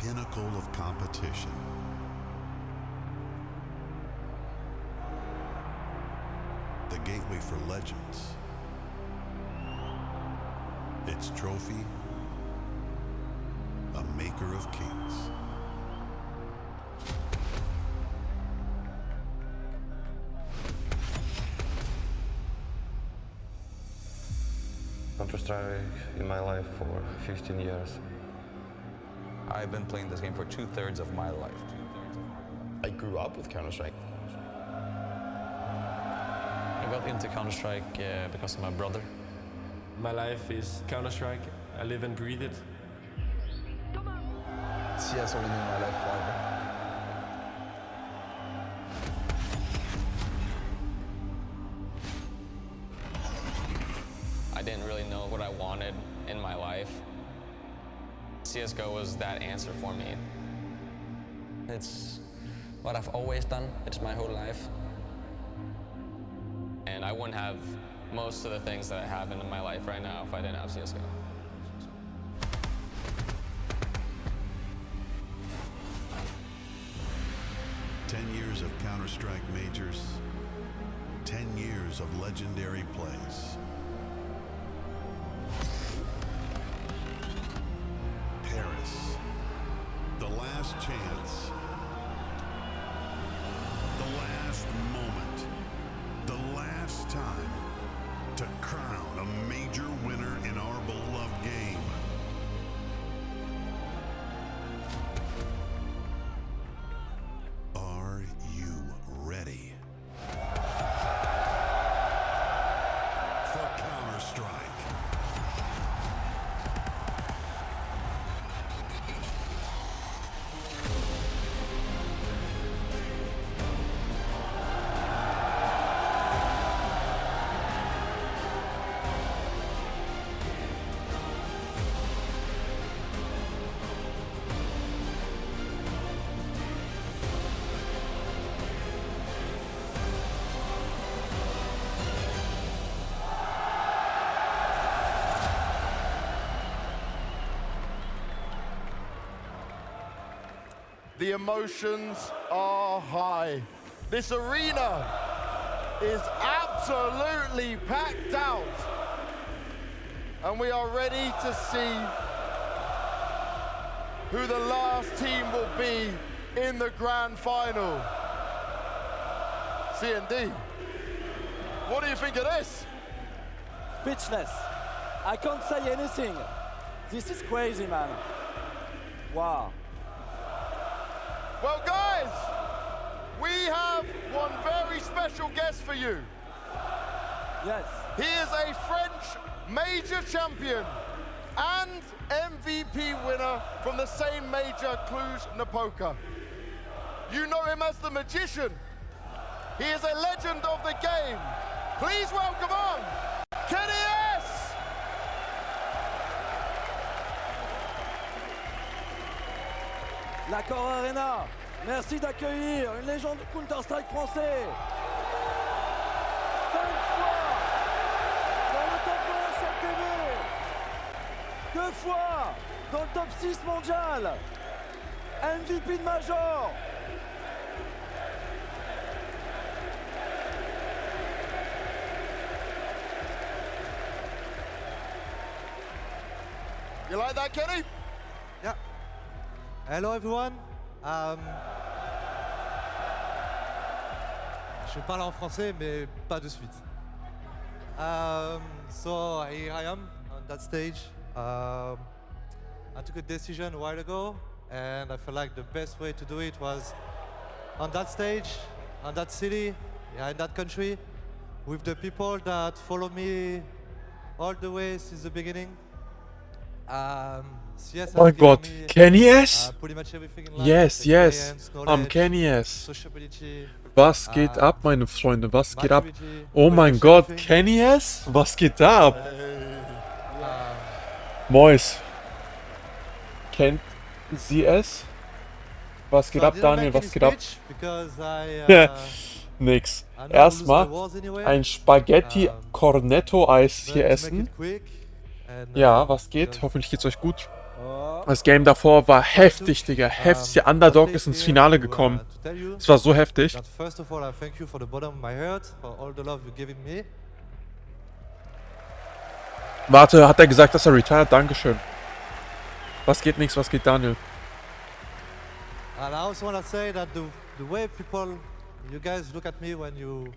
pinnacle of competition. The gateway for legends. Its trophy, a maker of kings. Counter-Strike in my life for 15 years. I've been playing this game for 2/3 of my life. I grew up with Counter-Strike. I got into Counter-Strike because of my brother. My life is Counter-Strike. I live and breathe it. CS only knew my life forever. I didn't really know what I wanted in my life. CSGO was that answer for me. It's what I've always done. It's my whole life. And I wouldn't have most of the things that I have in my life right now if I didn't have CSGO. Years of Counter-Strike majors, 10 years of legendary plays. Paris, the last chance, the last moment, the last time to crown a major winner in our beloved game. The emotions are high. This arena is absolutely packed out. And we are ready to see who the last team will be in the grand final. CND, what do you think of this? Speechless. I can't say anything. This is crazy, man. Wow. Well, guys, we have one very special guest for you. Yes. He is a French major champion and MVP winner from the same major, Cluj-Napoca. You know him as the Magician. He is a legend of the game. Please welcome on, Kenny S. L'Accor Arena, merci d'accueillir une légende du Counter-Strike français. 5 fois dans le top 1 TV. 2 fois dans le top 6 mondial. MVP de Major. You like that, Kenny? Yeah. Hello everyone. Je parle en français, mais pas de suite. So here I am on that stage. I took a decision a while ago, and I felt like the best way to do it was on that stage, on that city, in that country, with the people that follow me all the way since the beginning. CS Oh my god, Kenny S? pretty much everything in life, Yes, yes, experience, I'm knowledge, Kenny S. sociability, Was geht ab, meine Freunde? Was geht ab? Oh mein Gott, Kenny S? Was geht da ab? Mois. Kennt sie es? Was geht ab, Daniel? Was geht ab? Nix. Erstmal ein Spaghetti Cornetto Eis hier essen. Ja, was geht? Hoffentlich geht's euch gut. Das Game davor war heftig, Digga. Heftig. Der Underdog ist ins Finale gekommen. Es war so heftig. First of all, I thank you for the bottom of my heart, for all the love you're giving me. Warte, hat er gesagt, dass er retired? Dankeschön. Was geht nix, was geht Daniel? And I also want to say that the way people, you guys look at me when you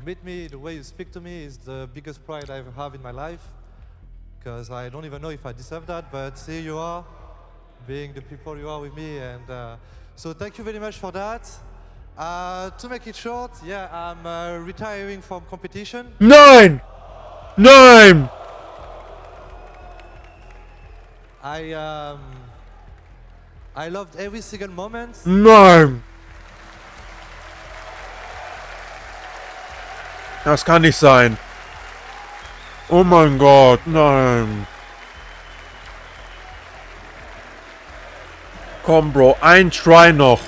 meet me, the way you speak to me is the biggest pride I have in my life. Because I don't even know if I deserve that, but here you are, being the people you are with me, and so thank you very much for that. To make it short, yeah, I'm retiring from competition. Nein! Nein! I loved every single moment. Nein! Das kann nicht sein. Oh mein Gott, nein. Komm, Bro, ein Try noch.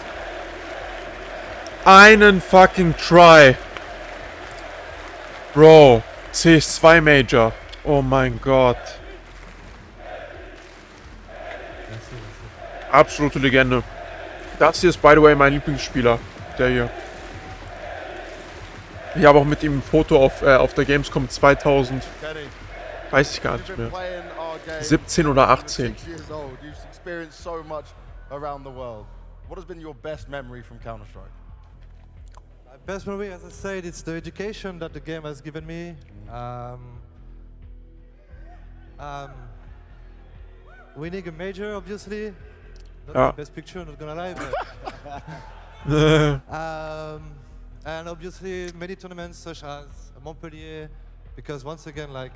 Einen fucking Try. Bro, CS2 Major. Oh mein Gott. Absolute Legende. Das hier ist, by the way, mein Lieblingsspieler. Der hier. Ich habe auch mit ihm ein Foto auf der Gamescom 2000. Weiß ich gar nicht mehr. 17 oder 18. What has been your best memory from Counter-Strike? My best memory, as I said, it's the education that the game has given me. Winning a major, obviously. Not the best picture, not gonna lie, but and obviously many tournaments such as Montpellier, because once again, like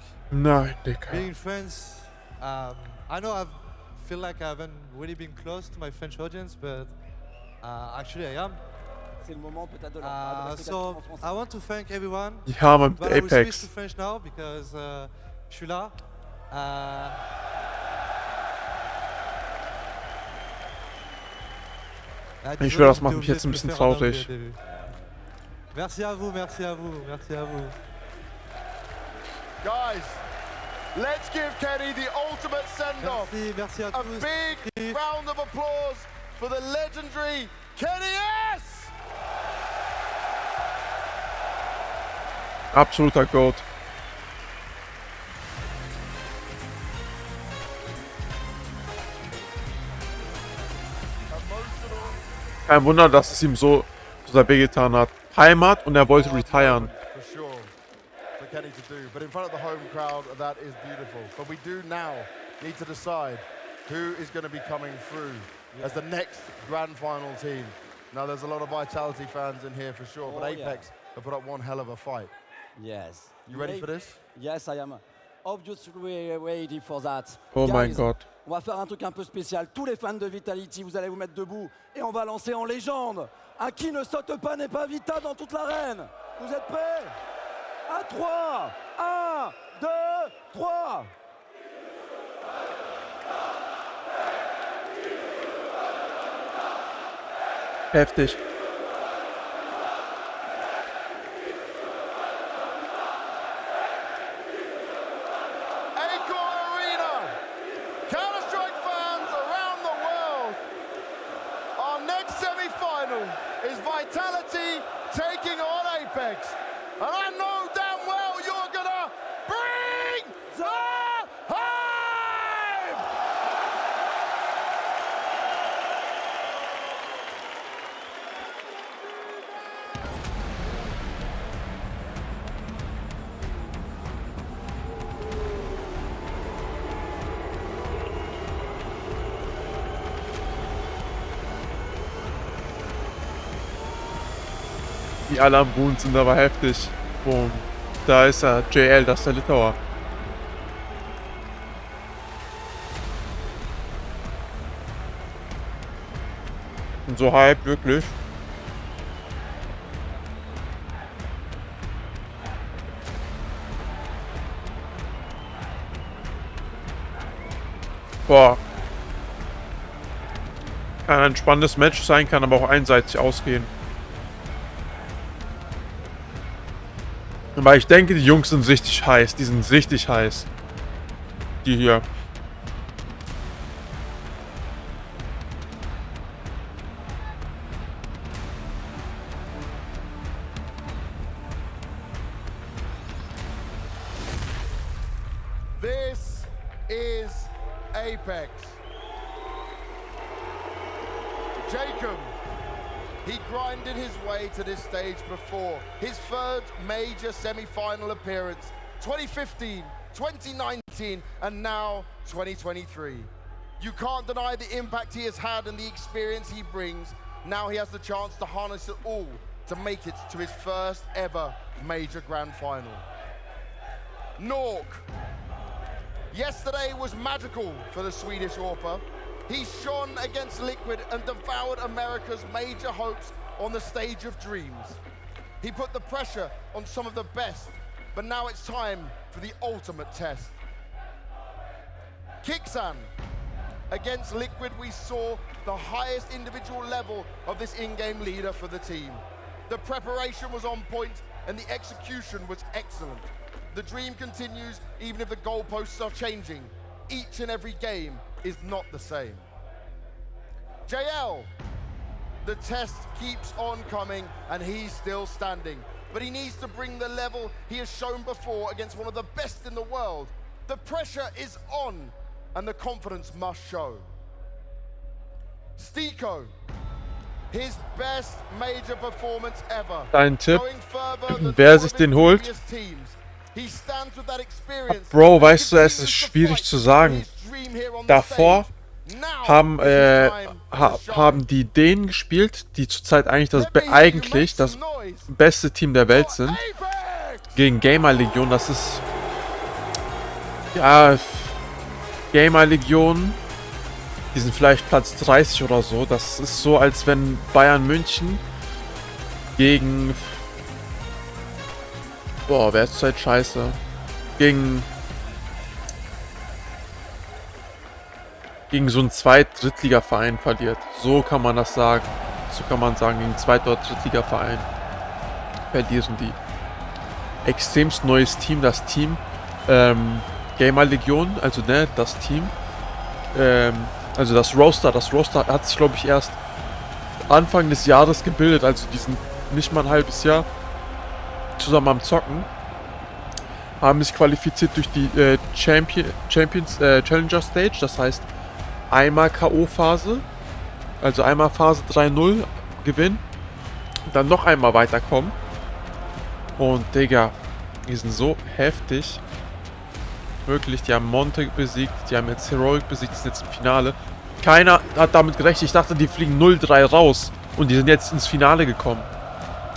being friends, I know I feel like I haven't really been close to my French audience, but actually I am. So I want to thank everyone. Ja, man, but I will Apex. switch to French now because je suis là. Ich schwöre, das macht mich jetzt ein bisschen traurig. Merci à vous, merci à vous, merci à vous. Guys, let's give Kenny the ultimate send-off. Merci à A tous. big round of applause for the legendary Kenny S! Absoluter Goat. Kein Wunder, dass es ihm so sehr wehgetan hat. Heimat und er wollte retiren. For sure, for Kenny to do. But in front of the home crowd, that is beautiful. But we do now need to decide who is going to be coming through as the next grand final team. Now, there's a lot of Vitality fans in here for sure, but Apex have put up one hell of a fight. Yes. You ready for this? Yes, I am obviously ready for that. Oh mein Guys, Gott. on va faire un truc un peu spécial. Tous les fans de Vitality, vous allez vous mettre debout et on va lancer en légende. Un qui ne saute pas n'est pas Vita dans toute l'arène. Vous êtes prêts? À 3. 1, 2, 3. Heftig. Counter-Strike fans around the world, our next semi-final is Vitality taking on Apex. And I know damn well you're gonna bring the home! Die alle am Boden sind aber heftig. Boom. Da ist er. JL, das ist der Litauer. Und so hype, wirklich. Boah. Kann ein spannendes Match sein, kann aber auch einseitig ausgehen. Weil ich denke, die Jungs sind richtig heiß. Die sind richtig heiß. Die hier. This is Apex. Jacob, he grinded his way to this stage before. His third major semi-final appearance, 2015, 2019, and now 2023. You can't deny the impact he has had and the experience he brings. Now he has the chance to harness it all to make it to his first ever major grand final. Nork. Yesterday was magical for the Swedish AWPer. He shone against Liquid and devoured America's major hopes on the stage of dreams. He put the pressure on some of the best, but now it's time for the ultimate test. Kixan. Against Liquid, we saw the highest individual level of this in-game leader for the team. The preparation was on point and the execution was excellent. The dream continues even if the goalposts are changing. Each and every game is not the same. JL, the test keeps on coming and he's still standing, but he needs to bring the level he has shown before against one of the best in the world. The pressure is on and the confidence must show. Stiko, his best major performance ever. Dein Tipp, wer sich den holt. Bro, weißt du, es ist schwierig zu sagen. Davor haben die Dänen gespielt, die zurzeit eigentlich das beste Team der Welt sind. Gegen Gamer Legion, das ist... Ja... Gamer Legion, die sind vielleicht Platz 30 oder so. Das ist so, als wenn Bayern München gegen... Boah, wer ist zurzeit scheiße? Gegen so einen Zweit-Drittliga-Verein verliert. So kann man das sagen. So kann man sagen, gegen Zweit- oder Drittliga-Verein verlieren die. Extremst neues Team, das Team. Gamer Legion, also ne, das Team. Also das Roster hat sich, glaube ich, erst Anfang des Jahres gebildet. Also die sind nicht mal ein halbes Jahr zusammen am Zocken. Haben sich qualifiziert durch die Challenger Stage, das heißt einmal K.O.-Phase, also einmal Phase 3-0 gewinnen, dann noch einmal weiterkommen. Und Digga, die sind so heftig. Wirklich, die haben Monte besiegt, die haben jetzt Heroic besiegt, die sind jetzt im Finale. Keiner hat damit gerechnet, ich dachte, die fliegen 0-3 raus und die sind jetzt ins Finale gekommen.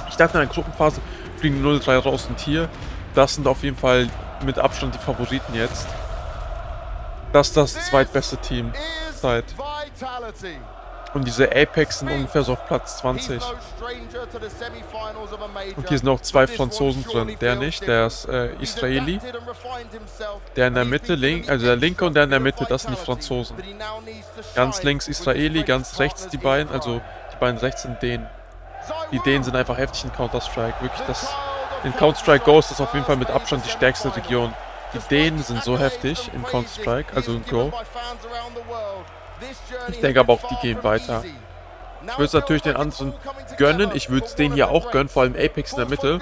Ich dachte, in der Gruppenphase fliegen 0-3 raus und hier, das sind auf jeden Fall mit Abstand die Favoriten jetzt. Das ist das zweitbeste Team seit. Und diese Apex sind ungefähr so auf Platz 20. Und hier sind auch zwei Franzosen drin. Der nicht, der ist Israeli. Der in der Mitte, also der linke und der in der Mitte, das sind die Franzosen. Ganz links Israeli, ganz rechts die beiden, also die beiden rechts sind Dänen. Die Dänen sind einfach heftig in Counter-Strike. Wirklich, in Counter-Strike Go ist das auf jeden Fall mit Abstand die stärkste Region. Die Dänen sind so heftig in Counter-Strike, also in Go. Ich denke aber auch, die gehen weiter. Ich würde es natürlich den anderen gönnen. Ich würde es denen hier auch gönnen, vor allem Apex in der Mitte.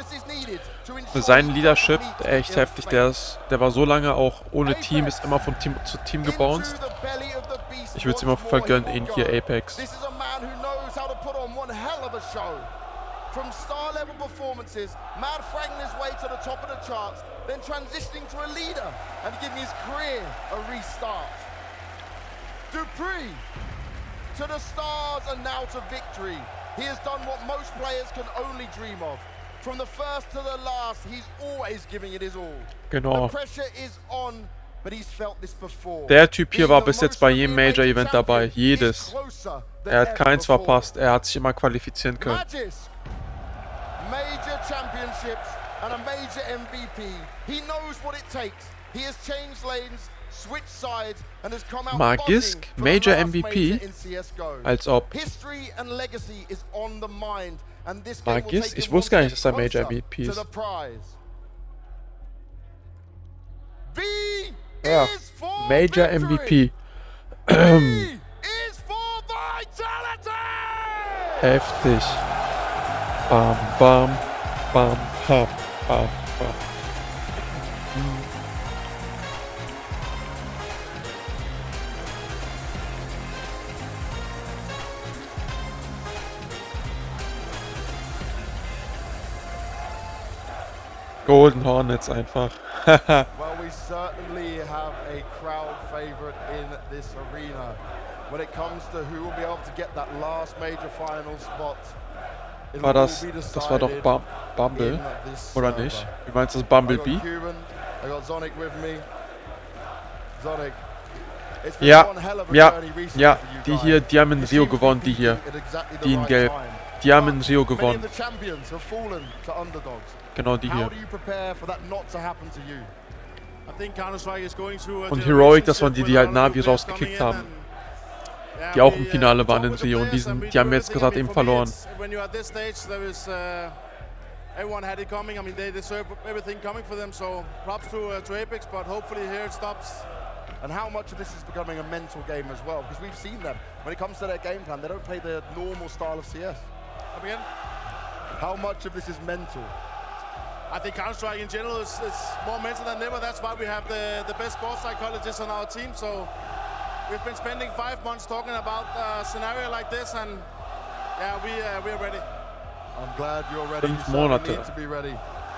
Sein Leadership, echt heftig. Der war so lange auch ohne Team, ist immer von Team zu Team gebounced. Ich würde es ihm auf jeden Fall gönnen, ihn hier Apex. From star-level performances, mad fragging his way to the top of the charts, then transitioning to a leader and giving his career a restart. Dupree, to the stars and now to victory. He has done what most players can only dream of. From the first to the last, he's always giving it his all. Genau. The pressure is on, but he's felt this before. Der Typ hier war bis jetzt bei jedem Major-Event dabei. Jedes. Er hat keins verpasst. Er hat sich immer qualifizieren können. Major championships and a major MVP. He knows what it takes. He has changed lanes, switched sides and has come out Magisk, Major MVP, als ob. Magisk, ich wusste gar nicht, dass er Major MVP ist. Ja, Major MVP. Heftig. Bam, bam, bam, bam, bam, bam. Golden Hornets einfach. Well, we certainly have a crowd favorite in this arena. When it comes to who will be able to get that last major final spot, War das war doch Bumble, oder nicht? Wie meinst du das, Bumblebee? Ja, die haben in Rio gewonnen, die in Gelb. Die haben in Rio gewonnen. Genau, die hier. Und Heroic, das waren die halt Navi rausgekickt haben. Die auch im Finale waren in Rio und die haben jetzt gerade eben verloren. Everyone had it coming. I mean, they deserve everything coming for them. So props to Apex, but hopefully here it stops. And how much of this is becoming a mental game as well? Because we've seen them when it comes to their game plan, they don't play the normal style of CS. Come again? How much of this is mental? I think Counter-Strike in general is more mental than ever. That's why we have the best sports psychologists on our team. So we've been spending 5 months talking about a scenario like this, and yeah, we are ready. I'm glad you're ready. 5 Monate.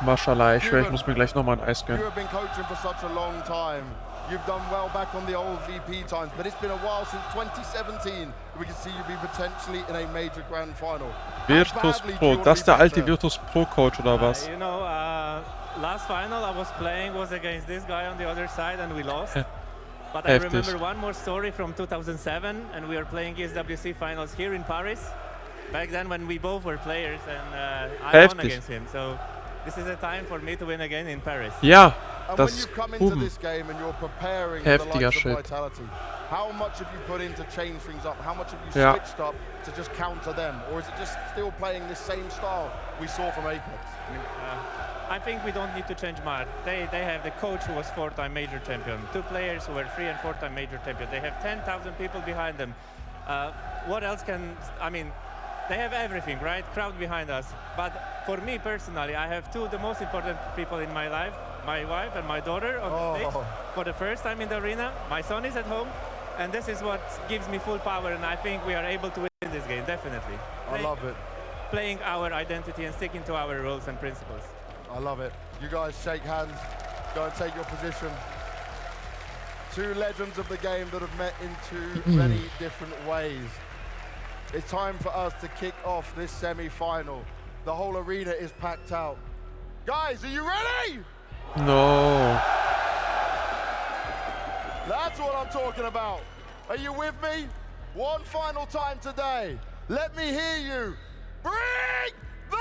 Mashallah, ich schwöre, ich muss mir gleich nochmal ein Eis gönnen. You have been coaching for such a long time. You've done well back on the old VP times, but it's been a while since 2017. We can see you be potentially in a major grand final. Virtus Pro, das ist der alte Virtus Pro Coach oder was? You know, last final I was playing was against this guy on the other side and we lost. But I remember one more story from 2007 and we were playing ESWC finals here in Paris. Back then when we both were players and I won against him. So this is a time for me to win again in Paris. Ja, and das when you come into this game and you're preparing for the likes of Vitality, how much have you put in to change things up? How much have you switched up to just counter them? Or is it just still playing the same style we saw from Apex? I think we don't need to change much. They have the coach who was 4-time major champion, 2 players who were 3- and 4-time major champion. They have 10,000 people behind them. What else can, I mean, they have everything, right? Crowd behind us. But for me personally, I have 2 of the most important people in my life, my wife and my daughter on the stage for the first time in the arena. My son is at home, and this is what gives me full power, and I think we are able to win this game, definitely. I love it. Playing our identity and sticking to our rules and principles. I love it. You guys shake hands, go and take your position. 2 legends of the game that have met in 2 many different ways. It's time for us to kick off this semi-final. The whole arena is packed out. Guys, are you ready? No. That's what I'm talking about. Are you with me? One final time today. Let me hear you. Bring the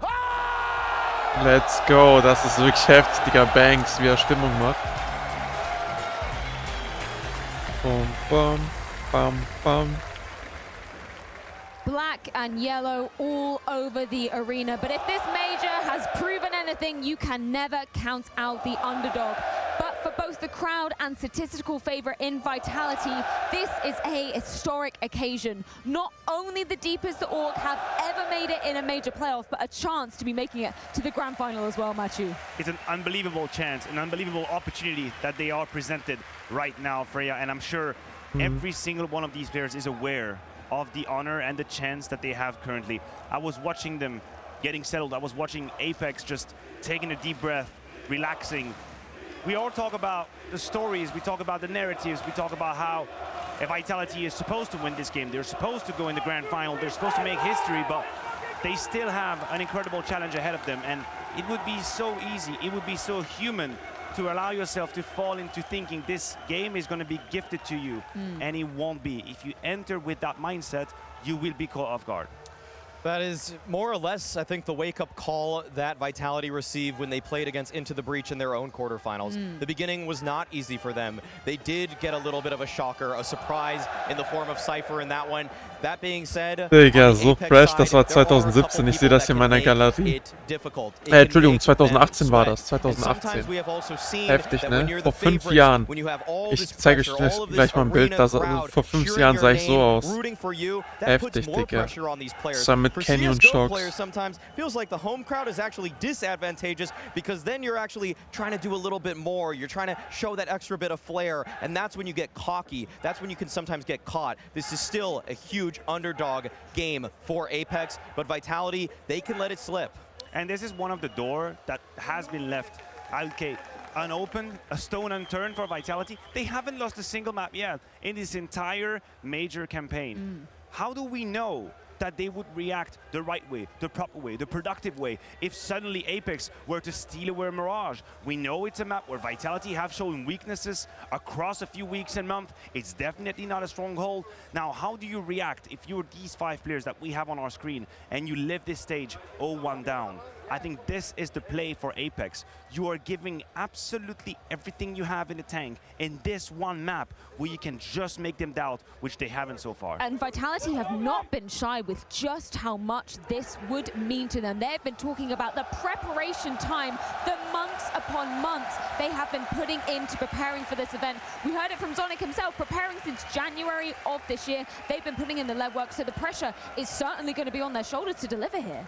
high! Let's go. Das ist wirklich heftig, Digga. Banks, wie er Stimmung macht. Bum, bum, bam, bam. Black and yellow all over the arena. But if this major has proven anything, you can never count out the underdog. But for both the crowd and statistical favorite in Vitality, this is a historic occasion. Not only the deepest the org have ever made it in a major playoff, but a chance to be making it to the grand final as well, Matthew. It's an unbelievable chance, an unbelievable opportunity that they are presented right now, Freya, and I'm sure every single one of these players is aware of the honor and the chance that they have currently. I was watching them getting settled. I was watching Apex just taking a deep breath, relaxing. We all talk about the stories, we talk about the narratives, we talk about how Vitality is supposed to win this game. They're supposed to go in the grand final, they're supposed to make history, but they still have an incredible challenge ahead of them. And it would be so easy, it would be so human to allow yourself to fall into thinking this game is going to be gifted to you, and it won't be. If you enter with that mindset, you will be caught off guard. That is more or less, I think, the wake-up call that Vitality received when they played against Into the Breach in their own quarterfinals. The beginning was not easy for them. They did get a little bit of a shocker, a surprise in the form of Cypher in that one. That being said, Digga, so fresh, das war 2017, ich sehe das hier in meiner Galerie. Entschuldigung, 2018 war das, 2018. Heftig, ne? Vor 5 Jahren. Ich zeige euch gleich mal ein Bild, das, vor 5 Jahren sah ich so aus. Heftig, Digga. Das war mit Kenny und Shocks. Sometimes feels like the home crowd is actually disadvantageous because then you're actually trying to do a little bit more. You're trying to show that extra bit of flair, and that's when you get cocky. That's when you can sometimes get caught. This is still a huge underdog game for Apex, but Vitality, they can let it slip. And this is one of the door that has been left, okay, unopened, a stone unturned for Vitality. They haven't lost a single map yet in this entire major campaign. How do we know that they would react the right way, the proper way, the productive way, if suddenly Apex were to steal away Mirage? We know it's a map where Vitality have shown weaknesses across a few weeks and months. It's definitely not a stronghold. Now, how do you react if you're these 5 players that we have on our screen and you live this stage 0-1 down? I think this is the play for Apex. You are giving absolutely everything you have in the tank in this one map where you can just make them doubt, which they haven't so far. And Vitality have not been shy with just how much this would mean to them. They've been talking about the preparation time, the months upon months they have been putting into preparing for this event. We heard it from Zonic himself, preparing since January of this year. They've been putting in the legwork, so the pressure is certainly going to be on their shoulders to deliver here.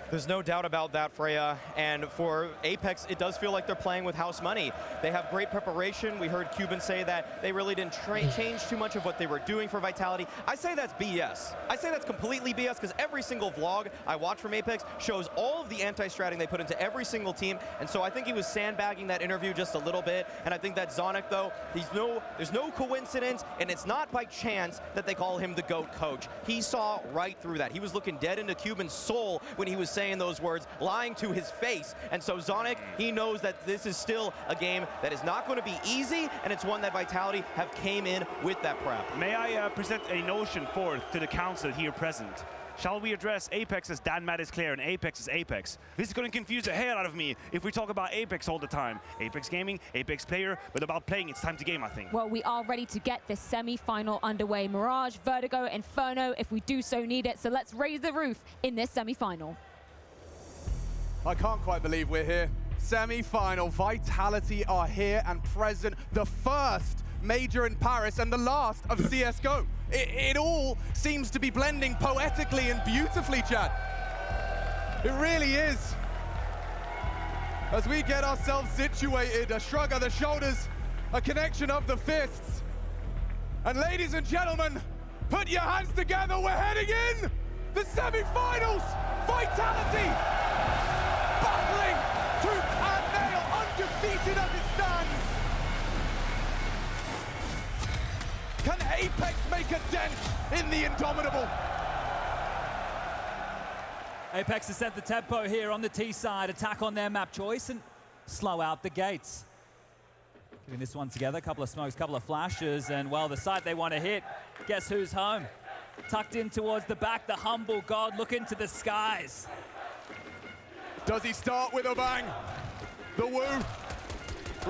There's no doubt about that, Freya. And for Apex, it does feel like they're playing with house money. They have great preparation. We heard Cuban say that they really didn't change too much of what they were doing for Vitality. I say that's BS. I say that's completely BS because every single vlog I watch from Apex shows all of the anti-stratting they put into every single team. And so I think he was sandbagging that interview just a little bit. And I think that Zonic, though, there's no coincidence, and it's not by chance that they call him the GOAT coach. He saw right through that. He was looking dead into Cuban's soul when he was saying those words, lying to his face. And so Zonic, he knows that this is still a game that is not going to be easy, and it's one that Vitality have came in with that prep. May I present a notion forth to the council here present? Shall we address Apex as Dan Matt is clear and Apex as Apex? This is going to confuse the hell out of me if we talk about Apex all the time. Apex gaming, Apex player, but about playing, it's time to game, I think. Well, we are ready to get this semi-final underway. Mirage, Vertigo, Inferno, if we do so need it. So let's raise the roof in this semi-final. I can't quite believe we're here. Semi-final, Vitality are here and present. The first major in Paris and the last of CSGO. It all seems to be blending poetically and beautifully, Chad. It really is. As we get ourselves situated, a shrug of the shoulders, a connection of the fists. And ladies and gentlemen, put your hands together, we're heading in! The semi-finals, Vitality! Battling tooth and nail, undefeated as it stands. Can Apex make a dent in the indomitable? Apex has set the tempo here on the T side, attack on their map choice and slow out the gates. Getting this one together, a couple of smokes, couple of flashes, and well, the site they want to hit, guess who's home? Tucked in towards the back, the humble god, look into the skies. Does he start with a bang? The woo,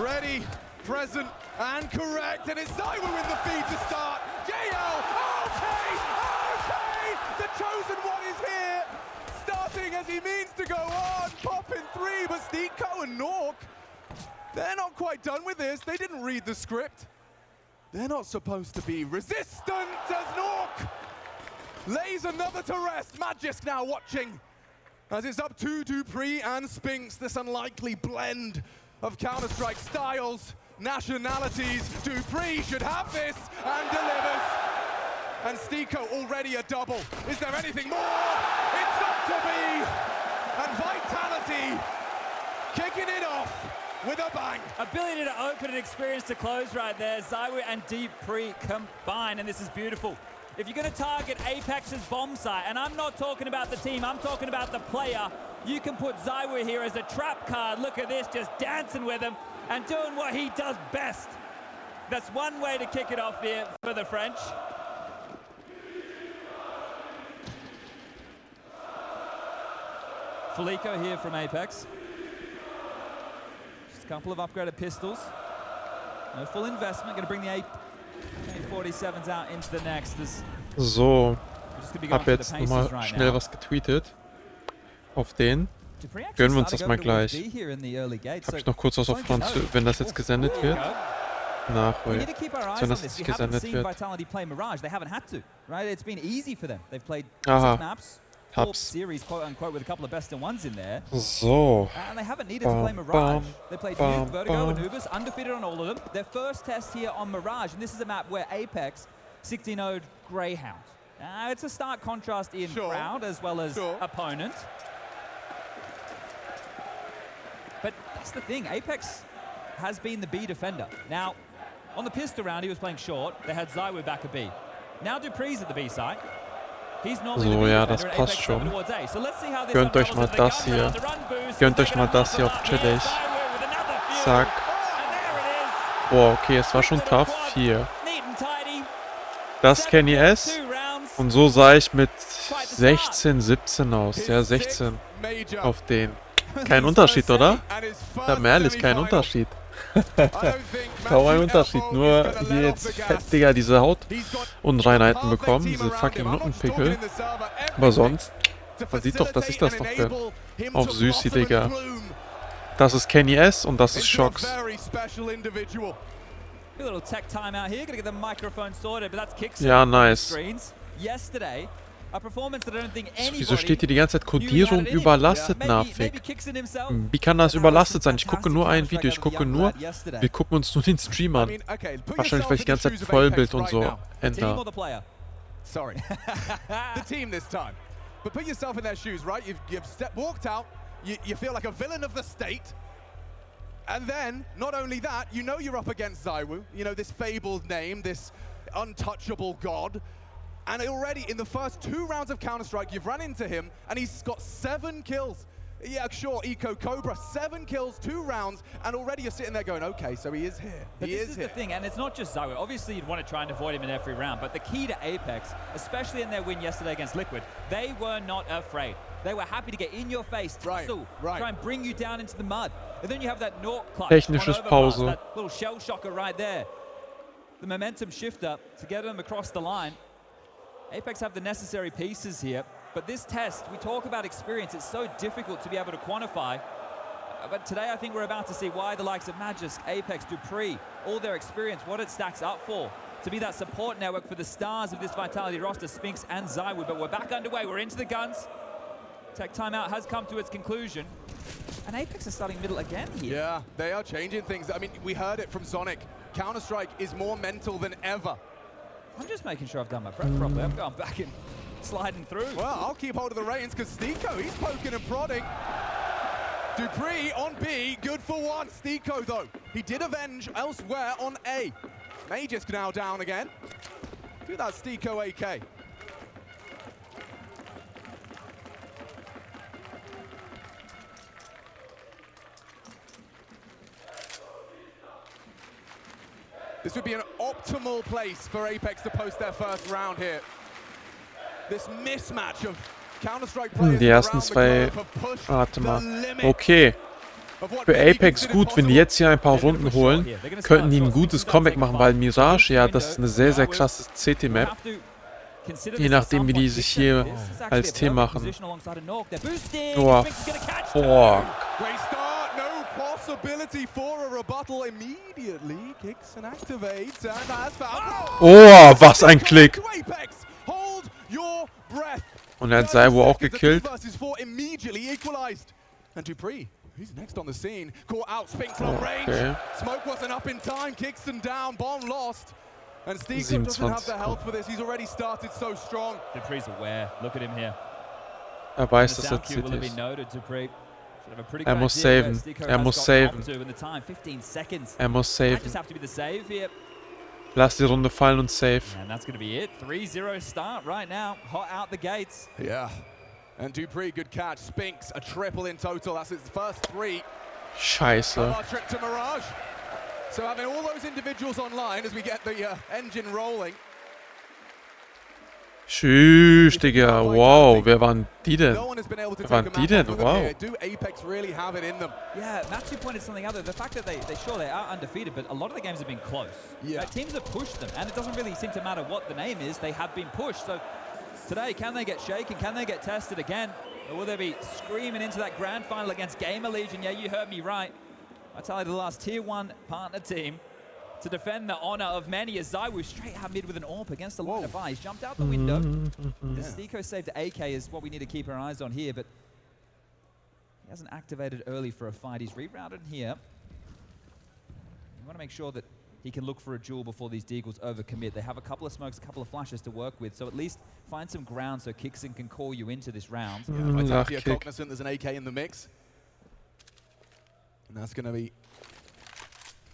ready, present, and correct, and it's Zywoo with the feed to start. JL, okay, the chosen one is here, starting as he means to go on, popping 3, but Sneeko and Nork, they're not quite done with this. They didn't read the script. They're not supposed to be resistant as Nork lays another to rest. Magisk now watching as it's up to Dupree and Spinks, this unlikely blend of Counter-Strike styles, nationalities. Dupree should have this and delivers. And Sneeko already a double. Is there anything more? It's not to be. And Vitality kicking it off with a bang. Ability to open and experience to close right there. Zywoo and Dupree combine, and this is beautiful. If you're going to target Apex's bomb site, and I'm not talking about the team, I'm talking about the player, you can put Zywoo here as a trap card. Look at this, just dancing with him and doing what he does best. That's one way to kick it off here for the French. Felico here from Apex. Just a couple of upgraded pistols. No full investment, going to bring the AK-47s out into the next. So, hab jetzt nochmal schnell was getweetet. Auf den. Gönnen wir uns das mal gleich. Habe ich noch kurz was auf Franz, wenn das jetzt gesendet wird. Nachholen. Wenn das jetzt gesendet wird. Aha. Hab's. Series, quote unquote, with a couple of best and ones in there. So. And they haven't needed to play Mirage. They played Nuke, Vertigo, and Ubers, undefeated on all of them. Their first test here on Mirage, and this is a map where Apex 16-0'd Greyhound. It's a stark contrast in crowd as well as opponent. That's the thing. Apex has been the B defender. Now, on the pistol round, he was playing short. They had Zywoo back at B. Now Dupree's at the B side. He's normally So, the B ja, das defender and passt Apex schon. coming towards A. So let's see how this Gönnt euch mal unfolds. das hier. Gönnt euch mal das hier auf chillig. Zack. Boah, okay, es war schon tough. Hier. Das ist Kenny S. Und so sah ich mit 16, 17 aus. Ja, 16 auf den. Kein Unterschied, oder? Ja, ehrlich, kein Unterschied. Kaum ein Unterschied. Nur hier jetzt fett, Digga, diese Hautunreinheiten bekommen. Diese fucking Nuttenpickel. Aber sonst, man sieht doch, dass ich das noch bin. Auf Süßi, Digga. Das ist Kenny S. und das ist Shox. Ja, nice. Wieso steht hier die ganze Zeit Codierung überlastet, Nafik? Wie kann das überlastet sein? Ich gucke nur ein Video, wir gucken uns nur den Stream an. Wahrscheinlich, weil ich die ganze Zeit Vollbild und so ändere. Sorry. The team this time. But put yourself in their shoes, right? You've walked out, you feel like a villain of the state. And then, not only that, you know you're up against Zywoo, you know, this fabled name, this untouchable god. And already in the first 2 rounds of Counter-Strike, you've run into him, and he's got 7 kills. Yeah, sure, Eco Cobra, 7 kills, 2 rounds, and already you're sitting there going, okay, so he is here. But this is the thing, and it's not just Zywoo. Obviously, you'd want to try and avoid him in every round, but the key to Apex, especially in their win yesterday against Liquid, they were not afraid. They were happy to get in your face, tussle, try and bring you down into the mud. And then you have that Nork clutch, Technisches Pause. that little shell shocker right there. The momentum shifter to get them across the line. Apex have the necessary pieces here, but this test, we talk about experience, it's so difficult to be able to quantify. But today I think we're about to see why the likes of Magisk, Apex, Dupree, all their experience, what it stacks up for. To be that support network for the stars of this Vitality roster, Spinks and Zywoo. But we're back underway, we're into the guns. Tech timeout has come to its conclusion. And Apex is starting middle again here. Yeah, they are changing things. I mean, we heard it from Sonic. Counter-Strike is more mental than ever. I'm just making sure I've done my prep properly. I'm going back and sliding through. Well, I'll keep hold of the reins because Stiko, he's poking and prodding. Dupree on B, good for 1. Stiko, though, he did avenge elsewhere on A. Magisk now down again. Do that Stiko AK. This would be an optimal place for Apex to post their first round here. This mismatch of Counter-Strike players Die ersten zwei... Warte mal. Okay. Für Apex gut, wenn die jetzt hier ein paar Runden holen, könnten die ein gutes Comeback machen, weil Mirage, ja, das ist eine sehr, sehr krasse CT-Map. Je nachdem, wie die sich hier als Team machen. Oh, fuck. Oh, was ein Klick. Und er hat Zywoo auch gekillt. He's next on the scene. Caught out, Spinks on range. Smoke wasn't up in time, Kingston down, bomb lost. And Stiko doesn't have the health for this. He's already started so strong. Dupree's aware. Look at him here. Er weiß, dass er CT ist. Er muss saven. Er muss saven. Er muss saven. Lass die Runde fallen und save. And that's going to be it. 3-0 start right now. Hot out the gates. Yeah. And Dupree, good catch. Spinks, a triple in total. That's his first 3. Scheiße. Our trip to Mirage. So having all those individuals online as we get the engine rolling. Tschüss, Digga. Wow, wer waren die denn? Wer waren die denn? Wow. Do Apex really have it in them? Yeah, Matthew pointed something out there. The fact that they are undefeated, but a lot of the games have been close. Yeah. Teams have pushed them, and it doesn't really seem to matter what the name is. They have been pushed. So today, can they get shaken? Can they get tested again? Or will they be screaming into that grand final against Gamer Legion? Yeah, you heard me right. Vitality, the last Tier 1 partner team to defend the honor of many as Zywoo straight out mid with an AWP against the line of fire. He's jumped out the window. The Stiko saved AK is what we need to keep our eyes on here, but he hasn't activated early for a fight. He's rerouted here. We want to make sure that he can look for a duel before these Deagles overcommit. They have a couple of smokes, a couple of flashes to work with, so at least find some ground so Kixon can call you into this round. Vitality are cognizant there's an AK in the mix. And that's going to be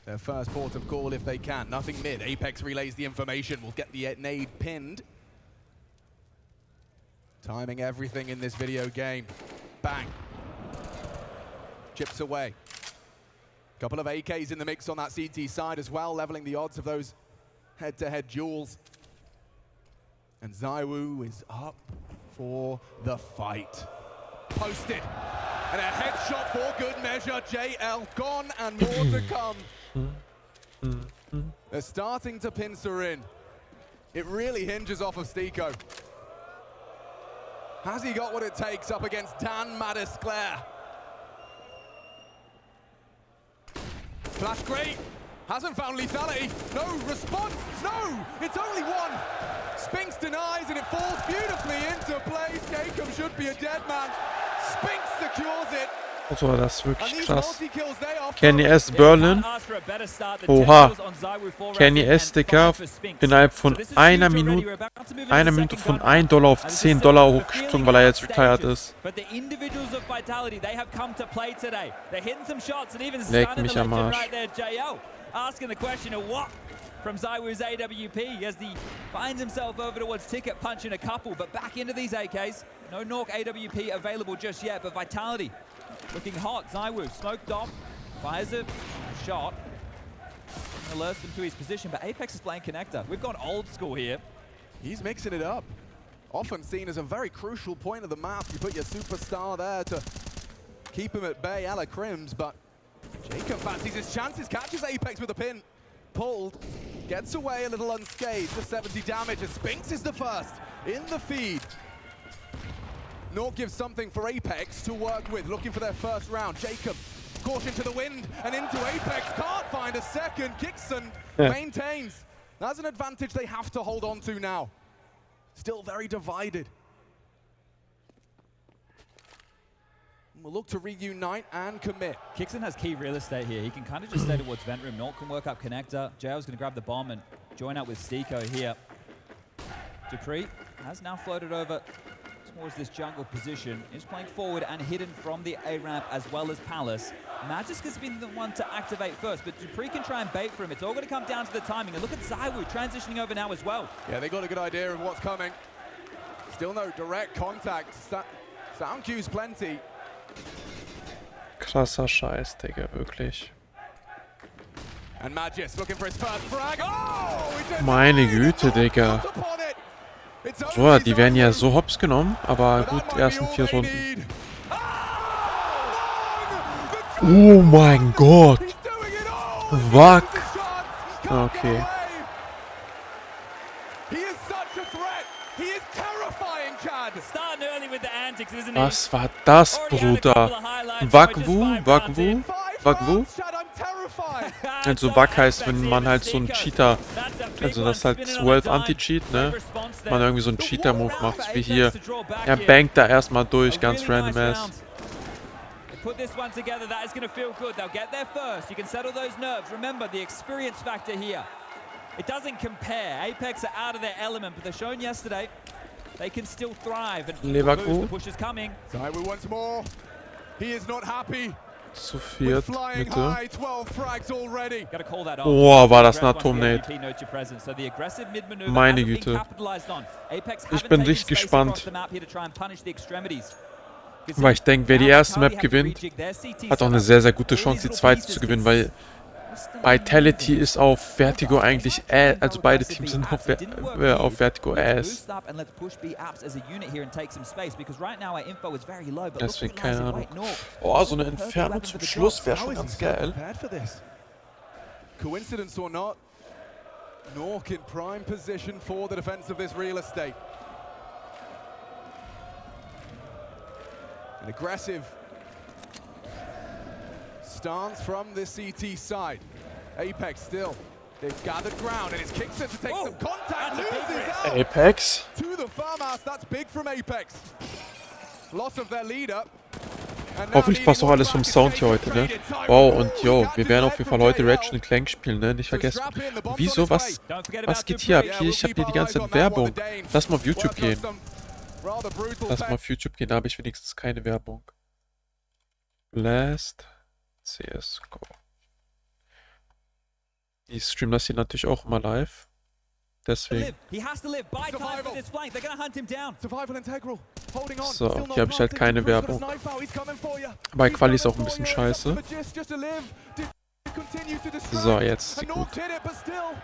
their first port of call if they can. Nothing mid. Apex relays the information. We'll get the nade pinned. Timing everything in this video game. Bang. Chips away. Couple of AKs in the mix on that CT side as well, leveling the odds of those head-to-head duels. And ZywOo is up for the fight. Posted. And a headshot for good measure. JL gone and more to come. They're starting to pincer in. It really hinges off of Stico. Has he got what it takes up against Dan Madisclair? Flash great. Hasn't found lethality. No response. No, it's only one. Spinks denies and it falls beautifully into place. Jacob should be a dead man. Spinks secures it. Also, das ist wirklich krass. Kenny S. Berlin. Oha. Kenny S. Dicker. Innerhalb von einer Minute von $1 auf $10 hochgesprungen, weil er jetzt retired ist. Leck mich am Arsch. Asking the question of what from ZywOo's AWP as he finds himself over towards Ticket, punching a couple, but back into these AKs. No Nork AWP available just yet, but Vitality looking hot. ZywOo smoked off, fires a shot, alerts them to his position, but Apex is playing connector. We've gone old school here. He's mixing it up. Often seen as a very crucial point of the map. You put your superstar there to keep him at bay, a la Crims, but Jacob fancies his chances, catches Apex with a pin. Pulled, gets away a little unscathed for 70 damage, and Spinks is the first in the feed. Nork gives something for Apex to work with, looking for their first round. Jacob, caution to the wind, and into Apex, can't find a second. Kixon maintains. That's an advantage they have to hold on to now. Still very divided. We'll look to reunite and commit. Kixon has key real estate here. He can kind of just stay towards vent room. Nork can work up connector. JL's going to grab the bomb and join up with Stico here. Dupree has now floated over towards this jungle position. Is playing forward and hidden from the A-ramp as well as Palace. Magisk has been the one to activate first, but Dupree can try and bait for him. It's all going to come down to the timing. And look at ZywOo transitioning over now as well. Yeah, they got a good idea of what's coming. Still no direct contact. Sound cues plenty. Krasser Scheiß, Digga, wirklich. And Magisk looking for his first frag. Oh, meine Güte, Digga. So, die werden ja so hops genommen, aber gut, die ersten 4 Runden. Oh mein Gott! Fuck! Okay. Was war das, Bruder? Wagwu? Also Wag heißt, wenn man halt so einen Cheater, also das ist halt 12 Anti-Cheat, ne? Man irgendwie so einen Cheater-Move macht, wie hier. Er bangt da erstmal durch, ganz random ass. Put this one together, that is going to feel good. They'll get there first. You can settle those nerves. Remember the experience factor here. It doesn't compare. Apex are out of their element, but they've shown yesterday they can still thrive. And the push is coming. ZywOo once more. He is not happy. Zu viert, Mitte. Oh, war das ein Atom-Nade. Meine Güte. Ich bin richtig gespannt. Weil ich denke, wer die erste Map gewinnt, hat auch eine sehr, sehr gute Chance, die zweite zu gewinnen, weil Vitality ist auf Vertigo eigentlich, also beide Teams sind auf Vertigo ass. Deswegen keine Ahnung. Oh, so eine Inferno zum Schluss wäre schon ganz geil. Coincidence or not, Nork in prime position for the defense of this real estate. An aggressive stance from the CT side. Apex still. They've gathered ground and it's Kixon to take some contact. Loses out Apex. to the farmhouse. That's big from Apex. Loss of their leader. Hoffentlich passt auch alles vom Sound hier heute, ne? Wow, und yo, wir werden auf jeden Fall heute Ratchet Clank spielen, ne? Nicht vergessen. Wieso, was geht hier ab? Hier, ich habe hier die ganze Zeit Werbung. Lass mal auf YouTube gehen. Lass mal auf YouTube gehen, da habe ich wenigstens keine Werbung. Last CSGO. Die streamen das hier natürlich auch immer live. Deswegen. So, hier habe ich halt keine Werbung. Bei Quali ist auch ein bisschen scheiße. So, jetzt gut.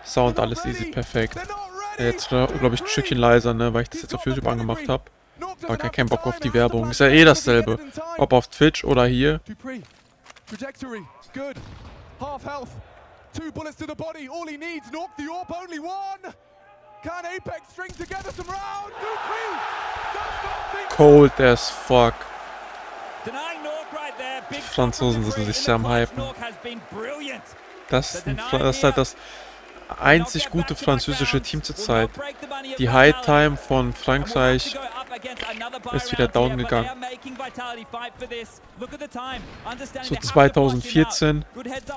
Sound, alles easy, perfekt. Jetzt glaube ich ein Stückchen leiser, ne, weil ich das jetzt auf YouTube angemacht habe. Aber kein Bock auf die Werbung. Ist ja eh dasselbe. Ob auf Twitch oder hier. Trajectory, good. Half health. 2 bullets to the body. All he needs. Knock the orb, only one. Can Apex string together some round? Cold as fuck. Die Franzosen sind sich am Hypen. Das ist halt das einzig gute französische Team zurzeit. Die High Time von Frankreich ist wieder down gegangen. So 2014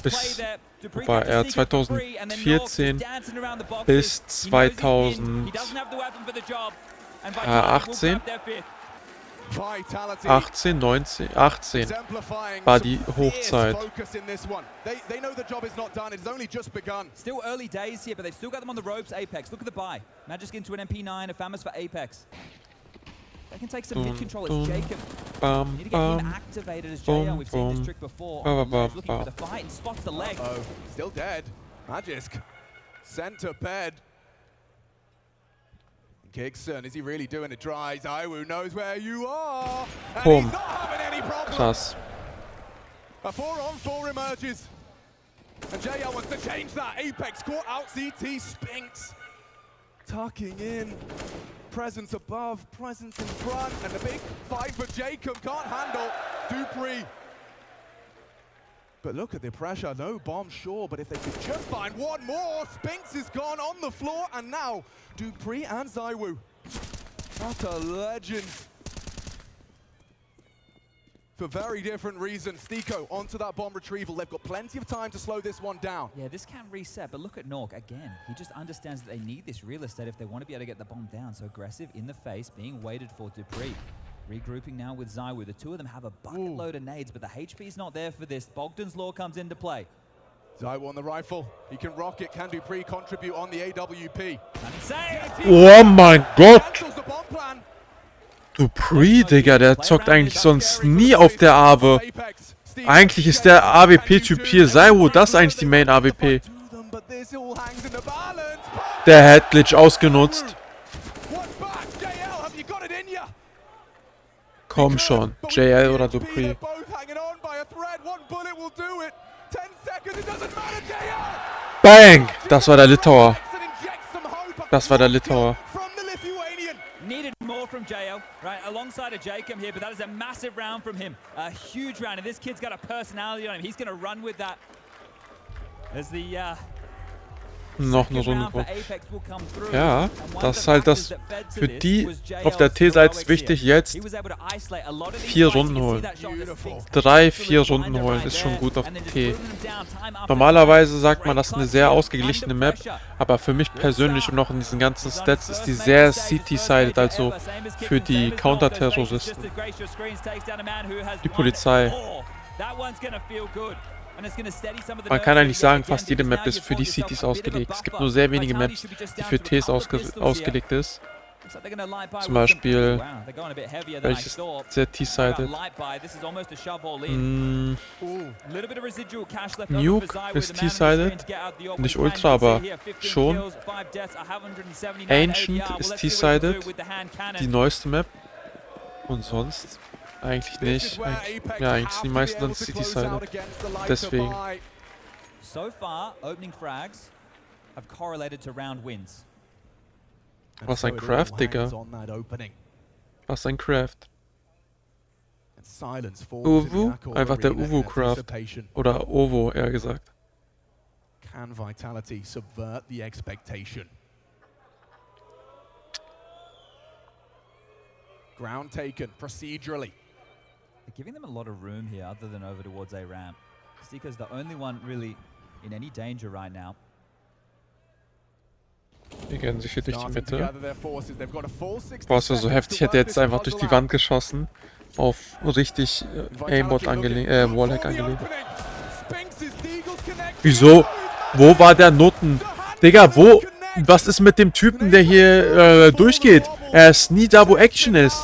bis 2014 bis 2018 18, 19, 18 war die Hochzeit. Still early days here, but they've still got them on the ropes. Apex, look at the buy. Magic into an MP9, a famous for Apex. They can take some mid control as Jacob. Need to get him activated as JL. We've seen this trick before. Looking for the fight and spots the leg. Still dead. Magisk. Center bed. Kickson, is he really doing it dry? Zaiwu knows where you are. And he's not having any problem. Krass. A 4-on-4 emerges. And JL wants to change that. Apex caught out CT, Spinks. Tucking in. Presence above, presence in front. And the big fight for Jacob can't handle Dupree. But look at the pressure, no bomb, sure, but if they could just find one more, Spinks is gone on the floor, and now Dupree and Zaiwu. What a legend. For very different reasons. Stiko onto that bomb retrieval. They've got plenty of time to slow this one down. Yeah, this can reset, but look at Nork again. He just understands that they need this real estate if they want to be able to get the bomb down. So aggressive in the face, being waited for Dupree. Regrouping now with Zaiwu. The two of them have a bucket load of nades, but the HP is not there for this. Bogdan's Law comes into play. Zaiwu on the rifle. He can rock it. Can Dupree contribute on the AWP? Oh mein Gott! Dupree, Digga, der zockt eigentlich sonst nie auf der AWE. Eigentlich ist der AWP-Typ hier Zaiwu, das ist eigentlich die Main-AWP. Der Headglitch ausgenutzt. Komm schon, JL oder Dupree. Bang! Das war der Litauer. Das war der Litauer. Needed more from JL, right, alongside of Jacob here, but that is a massive round from him. A huge round, and this kid's got a personality on him. He's going to run with that. As the noch eine Runde. Ja, das ist halt das für die auf der T-Seite ist wichtig jetzt 4 Runden holen. 3, 4 Runden holen ist schon gut auf T. Normalerweise sagt man, das ist eine sehr ausgeglichene Map, aber für mich persönlich und noch in diesen ganzen Stats ist die sehr City-sided, also für die Counter-Terroristen. Die Polizei. Man kann eigentlich sagen, fast jede Map ist für die Cities ausgelegt. Es gibt nur sehr wenige Maps, die für Ts ausgelegt ist. Zum Beispiel, welches sehr T-sided? Nuke ist T-sided. Nicht Ultra, aber schon. Ancient ist T-sided. Die neueste Map. Und sonst eigentlich nicht. Ja, eigentlich sind die meisten dann City-sided. Deswegen. So far, opening frags have correlated to round wins. Was ein Craft, Digga. Was ein Craft. Uwu? Einfach der Uwu-Craft. Oder Ovo, eher gesagt. Can Vitality subvert the expectation? Ground taken procedurally. They're giving them a lot of room here other than over towards A ramp. Stiko's the only one really in any danger right now. Die gehen sich hier durch die Mitte. Boah, ist ja so heftig. Hätte jetzt einfach durch die Wand geschossen. Auf richtig Aimbot angelegt, Wallhack angelegt. Wieso? Wo war der Nutten? Digga, wo? Was ist mit dem Typen, der hier durchgeht? Er ist nie da, wo Action ist.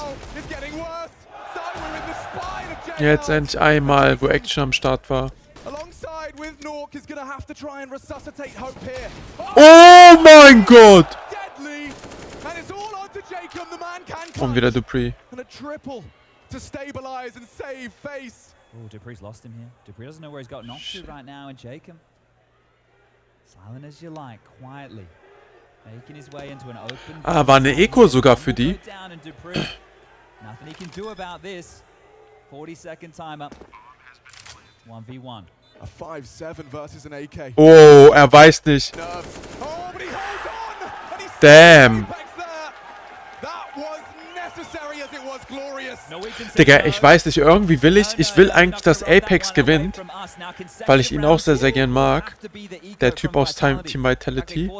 Jetzt endlich einmal, wo Action am Start war. Oh mein Gott! Und wieder Dupree. Oh, Dupree's lost him here. Dupree doesn't know where he's got knocked to right now, and Jacob, silent as you like, quietly making his way into an open. Ah, war eine Eco sogar für die. Nothing he can do about this. 40-second timer. 1v1. A 5-7 versus an AK. Oh, er weiß nicht. Damn. Digga, ich weiß nicht, irgendwie will ich will eigentlich, dass Apex gewinnt, weil ich ihn auch sehr, sehr gern mag, der Typ aus Team Vitality,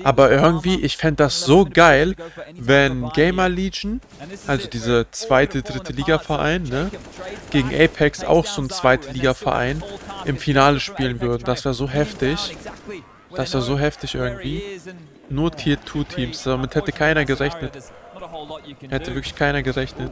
aber irgendwie, ich fände das so geil, wenn Gamer Legion, also diese zweite, dritte Liga-Verein, ne, gegen Apex auch so ein zweite Liga-Verein im Finale spielen würden. Das wäre so heftig. Das wäre so heftig irgendwie. Nur Tier-2-Teams, damit hätte keiner gerechnet. Hätte wirklich keiner gerechnet.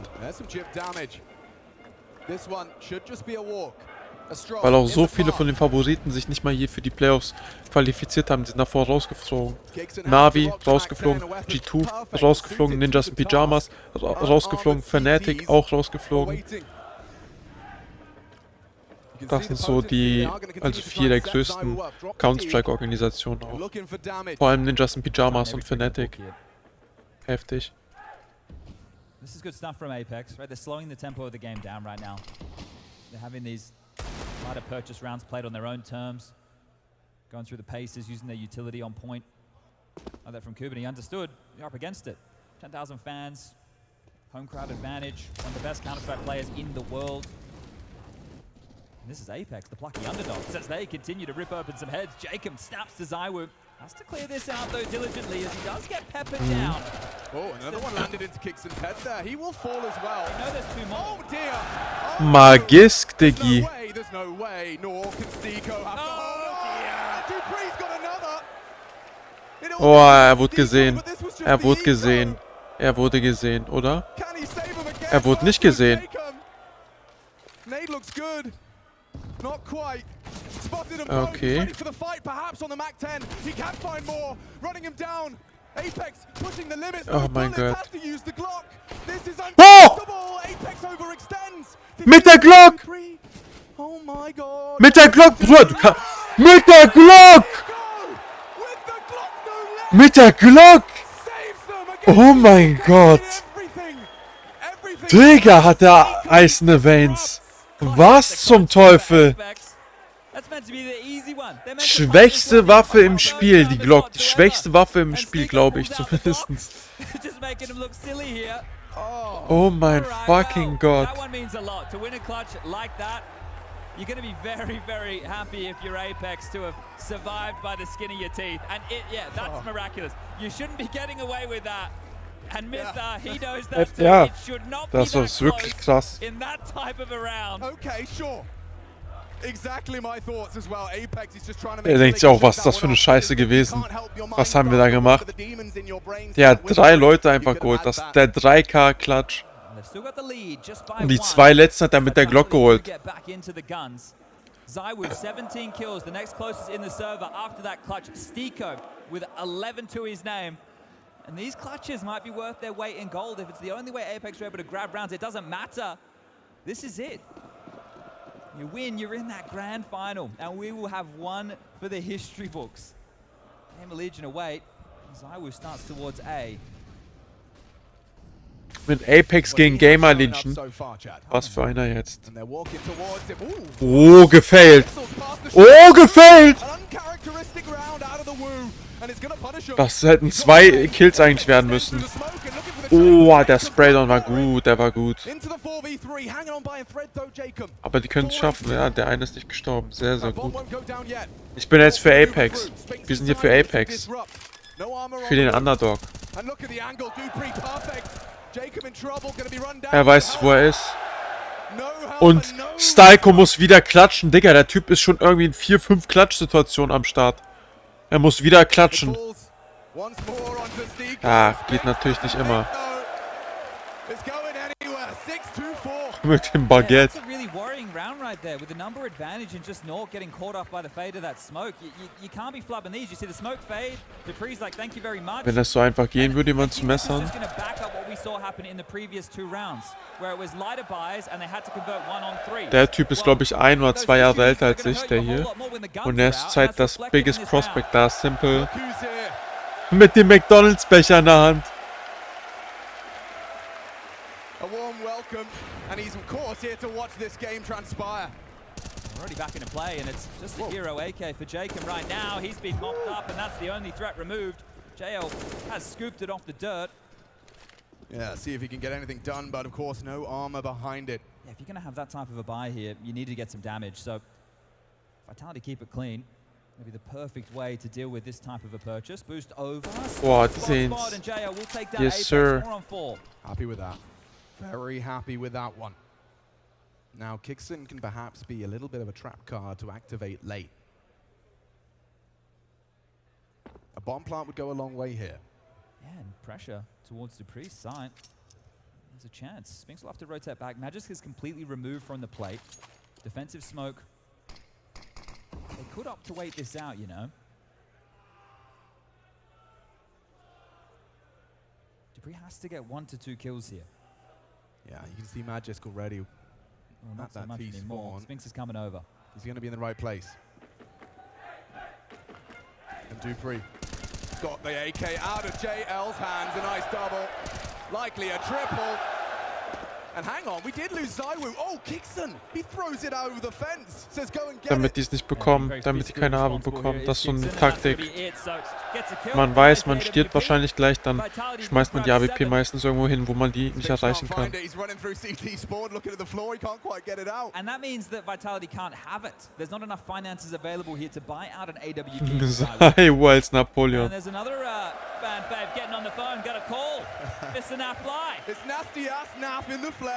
Weil auch so viele von den Favoriten sich nicht mal hier für die Playoffs qualifiziert haben. Die sind davor rausgeflogen. Navi rausgeflogen, G2 rausgeflogen, Ninjas in Pyjamas rausgeflogen, Fnatic auch rausgeflogen. Das sind so die, also 4 der größten Counter-Strike-Organisationen auch. Vor allem Ninjas in Pyjamas und Fnatic. Heftig. This is good stuff from Apex, right? They're slowing the tempo of the game down right now. They're having these lighter purchase rounds played on their own terms, going through the paces, using their utility on point. Like that from Cuban, he understood. You're up against it. 10,000 fans, home crowd advantage, one of the best Counter-Strike players in the world. And this is Apex, the plucky underdog. As they continue to rip open some heads, Jacob snaps to Zywoo. Has to clear this out though diligently as he does get peppered down. Oh, another one landed into Kixon's head there. He will fall as well. I know there's 2 more. Oh dear. Magisk, Diggi. There's no way. Nor can Stico have Dupree's got another. Oh, er wurde gesehen. Er wurde gesehen. Er wurde gesehen, oder? Er wurde nicht gesehen. Nade looks good. Not quite. Spotted him okay. Ready for the fight, perhaps on the Mac 10. He can find more. Running him down. Apex pushing the limits. Oh mein Gott. Has to use the Glock. This is Oh! Apex overextends. Mit der Glock! Oh my God. Mit der Glock, Bruder, du kannst... Mit der Glock! Mit der Glock! Oh mein Gott! Digga, hat der eiserne Veins. Was zum Teufel? Schwächste Waffe im Spiel, die Glock. Die schwächste Waffe im Spiel, glaube ich zumindest. Oh mein fucking Gott. You're going to be very, very happy if you're Apex to have survived by the skin of your teeth. And that's miraculous. You shouldn't be getting away with that. And Mr. He knows that too. Ja, It should not das be ist wirklich krass. in that type of a round. Okay, sure. Exactly my thoughts as well. Apex is just trying to make. Er denkt sich auch, was ist das für eine Scheiße gewesen? Was haben wir da gemacht? Der hat 3 Leute einfach geholt. Das ist der 3K-Klatsch. Und die 2 letzten hat er mit der Glock geholt. Zywoo 17 kills, the next closest in the server after that clutch. Stico with 11 to his name. And these clutches might be worth their weight in gold. If it's the only way Apex are able to grab rounds, it doesn't matter. This is it. You win, you're in that grand final. And we will have one for the history books. Gamer Legion await. Zywoo starts towards A. Mit Apex gegen Gamer Legion. Was für einer jetzt. Oh, gefailt. Oh, gefailt. Das hätten 2 Kills eigentlich werden müssen. Oh, der Spraydown war gut, der war gut. Aber die können es schaffen, ja. Der eine ist nicht gestorben. Sehr, sehr gut. Ich bin jetzt für Apex. Wir sind hier für Apex. Für den Underdog. Er weiß nicht, wo er ist. Und Stalko muss wieder klatschen. Digga, der Typ ist schon irgendwie in 4, 5 Klatschsituationen am Start. Er muss wieder klatschen. Ja, geht natürlich nicht immer. Mit dem Baguette. That's a really worrying round right there with the number advantage and just not getting caught off by the fade of that smoke. You can't be flubbing these. You see the smoke fade. Dupree's like, thank you very much. Wenn das so einfach gehen würde, jemand zu messern. Just going to back up what we saw happen in the previous 2 rounds, where it was lighter buys and they had to convert 1 on 3. Der Typ ist, glaube ich, 1 oder 2 Jahre älter als ich, der hier. Und er ist zurzeit das biggest Prospect da, Simple. Mit dem McDonalds-Becher in der Hand. A warm welcome, and he's of course here to watch this game transpire. Already back into play, and it's just the hero AK for Jacob right now. He's been mopped up, and that's the only threat removed. JL has scooped it off the dirt. Yeah, see if he can get anything done, but of course no armor behind it. Yeah, if you're going to have that type of a buy here, you need to get some damage. So Vitality keep it clean. Maybe the perfect way to deal with this type of a purchase. Boost over. Boah, das ist yes, sir. 4 on 4. Happy with that. Very happy with that one. Now, Kixon can perhaps be a little bit of a trap card to activate late. A bomb plant would go a long way here. Yeah, and pressure towards Dupree's side. There's a chance. Spinks will have to rotate back. Magisk is completely removed from the plate. Defensive smoke. They could opt to wait this out, you know. Dupree has to get 1 to 2 kills here. Yeah, you can see Magisk already. Well, not so much anymore. Spinks is coming over. He's going to be in the right place. And Dupree got the AK out of JL's hands. A nice double. Likely a triple. And hang on, we did lose Zywoo. Oh, Kixon! He throws it over the fence. Says go and get damit die es nicht bekommen, damit die keine Abo bekommen. Das ist so eine Taktik. Man weiß, man stirbt wahrscheinlich gleich, dann schmeißt man die AWP meistens irgendwo hin, wo man die nicht erreichen kann. And that means that Vitality can't have it. There's not enough finances available here to buy out an AWP. Zywoo als Napoleon. And there's another fan fave getting on the phone, got a call. Mr. Naf fly. It's nasty ass Naf in the flesh.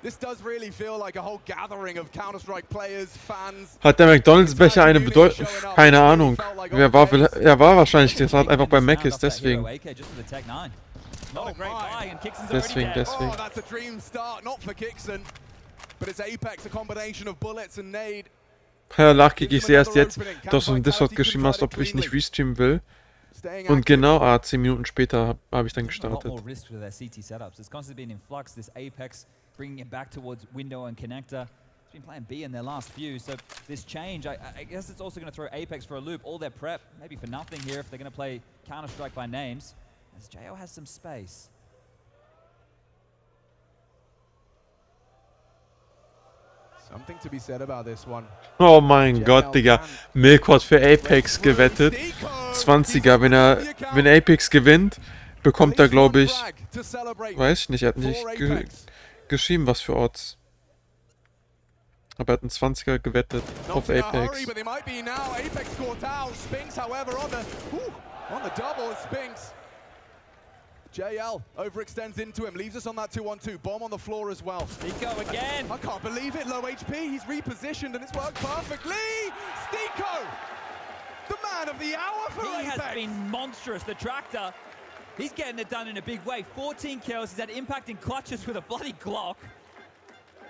This does really feel like a whole gathering of Counter-Strike players, fans. Hat der McDonalds-Becher eine Bedeutung? Keine Ahnung. Er war wahrscheinlich gerade einfach bei Mc's, deswegen. Deswegen. Oh, that's a dream start, not for Kixon, but it's Apex, a combination of bullets and nade. Ja, Lachkick, ich sehe erst jetzt, dass du im Discord geschrieben hast, ob ich nicht restreamen will. Und genau, 10 Minuten später habe ich dann gestartet. Bringing it back towards window and connector. He's been playing B in their last few, so this change, I guess it's also going to throw Apex for a loop. All their prep, maybe for nothing here if they're going to play Counter-Strike by names, as JO has some space. Something to be said about this one. Oh mein Gott, Digga. Milk hat für Apex gewettet. 20er, wenn Apex gewinnt, bekommt er, glaube ich, weiß ich nicht, er hat nicht geschrieben, was für Odds. Aber er hat einen 20er gewettet auf Apex. JL overextends into him, leaves us on that 2-on-2. Bomb on the floor as well. Stiko again. I can't believe it, low HP. He's repositioned and it's worked perfectly. Stiko, the man of the hour for He Apex. has been monstrous, the Tractor. He's getting it done in a big way. 14 kills. He's had impact in clutches with a bloody Glock.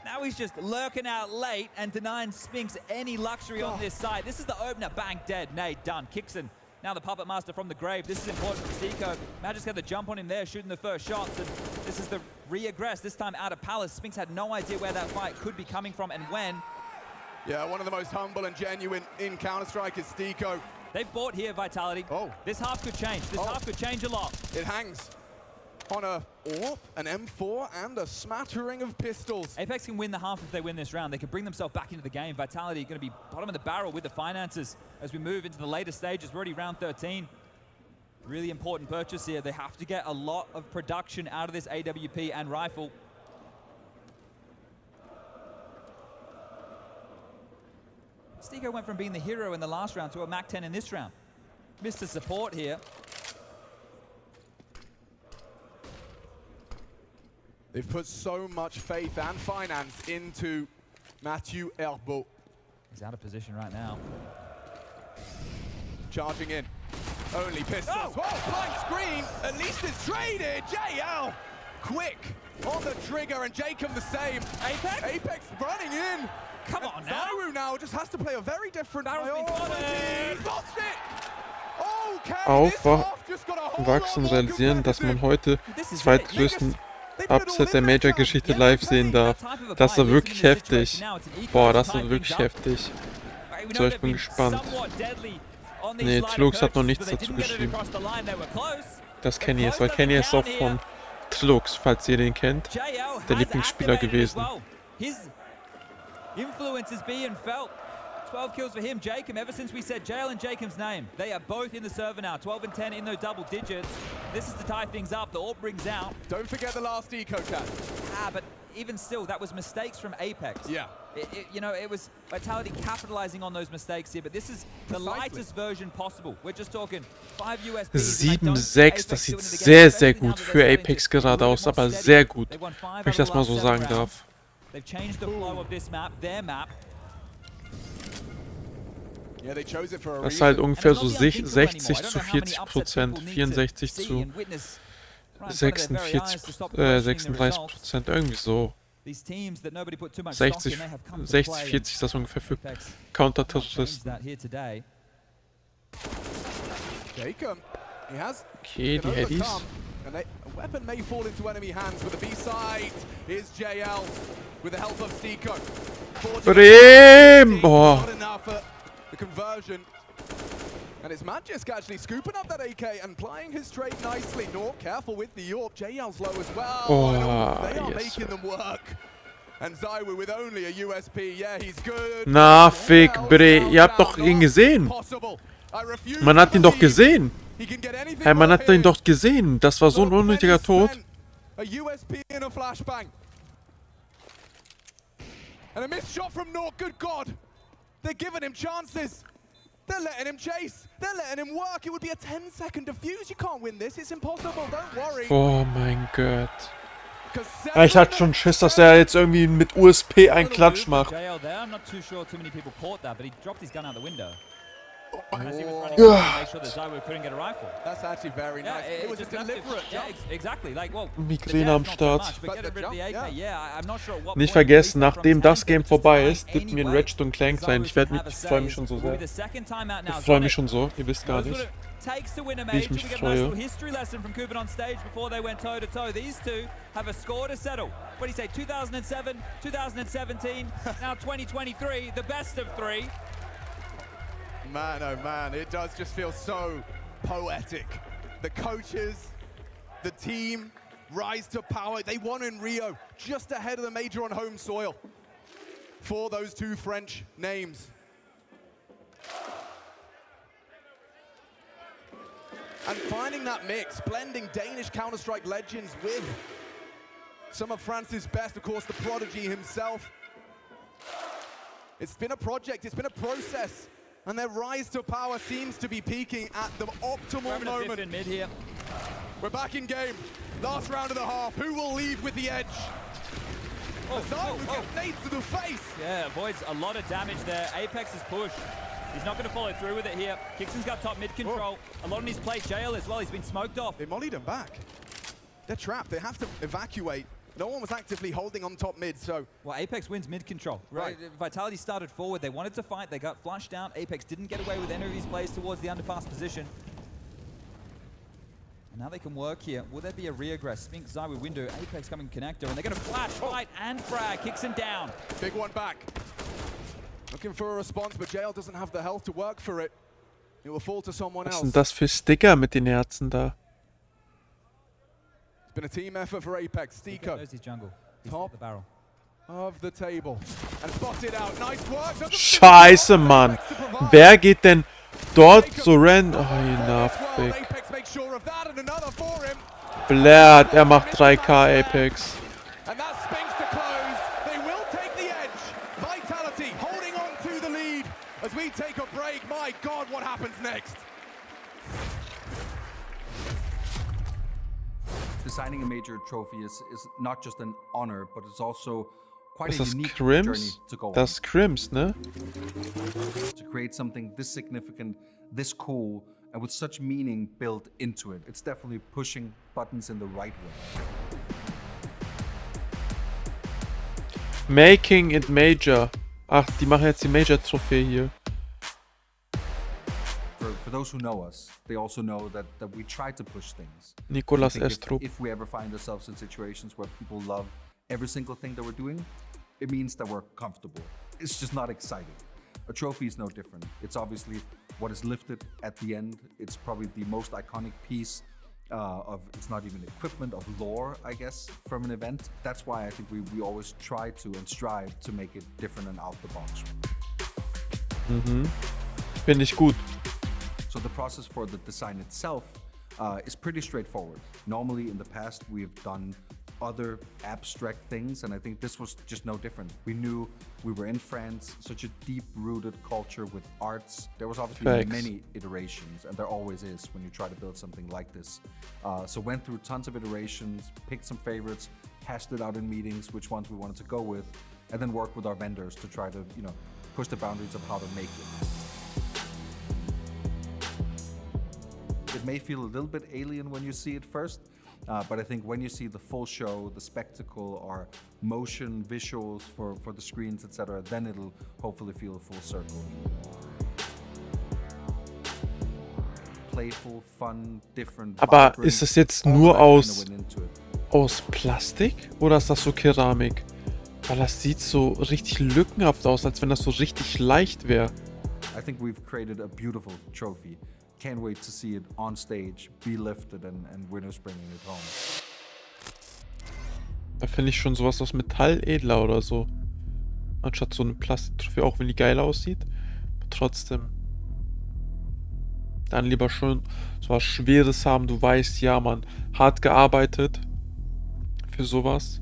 Now he's just lurking out late and denying Spinks any luxury on this side. This is the opener. Bang, dead. Nade, done. Kixon. Now the Puppet Master from the grave. This is important for Stiko. Magisk had the jump on him there, shooting the first shots. And this is the re-aggress, this time out of Palace. Spinks had no idea where that fight could be coming from and when. Yeah, one of the most humble and genuine in Counter-Strike is Stiko. They've bought here, Vitality. Oh. This half could change. This half could change a lot. It hangs on a AWP, an M4, and a smattering of pistols. Apex can win the half if they win this round. They can bring themselves back into the game. Vitality going to be bottom of the barrel with the finances as we move into the later stages. We're already round 13. Really important purchase here. They have to get a lot of production out of this AWP and rifle. Stiko went from being the hero in the last round to a Mac 10 in this round. Missed the support here. They've put so much faith and finance into Mathieu Herbeau. He's out of position right now. Charging in. Only pistols. Oh, blind screen. At least it's traded. JL quick on the trigger, and Jacob the same. Apex running in. Come on now. Zayu now just has to play a very different. Aufwachsen und realisieren, dass man heute den zweitgrößten Upset der Major-Geschichte live sehen darf. Das war wirklich heftig. Boah, das war wirklich heftig. So, ich bin gespannt. Nee, Trilux hat noch nichts dazu geschrieben. Das Kenny ist, weil Kenny ist auch von Trilux, falls ihr den kennt. Der Lieblingsspieler gewesen. Influence is being felt. 12 kills for him. Jacob, ever since we said JL and Jacob's name, they are both in the server now. 12 and 10 in those double digits. This is to tie things up. The AWP brings out. Don't forget the last eco chat. But even still, that was mistakes from Apex. Yeah. You know, it was Vitality capitalizing on those mistakes here, but this is the lightest version possible. We're just talking 5 USP. 7-6, das sieht sehr, sehr gut für Apex gerade aus, aber sehr gut, wenn ich das mal so sagen darf. They've changed the flow of this map, their map. Das ist halt ungefähr so 60 zu 40%, 64 zu 36%, irgendwie so. 60, 40 ist das ungefähr für Counter-Terroristen. Okay, die Headies. A weapon may fall into enemy hands, but the B-side is JL with the help of Stico. Brehm! Oh. The conversion. And it's Magisk actually scooping up that AK and playing his trade nicely. Nor careful with the AWP. JL's low as well. Oh, they are making them work. And Zayu with only a USP. Yeah, he's good. Na, fick, Bre. Ihr habt doch ihn gesehen. Man hat ihn doch gesehen. Hey, man hat ihn doch gesehen. Das war so ein unnötiger Tod. A USP in a flashbang. And a missed shot from Nork. Good God. They're giving him chances. They're letting him chase. They're letting him work. It would be a 10-second defuse. You can't win this. It's impossible. Don't worry. Oh mein Gott. Ich hatte schon Schiss, dass er jetzt irgendwie mit USP einen Klatsch macht. Migräne am Start. Nicht vergessen, nachdem das Game vorbei ist, tippen wir in Ratchet Clank sein. Ich freue mich schon so sehr. Ich freue mich schon so, ihr wisst gar nicht, wie ich mich freue. History lesson from Kuban on stage before they went toe to toe. These two have a score to settle. What do you say? 2007, 2017, now 2023, the best of three. Man, oh man, it does just feel so poetic. The coaches, the team, rise to power. They won in Rio, just ahead of the major on home soil. For those two French names. And finding that mix, blending Danish Counter-Strike legends with some of France's best, of course, the prodigy himself. It's been a project, it's been a process, and their rise to power seems to be peaking at the optimal moment. In mid here. We're back in game. Last round of the half. Who will leave with the edge? Nades to the face. Yeah, avoids a lot of damage there. Apex's push. He's not going to follow through with it here. Kixon's got top mid control. A lot on his plate. JL as well. He's been smoked off. They mollied him back. They're trapped. They have to evacuate. No one was actively holding on top mid, so... Well, Apex wins mid control. Right. Vitality started forward. They wanted to fight. They got flushed out. Apex didn't get away with any of these plays towards the underpass position. And now they can work here. Will there be a reaggress? Spink, Zayu, window. Apex coming connector. And they're going to flash, fight, and frag. Kixon down. Big one back. Looking for a response, but JL doesn't have the health to work for it. It will fall to someone else. Was sind das für Sticker mit den Herzen da? It's been a team effort for Apex. Stico. Top of the table. And spotted out. Nice work. Scheiße, Mann. Wer geht denn dort so rennen? Oh, enough, fick. Blärt, er macht 3K Apex. And that Spinks to close. They will take the edge. Vitality holding on to the lead as we take a break. My God, what happens next? Designing a major trophy is not just an honor, but it's also quite Ist a das unique journey Crims? to go on. Das ist Crims, ne? To create something this significant, this cool, and with such meaning built into it. It's definitely pushing buttons in the right way. Making it Major. Ach, die machen jetzt die Major-Trophäe hier. For those who know us, they also know that we try to push things. Nicolas I think Estrup. If we ever find ourselves in situations where people love every single thing that we're doing, it means that we're comfortable. It's just not exciting. A trophy is no different. It's obviously what is lifted at the end. It's probably the most iconic piece of, it's not even equipment, of lore, I guess, from an event. That's why I think we always try to and strive to make it different and out the box. Mhm. Finde ich gut. So the process for the design itself is pretty straightforward. Normally in the past we've done other abstract things, and I think this was just no different. We knew we were in France, such a deep-rooted culture with arts. There was obviously Facts. many iterations, and there always is when you try to build something like this. So went through tons of iterations, picked some favorites, hashed it out in meetings, which ones we wanted to go with, and then worked with our vendors to try to, push the boundaries of how to make it. It may feel a little bit alien when you see it first, but I think when you see the full show, the spectacle, our motion, visuals for the screens, etc., then it'll hopefully feel a full circle. Playful, fun, different. Aber vibrant, ist es jetzt all nur that kinda aus went into it. Plastik oder ist das so Keramik? Weil das sieht so richtig lückenhaft aus, als wenn das so richtig leicht wäre. I think we've created a beautiful trophy. Can't wait to see it on stage, be lifted, and winners bringing it home. Da finde ich schon sowas aus Metall edler oder so. Anstatt so eine Plastiktrophäe, auch wenn die geil aussieht. Aber trotzdem. Dann lieber schon so was Schweres haben. Du weißt, ja, man, hart gearbeitet für sowas.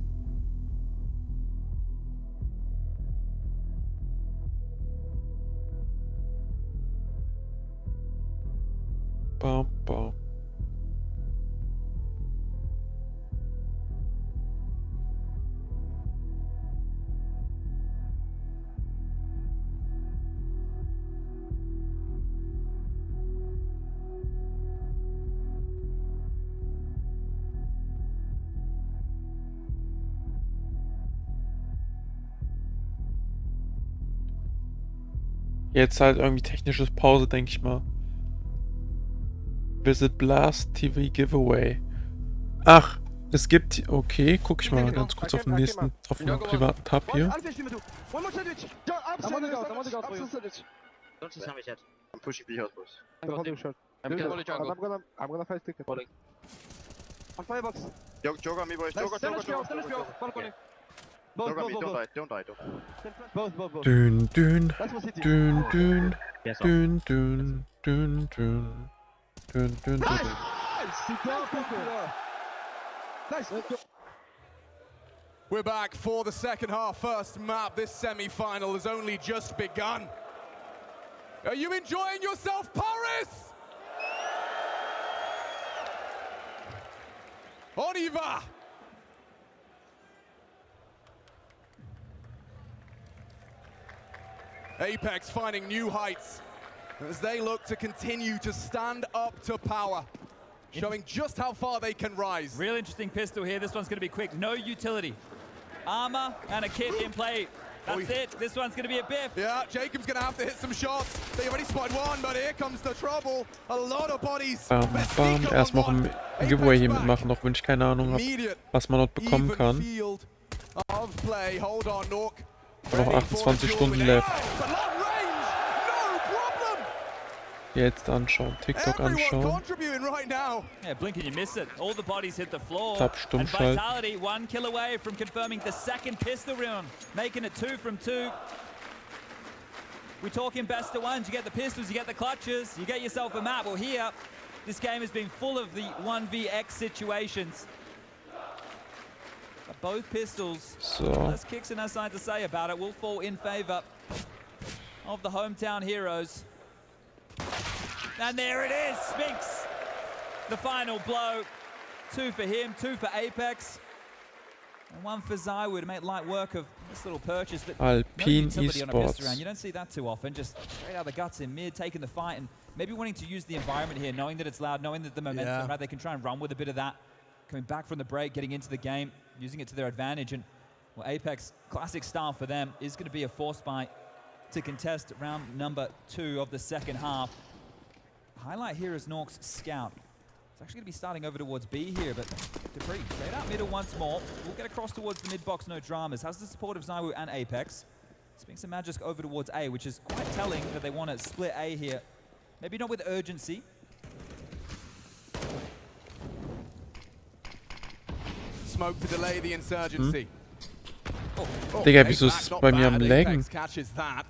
Bam, bam. Jetzt halt irgendwie technische Pause, denke ich mal. Visit Blast TV Giveaway. Ach, es gibt... Okay, guck ich mal ganz kurz auf den nächsten, auf den privaten Tab hier. I'm pushing B house, boys. I'm gonna fight ticket. On firebox. Joke on me, boys. Joke on me. Don't die. Both. Dün, dün. Dün, dün. Dün, dün. Dün, dün. Dün, dün, dün. Nice. We're back for the second half. First map. This semi-final has only just begun. Are you enjoying yourself, Paris? On y va! Apex finding new heights as they look to continue to stand up to power, showing just how far they can rise. Real interesting pistol here. This one's going to be quick. No utility. Armor and a kit in play. That's it. This one's going to be a biff. Yeah, Jacob's going to have to hit some shots. They already spotted one, but here comes the trouble. A lot of bodies. Bam, bam. Erst noch ein Giveaway hier mitmachen, auch wenn ich keine Ahnung habe, was man dort bekommen kann. Of play. Hold on, Nork. Noch 28 Stunden left. Jetzt anschauen, TikTok anschauen. Yeah, blink and you miss it. All the bodies hit the floor. Tab stumm And schalten. Vitality 1 kill away from confirming the second pistol round, making it 2 from 2. We're talking best of ones. You get the pistols, you get the clutches, you get yourself a map. Well, here, this game has been full of the 1vx situations. But both pistols, as Kixon has something to say about it, will fall in favor of the hometown heroes. And there it is, Spinks. The final blow. 2 for him, 2 for Apex. And 1 for Zywood to make light work of this little purchase. But Alpine no utility on a pistol round. Esports. You don't see that too often. Just straight out the guts in mid, taking the fight, and maybe wanting to use the environment here, knowing that it's loud, knowing that the momentum, right? They can try and run with a bit of that. Coming back from the break, getting into the game, using it to their advantage. And well, Apex, classic style for them, is going to be a force fight to contest round number 2 of the second half. Highlight here is Nork's scout. It's actually going to be starting over towards B here, but dupreeh straight out middle once more. We'll get across towards the mid box, no dramas. Has the support of Zywu and Apex. Spinning some magic over towards A, which is quite telling that they want to split A here. Maybe not with urgency. Smoke to delay the insurgency. Digga, wieso ist es bei mir am Laggen? Catches that.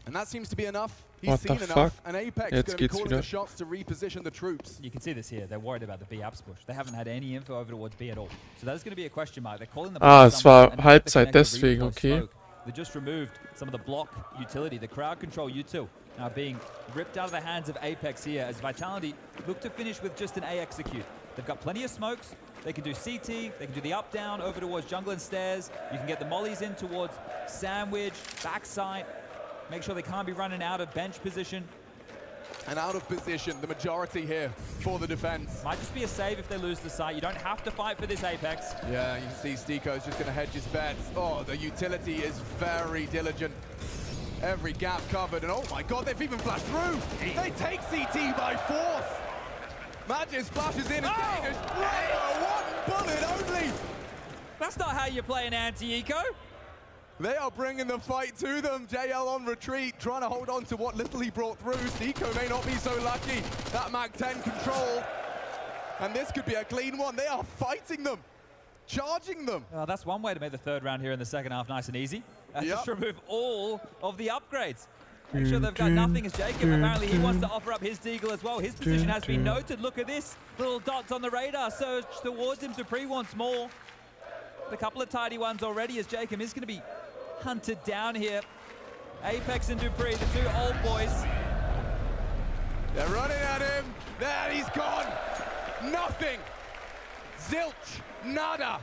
And that seems to be enough. What the fuck? And Apex Jetzt going to be geht's calling wieder. the shots to reposition the troops. You can see this here. They're worried about the B apps push. They haven't had any info over towards B at all. So that is going to be a question mark. They're calling the Es war Halbzeit, deswegen, okay. They just removed some of the block utility, the crowd control U2, now being ripped out of the hands of Apex here as Vitality look to finish with just an A execute. They've got plenty of smokes. They can do CT, they can do the up down over towards jungle and stairs. You can get the mollies in towards sandwich, backside. Make sure they can't be running out of bench position. And out of position, the majority here for the defense. Might just be a save if they lose the site. You don't have to fight for this Apex. Yeah, you can see Stiko's just going to hedge his bets. Oh, the utility is very diligent. Every gap covered, and oh my god, they've even flashed through. They take CT by force. Magic splashes in and getting one bullet only. That's not how you play an anti-eco. They are bringing the fight to them. JL on retreat, trying to hold on to what little he brought through. Stiko may not be so lucky. That Mag 10 control. And this could be a clean one. They are fighting them, charging them. Well, that's one way to make the third round here in the second half nice and easy. Just remove all of the upgrades. Make sure they've got nothing as Jacob. Apparently he wants to offer up his deagle as well. His position has been noted. Look at this. Little dots on the radar surge towards him. dupreeh wants more. A couple of tidy ones already as Jacob is going to be hunted down here. Apex and dupreeh, the 2 old boys. They're running at him. There, he's gone. Nothing. Zilch. Nada.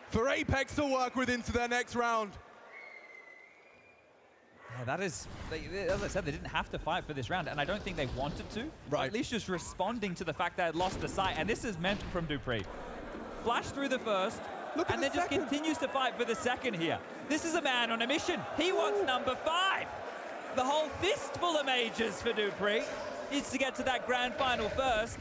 For Apex to work with into their next round. Yeah, that is, as I said, they didn't have to fight for this round, and I don't think they wanted to. Right. At least just responding to the fact they had lost the site, and this is meant from dupreeh. Flash through the first, and then just continues to fight for the second here. This is a man on a mission. He wants number 5. The whole fistful of majors for dupreeh is to get to that grand final first.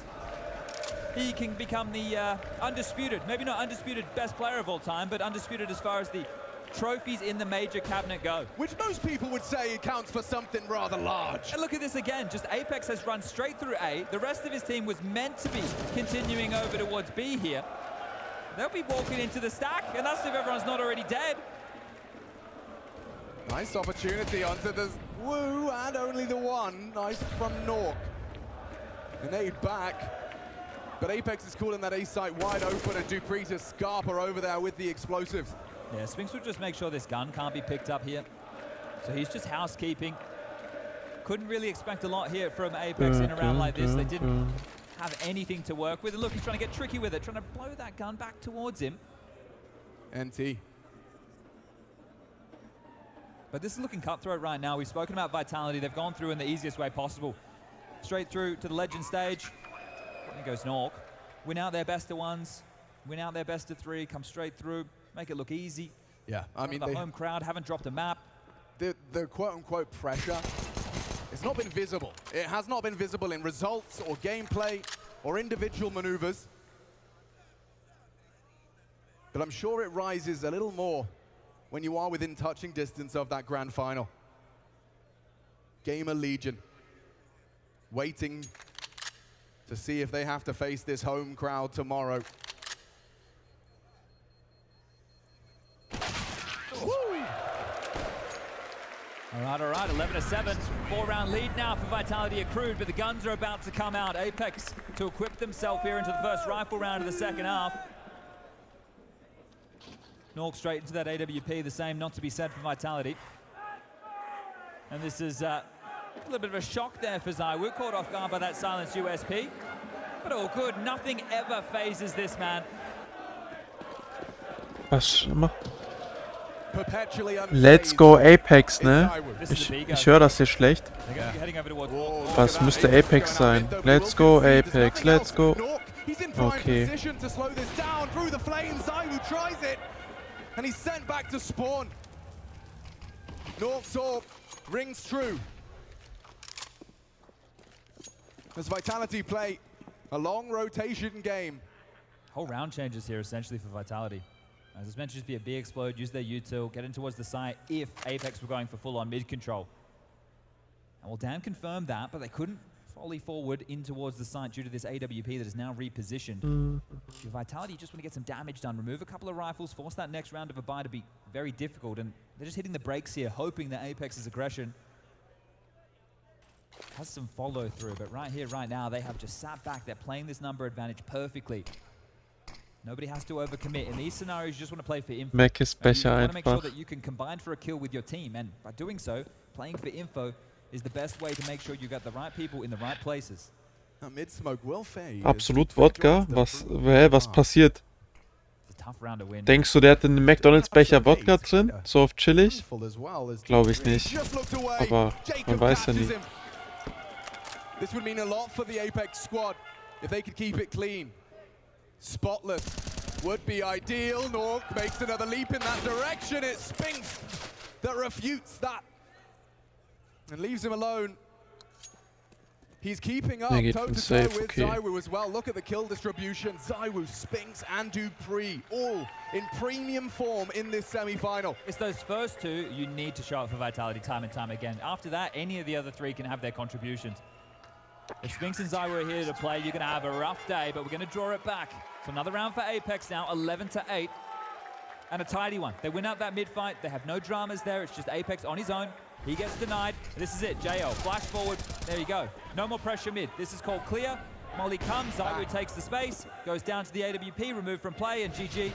He can become the undisputed, maybe not undisputed best player of all time, but undisputed as far as the trophies in the major cabinet go. Which most people would say accounts for something rather large. And look at this again, just Apex has run straight through A. The rest of his team was meant to be continuing over towards B here. They'll be walking into the stack, and that's if everyone's not already dead. Nice opportunity onto the Woo, and only the one. Nice from Nork. Grenade back. But Apex is calling that A site wide open, and dupreeh to Scarpa over there with the explosives. Yeah, Spinks will just make sure this gun can't be picked up here. So he's just housekeeping. Couldn't really expect a lot here from Apex in a round like this. They didn't have anything to work with. And look, he's trying to get tricky with it, trying to blow that gun back towards him. NT. But this is looking cutthroat right now. We've spoken about Vitality. They've gone through in the easiest way possible. Straight through to the legend stage. There goes Nork. Win out their best of 1s. Win out their best of 3. Come straight through. Make it look easy. Yeah, I mean, the home crowd haven't dropped a map. The quote-unquote pressure, it's not been visible. It has not been visible in results or gameplay or individual maneuvers. But I'm sure it rises a little more when you are within touching distance of that grand final. Gamer Legion waiting to see if they have to face this home crowd tomorrow. All right, 11-7. 4-round lead now for Vitality accrued, but the guns are about to come out. Apex to equip themselves here into the first rifle round of the second half. Nork straight into that AWP, the same not to be said for Vitality. And this is a little bit of a shock there for Zywu, caught off guard by that silenced USP. But all good. Nothing ever phases this man. Was mach? Let's go Apex, ne? Ich höre das hier schlecht. Was müsste Apex sein? Let's go Apex, let's go. Okay. And he's sent back to spawn. North's orb rings true. As Vitality play a long rotation game. Whole round changes here essentially for Vitality. As I mentioned, just be a B explode, use their util, get in towards the site if Apex were going for full-on mid control. And well, Dan confirmed that, but they couldn't volley forward in towards the site due to this AWP that is now repositioned. For Vitality, you just want to get some damage done, remove a couple of rifles, force that next round of a buy to be very difficult, and they're just hitting the brakes here, hoping that Apex's aggression has some follow through. But right here, right now, they have just sat back. They're playing this number advantage perfectly. Nobody has to overcommit. In these scenarios, you just want to play for info. Mac ist Becher you want to make sure einfach. that you can combine for a kill with your team, and by doing so, playing for info is the best way to make sure you got the right people in the right places. Absolut Wodka? Was passiert? Denkst du, der hat in dem McDonalds-Becher Wodka drin? So auf chillig? Glaube ich nicht. Aber man weiß ja nie. This would mean a lot for the Apex squad if they could keep it clean. Spotless would be ideal. Nork makes another leap in that direction. It's Spinks that refutes that and leaves him alone. He's keeping up toe-to-toe with Zywoo as well. Look at the kill distribution. Zywoo, Spinks, and Dupree, all in premium form in this semi-final. It's those first two you need to show up for Vitality time and time again. After that, any of the other three can have their contributions. If Spinks and Zywoo are here to play, you're going to have a rough day, but we're going to draw it back. So another round for Apex now, 11-8, and a tidy one. They win out that mid-fight. They have no dramas there. It's just Apex on his own. He gets denied. This is it. JL, flash forward. There you go. No more pressure mid. This is called clear. Molly comes. Zywoo takes the space, goes down to the AWP, removed from play, and GG. You're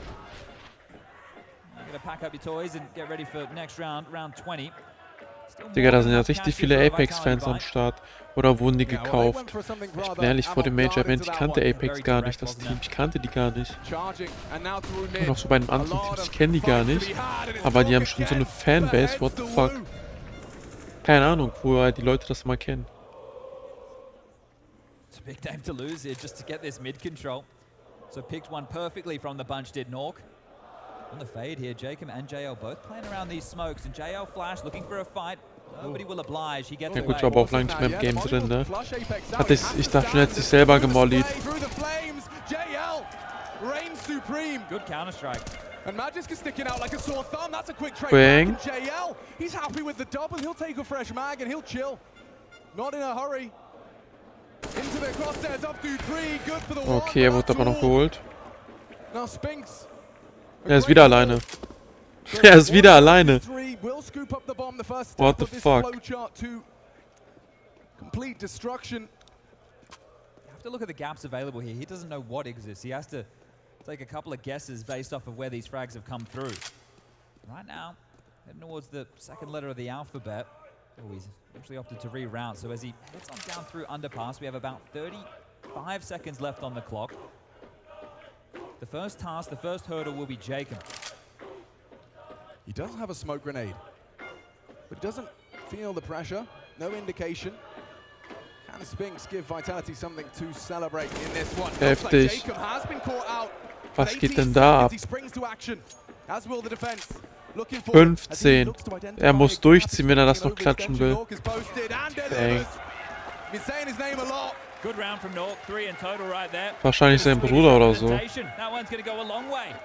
going to pack up your toys and get ready for next round, round 20. Digga, da sind ja richtig viele Apex-Fans am Start. Oder wurden die gekauft? Ich bin ehrlich, vor dem Major Event, ich kannte Apex gar nicht, das Team. Ich kannte die gar nicht. Und auch so bei einem anderen Team, ich kenne die gar nicht. Aber die haben schon so eine Fanbase, what the fuck. Keine Ahnung, woher die Leute das mal kennen. It's a big time to lose here just to get this mid control. So picked one perfectly from the bunch, did Nork. On the fade here, Jacob and JL both playing around these smokes, and JL flash looking for a fight. Nobody will oblige. He gets Ja gut, ich war aber auch lange nicht mehr im Game drin, ne? Ich dachte schon, er hat sich selber gemollied. Good counter-strike. And Magisk is sticking out like a sore thumb. That's a quick trade Bang. back from JL. He's happy with the double. He'll take a fresh mag and he'll chill. Not in a hurry. Into the crosshairs up to 3. Good for the one. Okay, er wurde aber noch geholt. Now Spinks. Er ist wieder alleine. Er ist wieder alleine. What the fuck? Complete destruction. You have to look at the gaps available here. He doesn't know what exists. He has to take a couple of guesses based off of where these frags have come through. Right now, heading towards the second letter of the alphabet. Oh, he's actually opted to reroute. So as he heads on down through underpass, we have about 35 seconds left on the clock. The first task, the first hurdle will be Jacob. He does have a smoke grenade, but he doesn't feel the pressure. No indication. Can Spinks give Vitality something to celebrate in this one? Heftig. Jacob has been caught out. Was geht denn da ab? He springs to action, as will the defense. 15. Er muss durchziehen, wenn er das noch klatschen will. Bang. Good round from Nork, 3 in total right there. Wahrscheinlich sein Bruder oder so. That one's going to go a long way.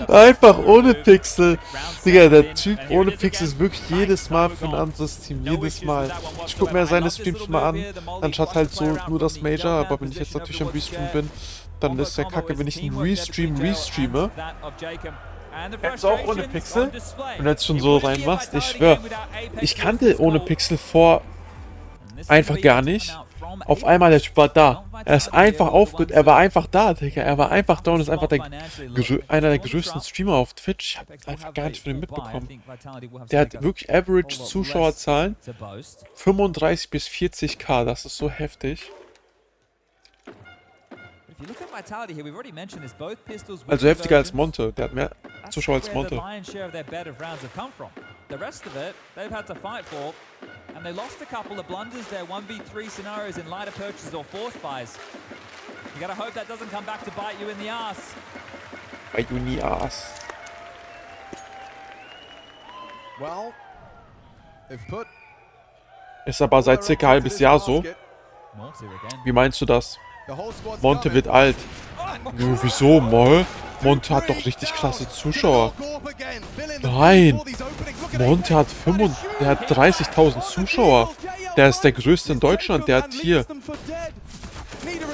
Einfach ohne Pixel. Digga, der Typ ohne Pixel ist wirklich jedes Mal für ein anderes Team. Jedes Mal. Ich guck mir seine Streams mal an, anstatt halt so nur das Major. Aber wenn ich jetzt natürlich am Restream bin, dann ist der Kacke, wenn ich einen restreame. Jetzt auch ohne Pixel? Wenn du jetzt schon so reinmachst, ich schwör. Ich kannte ohne Pixel vor einfach gar nicht. Auf einmal, der Typ war da. Er ist einfach er war einfach da, Digga. Er war einfach da und ist einfach einer der größten Streamer auf Twitch. Ich hab einfach gar nicht von ihm mitbekommen. Der hat wirklich Average Zuschauerzahlen 35 bis 40k. Das ist so heftig. Also heftiger als Monte. Der hat mehr Zuschauer als Monte. The rest of it, they've had to fight for, and they lost a couple of blunders there, 1v3 scenarios in lighter purchases or force buys. You gotta hope that doesn't come back to bite you in the ass. Bite you in the ass. Well, they've put Ist aber seit circa ein halbes Jahr so. Wie meinst du das? Monte wird alt. Nö, wieso, Moll? Monte hat doch richtig klasse Zuschauer. Nein! Monte hat 30.000 Zuschauer. Der ist der größte in Deutschland. Der hat hier...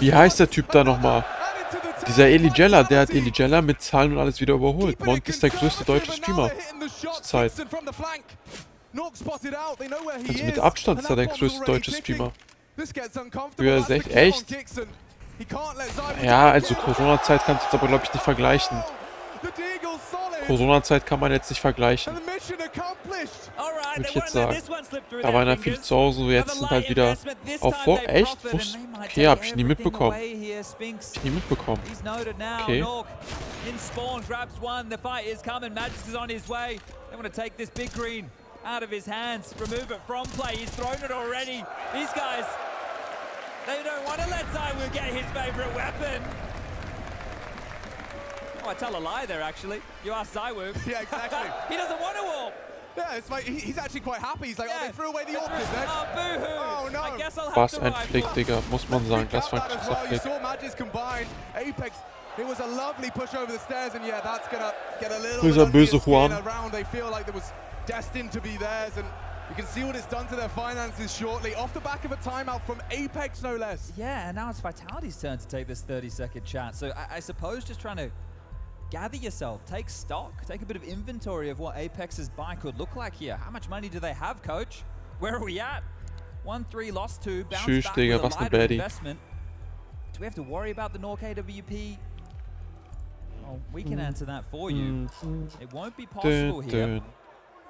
Wie heißt der Typ da nochmal? Dieser Eligella, der hat Eligella mit Zahlen und alles wieder überholt. Monte ist der größte deutsche Streamer zur Zeit. Also mit Abstand ist er der größte deutsche Streamer. Echt? Ja, also Corona-Zeit kannst du jetzt aber, glaube ich, nicht vergleichen. Corona-Zeit kann man jetzt nicht vergleichen. Würde ich jetzt sagen. Da waren ja viele zu Hause, jetzt sind halt wieder auf vor. Echt? Okay, hab ich nie mitbekommen. Okay. Out of his hands, remove it from play. He's thrown it already. These guys, they don't want to let ZywOo get his favorite weapon. Oh, I tell a lie there, actually. You asked ZywOo. Yeah, exactly. He doesn't want to warp. Yeah, it's like he's actually quite happy. He's like, oh, they threw away the orchid then. Oh, boo-hoo. Oh, no. I guess I'll have Was to ein Flick, Digga, muss man sagen. Das war ein krasser well, you Flick. saw Magis combine. Apex, it was a lovely push over the stairs, and yeah, that's gonna get a little Böser, böse Juan. around. They feel like there was destined to be theirs, and you can see what it's done to their finances shortly, off the back of a timeout from Apex, no less. Yeah, and now it's Vitality's turn to take this 30-second chat. So I suppose just trying to gather yourself, take stock, take a bit of inventory of what Apex's buy could look like here. How much money do they have, coach? Where are we at? 1-3, lost 2, bounce back with a lighter investment. Do we have to worry about the Nork AWP? Well, we can answer that for you. It won't be possible here.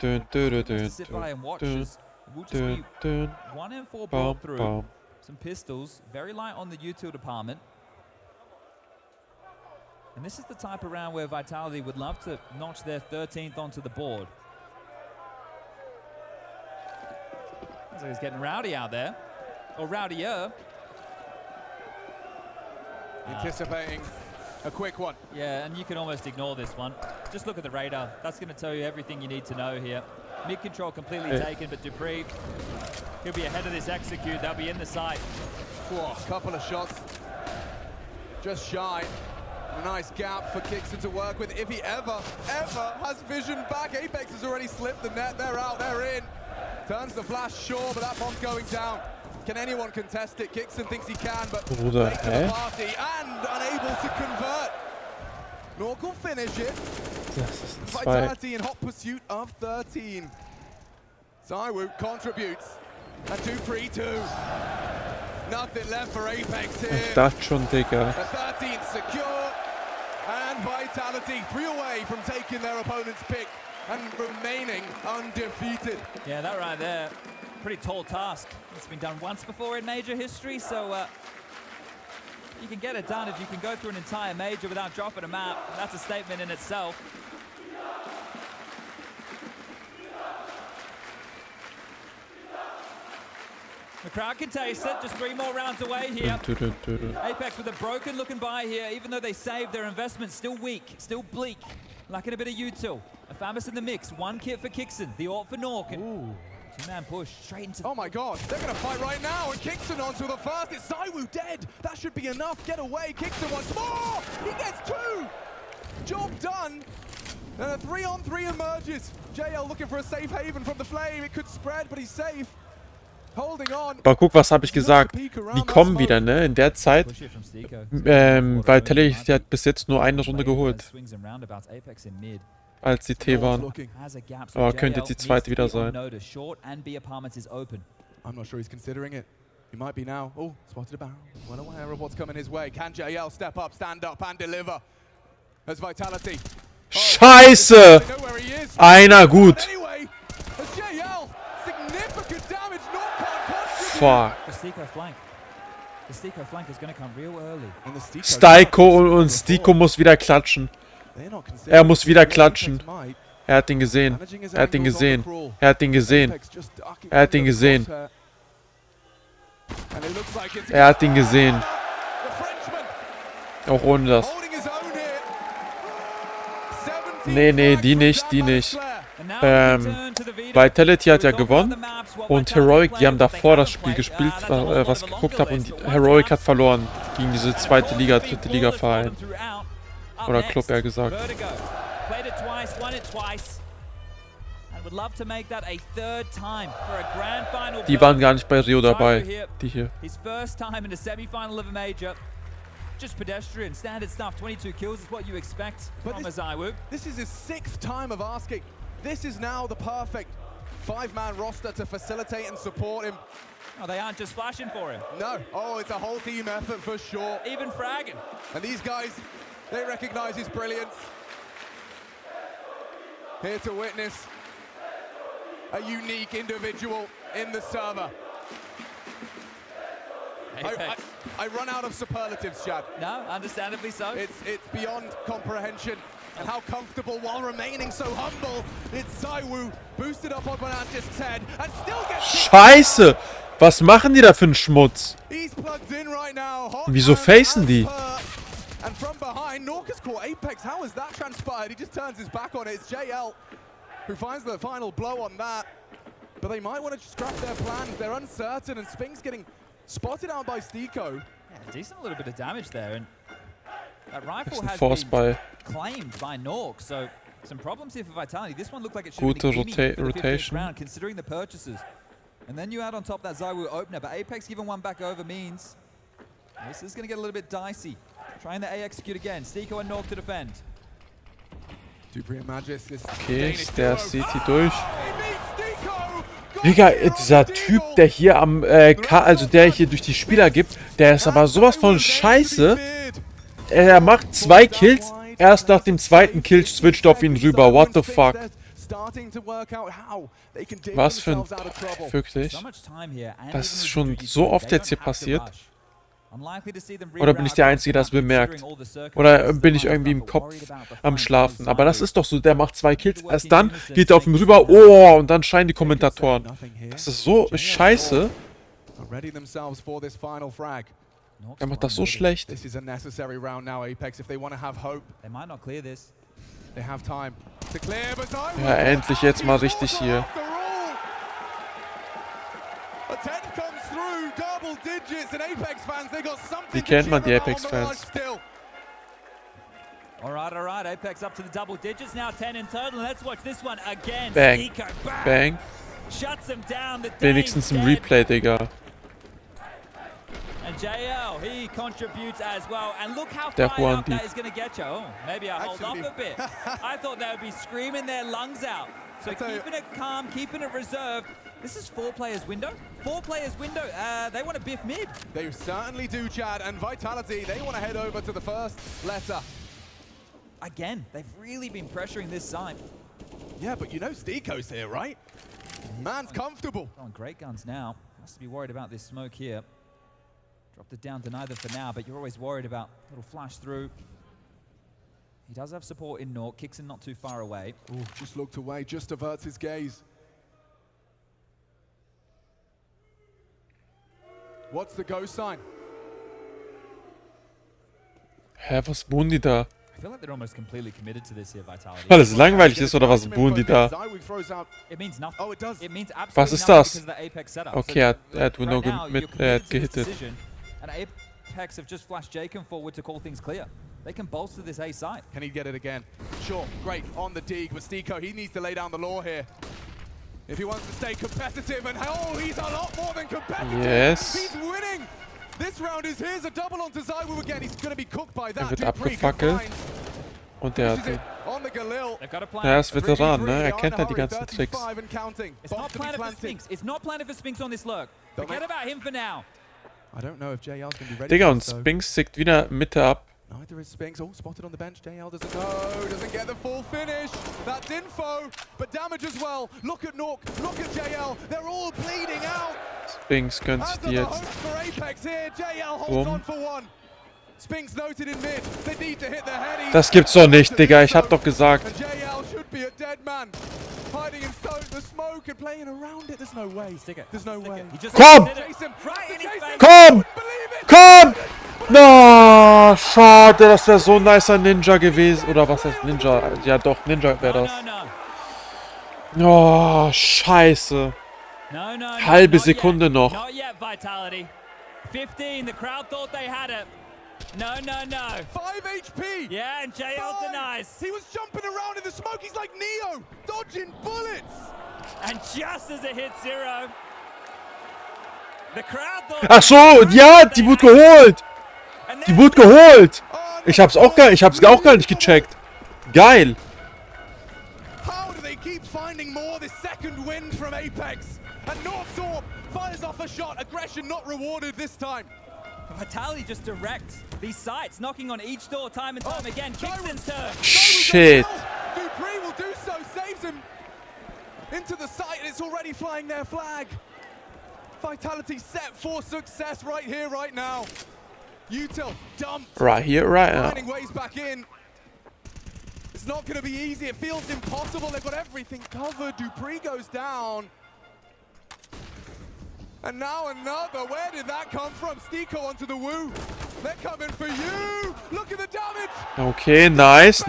Sit by and watch as we'll just be 1 and 4 brought through. Some pistols, very light on the util department. And this is the type of round where Vitality would love to notch their 13th onto the board. So he's getting rowdy out there, or rowdier. Anticipating a quick one. Yeah, and you can almost ignore this one. Just look at the radar. That's going to tell you everything you need to know here. Mid control completely taken, but Dupree, he'll be ahead of this execute. They'll be in the site. Whoa, couple of shots, just shy. A nice gap for Kixon to work with. If he ever has vision back, Apex has already slipped the net. They're out, they're in. Turns the flash, sure, but that bomb's going down. Can anyone contest it? Kixon thinks he can, but late to the party and unable to convert. Nork will finish it. Vitality in hot pursuit of 13. ZywOo contributes. And Dupree too. Nothing left for Apex here. Ich dachte schon, Digga. The 13th secure. And Vitality 3 away from taking their opponent's pick and remaining undefeated. Yeah, that right there. Pretty tall task. It's been done once before in Major history, so you can get it done if you can go through an entire Major without dropping a map. That's a statement in itself. The crowd can taste it, just 3 more rounds away here. Apex with a broken looking buy here, even though they saved their investment, still weak, still bleak. Lacking a bit of util. A Famus in the mix, 1 kit for Kixon, the ult for Nork. And 2-man push straight into... Oh my god, they're gonna fight right now, and Kixon onto the first. It's ZywOo dead. That should be enough. Get away. Kixon once more. He gets 2. Job done. And a 3-on-3 emerges. JL looking for a safe haven from the flame. It could spread, but he's safe. Aber guck, was habe ich gesagt? Die kommen wieder, ne? In der Zeit, weil Telly hat bis jetzt nur eine Runde geholt, als die T waren. Aber könnte jetzt die zweite wieder sein. I'm not sure he's considering it. He might be now. Oh, spotted a barrel. Well aware of what's coming his way. Can JL step up, stand up, and deliver? As Vitality. Scheiße! Einer gut. Anyway, as JL, significant damage. Fuck. The Stiko flank. The Stiko flank is going to come real early. Stiko und Stiko muss wieder klatschen. Er muss wieder klatschen. Er hat ihn gesehen. Er hat ihn gesehen. Er hat ihn gesehen. Er hat ihn gesehen. Er hat ihn gesehen. Auch ohne das. Nee, nee, die nicht, die nicht. Vitality hat ja gewonnen und Heroic, die haben davor das Spiel gespielt, was ich geguckt habe, und Heroic hat verloren gegen diese zweite Liga, dritte Liga Verein. Oder Club, eher gesagt. Die waren gar nicht bei Rio dabei, die hier. Just pedestrian, standard stuff, 22 kills is what you expect from a ZywOo. This is his 6th time of asking. This is now the perfect 5-man roster to facilitate and support him. Oh, they aren't just flashing for him. No. Oh, it's a whole team effort for sure. Even fragging. And these guys, they recognize his brilliance. Here to witness a unique individual in the server. I run out of superlatives, Chad. No, understandably so. It's beyond comprehension. And how comfortable while remaining so humble. It's ZywOo boosted up on Banantis' head and still gets... Scheiße! Was machen die da für einen Schmutz? Wieso facen die? And from behind, Norcus caught Apex. How has that transpired? He just turns his back on it. It's JL who finds the final blow on that. But they might want to scrap their plans. They're uncertain, and Spinks getting spotted out by Stiko. Yeah, decent little bit of damage there, and that rifle has been claimed by Nork, so some problems here for Vitality. This one looked like it should Gute have been rotation. round, considering the purchases. And then you add on top that ZywOo opener, but Apex giving one back over means this is going to get a little bit dicey. Trying the A execute again. Stiko and Nork to defend. Okay, der City durch. Digga, dieser Typ, der hier am also der hier durch die Spieler gibt, der ist aber sowas von scheiße. Er macht 2 Kills, erst nach dem zweiten Kill switcht auf ihn rüber. What the fuck? Was für ein... Wirklich? Das ist schon so oft jetzt hier passiert. Oder bin ich der Einzige, der das bemerkt? Oder bin ich irgendwie im Kopf am Schlafen? Aber das ist doch so, der macht 2 Kills, erst dann geht er auf ihn rüber, oh, und dann schreien die Kommentatoren. Das ist so scheiße. Er macht das so schlecht. Ja, endlich jetzt mal richtig hier. Wie kennt man die Apex-Fans? Alright, Apex up to the double digits, now 10 in total, let's watch this one again. Bang, bang. Shuts him down, the Wenigstens im Replay, Digga. And JL, he contributes as well, and look how Der fired up that is going to get you. Oh, maybe I hold off a bit. I thought they would be screaming their lungs out. So keeping it calm, keeping it reserved. This is 4 players window. 4 players window. They want to biff mid. They certainly do, Chad. And Vitality, they want to head over to the first letter. Again, they've really been pressuring this side. Yeah, but you know Stiko's here, right? Man's comfortable. On great guns now. Has to be worried about this smoke here. Dropped it down to neither for now, but you're always worried about a little flash through. He does have support in Nork. Kicks in not too far away. Ooh, just looked away, just averts his gaze. What's the go sign? Hä, was buhen die da? I feel like they're almost completely committed to this here, Vitality. Weil es langweilig ist, oder was buhen die da? It means nothing. Oh, it does. It means absolutely Was ist das? nothing because of the Apex setup. Okay, er hat nur gehittet. And Apex have just flashed Jacob forward to call things clear. They can bolster this A side. Can he get it again? Sure, great on the dig, but Stiko, he needs to lay down the law here. If he wants to stay competitive, and oh, he's a lot more than competitive. Yes. He's winning. This round is his. A double onto ZywOo again. He's going to be cooked by that. Wird abgefackelt. Und der hat den. Er ist Veteran, ne? Er kennt halt die ganzen Tricks. It's not planted for Spinks. It's not planted for Spinks on this lurk. Forget about him for now. I don't know if JL's going to be ready. Digga, und Spinks zickt wieder Mitte ab. Neither is Spinks. Oh, spotted on the bench. JL doesn't go. Doesn't get the full finish. That's info, but damage as well. Look at Nork. Look at JL. They're all bleeding out. Spinks gönnt sich die jetzt. Bumm. Das gibt's doch nicht, Digga. Ich hab doch gesagt. Komm! Komm! Komm! Na, schade, das wäre so ein nicer Ninja gewesen. Oder was heißt Ninja? Ja doch, Ninja wäre das. Oh, scheiße. Halbe Sekunde noch. Not yet, Vitality. 15, the crowd thought they had it. No. 5 HP. Yeah, and JL denies. He was jumping around in the smoke. He's like Neo, dodging bullets. And just as it hit zero, the crowd thought. Ach so, ja, die wurde geholt. Die wurde geholt. Ich hab's auch gar nicht gecheckt. Geil. How do they keep finding more this second wind from Apex? And North fires off a shot. Aggression not rewarded this time. Vitality just directs these sights, knocking on each door time and time again. Kingston's turn. Shit. Dupree will do so, saves him into the site, and it's already flying their flag. Vitality set for success right here, right now. Util dumped. Right here, right now. Finding ways back in. It's not going to be easy. It feels impossible. They've got everything covered. Dupree goes down. And now another. Where did that come from? Stiko onto the woo. They're coming for you. Look at the damage. Okay, nice.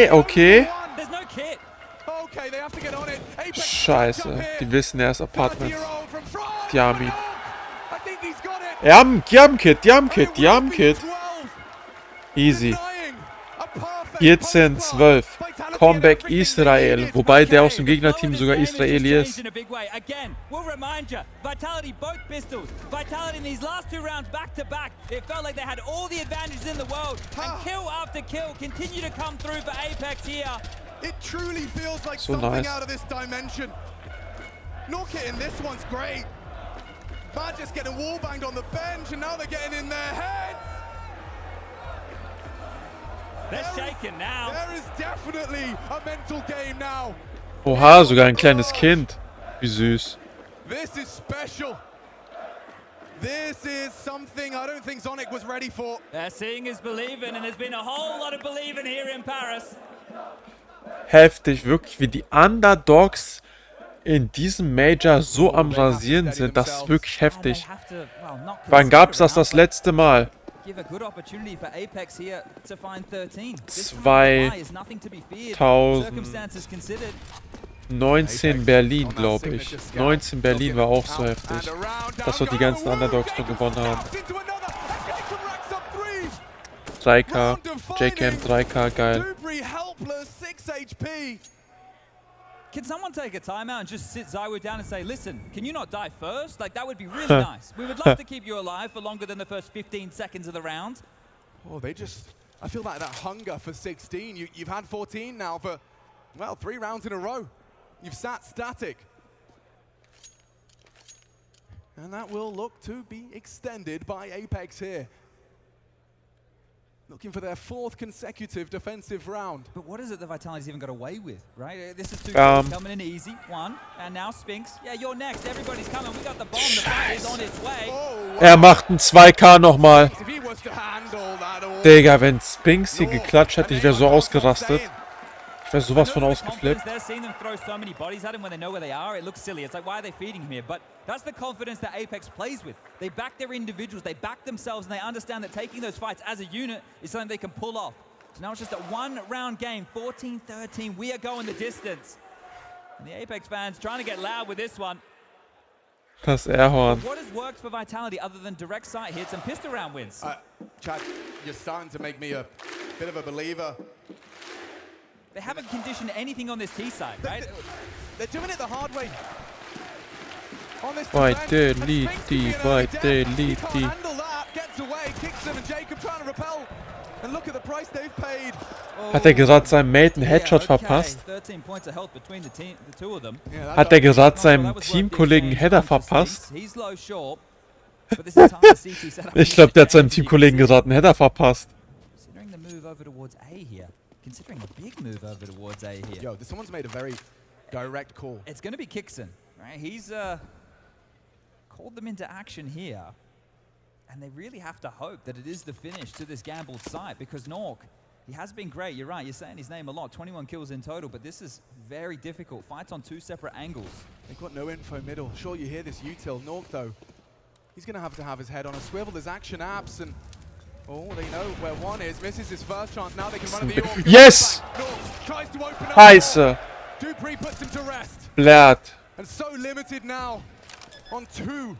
Okay. There's no kit. Okay, they have to get on it. Scheiße, die wissen, er ist Apartments. Die haben ihn. Die haben Kit. Easy. 14-12. Comeback Israel. Wobei der aus dem Gegnerteam sogar Israeli ist. Again, we'll remind you, Vitality both pistols. Vitality in these last 2 rounds back to back. It felt like they had all the advantages in the world. And kill after kill continue to come through for Apex here. It truly feels like So something nice. out of this dimension. Nork hitting this one's great. Just getting wall banged on the bench, and now they're getting in their heads. They're shaking now. There is definitely a mental game now. Oha, sogar ein kleines Kind. Wie süß. This is special. This is something I don't think Sonic was ready for. Seeing is believing, and there's been a whole lot of believing here in Paris. Heftig, wirklich, wie die Underdogs in diesem Major so am Rasieren sind. Das ist wirklich heftig. Wann gab's das letzte Mal? 2019 Berlin, glaube ich. 19 Berlin war auch so heftig, dass wir die ganzen Underdogs nur gewonnen haben. 3K, JCam 3K, geil. Can someone take a timeout and just sit Zywood down and say, listen, can you not die first? Like, that would be really nice. We would love to keep you alive for longer than the first 15 seconds of the round. Oh, I feel like that hunger for 16. You've had 14 now for, well, 3 rounds in a row. You've sat static. And that will look to be extended by Apex here. Looking for their 4th consecutive defensive round. But what is it that Vitality's even got away with, right? This is 2 kills coming in easy. 1, and now Spinks. Yeah, you're next. Everybody's coming. We got the bomb. The fight is on its way. Er macht ein 2K nochmal. Digga, wenn Spinks hier geklatscht hätte, ich wäre so ausgerastet. Ich wäre sowas von ausgeflippt. They're seeing them throw so many bodies at him when they know where they are. It looks silly. It's like, why are they feeding him here? But that's the confidence that Apex plays with. They back their individuals, they back themselves, and they understand that taking those fights as a unit is something they can pull off. So now it's just a 1-round game, 14-13. We are going the distance. And the Apex fans trying to get loud with this one. Das Airhorn. What has worked for Vitality other than direct sight hits and pistol round wins? Chad, you're starting to make me a bit of a believer. They haven't conditioned anything on this T side, right? They're doing it the hard way. Vitality. Handle that, gets away, kicks him, and Jacob trying to repel. Hat er gerade seinem Mate einen Headshot verpasst? Hat er gerade seinem Teamkollegen einen Header verpasst? Ich glaube, der hat seinem Teamkollegen gerade einen Header verpasst. Considering a big move over towards A here. Yo, someone's made a very direct call. It's going to be Kixon, right? He's called them into action here. And they really have to hope that it is the finish to this gambled site, because Nork, he has been great. You're right, you're saying his name a lot. 21 kills in total, but this is very difficult. Fights on two separate angles. They've got no info middle. Sure, you hear this util. Nork, though, he's going to have his head on a swivel. There's action apps, and oh, they know where one is. Misses his first chance. Now they can run at the York. Yes! Scheiße! Blärt. And so limited now on two.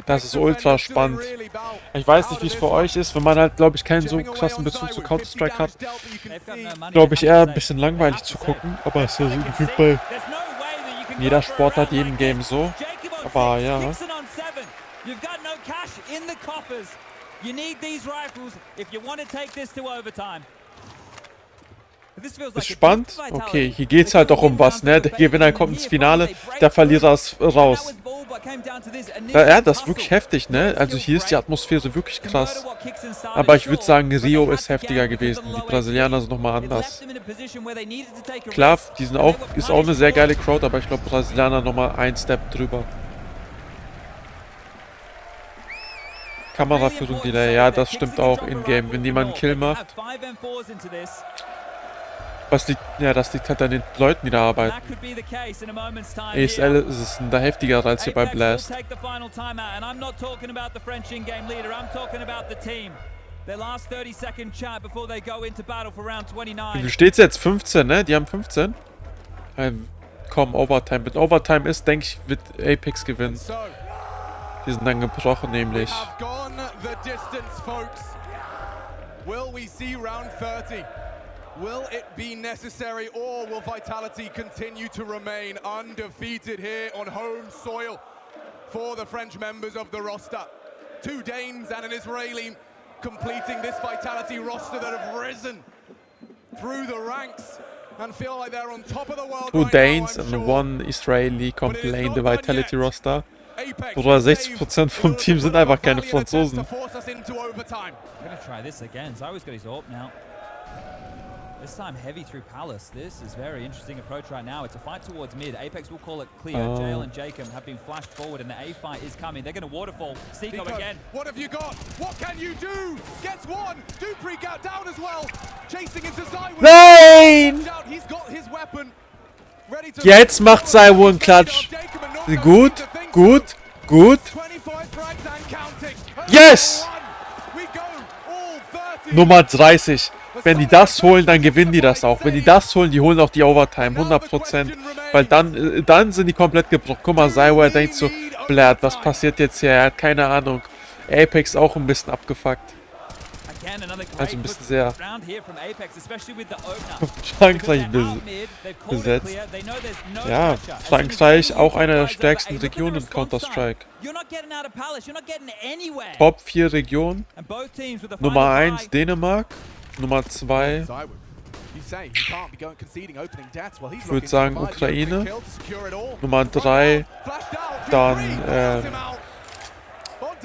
Das ist ultra spannend. Ich weiß nicht, wie es für euch ist, wenn man halt, glaube ich, keinen so krassen Bezug zu Counter-Strike hat. Glaube ich eher ein bisschen langweilig zu gucken, aber es ist ja so gefühlt bei jeder Sportart, jedem Game so. Aber ja. Ist spannend. Okay, hier geht's halt auch um was, ne? Der Gewinner kommt ins Finale, der Verlierer ist raus. Ja, das ist wirklich heftig, ne? Also hier ist die Atmosphäre wirklich krass. Aber ich würde sagen, Rio ist heftiger gewesen. Die Brasilianer sind nochmal anders. Klar, die sind auch, ist auch eine sehr geile Crowd, aber ich glaube, Brasilianer nochmal einen Step drüber. Kameraführung Delay, ja, das stimmt auch in-game, wenn jemand einen Kill macht. Was liegt, ja, das liegt halt an den Leuten, die da arbeiten. ASL ist es da heftiger als hier bei Blast. Wie viel steht's jetzt? 15, ne? Die haben 15? Komm, Overtime. Wenn Overtime ist, denke ich, wird Apex gewinnen. Die sind dann gebrochen, nämlich. Will it be necessary, or will Vitality continue to remain undefeated here on home soil for the French members of the roster? Two Danes and an Israeli completing this Vitality roster that have risen through the ranks and feel like they're on top of the world. Two Danes and one Israeli completing the Vitality roster. Oder 60% vom Team sind einfach keine Franzosen. This time heavy through Palace. This is very interesting approach right now. It's a fight towards mid. Apex will call it clear. Jail and Jacob have been flashed forward and the A fight is coming. They're going to waterfall. Seiko again. What have you got? What can you do? Gets one. Dupree got down as well. Chasing into Zywin. Nein! He's got his weapon. Jetzt macht Zywin einen Klatsch. Gut, gut, gut. Yes! Nummer 30. Wenn die das holen, dann gewinnen die das auch. Wenn die das holen, die holen auch die Overtime, 100%. Weil dann sind die komplett gebrochen. Guck mal, Zywin denkt so, Blatt, was passiert jetzt hier? Er hat keine Ahnung. Apex auch ein bisschen abgefuckt. Also ein bisschen sehr. Frankreich besetzt. Ja, Frankreich auch einer der stärksten Regionen in Counter-Strike. Top 4 Regionen. Nummer 1 Dänemark. Nummer 2, ich würde sagen Ukraine. Nummer 3, dann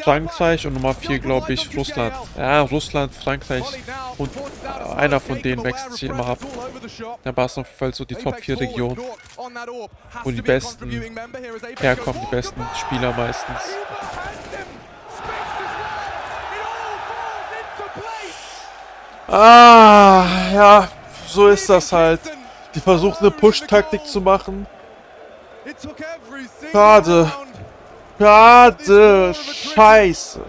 Frankreich und Nummer 4, glaube ich, Russland. Ja, Russland, Frankreich und einer von denen wechselt sich immer ab. Da war es auf jeden Fall so die Top 4 Regionen, wo die besten herkommen, die besten Spieler meistens. Ah, ja, so ist das halt. Die versuchen eine Push-Taktik zu machen. Schade. Schade. Scheiße.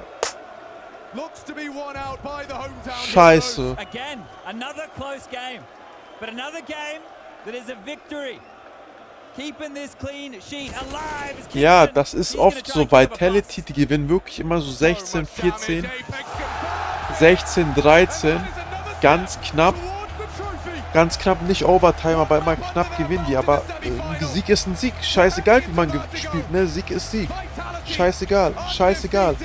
Scheiße. Ja, das ist oft so. Vitality, die gewinnen wirklich immer so 16, 14, 16, 13. Ganz knapp, nicht Overtime, aber immer knapp gewinnen die. Aber Sieg ist ein Sieg. Scheißegal, wie man spielt, ne? Sieg ist Sieg. Scheißegal, scheißegal.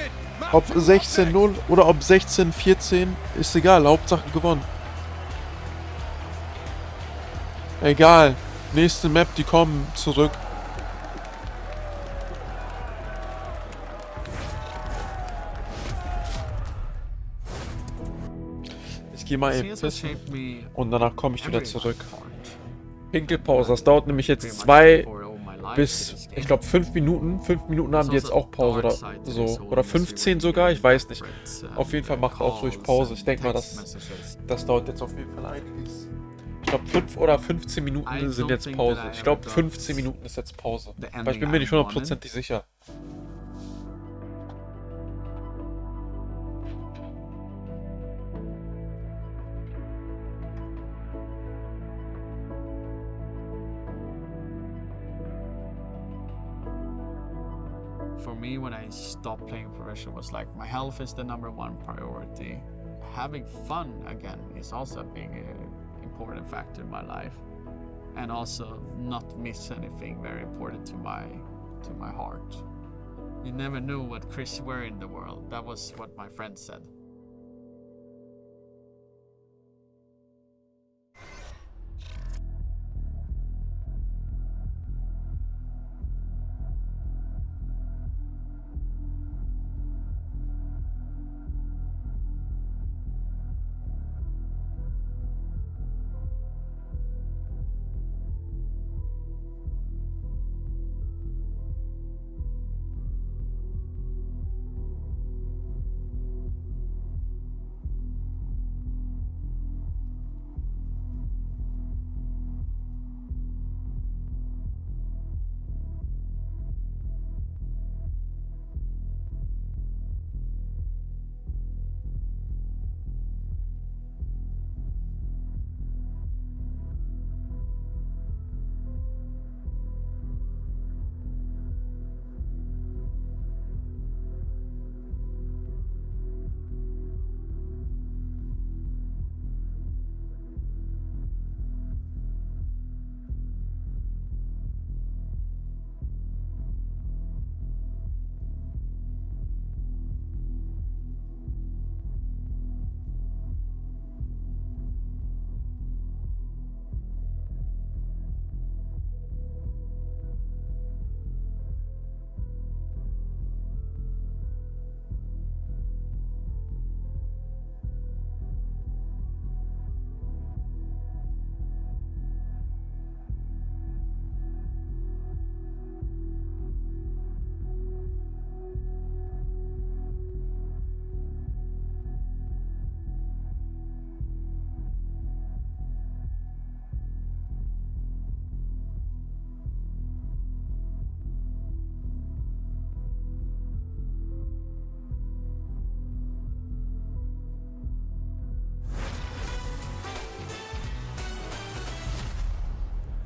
Ob 16-0 oder ob 16-14, ist egal. Hauptsache gewonnen. Egal. Nächste Map, die kommen zurück. Ich gehe mal eben pissen und danach komme ich wieder zurück. Pinkelpause. Das dauert nämlich jetzt 2 bis, ich glaube, 5 Minuten. 5 Minuten haben die jetzt auch Pause oder so. Oder 15 sogar, ich weiß nicht. Auf jeden Fall macht auch ruhig Pause. Ich denke mal, das dauert jetzt auf jeden Fall einiges. Ich glaube, 5 oder 15 Minuten sind jetzt Pause. Ich glaube, 15 Minuten ist jetzt Pause. Aber ich bin mir nicht 100% sicher. For me, when I stopped playing professional, was like my health is the #1 priority. Having fun again is also being an important factor in my life, and also not miss anything very important to my heart. You never knew what Chris were in the world. That was what my friend said.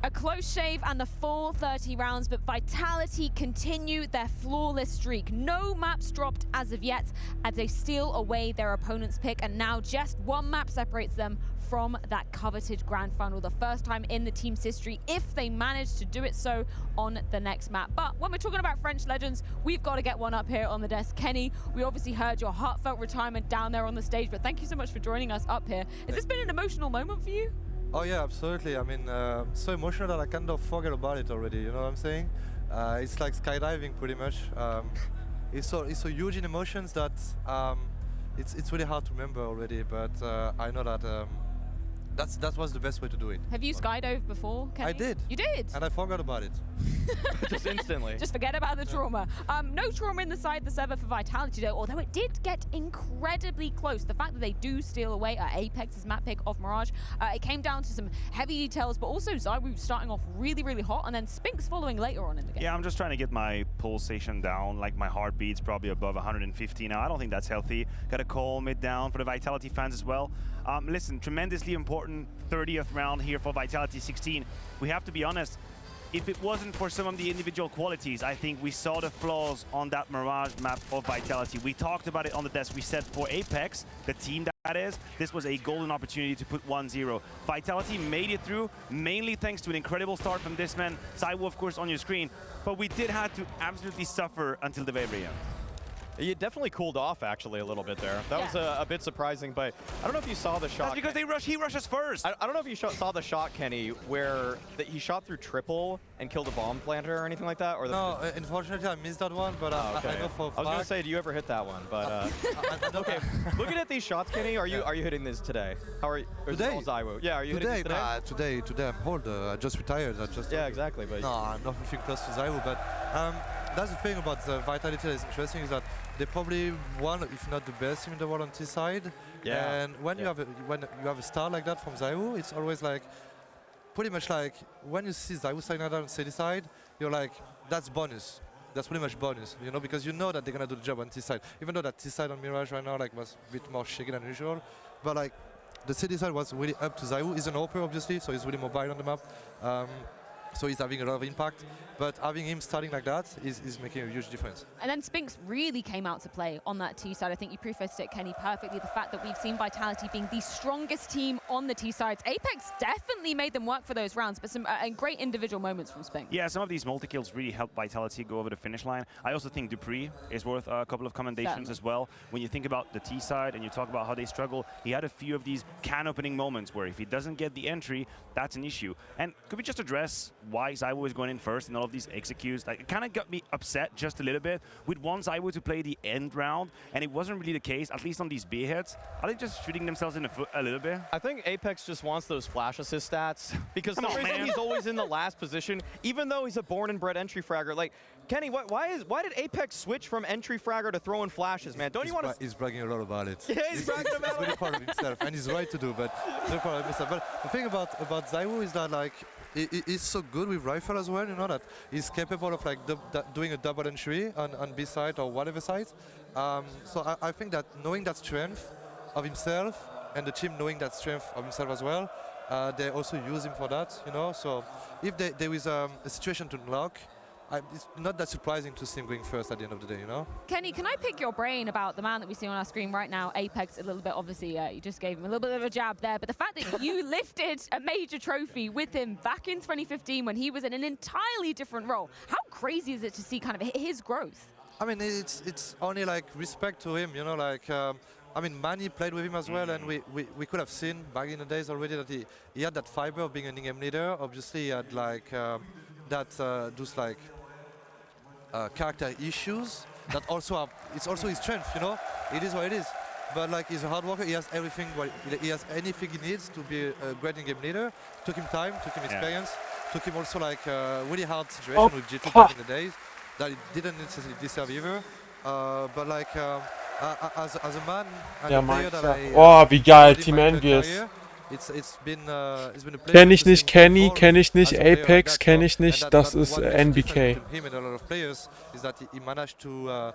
A close shave and the full 30 rounds, but Vitality continue their flawless streak. No maps dropped as of yet as they steal away their opponent's pick, and now just one map separates them from that coveted grand final. The first time in the team's history, if they manage to do it so on the next map. But when we're talking about French legends, we've got to get one up here on the desk. Kenny, we obviously heard your heartfelt retirement down there on the stage, but thank you so much for joining us up here. Has this been an emotional moment for you? Oh yeah, absolutely. I mean, so emotional that I kind of forget about it already. You know what I'm saying? It's like skydiving, pretty much. It's so huge in emotions that it's really hard to remember already. But I know that that was the best way to do it. Have you skydove before, Kenny? I did. You did? And I forgot about it. Just instantly. Just forget about the trauma. No trauma in the side of the server for Vitality though, although it did get incredibly close. The fact that they do steal away Apex's map pick off Mirage, it came down to some heavy details, but also ZywOo starting off really, really hot, and then Spinks following later on in the game. Yeah, I'm just trying to get my pulsation down, like my heartbeat's probably above 150 now. I don't think that's healthy. Got to calm it down for the Vitality fans as well. Listen, tremendously important 30th round here for Vitality 16. We have to be honest, if it wasn't for some of the individual qualities, I think we saw the flaws on that Mirage map of Vitality. We talked about it on the desk. We said for Apex, the team that is, this was a golden opportunity to put 1-0. Vitality made it through, mainly thanks to an incredible start from this man. ZywOo, of course, on your screen. But we did have to absolutely suffer until the very end. You definitely cooled off, actually, a little bit there. That was a bit surprising, but I don't know if you saw the shot. That's because he rushes first. I don't know if you saw the shot, Kenny, where he shot through triple and killed a bomb planter or anything like that? Or No, unfortunately, I missed that one, but I go for I was going to say, do you ever hit that one? But okay, looking at these shots, Kenny, are you hitting this today? How are you? Today? Yeah, are you hitting this today? Today I'm old. I just retired. Yeah, exactly. But no, I'm not nothing close to ZywOo, but that's the thing about the Vitality that is interesting is that they're probably one, if not the best team in the world on T side. Yeah. And when you have a star like that from ZywOo, it's always like pretty much like when you see ZywOo starting like that on City side, you're like, that's bonus. That's pretty much bonus, you know, because you know that they're gonna do the job on T side. Even though that T side on Mirage right now like was a bit more shaky than usual, but like the City side was really up to ZywOo. He's an AWPer obviously, so he's really mobile on the map. So he's having a lot of impact, but having him starting like that is making a huge difference. And then Spinks really came out to play on that T side. I think you prefaced it, Kenny, perfectly. The fact that we've seen Vitality being the strongest team on the T sides. Apex definitely made them work for those rounds, but some great individual moments from Spinks. Yeah, some of these multi-kills really helped Vitality go over the finish line. I also think Dupree is worth a couple of commendations as well. When you think about the T side and you talk about how they struggle, he had a few of these can-opening moments where if he doesn't get the entry, that's an issue. And could we just address why ZywOo is going in first in all of these executes? Like, it kind of got me upset just a little bit. We'd want ZywOo to play the end round, and it wasn't really the case, at least on these B heads. Are they just shooting themselves in the foot a little bit? I think Apex just wants those flash assist stats because for some reason he's always in the last position, even though he's a born and bred entry fragger. Like, Kenny, why did Apex switch from entry fragger to throwing flashes, man? Don't you want to? He's bragging a lot about it. Yeah, he's bragging about it. He's really proud of himself, and he's right to do, but he's really proud of himself. But the thing about ZywOo is that like he's so good with rifle as well, you know, that he's capable of like doing a double entry on B side or whatever side. So I think that knowing that strength of himself and the team knowing that strength of himself as well, they also use him for that, you know. So if there is a situation to unlock, it's not that surprising to see him going first at the end of the day, you know? Kenny, can I pick your brain about the man that we see on our screen right now, Apex, a little bit? Obviously, you just gave him a little bit of a jab there, but the fact that you lifted a major trophy with him back in 2015 when he was in an entirely different role, how crazy is it to see kind of his growth? I mean, it's only like respect to him, you know, like, I mean, Manny played with him as well, and we could have seen back in the days already that he had that fiber of being an in-game leader. Obviously, he had like those like character issues that also are, it's also his strength, you know. It is what it is. But like, he's a hard worker. He has everything. He has anything he needs to be a great in-game leader. Took him time, took him experience, took him also like a really hard situation with G2 back in the days that he didn't necessarily deserve either. But like as a man and Ja, a player Max, that ja. Oh, wie geil, Team Envious. It's been a pleasure. Kenn ich nicht Kenny, kenn ich nicht Apex, kenn ich nicht, das ist NBK. Him and a lot of players is that he managed to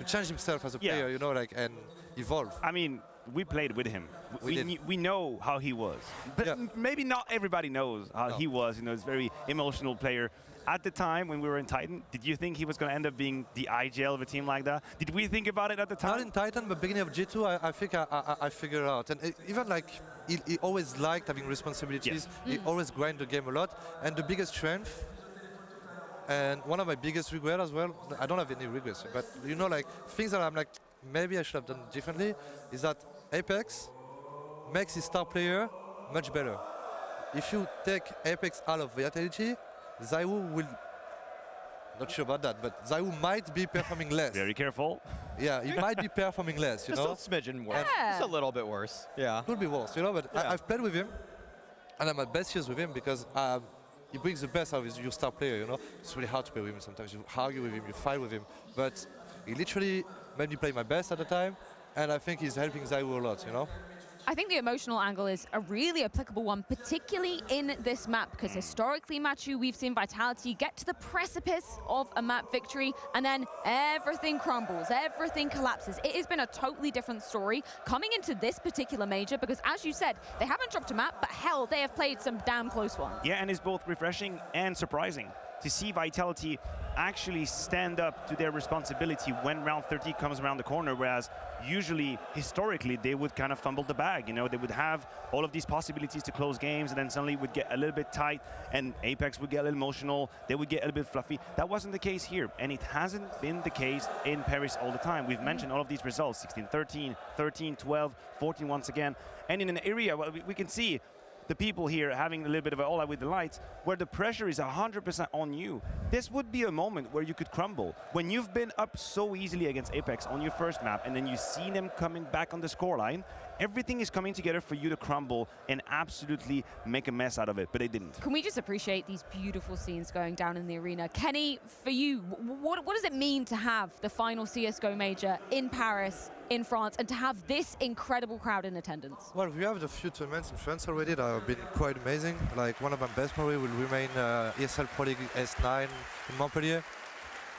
change himself as a player, you know, like, and evolve. I mean, we played with him. We know how he was, but maybe not everybody knows how he was. You know, he's a very emotional player. At the time when we were in Titan, did you think he was going to end up being the IGL of a team like that? Did we think about it at the time? Not in Titan, but beginning of G2, I think I figured out. And even like, he always liked having responsibilities. He always grind the game a lot. And the biggest strength, and one of my biggest regrets as well, I don't have any regrets, but you know, like things that I'm like, maybe I should have done differently, is that Apex makes his star player much better. If you take Apex out of Vitality, ZywOo will, not sure about that, but ZywOo might be performing less. Very careful. Yeah, he might be performing less, you know? Just a smidgen worse. Just a little bit worse, yeah. Could be worse, you know, but I've played with him, and I'm at best years with him because he brings the best out of your star player, you know? It's really hard to play with him sometimes. You argue with him, you fight with him, but he literally made me play my best at the time, and I think he's helping ZywOo a lot, you know? I think the emotional angle is a really applicable one, particularly in this map, because historically, Machu, we've seen Vitality get to the precipice of a map victory, and then everything crumbles, everything collapses. It has been a totally different story coming into this particular major, because as you said, they haven't dropped a map, but hell, they have played some damn close ones. Yeah, and it's both refreshing and surprising. to see Vitality actually stand up to their responsibility when round 30 comes around the corner, whereas usually, historically, they would kind of fumble the bag. You know, they would have all of these possibilities to close games, and then suddenly would get a little bit tight, and Apex would get a little emotional, they would get a little bit fluffy. That wasn't the case here, and it hasn't been the case in Paris all the time. We've mentioned all of these results, 16-13, 13-12, 14 once again, and in an area where we can see the people here having a little bit of an all out with the lights, where the pressure is 100% on you. This would be a moment where you could crumble. When you've been up so easily against Apex on your first map, and then you see them coming back on the scoreline, everything is coming together for you to crumble and absolutely make a mess out of it, but they didn't. Can we just appreciate these beautiful scenes going down in the arena? Kenny, for you, what does it mean to have the final CSGO Major in Paris, in France, and to have this incredible crowd in attendance? Well, we have a few tournaments in France already that have been quite amazing. Like one of them, best probably, will remain ESL Pro League S9 in Montpellier.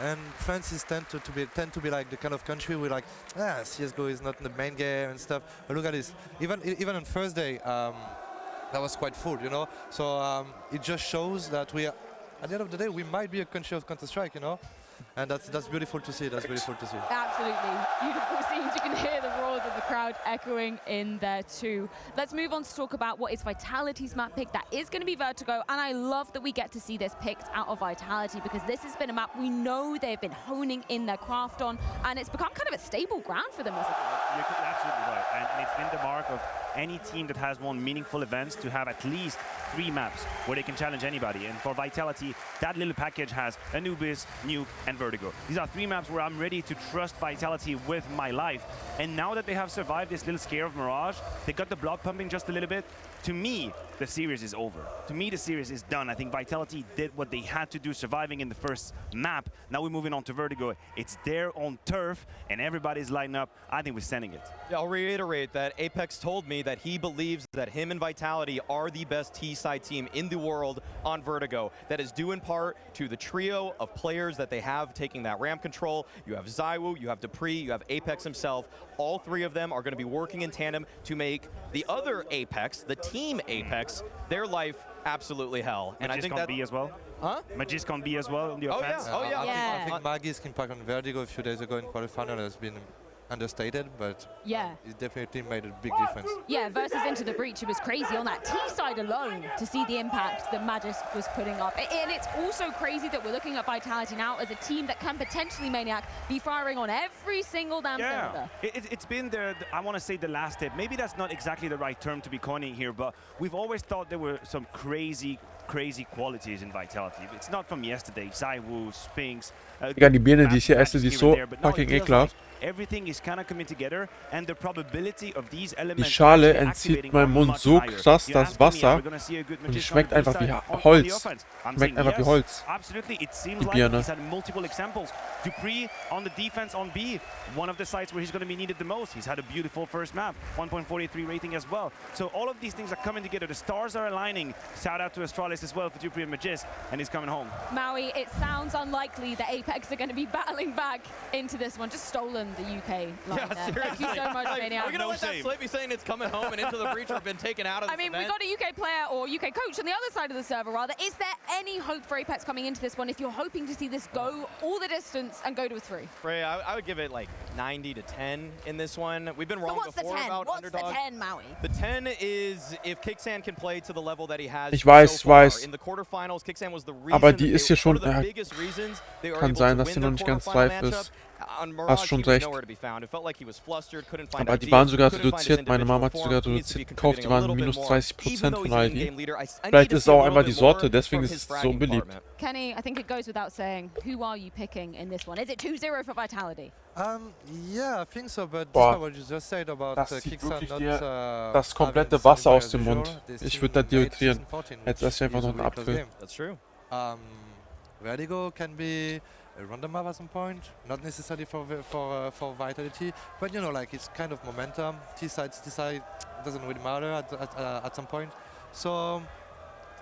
And France is tend to be like the kind of country where like, CSGO is not in the main game and stuff. But look at this. Even on Thursday, that was quite full, you know. So it just shows that we are, at the end of the day, we might be a country of Counter-Strike, you know. And that's beautiful to see. That's beautiful to see. Absolutely. Beautiful scenes. You can hear the roars of the crowd echoing in there too. Let's move on to talk about what is Vitality's map pick. That is going to be Vertigo, and I love that we get to see this picked out of Vitality, because this has been a map we know they've been honing in their craft on, and it's become kind of a stable ground for them as a group. You're absolutely right, and it's been the mark of any team that has won meaningful events to have at least 3 maps where they can challenge anybody. And for Vitality, that little package has Anubis, Nuke, and Vertigo. These are 3 maps where I'm ready to trust Vitality with my life. And now that they have survived this little scare of Mirage, they got the block pumping just a little bit. To me, the series is over. To me, the series is done. I think Vitality did what they had to do, surviving in the first map. Now we're moving on to Vertigo. It's their own turf, and everybody's lighting up. I think we're sending it. Yeah, I'll reiterate that Apex told me that he believes that him and Vitality are the best T-side team in the world on Vertigo. That is due in part to the trio of players that they have taking that ramp control. You have Zywoo, you have Dupree, you have Apex himself. All 3 of them are going to be working in tandem to make the other Apex, the team Apex, their life absolutely hell. And I think that B as well. Huh? Magis can be as well on the offense. I think Magi's impact on Vertigo a few days ago in quarterfinal has been understated, but it definitely made a big difference. Yeah, versus Into the Breach, it was crazy on that T side alone to see the impact that Magis was putting up. And it's also crazy that we're looking at Vitality now as a team that can potentially, Maniac, be firing on every single damn cylinder. It's been I want to say the last tip. Maybe that's not exactly the right term to be coining here, but we've always thought there were some crazy qualities in Vitality. It's not from yesterday. Zywoo, Spinks. Digga, die Birne, die ich hier esse, die ist so fucking ekelhaft. Everything is kind of coming together, and the probability of these Die elements Schale entzieht meinem Mund so krass das Wasser und die schmeckt einfach wie Holz. Schmeckt einfach wie Holz. Absolutely, it seems Die like Birne. he's had multiple examples. Dupree on the defense on B, one of the sites where he's going to be needed the most. He's had a beautiful first map, 1.43 rating as well. So all of these things are coming together. The stars are aligning. Shout out to Astralis as well for Dupree and Magis, and he's coming home. Maui, it sounds unlikely that Apex are going to be battling back into this one. Just stolen the UK line there. Thank you so much, Maniac. We're going to let that slip be saying it's coming home and Into the Breach have been taken out of this event. We got a UK player or UK coach on the other side of the server, rather. Is there any hope for Apex coming into this one if you're hoping to see this go all the distance and go to a 3? Frey, I would give it like 90-10 in this one. We've been wrong before about underdog. What's the 10, Maui? The 10 is if Kicksan can play to the level that he has. Ich weiß, so far. weiß. In the quarterfinals, Kicksan was the reason. Aber die ist hier schon. Kann sein, dass sie noch nicht ganz reif ist. Hast schon recht. Aber die waren sogar reduziert. Meine Mama hat sie sogar reduziert gekauft. Die waren minus 30% von ID. Vielleicht ist es auch einfach die Sorte, deswegen ist es so beliebt. Kenny, I think it goes without saying, who are you picking in this one? Is it 2-0 for Vitality? Yeah, I think so, but what you just said about Kicksan not das komplette Wasser aus dem Mund. Ich würde da dehydrieren. Jetzt esse ich einfach noch einen Apfel. That's true. Vertigo can be a random map at some point, not necessarily for Vitality, but you know, like it's kind of momentum. T-side doesn't really matter at some point. So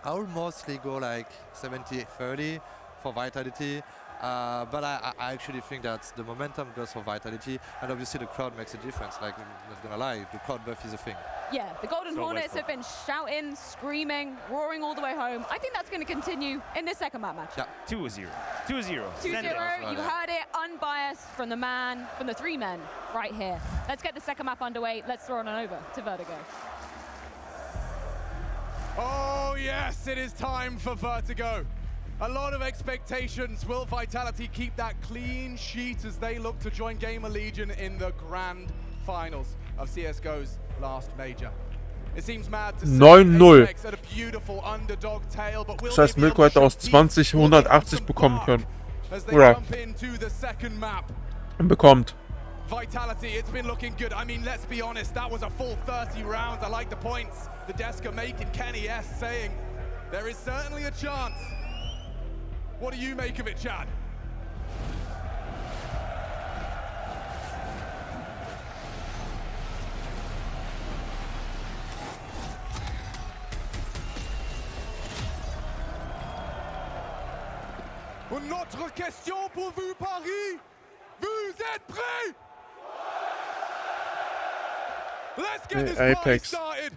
I will mostly go like 70-30 for Vitality. But I actually think that the momentum goes for Vitality, and obviously the crowd makes a difference. Like, I'm not gonna lie, the crowd buff is a thing. Yeah, the Golden Hornets have been shouting, screaming, roaring all the way home. I think that's going to continue in this second map match. Yeah. 2-0. 2-0. 2-0. You heard it, unbiased from the three men right here. Let's get the second map underway. Let's throw on over to Vertigo. Oh yes, it is time for Vertigo. A lot of expectations. Will Vitality keep that clean sheet as they look to join Gamer Legion in the grand finals of CSGO's last major? It seems mad to say 9-0. Apex at a beautiful underdog tale, but will Das heißt, Milko hätte aus 20 180 bekommen können. Oder bekommt. Vitality, it's been looking good. I mean, let's be honest, that was a full 30 rounds. I like the points the desk are making. Kenny S saying there is certainly a chance. What do you make of it, Chad? Und notre question pour vous, Paris. Vous êtes prêts? Let's get this party Apex. started.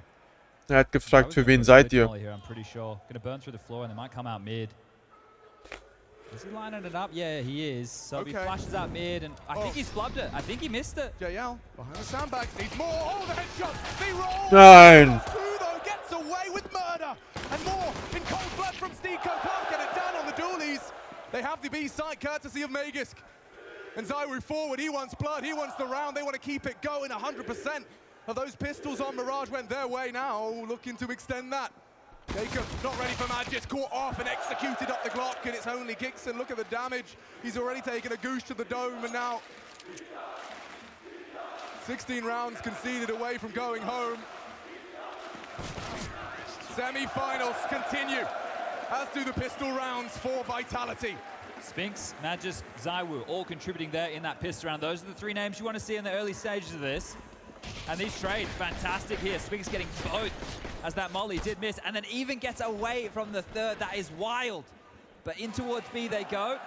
Er hat gefragt, für wen seid ihr? I'm pretty sure. Gonna burn through the floor and they might come out mid. Is he lining it up? Yeah, he is. So he flashes out mid and I think he's flubbed it. I think he missed it. JL behind the sandbags needs more. Oh, the headshot. They roll. Nein. Through though, gets away with murder and more in cold blood from Stiko. Can't get it done on the dualies. They have the B side courtesy of Magisk. And Zyru forward, he wants blood, he wants the round, they want to keep it going 100% of those pistols on Mirage went their way now, looking to extend that. Jacob not ready for Magisk, caught off and executed up the Glock, and it's only Gixon. Look at the damage. He's already taken a goose to the dome, and now 16 rounds conceded away from going home. Semi-finals continue, as do the pistol rounds for Vitality. Spinks, Magisk, Zywu, all contributing there in that pistol round. Those are the three names you want to see in the early stages of this. And these trades, fantastic here. Spinks getting both, as that molly did miss, and then even gets away from the third. That is wild. But in towards B they go.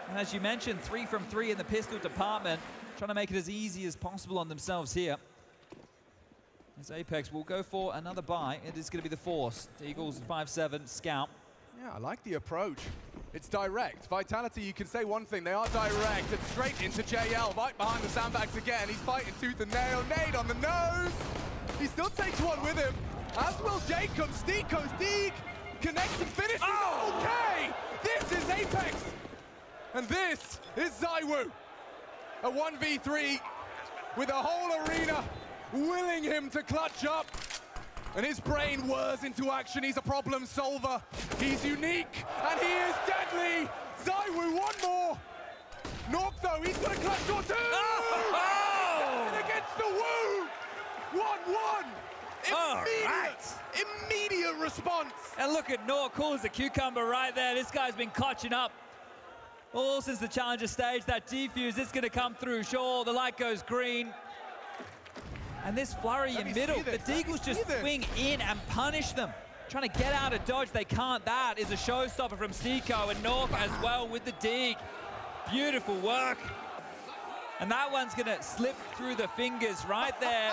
And as you mentioned, 3 from 3 in the pistol department, trying to make it as easy as possible on themselves here. As Apex will go for another buy. It is going to be the Force. Eagles 5-7, Scout. Yeah, I like the approach. It's direct. Vitality, you can say one thing, they are direct. And straight into JL, right behind the sandbags again. He's fighting tooth and nail. Nade on the nose. He still takes one with him. As will Jacob. Stiko's Deeg connects and finishes. Oh! Okay! This is Apex. And this is Zywu. A 1v3 with a whole arena willing him to clutch up. And his brain whirs into action. He's a problem solver. He's unique, and he is deadly. Zywu, one more. Nork, though, he's got a clutch or two. Oh! And against the Woo. 1-1. Immediate response. And look at Nork, cool as a cucumber right there. This guy's been clutching up all since the challenger stage. That defuse, it's going to come through. Sure, the light goes green. And this flurry in middle, the Deagles just swing in and punish them. Trying to get out of dodge, they can't. That is a showstopper from Stiko, and Nork as well with the Deeg. Beautiful work. And that one's gonna slip through the fingers right there.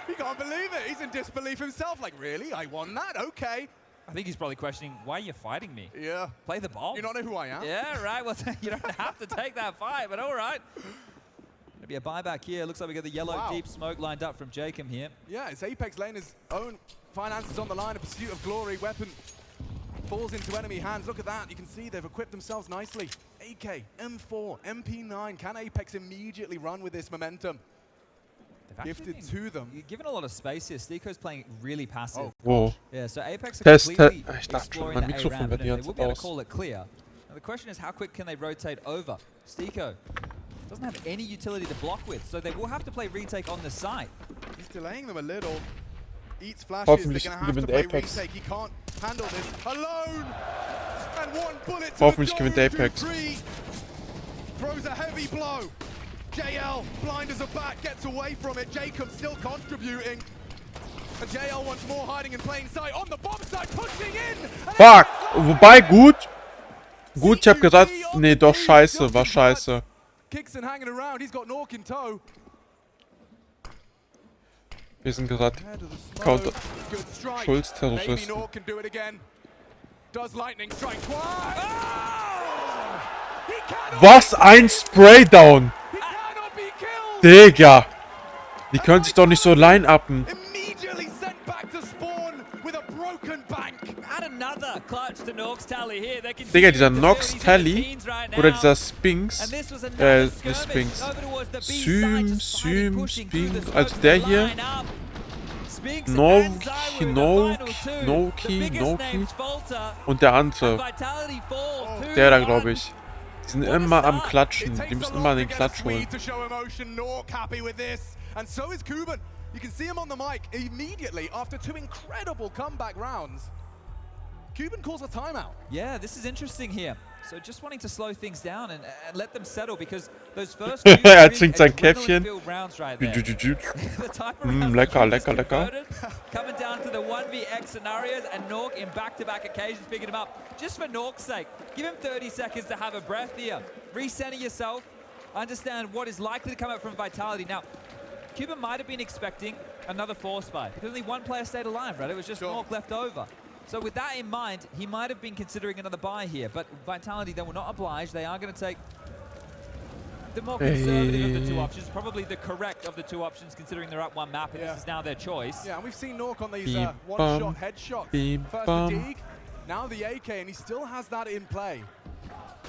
He can't believe it. He's in disbelief himself. Like, really? I won that? Okay. I think he's probably questioning, why are you fighting me? Yeah. Play the ball. You don't know who I am? Yeah, right. Well, you don't have to take that fight, but all right. Gonna be a buyback here. Looks like we got the yellow deep smoke lined up from Jacob here. Yeah, it's Apex laying his own finances on the line. A pursuit of glory. Weapon falls into enemy hands. Look at that. You can see they've equipped themselves nicely. AK, M4, MP9. Can Apex immediately run with this momentum? Gifted to them. You're given a lot of space here. Stiko's playing really passive. Whoa. Yeah, so Apex are Test. completely Ich dachte schon, exploring mein the Mikrofon A-ramp, wird and die they will ganze be able Zeit to call it clear. Now the question is, how quick can they rotate over? Stiko doesn't have any utility to block with, so they will have to play retake on the site. He's delaying them a little. Eats flashes. Hoffentlich They're gonna have to gewinnt play Apex. retake. He can't handle this alone. And one bullet to Hoffentlich the gewinnt dome. Apex. 2-3. Throws a heavy blow. JL, blinders are back, gets away from it. Jacob still contributing. And JL once more hiding in plain sight on the bomb side, pushing in. Fuck! Wobei, gut. Gut, ich hab gesagt, nee, doch scheiße, war scheiße. Kixon hanging around. He's got Nork in tow. Wir sind gerade Schulz-Terroristen. Was ein Spraydown! Digga! Die können sich doch nicht so line-upen. Digga, dieser Nox Tally oder dieser Spinks, nicht Spinks, Spinks, also der hier, Noki und der andere, der da, glaube ich. Die sind immer am Klatschen, die müssen immer den Klatsch holen. And so is Kuban. You can see him on the mic immediately after 2 incredible comeback rounds. Kuban calls a timeout. Yeah, this is interesting here. So just wanting to slow things down and let them settle because those first two Er trinkt sein Käffchen. rounds right there. Lecker, lecker, lecker. Coming down to the 1vx scenarios and Nork in back-to-back occasions picking him up. Just for Nork's sake, give him 30 seconds to have a breath here. Recenter yourself. Understand what is likely to come out from Vitality. Now, Cuban might have been expecting another force fight because only one player stayed alive, right? It was just Nork left over. So with that in mind, he might have been considering another buy here, but Vitality, they were not obliged. They are going to take the more conservative of the two options, probably the correct of the two options, considering they're up one map, and this is now their choice. Yeah, and we've seen Nork on these one-shot headshots. First the Dig, now the AK, and he still has that in play.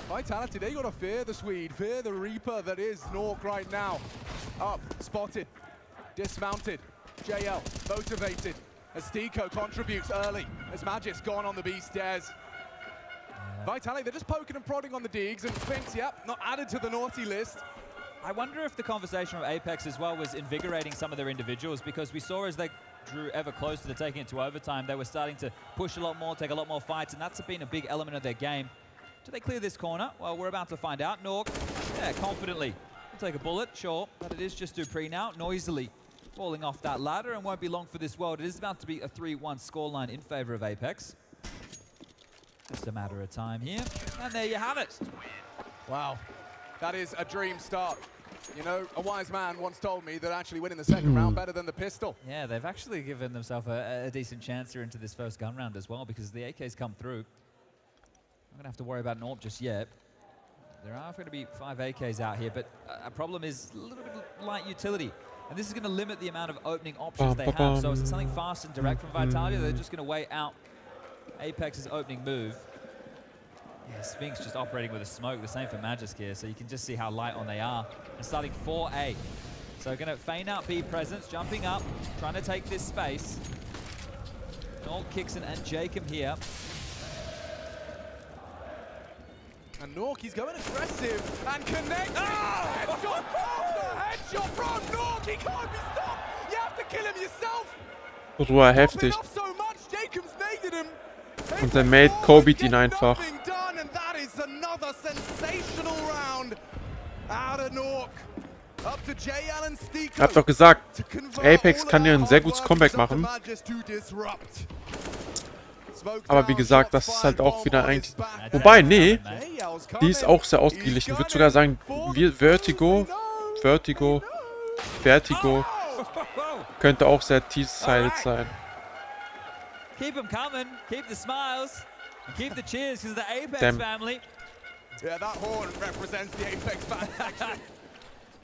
Vitality, they got to fear the Swede, fear the Reaper that is Nork right now. Up, spotted, dismounted, JL, motivated, as Deco contributes early, as Magic's gone on the B stairs. Vitality, they're just poking and prodding on the digs, and Sphinx, yep, not added to the naughty list. I wonder if the conversation from Apex as well was invigorating some of their individuals, because we saw as they drew ever closer to taking it to overtime, they were starting to push a lot more, take a lot more fights, and that's been a big element of their game. Do they clear this corner? Well, we're about to find out. Nork, yeah, confidently. We'll take a bullet, sure, but it is just Dupree now, noisily falling off that ladder, and won't be long for this world. It is about to be a 3-1 scoreline in favor of Apex. Just a matter of time here, and there you have it. Wow, that is a dream start. You know, a wise man once told me that actually winning the second round better than the pistol. Yeah, they've actually given themselves a decent chance here into this first gun round as well, because the AK's come through. I'm going to have to worry about an AWP just yet. There are going to be 5 AKs out here, but a problem is a little bit light utility. And this is going to limit the amount of opening options they have. So it's something fast and direct from Vitality. They're just going to wait out Apex's opening move. Yeah, Sphinx just operating with a smoke. The same for Magisk here. So you can just see how light on they are. And starting 4A. So going to feign out B presence, jumping up, trying to take this space. Nork, Kixon, and Jacob here. And Nork, he's going aggressive and connecting. Headshot after headshot from Nork. He can't be stopped. You have to kill him yourself. Ruhe, heftig. Und der Mate Kobe ihn einfach. And that is another sensational round out of Nork. Up to JL and Steeko. Ich hab doch gesagt, Apex kann hier ein sehr gutes Comeback machen. Aber wie gesagt, das ist halt auch wieder eigentlich... Wobei, nee, die ist auch sehr ausgeglichen. Ich würde sogar sagen, Vertigo könnte auch sehr T-Sided sein. Keep them coming, keep the smiles, and keep the cheers because of the Apex family. Yeah, that horn represents the Apex family.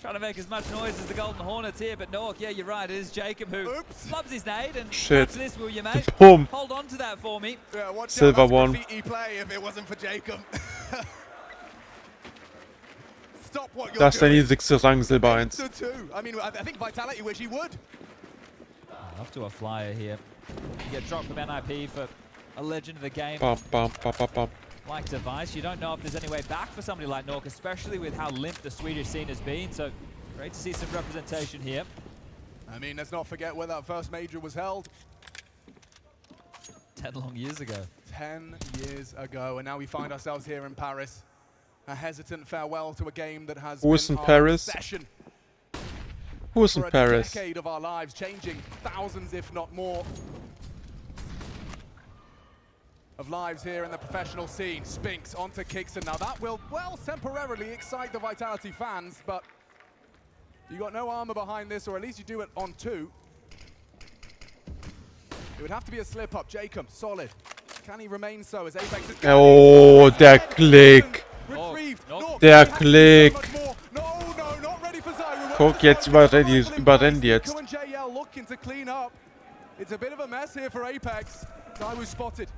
Trying to make as much noise as the Golden Hornets here, but Nork, yeah, you're right, it is Jacob who loves his nade, and watch this, will you, mate? Boom. Hold on to that for me. Yeah, watch Silver out, one. Play if it wasn't for Jacob. Stop what you're Das ist der doing. niedrigste Rang, Silber 1. I mean, I think Vitality wish he would. Off to a flyer here. You get dropped from NIP for a legend of the game. Bam, bam, bam, bam, bam. Like Device, you don't know if there's any way back for somebody like Nork, especially with how limp the Swedish scene has been. So great to see some representation here. I mean, let's not forget where that first major was held. 10 long years ago. 10 years ago, and now we find ourselves here in Paris. A hesitant farewell to a game that has Who's been in our Paris? obsession. Who's in For a Paris? decade of our lives, changing thousands, if not more. of lives here in the professional scene. Spinks onto Kixon. Now that will, well, temporarily excite the Vitality fans, but you got no armor behind this, or at least you do it on 2. It would have to be a slip up. Jacob, solid. Can he remain so as Apex is Oh, der Klick. Der Klick. Guck, jetzt überrennen die jetzt. It's a bit of a mess here for Apex. Zywoo spotted.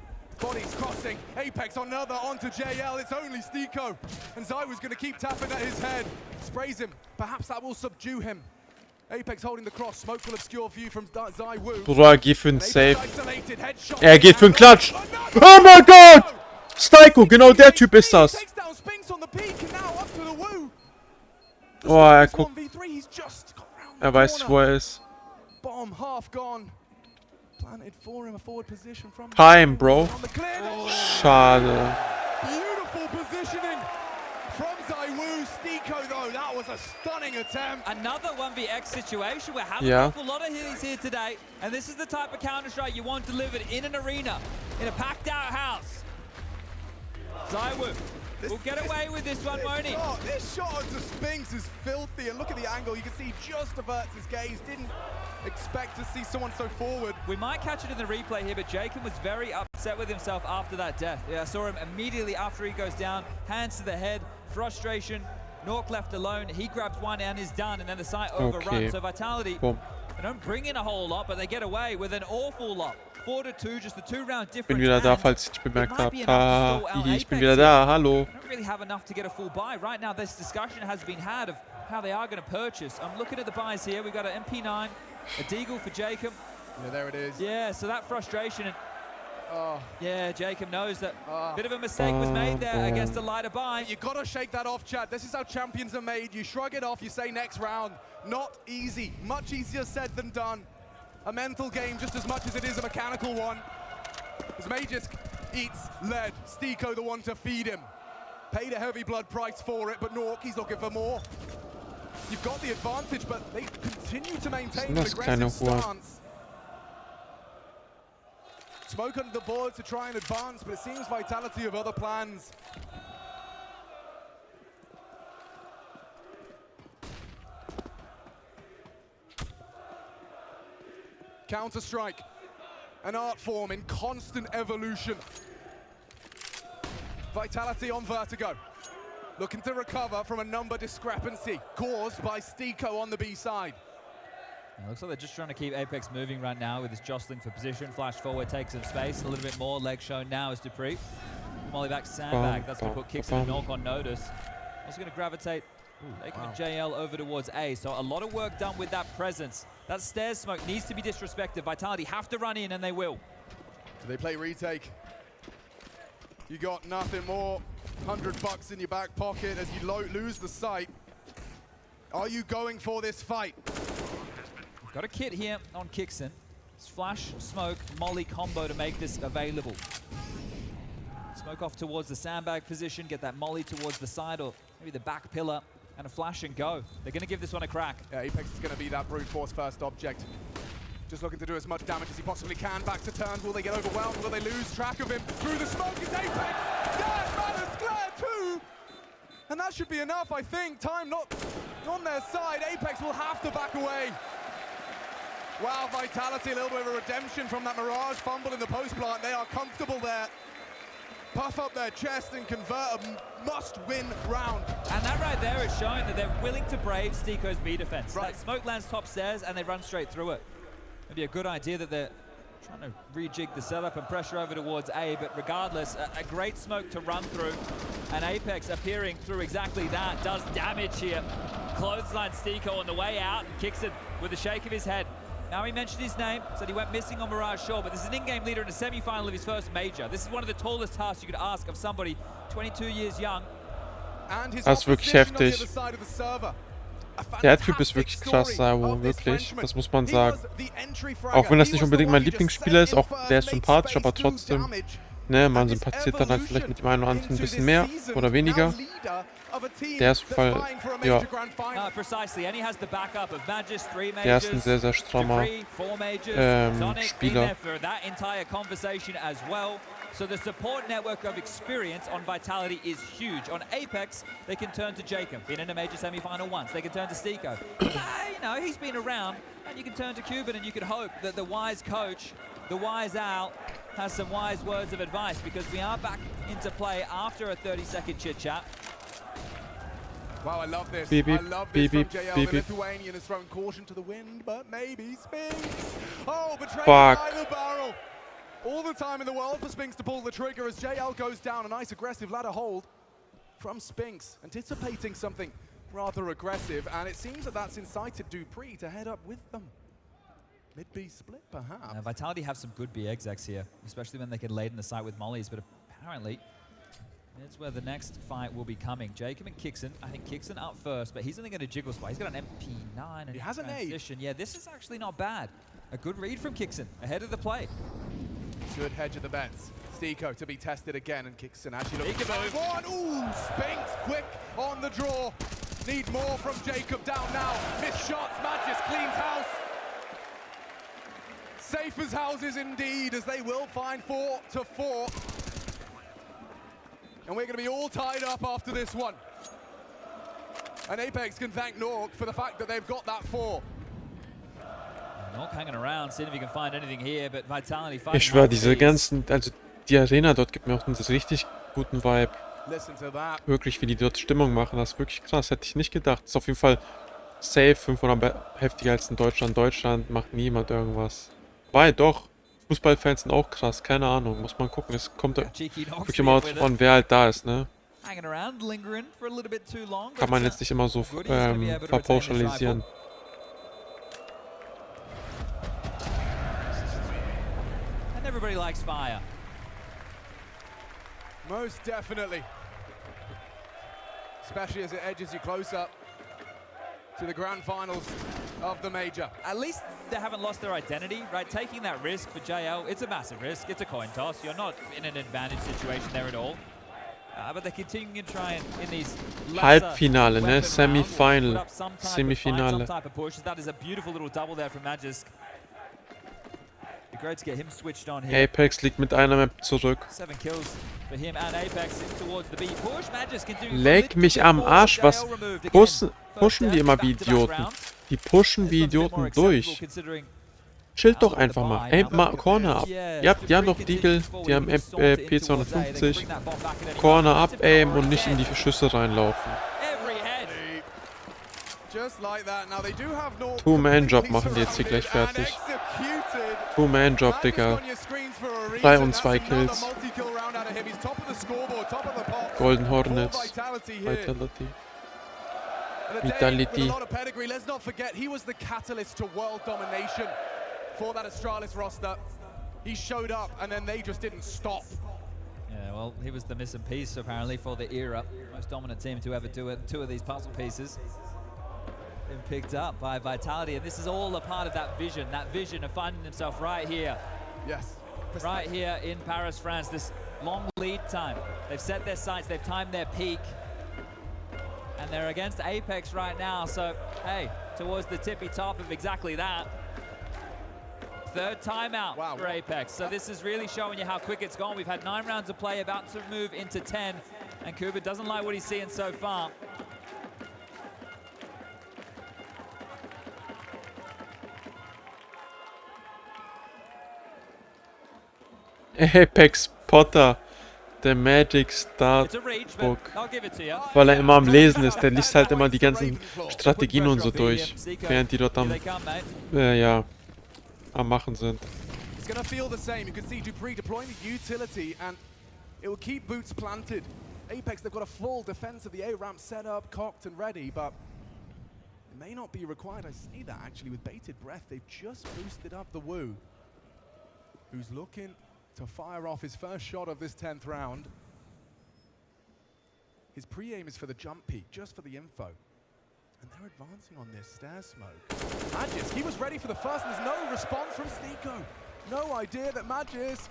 Bodies crossing. Apex on another onto JL. It's only Stiko. And Zywoo's going to keep tapping at his head. Sprays him. Perhaps that will subdue him. Apex holding the cross. Smoke will obscure view from Zywoo. Bruder, geh für einen Safe. Er geht für einen Klatsch. Oh mein Gott! Stiko, genau der Typ ist das. Oh, er guckt. Er weiß, wo er ist. Time, Bro. Schade. Beautiful positioning from Zywoo. Stiko, though, that was a stunning attempt. Another 1vx situation. We're having Yeah. an awful lot of healers here today, and this is the type of Counter-Strike you want delivered in an arena, in a packed-out house. Zywoo will get away with this one, won't he? This shot onto Spinks is filthy, and look at the angle. You can see he just averts his gaze. Didn't expect to see someone so forward. We might catch it in the replay here, but Jacob was very upset with himself after that death. Yeah, I saw him immediately after he goes down, hands to the head, frustration. Nork left alone. He grabs one and is done, and then the site overruns. Okay. So Vitality, they don't bring in a whole lot, but they get away with an awful lot. 4-2, just the 2-round difference. Ich bin wieder da, falls ihr nicht bemerkt habt. Ich bin wieder da, hallo. They don't really have enough to get a full buy. Right now, this discussion has been had of how they are going to purchase. I'm looking at the buys here. We've got an MP9, a Deagle for Jacob. Yeah, there it is. Yeah, so that frustration. And yeah, Jacob knows that a bit of a mistake was made there against a lighter buy. You got to shake that off, Chad. This is how champions are made. You shrug it off, you say next round. Not easy. Much easier said than done. A mental game just as much as it is a mechanical one. As Major eats lead, Stiko the one to feed him. Paid a heavy blood price for it, but Nork, he's looking for more. You've got the advantage, but they continue to maintain an aggressive stance. Smoke under the board to try and advance, but it seems Vitality have other plans. Counter-Strike, an art form in constant evolution. Vitality on vertigo, looking to recover from a number discrepancy caused by Stiko on the B side. It looks like they're just trying to keep Apex moving right now with this jostling for position. Flash forward, takes some space, a little bit more. Leg shown now is Dupree. Molly back sandbag, that's going to put Kixon and Nork on notice. Also going to gravitate Jacob and JL over towards A. So a lot of work done with that presence. That stairs smoke needs to be disrespected. Vitality have to run in, and they will. Do they play retake? You got nothing more. $100 in your back pocket as you lose the sight. Are you going for this fight? Got a kit here on Kixon. It's flash, smoke, molly combo to make this available. Smoke off towards the sandbag position, get that molly towards the side or maybe the back pillar, and a flash and go. They're going to give this one a crack. Yeah, Apex is going to be that brute force first object. Just looking to do as much damage as he possibly can. Back to turns. Will they get overwhelmed? Will they lose track of him? Through the smoke is Apex. Yeah, man, it's Claire too. And that should be enough, I think. Time not on their side. Apex will have to back away. Wow, Vitality, a little bit of a redemption from that Mirage fumble in the post plant. They are comfortable there. Puff up their chest and convert a must-win round. And that right there is showing that they're willing to brave Stiko's B defense. Right. That smoke lands top stairs and they run straight through it. Maybe a good idea that they're trying to rejig the setup and pressure over towards A, but regardless, a great smoke to run through. And Apex appearing through exactly that does damage here. Clothesline Stiko on the way out and kicks it with a shake of his head. Now, he mentioned his name, said he went missing on Mirage Shore, but this is an in-game leader in a semi-final of his first major. This is one of the tallest tasks you could ask of somebody 22 years young. Das ist wirklich heftig. Der Typ ist wirklich krass, Saiwo, wirklich. Das muss man sagen. Auch wenn das nicht unbedingt mein Lieblingsspieler ist, auch der ist sympathisch, aber trotzdem, ne, man sympathisiert dann halt vielleicht mit dem einen oder anderen ein bisschen mehr oder weniger. Der ist voll, ja. Der ist ein sehr, sehr strammer Spieler. So the support network of experience on Vitality is huge. On Apex, they can turn to Jacob, been in a major semi-final once. They can turn to Stico. You know, he's been around, and you can turn to Cuban, and you can hope that the wise coach, the wise Al, has some wise words of advice, because we are back into play after a 30-second chit-chat. Wow, I love this. Beep, beep, I love this beep, from JL. beep, The beep. Lithuanian has thrown caution to the wind, but maybe Spinks. Oh, betrayed Fuck. by the barrel. All the time in the world for Spinks to pull the trigger as JL goes down. A nice aggressive ladder hold from Spinks, anticipating something rather aggressive, and it seems that that's incited Dupree to head up with them. Mid-B split, perhaps. Vitality have some good B execs here, especially when they can lay in the site with mollies, but apparently that's where the next fight will be coming. Jacob and Kixon. I think Kixon up first, but he's only going to jiggle spot. He's got an MP9 and he has an transition. Yeah, this is actually not bad. A good read from Kixon, ahead of the play. Good hedge of the bets. Stico to be tested again, and Kixon actually looking to move on. Ooh, Spinks quick on the draw. Need more from Jacob down now. Missed shots, Magis cleans house. Safe as houses indeed, as they will find 4-4. And we're going to be all tied up after this one. And Apex can thank Nork for the fact that they've got that 4. Nork hanging around, seeing if he can find anything here, but Vitality fighting. Ich schwöre, diese ganzen, also die Arena dort gibt mir auch einen richtig guten Vibe. Listen to that. Wirklich, wie die dort Stimmung machen, das ist wirklich krass, hätte ich nicht gedacht. Ist auf jeden Fall safe, 500 heftiger als in Deutschland. Deutschland macht niemand irgendwas. Weil doch, Fußballfans sind auch krass, keine Ahnung, muss man gucken. Es kommt wirklich immer drauf an, wer halt da ist, ne? Kann man jetzt nicht immer so verpauschalisieren. And everybody likes fire. Most definitely. Especially as it edges you close up to the grand finals of the major. At least they haven't lost their identity, right? Taking that risk for JL, it's a massive risk. It's a coin toss. You're not in an advantage situation there at all. But they're continuing to try and in these Halbfinale, ne? Semifinal. Semifinale. That is a beautiful little double there from Magisk. Great to get him switched on here. Apex liegt mit einer Map zurück. 7 kills for him and Apex towards the B. Push Magisk can do. Leck mich am Arsch, was pushen die immer wie Idioten? Die pushen wie Idioten durch. Chillt doch einfach mal. Aimt mal Corner ab. Die haben doch Deagle, die haben P250. Corner ab, aim und nicht in die Schüsse reinlaufen. Two-Man-Job machen die jetzt hier gleich fertig. Two-Man-Job, Digga. 3 und 2 Kills. Golden Hornets. Vitality. Vitality. Let's not forget, he was the catalyst to world domination for that Astralis roster. He showed up and then they just didn't stop. Yeah, well, he was the missing piece apparently for the era. Most dominant team to ever do it. 2 of these puzzle pieces been picked up by Vitality, and this is all a part of that vision of finding himself right here. Yes. Right here in Paris, France. This long lead time. They've set their sights, they've timed their peak. And they're against Apex right now, so hey, towards the tippy top of exactly that. 3rd timeout for Apex. So this is really showing you how quick it's gone. We've had 9 rounds of play, about to move into 10. And Kuba doesn't like what he's seeing so far. Apex Potter, der Magic Startbook, weil er immer am Lesen ist, der liest halt immer die ganzen Strategien und so durch, während die dort am, ja, am Machen sind. It's gonna feel the same. You can see Dupree deploying the utility and it will keep boots planted. Apex, they've got a full defense of the A ramp set up, cocked and ready, but it may not be required. I see that actually with bated breath. They've just boosted up the Wu, who's looking to fire off his first shot of this 10th round. His pre-aim is for the jump peak, just for the info. And they're advancing on this stair smoke. Magisk, he was ready for the first, and there's no response from Stico. No idea that Magisk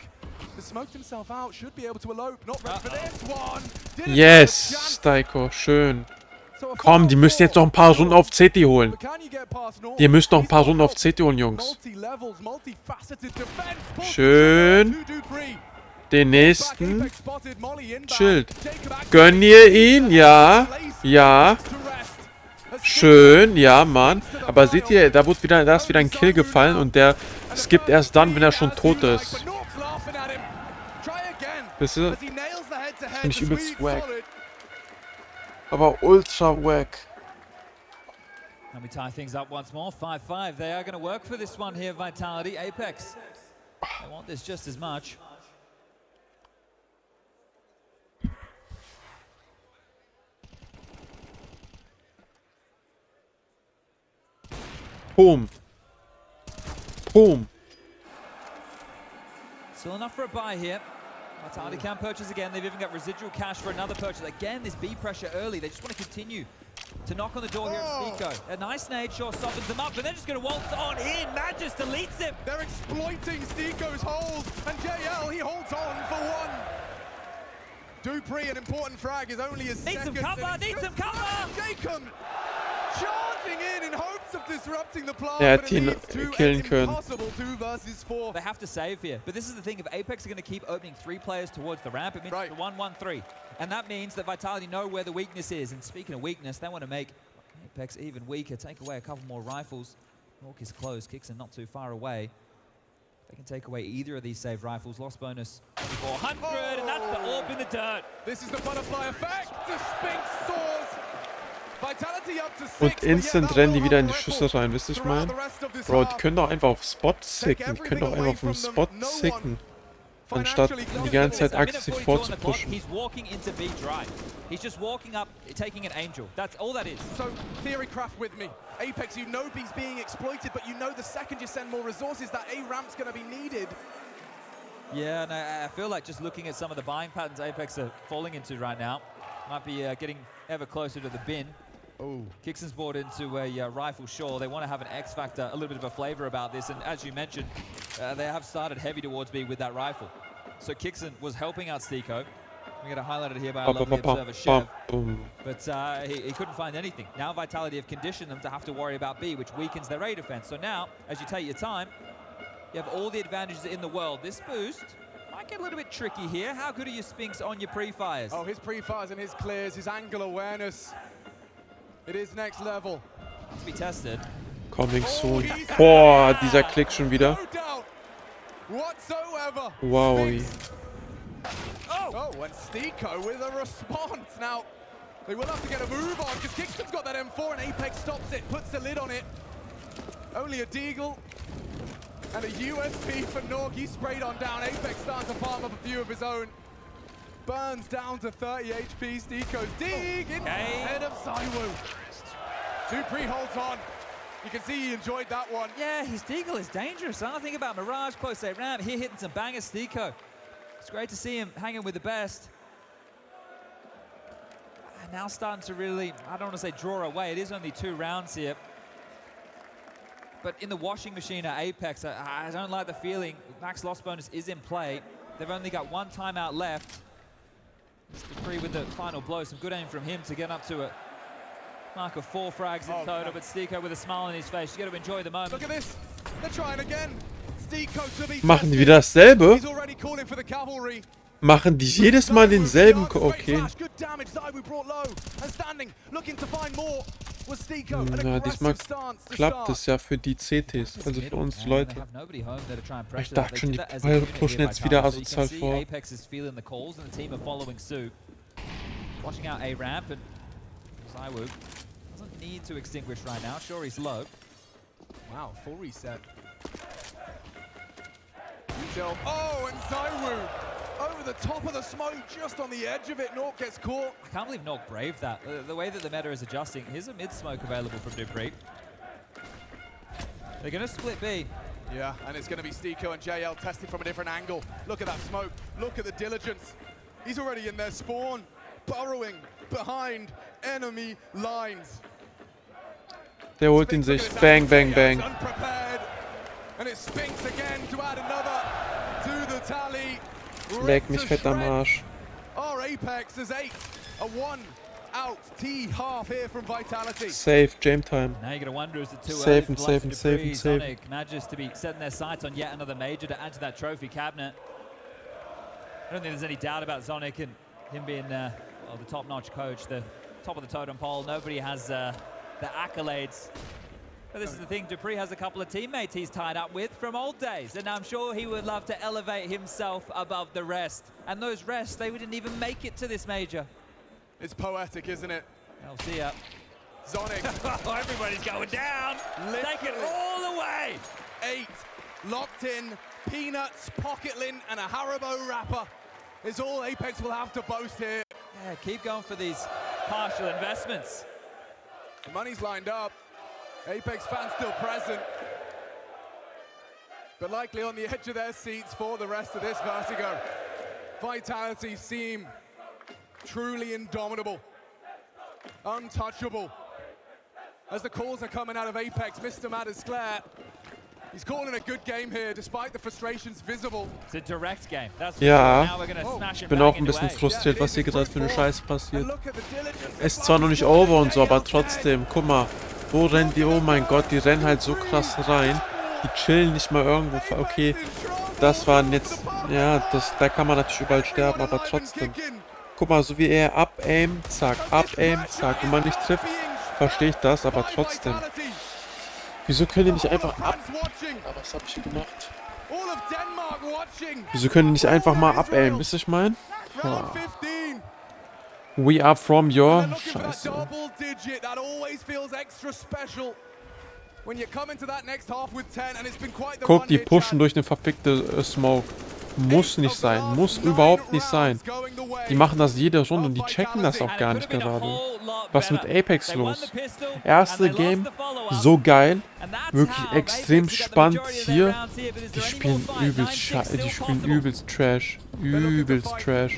has smoked himself out, should be able to elope. Not ready for this one. Yes, Stico, schön. Komm, die müssen jetzt noch ein paar Runden auf CT holen. Die müssen noch ein paar Runden auf CT holen, Jungs. Schön. Den nächsten. Chillt. Gönn ihr ihn? Ja. Ja. Schön. Ja, Mann. Aber seht ihr, da ist wieder ein Kill gefallen und der skippt erst dann, wenn er schon tot ist. Wisst ihr? Das finde ich übelst wack. Aber ultra wack. And we tie things up once more. 5-5. They are going to work for this one here, Vitality. Apex. They want this just as much. Boom. Boom. Still enough for a buy here. Vitality can purchase again. They've even got residual cash for another purchase. Again, this B pressure early. They just want to continue to knock on the door here at Stico. A nice nade, sure, softens them up, but they're just going to waltz on in. Magis deletes him. They're exploiting Stico's hold, and JL, he holds on for one. Dupree, an important frag, is only his second. Needs some cover, needs some cover! Jacob charging in hopes of disrupting the plan, Er but hat it ihn leads to killen an können. impossible 2 versus 4. They have to save here. But this is the thing, if Apex are going to keep opening 3 players towards the ramp, it means it's a 1-1-3. And that means that Vitality know where the weakness is. And speaking of weakness, they want to make Apex even weaker, take away a couple more rifles. Hawk is close, Kixon not too far away. They can take away either of these saved rifles. Lost bonus 400, and that's the orb in the dirt. This is the butterfly effect. The Sphinx soars. Vitality up to 6. Und instant rennen die wieder in die Schüsse rein, wisst ihr, ich meine? Bro, die können doch einfach auf Spot sicken. Die können doch einfach auf den Spot sicken. Anstatt die ganze Zeit aggressiv vorzupushen. He's walking into B dry. He's just walking up, taking an angel. That's all that is. So, Theorycraft with me. Apex, you know B's being exploited, but you know the second you send more resources, that A ramp's going to be needed. Yeah, and I feel like just looking at some of the buying patterns Apex are falling into right now, might be getting ever closer to the bin. Oh. Kixon's bought into a rifle, sure. They want to have an X factor, a little bit of a flavor about this. And as you mentioned, they have started heavy towards B with that rifle. So Kixon was helping out Stico. We get a highlighted here by our lovely observer, Chev. But he couldn't find anything. Now Vitality have conditioned them to have to worry about B, which weakens their A defense. So now, as you take your time, you have all the advantages in the world. This boost might get a little bit tricky here. How good are your Spinks on your pre-fires? Oh, his pre-fires and his clears, his angle awareness. It is next level. To be tested. Coming soon. Boah, dieser Klick schon wieder. Wow. Oh, and Stico with a response. Now, they will have to get a move on because Kixon's got that M4 and Apex stops it, puts the lid on it. Only a Deagle and a USP for Norg. He sprayed on down. Apex starts to farm up a few of his own. Burns down to 30 HP. Stico's dig in head of Saiwu. Dupree holds on. You can see he enjoyed that one. Yeah, his Deagle is dangerous. I don't think about Mirage, close A ramp. Here hitting some bangers, Stico. It's great to see him hanging with the best. Now starting to really, I don't want to say draw away. It is only 2 rounds here. But in the washing machine at Apex, I don't like the feeling. Max loss bonus is in play. They've only got 1 timeout left. Dupree with the final blow. Some good aim from him to get up to a mark of 4 frags in total. But Stico with a smile on his face. You got to enjoy the moment. Look at this. They're trying again. Stico to be Machen die wieder dasselbe? He's already calling for the cavalry. Machen die jedes Mal denselben? Okay. Good damage. Zaiwu brought low and standing, looking to find more. Was Stico. Na, diesmal klappt es ja für die CTs, also für uns Leute. Ich dachte schon, die pushen jetzt wieder asozial vor. Apex is feeling the calls and the team are following suit. Watching out A ramp and Zaiwu doesn't need to extinguish right now. Sure, he's low. Wow, full reset. Oh, and Zaiwu over the top of the smoke, just on the edge of it. Nork gets caught. I can't believe Nork braved that. The way that the meta is adjusting. Here's a mid-smoke available from Dupree. They're going to split B. Yeah, and it's going to be Stico and JL testing from a different angle. Look at that smoke. Look at the diligence. He's already in their spawn, burrowing behind enemy lines. Der holt ihn sich. Bang, bang, bang. Unprepared. And it Spinks again to add another to the tally. Leck mich fett am Arsch. Our Apex is 8. A 1-out T half here from Vitality. Safe, jam time. Now you're going to wonder, is it too safe early and safe and safe and safe. Magic to be setting their sights on yet another major to add to that trophy cabinet. I don't think there's any doubt about Zonic and him being well, the top-notch coach, the top of the totem pole. Nobody has the accolades. But this is the thing, dupreeh has a couple of teammates he's tied up with from old days, and I'm sure he would love to elevate himself above the rest. And those rest, they didn't even make it to this major. It's poetic, isn't it? I'll see ya. Zonic. Oh, everybody's going down. Take it all the way. 8 locked in, peanuts, pocket lint, and a Haribo wrapper is all Apex will have to boast here. Yeah, keep going for these partial investments. The money's lined up. Apex fans still present, but likely on the edge of their seats for the rest of this Vertigo. Vitality seem truly indomitable, untouchable. As the calls are coming out of Apex, Mr. Madisclair, he's calling a good game here, despite the frustrations visible. It's a direct game. That's Ja, now we're gonna smash ich it bin bang auch ein into bisschen A. frustriert, was hier gerade für eine Scheiße passiert. Es ist zwar noch nicht over und so, aber trotzdem, guck mal, wo rennen die? Oh mein Gott, die rennen halt so krass rein. Die chillen nicht mal irgendwo. Okay, das waren jetzt, ja, da kann man natürlich überall sterben, aber trotzdem. Guck mal, so wie er ab-aim, zack, wenn man nicht trifft, verstehe ich das, aber trotzdem. Wieso können die nicht einfach ab... Aber was hab ich hier gemacht? Wieso können die nicht einfach mal ab-aimen, wisst ihr, ich mein? Oh. We are from your... Scheiße. Guck, die pushen durch eine verfickte Smoke. Muss nicht sein. Muss überhaupt nicht sein. Die machen das jede Runde und die checken das auch gar nicht gerade. Was ist mit Apex los? Erste Game, so geil. Wirklich extrem spannend hier. Die spielen übelst scheiße. Die spielen übelst Trash. Übelst Trash.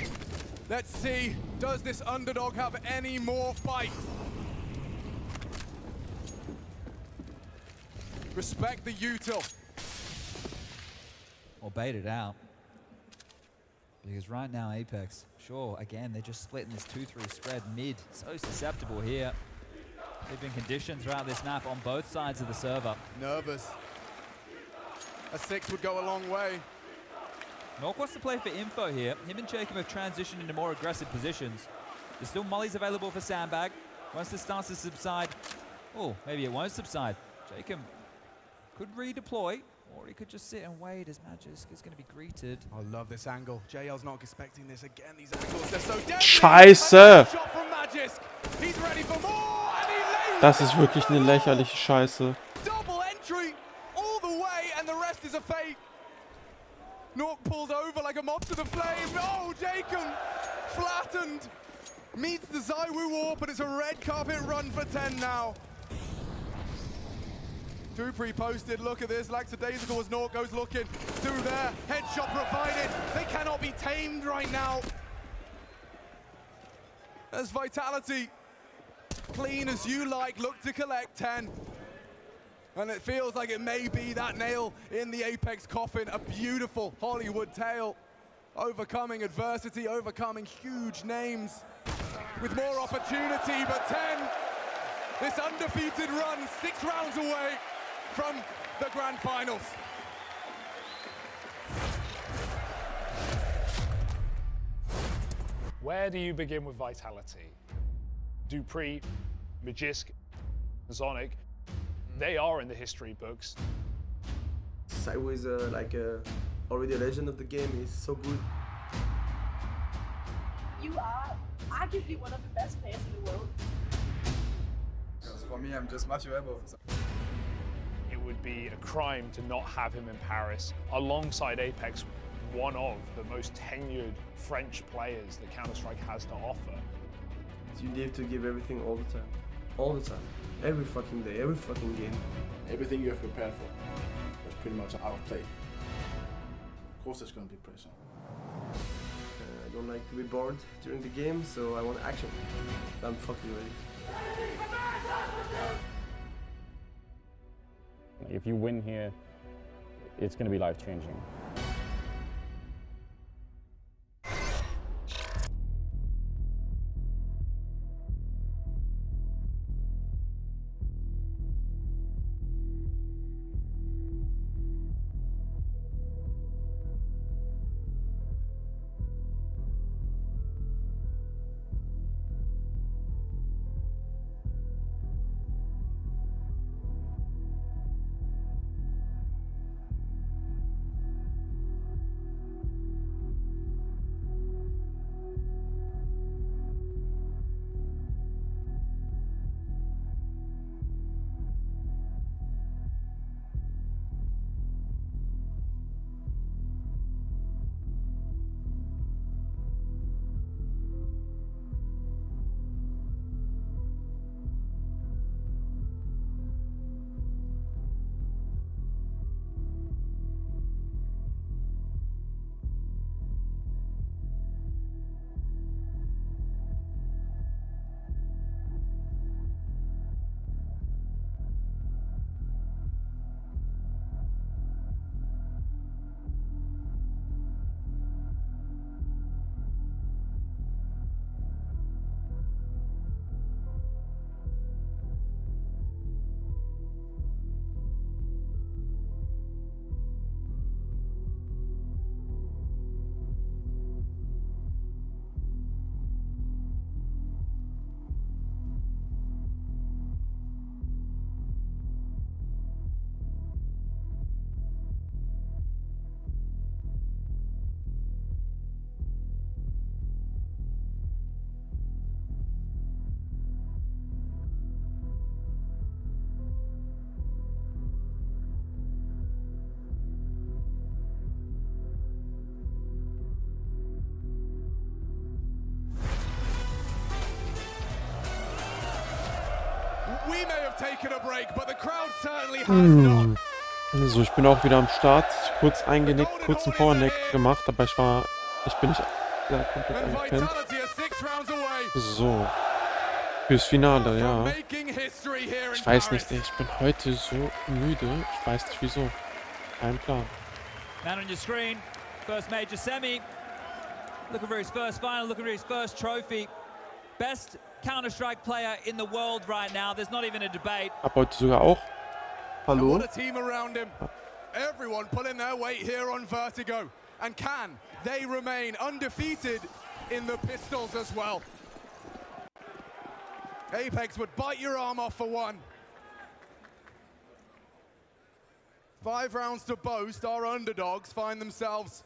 Let's see, does this underdog have any more fight? Respect the util. Or bait it out. Because right now, Apex, sure, again, they're just splitting this 2-3 spread mid. So susceptible here. They've been conditioned throughout this map on both sides of the server. Nervous. A 6 would go a long way. Nork wants to play for info here. Him and Jacob have transitioned into more aggressive positions. There's still mollies available for Sandbag. Once this starts to subside, oh, maybe it won't subside. Jacob could redeploy, or he could just sit and wait as Magisk is going to be greeted. I love this angle. JL's not expecting this again. These angles, they're so deadly. Scheiße! Shot from Magisk. He's ready for more, and he lays. Das ist wirklich eine lächerliche Scheiße. Double entry all the way, and the rest is a fake. Nork pulled over like a moth to the flame. Oh, Jacob flattened. Meets the Zywoo Warp, but it's a red carpet run for 10 now. dupreeh posted, look at this, lackadaisical as Nork goes looking through there. Headshot provided. They cannot be tamed right now. As Vitality, clean as you like, look to collect 10. And it feels like it may be that nail in the Apex coffin. A beautiful Hollywood tale. Overcoming adversity, overcoming huge names. With more opportunity, but 10. This undefeated run, 6 rounds away from the grand finals. Where do you begin with Vitality? dupreeh, Magisk, Zonic, they are in the history books. CSGO is already a legend of the game. He's so good. You are arguably one of the best players in the world. For me, I'm just much able. It would be a crime to not have him in Paris, alongside Apex, one of the most tenured French players that Counter-Strike has to offer. You need to give everything all the time. All the time. Every fucking day, every fucking game. Everything you have prepared for was pretty much out of play. Of course there's going to be pressure. I don't like to be bored during the game, so I want action. I'm fucking ready. If you win here, it's going to be life-changing. We may have taken a break, but the crowd certainly has not. So, ich bin auch wieder am Start. Kurz eingenickt, kurz einen Powerneck gemacht, aber ich bin nicht komplett eingepennt. So. Fürs Finale, ja. Ich weiß nicht, ich bin heute so müde. Ich weiß nicht wieso. Kein Plan. Man on your screen, first major semi. Looking for his first final, looking for his first trophy. Best Counter-Strike player in the world right now. There's not even a debate. Hab heute sogar auch. Hallo? What a team around him. Everyone pulling their weight here on Vertigo. And can they remain undefeated in the pistols as well? Apex would bite your arm off for one. 5 rounds to boast. Our underdogs find themselves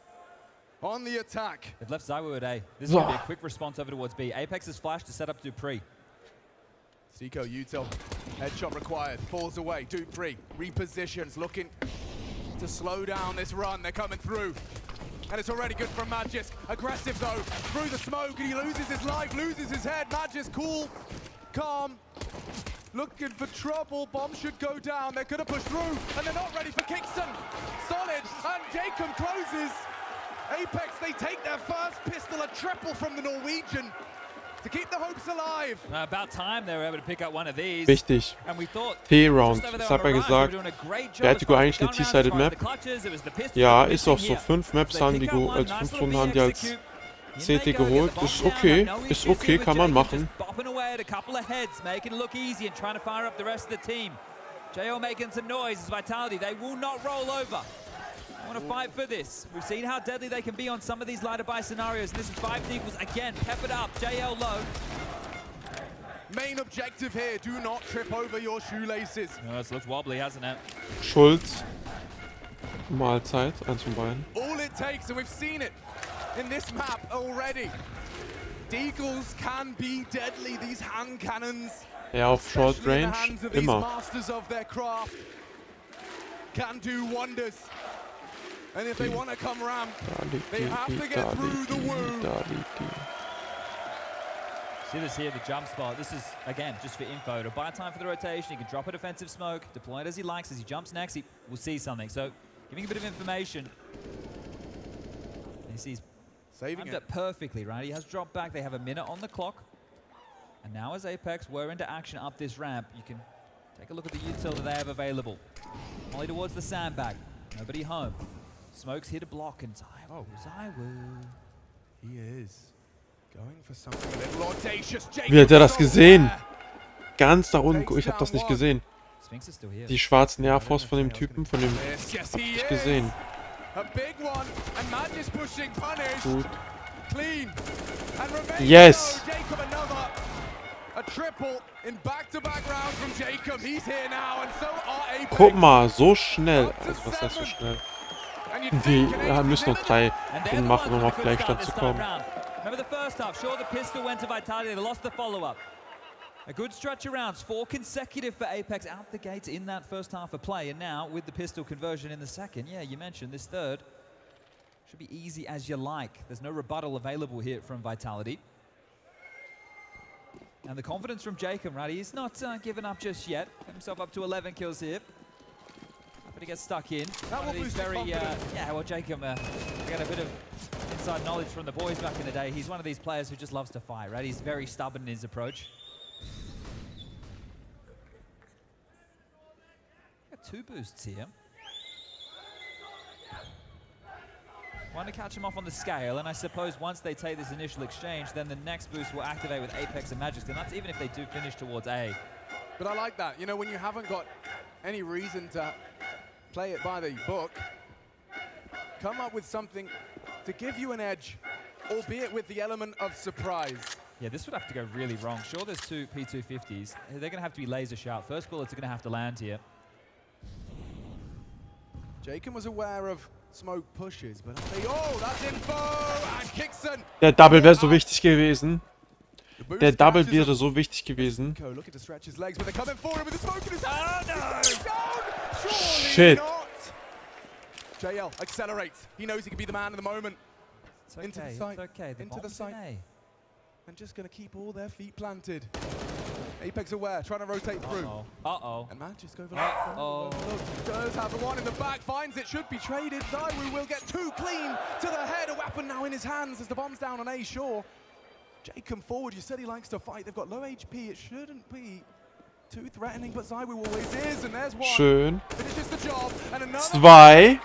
on the attack. They've left Zywo at A. This is going to be a quick response over towards B. Apex has flashed to set up Dupree. Seco util. Headshot required. Falls away. Dupree repositions. Looking to slow down this run. They're coming through. And it's already good from Magis. Aggressive though. Through the smoke. And he loses his life. Loses his head. Magis cool. Calm. Looking for trouble. Bomb should go down. They're going to push through. And they're not ready for Kingston. Solid. And Jacob closes. Apex, they take their first pistol, a triple from the Norwegian to keep the hopes alive. About time they were able to pick up one of these. Wichtig. T-Round. Ich hab ja gesagt, Vertigo eigentlich eine T-Sided Map. Ja, ist auch so. 5 Maps haben die, also 5 Runden haben die als CT geholt. Ist okay, kann man machen. JO making some noise as Vitality. They will not roll over. I want to fight for this. We've seen how deadly they can be on some of these lighter buy scenarios. This is 5 equals again. Peppered up. JL low. Main objective here. Do not trip over your shoelaces. Oh, this looks wobbly, hasn't it? Schulz. Mahlzeit. Eins von beiden. All it takes, and we've seen it in this map already. Deagles can be deadly. These hand cannons. Ja, auf Short Range. Immer. Masters of their craft can do wonders. And if they want to come around, they have to get through the woo. See this here, the jump spot. This is, again, just for info. To buy time for the rotation, he can drop a defensive smoke, deploy it as he likes. As he jumps next, he will see something. So, giving a bit of information. He sees saving it perfectly, right? He has dropped back. They have a minute on the clock. And now as Apex, we're into action up this ramp. You can take a look at the util that they have available. Molly towards the sandbag. Nobody home. Smoke's here to block, and Zywo. He is going for something a little audacious. Wie hat er das gesehen? Ganz da unten. Ich habe das nicht gesehen. Die schwarzen Air Force von dem Typen, von dem hab ich nicht gesehen. Gut. Yes! Guck mal, so schnell. Also was heißt so schnell? Die müssen noch 3 Runden machen, um auf Gleichstand zu kommen. Remember the first half, sure the pistol went to Vitality, they lost the follow-up. A good stretch of rounds, 4 consecutive for Apex out the gates in that first half of play, and now with the pistol conversion in the second, yeah, you mentioned this third. Should be easy as you like. There's no rebuttal available here from Vitality. And the confidence from Jacob, right? He's not given up just yet. Got himself up to 11 kills here. But he gets stuck in. That will boost very, yeah, well, Jacob, got a bit of inside knowledge from the boys back in the day. He's one of these players who just loves to fight, right? He's very stubborn in his approach. Got 2 boosts here. One to catch him off on the scale, and I suppose once they take this initial exchange, then the next boost will activate with Apex and Magic, and that's even if they do finish towards A. But I like that, you know, when you haven't got any reason to play it by the book, come up with something to give you an edge, albeit with the element of surprise. Yeah, this would have to go really wrong. Sure, there's 2 P250s. They're going to have to be laser sharp. First bullets are going to have to land here. Jacob was aware of smoke pushes, but oh, that's info and Kickson. Der Double wäre so wichtig gewesen. Der Double wäre so wichtig gewesen. Shit. JL accelerates. He knows he can be the man in the moment. Okay, into the site. Okay. Into the site. And just going to keep all their feet planted. Apex aware, trying to rotate through. And man, just go for that. Does have the one in the back, finds it, should be traded. Zaiwu will get too clean to the head. A weapon now in his hands as the bomb's down on A, sure. Jake forward, you said he likes to fight. They've got low HP, it shouldn't be too threatening, but Zaiwu always is, and there's one. Schön. Finishes the job, and another. Zwei.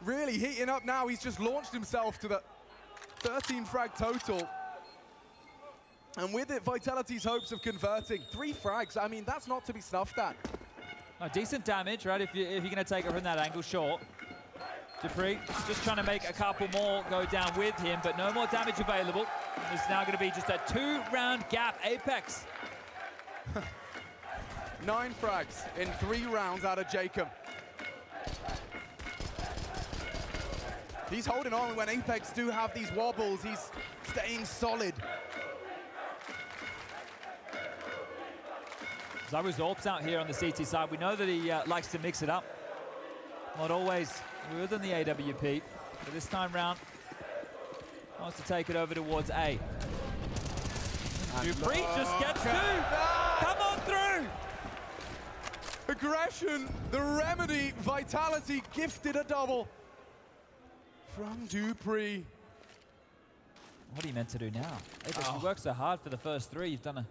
Really heating up now, he's just launched himself to the 13 frag total. And with it, Vitality's hopes of converting. 3 frags, I mean, that's not to be snuffed at. Decent damage, right, if you're going to take it from that angle, short. dupreeh just trying to make a couple more go down with him, but no more damage available. It's now going to be just a 2-round gap. Apex. 9 frags in 3 rounds out of Jacob. He's holding on when Apex do have these wobbles. He's staying solid. Zaiwu's AWP's out here on the CT side. We know that he likes to mix it up. Not always within the AWP, but this time round, wants to take it over towards A. dupreeh just gets 2. Come on through. Aggression, the remedy, Vitality gifted a double from dupreeh. What are you meant to do now? Apex, you worked so hard for the first 3. You've done a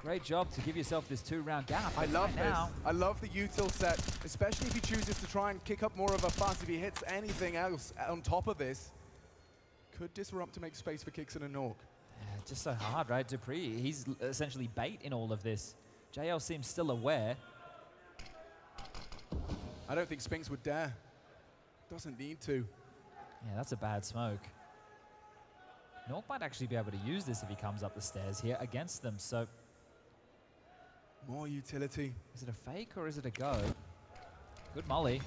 great job to give yourself this 2-round gap. I love this. I love the util set, especially if he chooses to try and kick up more of a fuss. If he hits anything else on top of this, could disrupt to make space for Kixon and Nork. Yeah, just so hard, right? dupreeh, he's essentially bait in all of this. JL seems still aware. I don't think Spinks would dare. Doesn't need to. Yeah, that's a bad smoke. Nork might actually be able to use this if he comes up the stairs here against them, so... More utility. Is it a fake or is it a go? Good molly.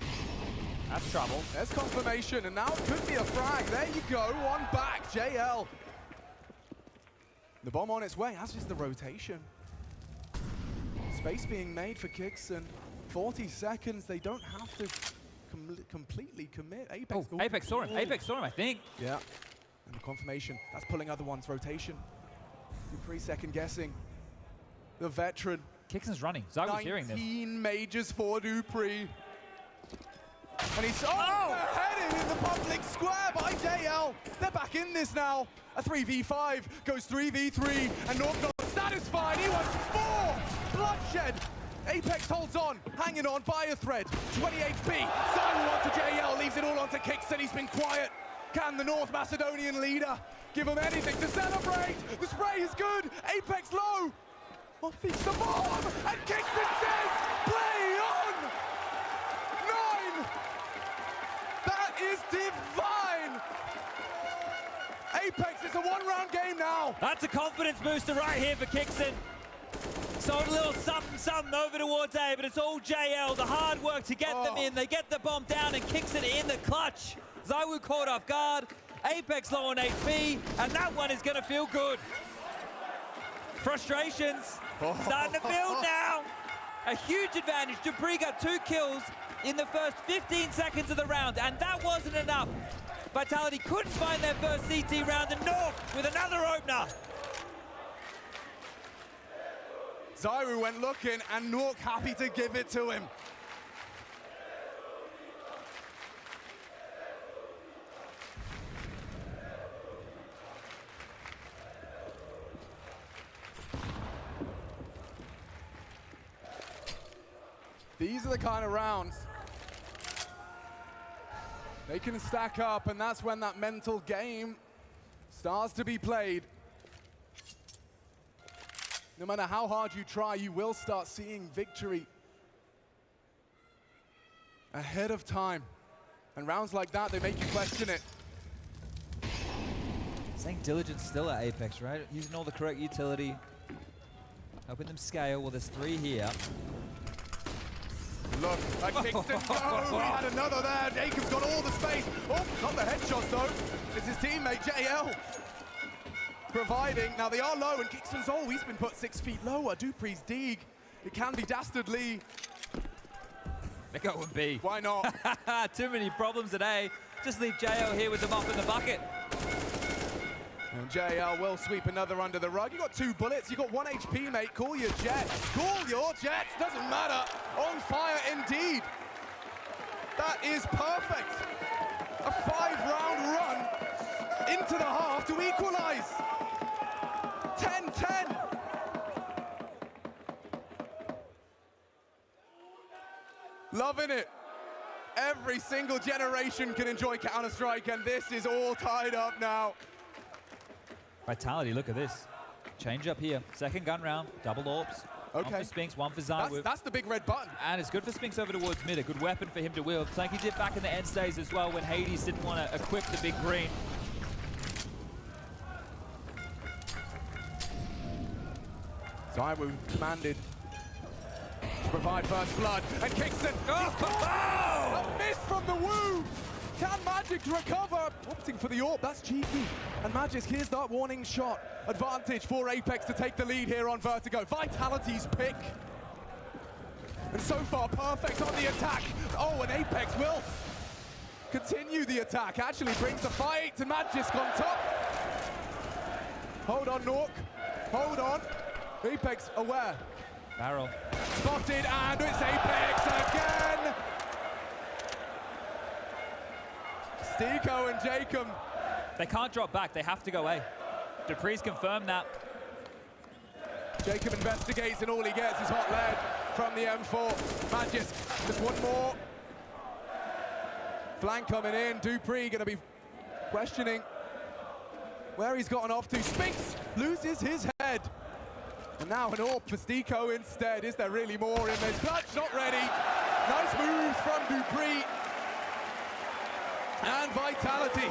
That's trouble. There's confirmation, and now it could be a frag. There you go, one back, JL. The bomb on its way, as is the rotation. Space being made for Kixon. 40 seconds, they don't have to completely commit. Apex. Oh, Apex saw him. Apex saw him, I think. Yeah. And the confirmation. That's pulling other ones. Rotation. dupreeh second guessing. The veteran. Kixon's running. Zaiwu's hearing this. 19 majors for dupreeh. And he's headed in the public square by JL. They're back in this now. A 3v5 goes 3v3, and Nork not satisfied. He wants 4. Bloodshed. Apex holds on, hanging on by a thread. 20 HP. Zaiwu onto JL, leaves it all onto Kixon. He's been quiet. Can the North Macedonian leader give him anything to celebrate? The spray is good. Apex low. What feeds the bomb? And Kixon says, play on! 9! That is divine! Apex, it's a 1-round game now. That's a confidence booster right here for Kixon. Sold a little something over towards A, but it's all JL. The hard work to get them in. They get the bomb down and Kixon in the clutch. Zaiwu caught off guard. Apex low on HP, and that one is going to feel good. Frustrations starting to build now. A huge advantage. dupreeh got 2 kills in the first 15 seconds of the round, and that wasn't enough. Vitality couldn't find their first CT round, and Nork with another opener. Zaiwu went looking, and Nork happy to give it to him. These are the kind of rounds they can stack up, and that's when that mental game starts to be played. No matter how hard you try, you will start seeing victory ahead of time. And rounds like that, they make you question it. Saying diligence still at Apex, right? Using all the correct utility. Helping them scale. Well, there's 3 here. Look, at Kixon, no, we had another there. Jacob's got all the space. Oh, not the headshot though. It's his teammate, JL. Providing, now they are low, and Kixon's, he's been put 6 feet lower. dupreeh's dig. It can be dastardly. They go with B. Why not? Too many problems at A. Just leave JL here with the mop in the bucket. And JL will sweep another under the rug. You got 2 bullets, you got 1 HP, mate. Call your jets. Call your jets. Doesn't matter. On fire indeed. That is perfect. A 5-round run into the half to equalize. 10-10. Loving it. Every single generation can enjoy Counter-Strike, and this is all tied up now. Vitality, look at this. Change up here. Second gun round, double AWPs. Okay. One for Spinks, one for Zywu. That's the big red button. And it's good for Spinks over towards mid. A good weapon for him to wield. It's like he did back in the end stays as well when Hades didn't want to equip the big green. Zywu commanded to provide first blood, and Kingston. Oh! A miss from the Woo! Can Magic recover? Opting for the AWP, that's cheeky. And Magic, here's that warning shot. Advantage for Apex to take the lead here on Vertigo. Vitality's pick. And so far, perfect on the attack. Oh, and Apex will continue the attack. Actually brings the fight to Magisk on top. Hold on, Nork. Hold on. Apex aware. Barrel. Spotted, and it's Apex again. Stiko and Jacob. They can't drop back, they have to go A. Dupree's confirmed that. Jacob investigates, and all he gets is hot lead from the M4. Magisk, just one more. Flank coming in. Dupree going to be questioning where he's gotten off to. Spinks loses his head. And now an AWP for Stiko instead. Is there really more in this? Clutch not ready. Nice moves from Dupree. And Vitality.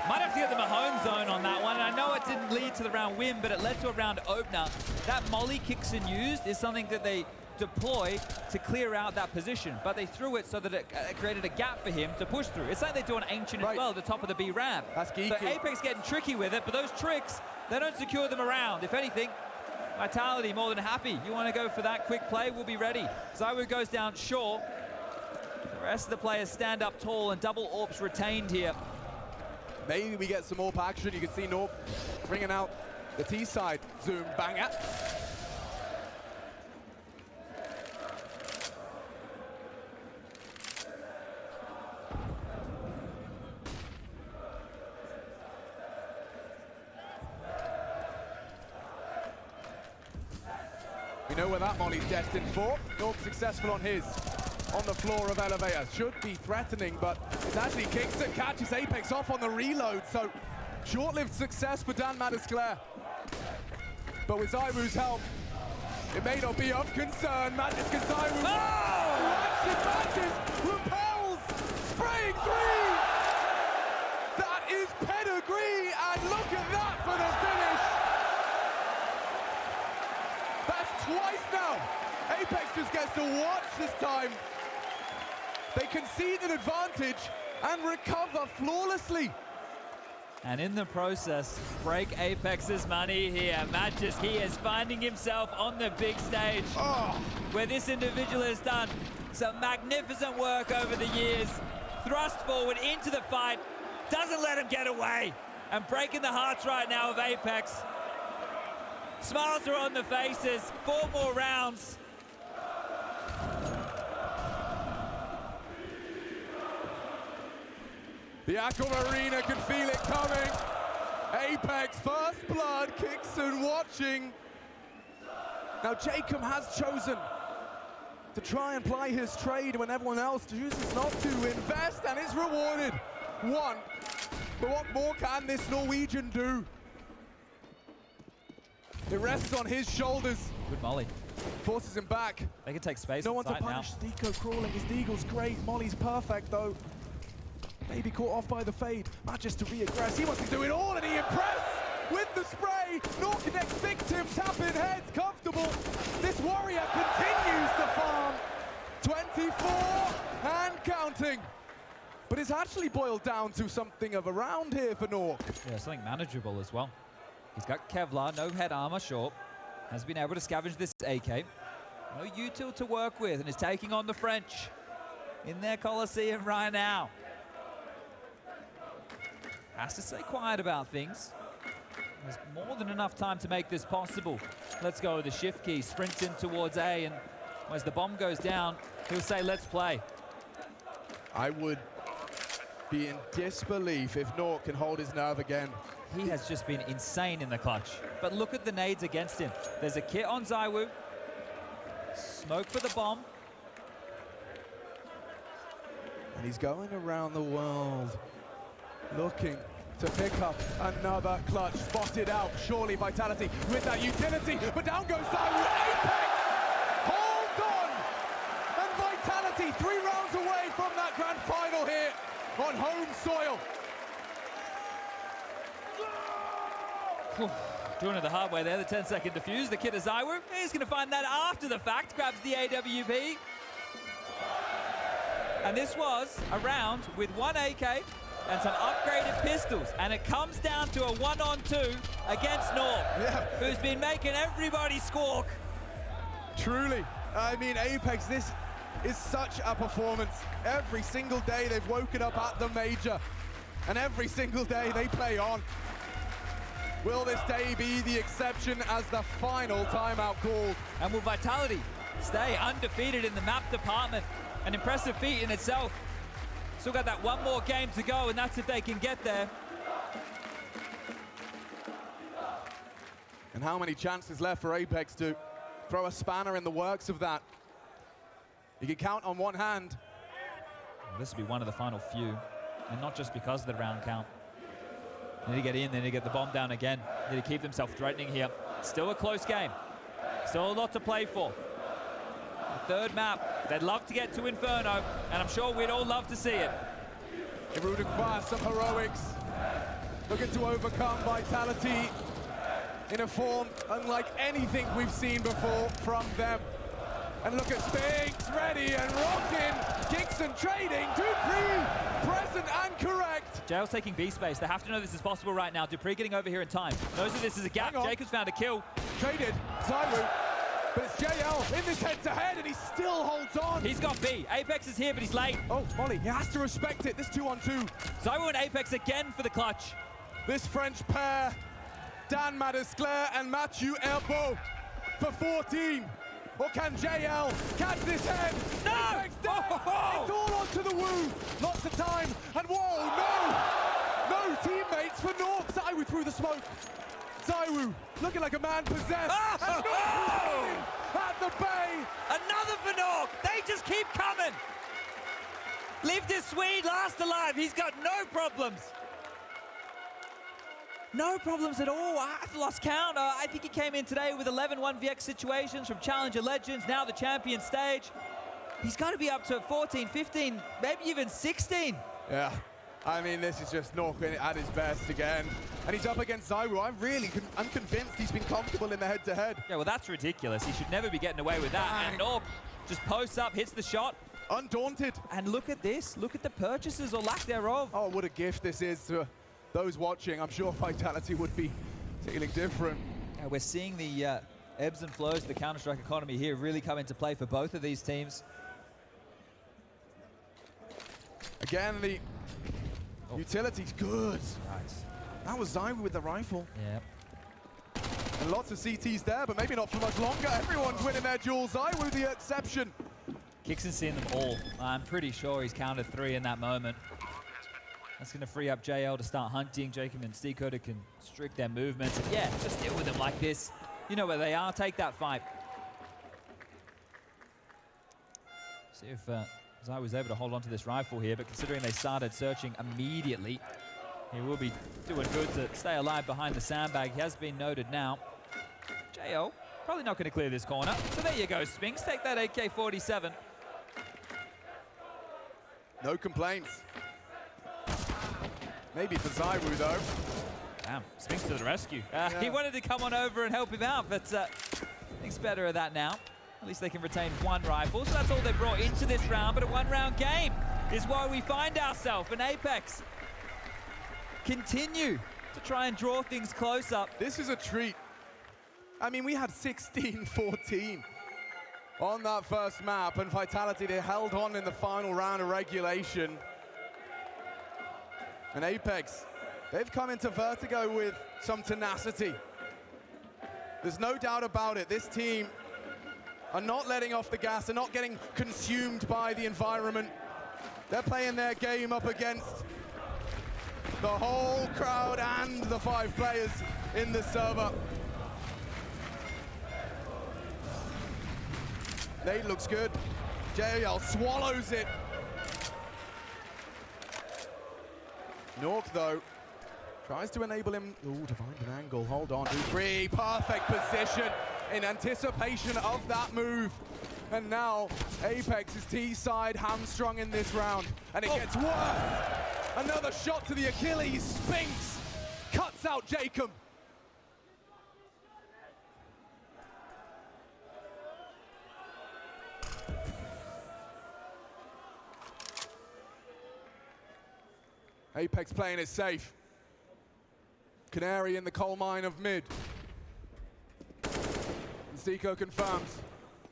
Might have to get them a home zone on that one. And I know it didn't lead to the round win, but it led to a round opener. That molly Kickson used is something that they deploy to clear out that position, but they threw it so that it created a gap for him to push through. It's like they do on Ancient as well at the top of the B ramp. That's geeky. So Apex getting tricky with it, but those tricks, they don't secure them around. If anything, Vitality more than happy. You want to go for that quick play, we'll be ready. Zywu goes down short. The rest of the players stand up tall, and double AWPs retained here. Maybe we get some AWP action. You can see Norp bringing out the T side. Zoom banger. We know where that molly's destined for. Norp successful on his. On the floor of elevator. Should be threatening, but it's actually Kingston catches Apex off on the reload. So short-lived success for Dan Madisclair. But with Zyru's help, it may not be of concern. Magisk and Zyru. Ratchet repels. Spraying 3. That is pedigree, and look at that for the finish. That's twice now. Apex just gets to watch this time. They concede an advantage and recover flawlessly. And in the process, break Apex's money here. Magisk, he is finding himself on the big stage, where this individual has done some magnificent work over the years. Thrust forward into the fight, doesn't let him get away, and breaking the hearts right now of Apex. Smiles are on the faces, 4 more rounds. The Aqua Arena can feel it coming. Apex, first blood, Kickson watching. Now Jacob has chosen to try and ply his trade when everyone else chooses not to invest, and it's rewarded. 1. But what more can this Norwegian do? It rests on his shoulders. Good molly. Forces him back. They can take space. No one to now. punish. Stiko crawling. His deagle's great. Molly's perfect though. Maybe caught off by the fade. Magisk to re-aggress. He wants to do it all, and he impressed with the spray. Nork next victim, tapping heads, comfortable. This warrior continues to farm. 24 and counting. But it's actually boiled down to something of a round here for Nork. Yeah, something manageable as well. He's got Kevlar, no head armor, short. Has been able to scavenge this AK. No util to work with, and is taking on the French in their Coliseum right now. Has to stay quiet about things. There's more than enough time to make this possible. Let's go with the shift key, sprints in towards A, and as the bomb goes down, he'll say, let's play. I would be in disbelief if Nork can hold his nerve again. He has just been insane in the clutch. But look at the nades against him. There's a kit on ZywOo. Smoke for the bomb. And he's going around the world looking to pick up another clutch. Spotted out, surely Vitality with that utility. But down goes ZywOo. Apex holds on! And Vitality 3 rounds away from that grand final here on home soil. Doing it the hard way there, the 10-second defuse. The kid of ZywOo, he's going to find that after the fact. Grabs the AWP. And this was a round with 1 AK and some upgraded pistols. And it comes down to a 1-on-2 against Nork, who's been making everybody squawk. Truly. I mean, Apex, this is such a performance. Every single day they've woken up at the major. And every single day they play on. Will this day be the exception as the final timeout called? And will Vitality stay undefeated in the map department? An impressive feat in itself. Still got that one more game to go, and that's if they can get there. And how many chances left for Apex to throw a spanner in the works of that? You can count on one hand. This will be one of the final few, and not just because of the round count. They need to get in, they need to get the bomb down again. They need to keep themselves threatening here. Still a close game. Still a lot to play for. The third map, they'd love to get to Inferno, and I'm sure we'd all love to see it. It would require some heroics. Looking to overcome Vitality in a form unlike anything we've seen before from them. And look at Spinks, ready and rocking. Kingston trading, dupreeh, present and correct. JL's taking B space. They have to know this is possible right now. dupreeh getting over here in time. Knows that this is a gap. Jacobs found a kill. Traded, ZywOo. But it's JL in this head-to-head, and he still holds on. He's got B. Apex is here, but he's late. Oh, Molly, he has to respect it. This 2-on-2. ZywOo and Apex again for the clutch. This French pair, Dan Madesclair and Mathieu Herbeau for 14. Or can JL catch this head? No! Apex dead. It's all onto the Woo. Lots of time, and whoa, no! No teammates for Nork. ZywOo through the smoke. ZywOo looking like a man possessed. Oh! At the bay. Another for Nork. They just keep coming. Lived his Swede last alive. He's got no problems. No problems at all. I've lost count. I think he came in today with 11 1vx situations from Challenger Legends, now the champion stage. He's got to be up to 14, 15, maybe even 16. Yeah. I mean, this is just Nork at his best again. And he's up against ZywOo. I'm convinced he's been comfortable in the head-to-head. Yeah, well, that's ridiculous. He should never be getting away with that. And Nork just posts up, hits the shot. Undaunted. And look at this. Look at the purchases or lack thereof. Oh, what a gift this is to those watching. I'm sure Vitality would be feeling different. Yeah, we're seeing the ebbs and flows of the Counter-Strike economy here really come into play for both of these teams. Again, the utility's good. Nice. That was ZywOo with the rifle. Yeah. And lots of CTs there, but maybe not for much longer. Everyone's winning their duels. ZywOo the exception. Kickson's seeing them all. I'm pretty sure he's counted 3 in that moment. That's going to free up JL to start hunting. Jacob and Steeko to constrict their movements. And yeah, just deal with them like this. You know where they are. Take that fight. See if ZywOo was able to hold on to this rifle here, but considering they started searching immediately, he will be doing good to stay alive behind the sandbag. He has been noted now. JL probably not going to clear this corner. So there you go, Spinks. Take that AK-47. No complaints. Maybe for ZywOo, though. Damn, Spinks to the rescue. He wanted to come on over and help him out, but thinks better of that now. At least they can retain 1 rifle, so that's all they brought into this round, but a 1-round game is where we find ourselves, and Apex continue to try and draw things close up. This is a treat. I mean, we had 16-14 on that first map, and Vitality, they held on in the final round of regulation. And Apex They've come into Vertigo with some tenacity. There's no doubt about it. This team are not letting off the gas. They're not getting consumed by the environment. They're playing their game up against the whole crowd and the 5 players in the server. Nate looks good. JL swallows it. Nork, though, tries to enable him. Ooh, to find an angle. Hold on. Dupree, perfect position in anticipation of that move. And now Apex is T-side hamstrung in this round. And it gets worse. Another shot to the Achilles. Spinks cuts out Jacob. Apex playing it safe. Canary in the coal mine of mid. And Zico confirms.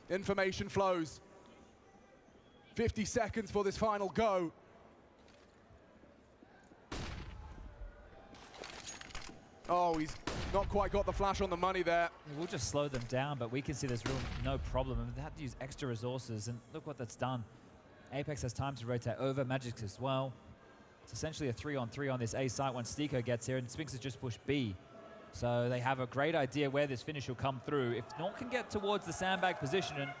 Information flows. 50 seconds for this final go. Oh, he's not quite got the flash on the money there. We'll just slow them down, but we can see there's no problem. And they have to use extra resources, and look what that's done. Apex has time to rotate over, Magic as well. It's essentially a 3-on-3 on this A site once Stico gets here, and Spinks has just pushed B. So they have a great idea where this finish will come through. If Nork can get towards the sandbag position, and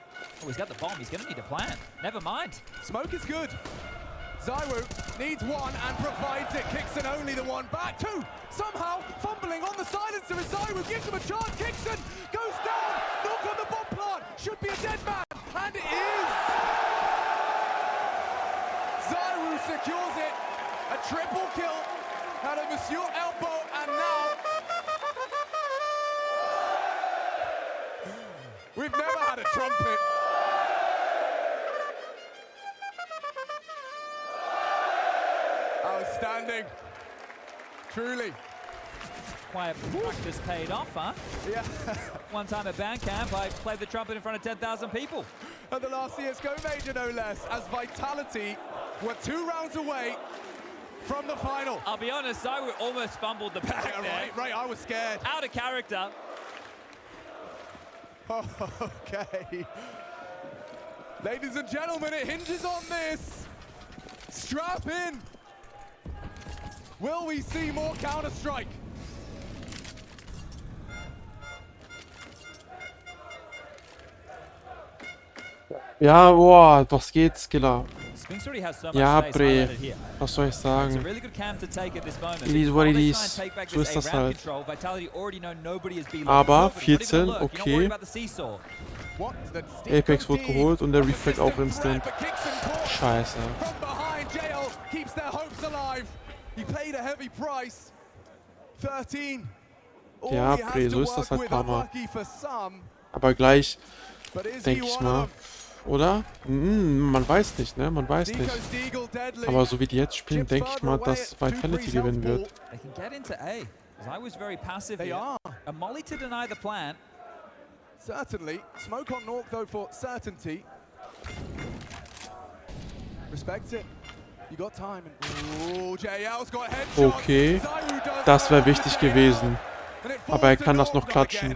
oh, he's got the bomb, he's going to need a plan. Never mind. Smoke is good. Zywu needs one and provides it. Kickson only the one back. 2, somehow fumbling on the silencer as Zywu gives him a chance. Kickson goes down. Nork on the bomb plant. Should be a dead man, and it is. Zywu secures it. A triple kill out of Monsieur Elbow, and now we've never had a trumpet. Outstanding. Truly. Quiet practice paid off, huh? Yeah. One time at Bandcamp, I played the trumpet in front of 10,000 people. At the last CSGO Major, no less, as Vitality were 2 rounds away from the final. I'll be honest, I almost fumbled the back there. Right, I was scared. Out of character. Oh, okay. Ladies and gentlemen, it hinges on this. Strap in. Will we see more Counter-Strike? Ja, boah, was geht, Skiller? Ja, Bre, was soll ich sagen? It is what it is. So ist das halt. Aber 14, okay. Apex wurde geholt und der Reflect auch instant. Scheiße. Ja, Bre, so ist das halt ein paar Mal. Aber gleich, denke ich mal. Oder? Man weiß nicht, ne? Man weiß nicht. Aber so wie die jetzt spielen, denke ich mal, dass Vitality gewinnen wird. Certainly. Smoke on Nork though for certainty. Respect it. You got time. Oh, JL's got a headshot. Okay. Das wäre wichtig gewesen. Aber er kann das noch klatschen.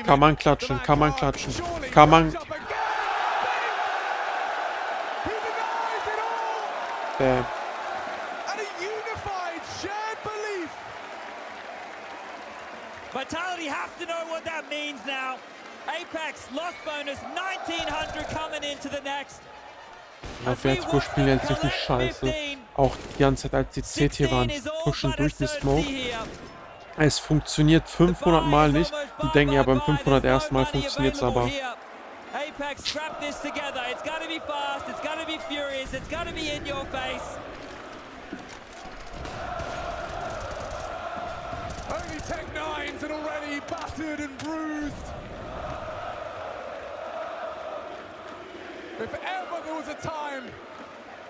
Kann man klatschen, kann man klatschen. Kann man... Bam. And a unified, shared belief. Vitality have to know what that means now. Apex lost bonus 1900 coming into the next. Ja, Vertigo spielen jetzt richtig scheiße. Auch die ganze Zeit, als die CT waren, pushen durch die Smoke. Es funktioniert 500 Mal nicht. Die denken ja beim 501. Mal funktioniert es aber. Apex, scrap this together. It's got to be fast, it's got to be furious, it's got to be in your face. Only Tech 9s and already battered and bruised. If ever there was a time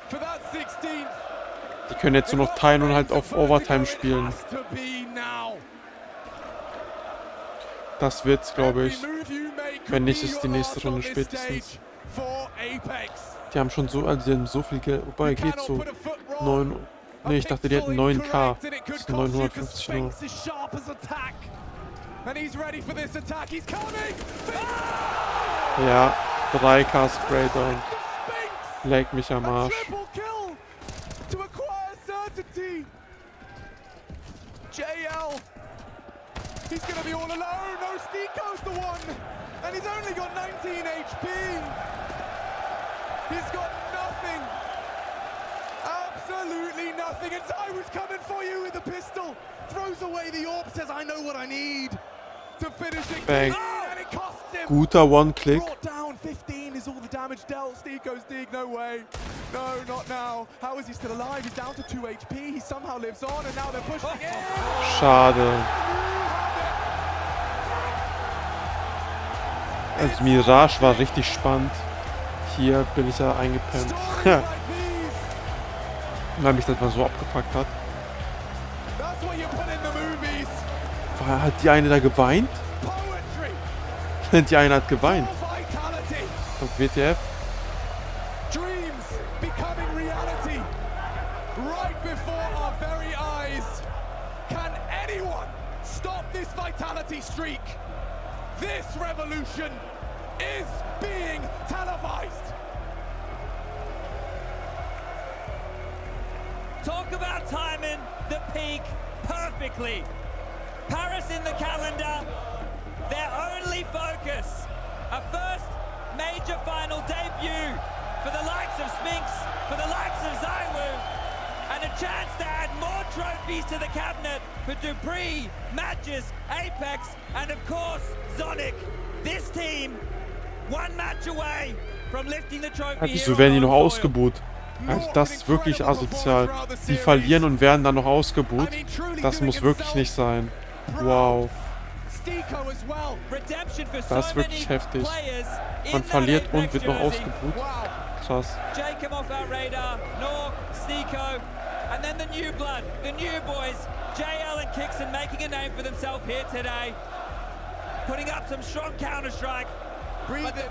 for that 16th. Die können jetzt nur noch teilen und halt auf Overtime spielen. Das wird's, glaube ich. Wenn nicht, ist die nächste Runde spätestens. Die haben schon so, also die haben so viel Geld. Wobei, geht so. 9 Ne, ich dachte, die hätten 9K. Das sind 950 nur. Ja, 3K Spraydown. Leck mich am Arsch. JL, he's going to be all alone. No, Stiko's the one. And he's only got 19 HP. He's got nothing. Absolutely nothing. And I was coming for you with a pistol. Throws away the orb, says, I know what I need to finish it. Bang. And it costs him. Guter One-Click. Brought down 15 is all the damage dealt. Stiko's dig, no way. No, not now. How is he still alive? He's down to 2 HP. He somehow lives on, and now they're pushing in. Schade. Also Mirage war richtig spannend. Hier bin ich ja eingepennt. Weil mich das mal so abgefuckt hat. Hat die eine da geweint? Die eine hat geweint. Und WTF? Dreams becoming reality right before our very eyes. Can anyone stop this vitality streak? This revolution is being televised. Talk about timing the peak perfectly. Paris in the calendar, their only focus. A first major final debut for the likes of Spinks, for the likes of Zaiwu, and a chance to add more trophies to the cabinet for Dupree, Matches, Apex, and of course, Zonic. This team, one match away from lifting the trophy. Wieso werden die noch ausgebuht? Also das ist wirklich asozial. Die verlieren und werden dann noch ausgebuht. Das muss wirklich nicht sein. Wow. Das ist wirklich heftig. Man verliert und wird noch ausgebuht. Krass. Jacob off our radar, Nork, Stiko, and then the new blood, the new boys, JL and Kixon making a name for themselves here today. Putting up some strong Counter-Strike. But the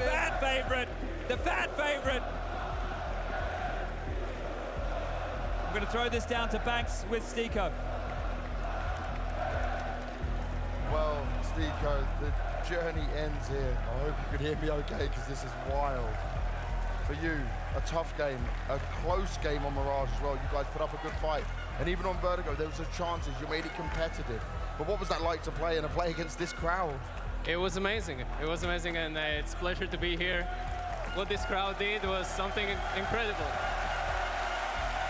fan favorite. I'm going to throw this down to Banks with Stiko. Well, Stiko, the journey ends here. I hope you can hear me okay, because this is wild. For you, a tough game, a close game on Mirage as well. You guys put up a good fight. And even on Vertigo, there was a chances. You made it competitive. But what was that like to play against this crowd? It was amazing. It was amazing, and it's a pleasure to be here. What this crowd did was something incredible.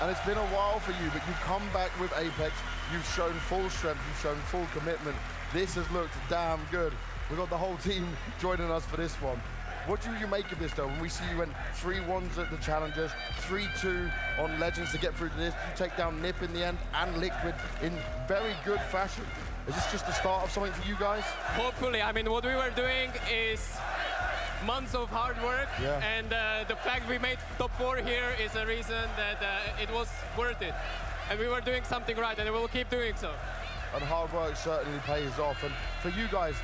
And it's been a while for you, but you've come back with Apex. You've shown full strength. You've shown full commitment. This has looked damn good. We've got the whole team joining us for this one. What do you make of this, though? When we see you went 3-1s at the Challengers, 3-2 on Legends to get through to this, you take down Nip in the end and Liquid in very good fashion. Is this just the start of something for you guys? Hopefully. I mean, what we were doing is months of hard work, and the fact we made top 4 here is a reason that it was worth it. And we were doing something right, and we will keep doing so. And hard work certainly pays off. And for you guys,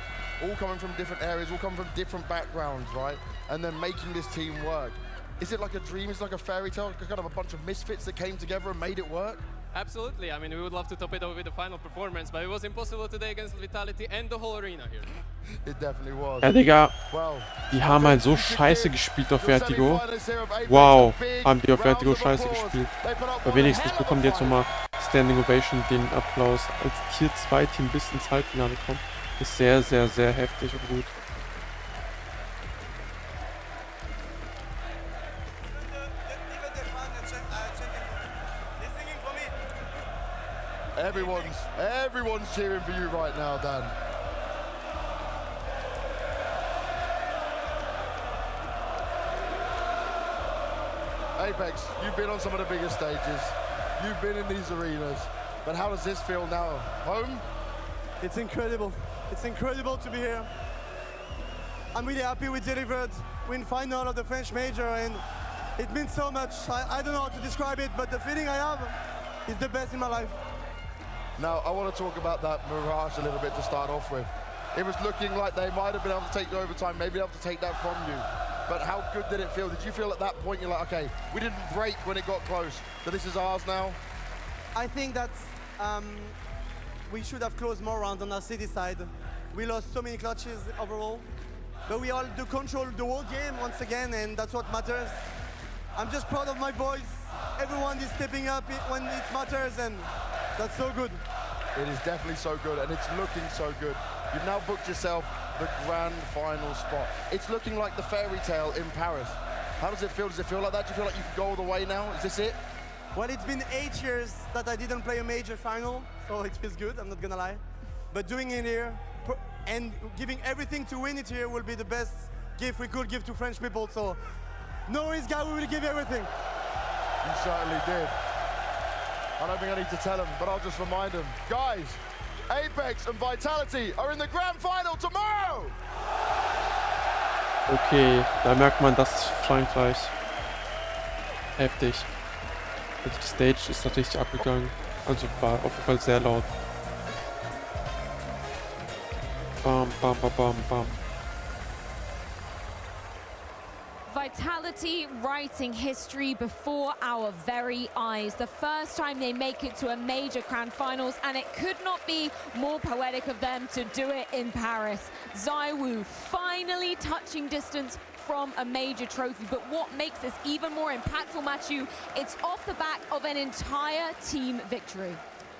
all coming from different areas, all coming from different backgrounds, right? And then making this team work. Is it like a dream? Is it like a fairy tale? Kind of a bunch of misfits that came together and made it work? Absolutely. I mean, we would love to top it over with the final performance, but it was impossible today against Vitality and the whole arena here. It definitely was. Ja, Digga, die haben halt so scheiße gespielt auf Vertigo. Wow, haben die auf Vertigo scheiße gespielt. Aber wenigstens bekommen die jetzt nochmal Standing Ovation, den Applaus. Als Tier 2 Team bis ins Halbfinale kommt, ist sehr, sehr, sehr heftig und gut. Everyone's cheering for you right now, Dan. Apex, you've been on some of the biggest stages. You've been in these arenas. But how does this feel now? Home? It's incredible. It's incredible to be here. I'm really happy we delivered win final of the French Major, and it means so much. I don't know how to describe it, but the feeling I have is the best in my life. Now, I want to talk about that Mirage a little bit to start off with. It was looking like they might have been able to take the overtime, maybe able to take that from you. But how good did it feel? Did you feel at that point you're like, okay, we didn't break when it got close, so this is ours now? I think that we should have closed more rounds on our city side. We lost so many clutches overall, but we all do control the whole game once again, and that's what matters. I'm just proud of my boys. Everyone is stepping up when it matters, and that's so good. It is definitely so good, and it's looking so good. You've now booked yourself the grand final spot. It's looking like the fairy tale in Paris. How does it feel? Does it feel like that? Do you feel like you can go all the way now? Is this it? Well, it's been 8 years that I didn't play a major final, so it feels good, I'm not gonna lie. But doing it here and giving everything to win it here will be the best gift we could give to French people, so no worries, guys, we will give everything. You certainly did. I don't think I need to tell them, but I'll just remind them. Guys, Apex and Vitality are in the grand final tomorrow! Okay, da merkt man, das ist Frankreich. Heftig. Also die Stage ist da richtig abgegangen. Also war auf jeden Fall sehr laut. Bam, bam, bam, bam, bam. Vitality writing history before our very eyes. The first time they make it to a major grand finals, and it could not be more poetic of them to do it in Paris. ZywOo finally touching distance from a major trophy, but what makes this even more impactful, Matthew, it's off the back of an entire team victory.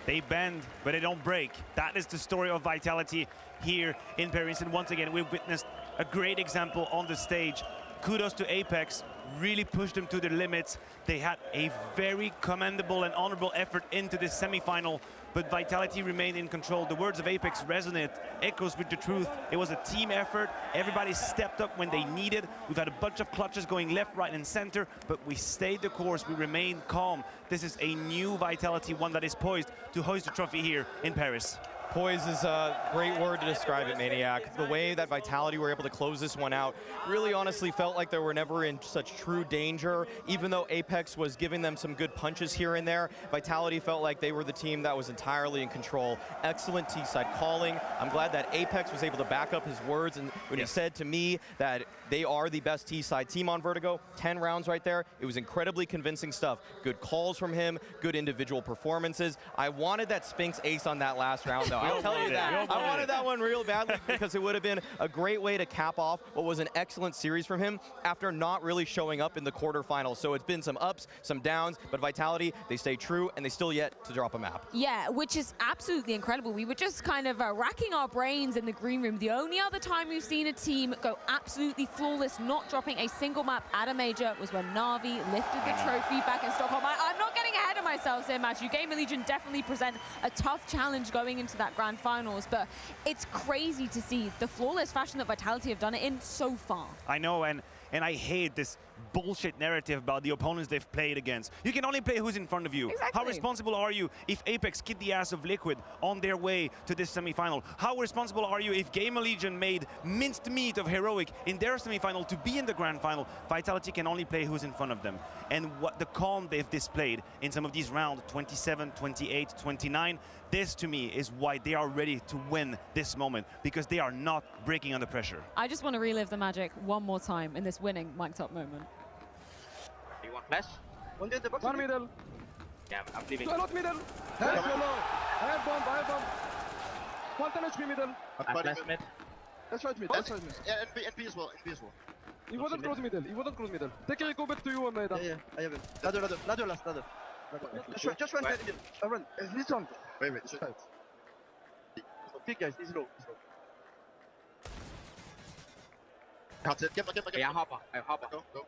They bend, but they don't break. That is the story of Vitality here in Paris, and once again, we've witnessed a great example on the stage. Kudos to Apex, really pushed them to their limits. They had a very commendable and honorable effort into this semi-final, but Vitality remained in control. The words of Apex resonate, echoes with the truth. It was a team effort. Everybody stepped up when they needed. We've had a bunch of clutches going left, right, and center, but we stayed the course. We remained calm. This is a new Vitality, one that is poised to hoist the trophy here in Paris. Poise is a great word to describe it, Maniac. The way that Vitality were able to close this one out really honestly felt like they were never in such true danger. Even though Apex was giving them some good punches here and there, Vitality felt like they were the team that was entirely in control. Excellent T-side calling. I'm glad that Apex was able to back up his words and when he said to me that they are the best T-side team on Vertigo. 10 rounds right there. It was incredibly convincing stuff. Good calls from him, good individual performances. I wanted that Sphinx ace on that last round, though. I'll tell you that. I wanted that one real badly because it would have been a great way to cap off what was an excellent series from him after not really showing up in the quarterfinals. So it's been some ups, some downs, but Vitality, they stay true and they still yet to drop a map. Yeah, which is absolutely incredible. We were just kind of racking our brains in the green room. The only other time we've seen a team go absolutely flawless, not dropping a single map at a major, was when Na'Vi lifted the trophy back in Stockholm. I'm not getting ahead of myself here, Matthew. Gamer Legion definitely present a tough challenge going into that grand finals, but it's crazy to see the flawless fashion that Vitality have done it in so far. I know, and I hate this bullshit narrative about the opponents they've played against. You can only play who's in front of you. Exactly. How responsible are you if Apex kicked the ass of Liquid on their way to this semi-final? How responsible are you if Gamer Legion made minced meat of Heroic in their semi-final to be in the grand final? Vitality can only play who's in front of them. And what the calm they've displayed in some of these rounds, 27, 28, 29, this to me is why they are ready to win this moment, because they are not breaking under pressure. I just want to relive the magic one more time in this winning mic'd up moment. You want flash? One in the box. One middle. Yeah, I'm leaving. Go out middle. Hey, go low. I have bomb. I have bomb. One time HP middle. I'm flash mid. Let's try mid. Let's try mid. Yeah, NP as well. NP as well. He wouldn't close middle. He wouldn't close middle. Take care, go back to you, Maida. Yeah, I have it. Ladder last, ladder. Just run middle. Run. He's strong. Wait. Pick, guys. He's low. Cut it. Get back. Yeah, hopper. Go.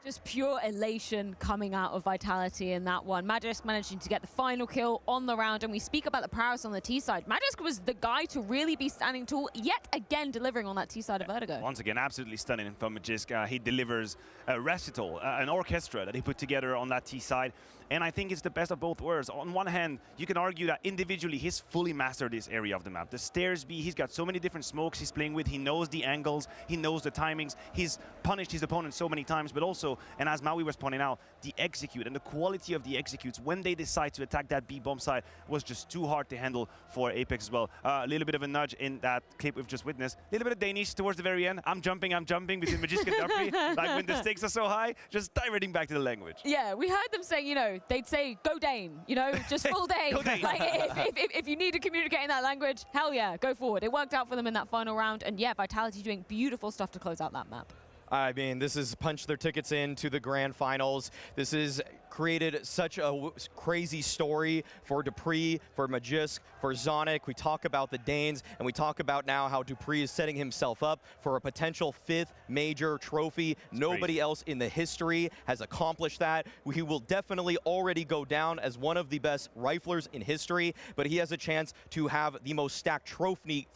Just pure elation coming out of Vitality in that one. Magisk managing to get the final kill on the round, and we speak about the prowess on the T side. Magisk was the guy to really be standing tall, yet again delivering on that T side of Vertigo. Once again, absolutely stunning from Magisk. He delivers a recital, an orchestra that he put together on that T side. And I think it's the best of both worlds. On one hand, you can argue that individually he's fully mastered this area of the map. The stairs B, he's got so many different smokes he's playing with. He knows the angles, he knows the timings. He's punished his opponent so many times, but also also, and as Maui was pointing out, the execute and the quality of the executes when they decide to attack that B bomb site was just too hard to handle for Apex as well. A little bit of a nudge in that clip we've just witnessed. A little bit of Danish towards the very end. I'm jumping between Magisk and Dupree. Like when the stakes are so high, just diverting back to the language. Yeah, we heard them saying, you know, they'd say, go Dane, you know, just full Dane. Like, if you need to communicate in that language, hell yeah, go forward. It worked out for them in that final round. And yeah, Vitality doing beautiful stuff to close out that map. I mean, this has punched their tickets into the grand finals. This has created such a crazy story for Dupree, for Magisk, for Zonic. We talk about the Danes, and we talk about now how Dupree is setting himself up for a potential 5th major trophy. Nobody else in the history has accomplished that. He will definitely already go down as one of the best riflers in history, but he has a chance to have the most stacked trophy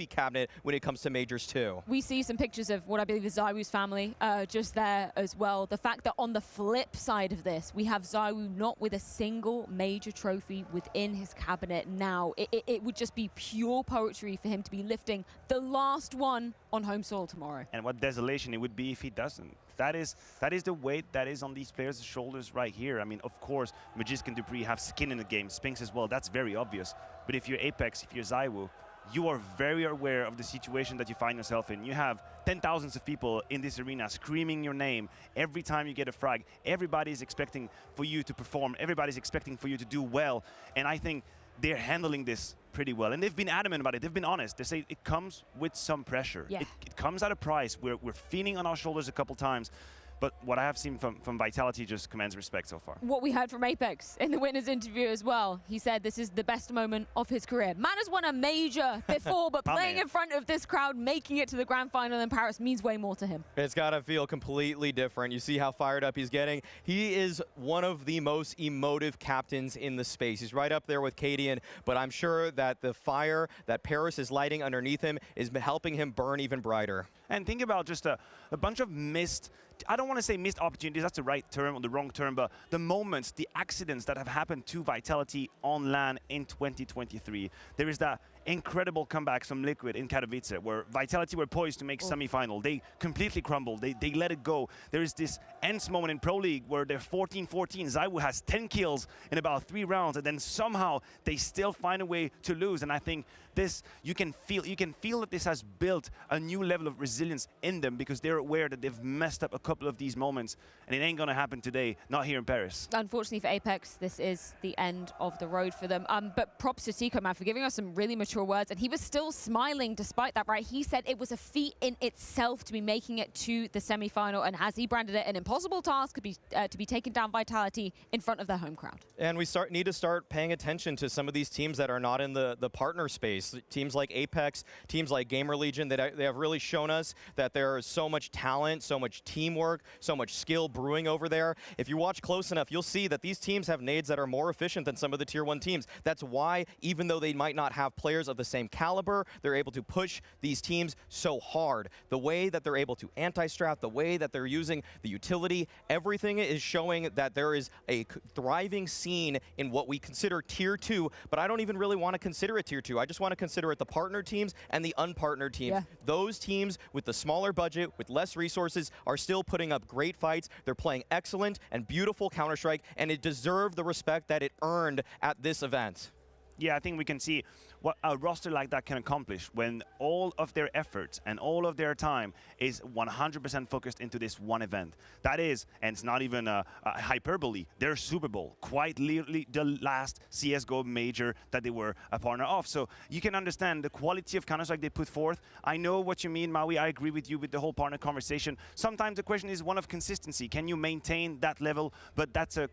cabinet when it comes to majors too. We see some pictures of what I believe is Zywoo's family just there as well. The fact that on the flip side of this, we have Zywoo not with a single major trophy within his cabinet now. It would just be pure poetry for him to be lifting the last one on home soil tomorrow. And what desolation it would be if he doesn't. That is the weight that is on these players' shoulders right here. I mean, of course, Magisk and Dupree have skin in the game, Spinks as well. That's very obvious. But if you're Apex, if you're Zywoo, you are very aware of the situation that you find yourself in. You have 10,000s of people in this arena screaming your name every time you get a frag. Everybody's expecting for you to perform. Everybody's expecting for you to do well. And I think they're handling this pretty well. And they've been adamant about it. They've been honest. They say it comes with some pressure. Yeah. It comes at a price. We're feeling on our shoulders a couple times. But what I have seen from Vitality just commands respect so far. What we heard from Apex in the winner's interview as well, he said this is the best moment of his career. Man has won a major before, but playing in front of this crowd, making it to the grand final in Paris means way more to him. It's got to feel completely different. You see how fired up he's getting. He is one of the most emotive captains in the space. He's right up there with Cadian, but I'm sure that the fire that Paris is lighting underneath him is helping him burn even brighter. And think about just a bunch of missed, I don't want to say missed opportunities, that's the right term or the wrong term, but the moments, the accidents that have happened to Vitality on LAN in 2023. There is that incredible comeback from Liquid in Katowice, where Vitality were poised to make semi-final. They completely crumbled. They let it go. There is this Ents moment in Pro League where they're 14-14. Zywoo has 10 kills in about 3 rounds, and then somehow they still find a way to lose. And I think this, you can feel that this has built a new level of resilience in them because they're aware that they've messed up a couple of these moments, and it ain't gonna happen today, not here in Paris. Unfortunately for Apex, this is the end of the road for them. But props to Seco, man, for giving us some really mature words, and he was still smiling despite that, right? He said it was a feat in itself to be making it to the semi-final, and as he branded it, an impossible task to be taking down Vitality in front of their home crowd. And we need to start paying attention to some of these teams that are not in the partner space. Teams like Apex, teams like Gamer Legion, they have really shown us that there is so much talent, so much teamwork, so much skill brewing over there. If you watch close enough, you'll see that these teams have nades that are more efficient than some of the Tier 1 teams. That's why, even though they might not have players of the same caliber, they're able to push these teams so hard. The way that they're able to anti-strat, the way that they're using the utility, everything is showing that there is a thriving scene in what we consider Tier 2, but I don't even really want to consider it Tier 2. I just want to consider it the partner teams and the unpartnered teams. Yeah. Those teams with the smaller budget, with less resources, are still putting up great fights. They're playing excellent and beautiful Counter-Strike, and it deserved the respect that it earned at this event. Yeah, I think we can see what a roster like that can accomplish when all of their efforts and all of their time is 100% focused into this one event. That is, and it's not even a hyperbole, their Super Bowl, quite literally the last CSGO Major that they were a partner of. So you can understand the quality of Counter-Strike they put forth. I know what you mean, Maui. I agree with you with the whole partner conversation. Sometimes the question is one of consistency. Can you maintain that level? But that's a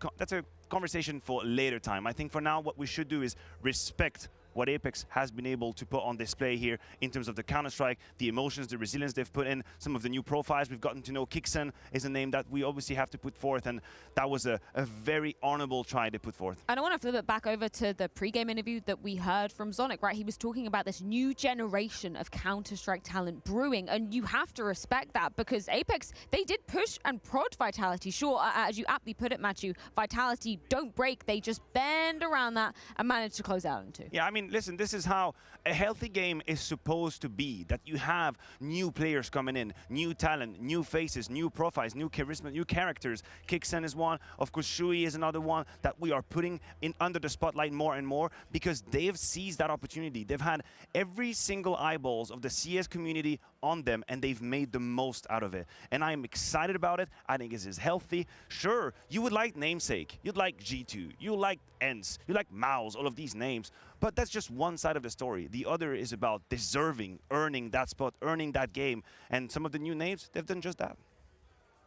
conversation for later time. I think for now what we should do is respect what Apex has been able to put on display here in terms of the Counter-Strike, the emotions, the resilience they've put in, some of the new profiles we've gotten to know. Kixen is a name that we obviously have to put forth, and that was a very honorable try they put forth. And I want to flip it back over to the pre-game interview that we heard from Zonic, right? He was talking about this new generation of Counter-Strike talent brewing, and you have to respect that because Apex, they did push and prod Vitality. Sure, as you aptly put it, Matthew, Vitality don't break. They just bend around that and manage to close out in 2. Yeah, I mean, And listen, this is how a healthy game is supposed to be, that you have new players coming in, new talent, new faces, new profiles, new charisma, new characters. Kixen is one. Of course, Shui is another one that we are putting in under the spotlight more and more because they've seized that opportunity. They've had every single eyeballs of the CS community on them, and they've made the most out of it. And I'm excited about it. I think this is healthy. Sure, you would like Namesake, you'd like G2, you like ENCE, you like Mouse, all of these names, but that's just one side of the story. The other is about deserving, earning that spot, earning that game, and some of the new names, they've done just that.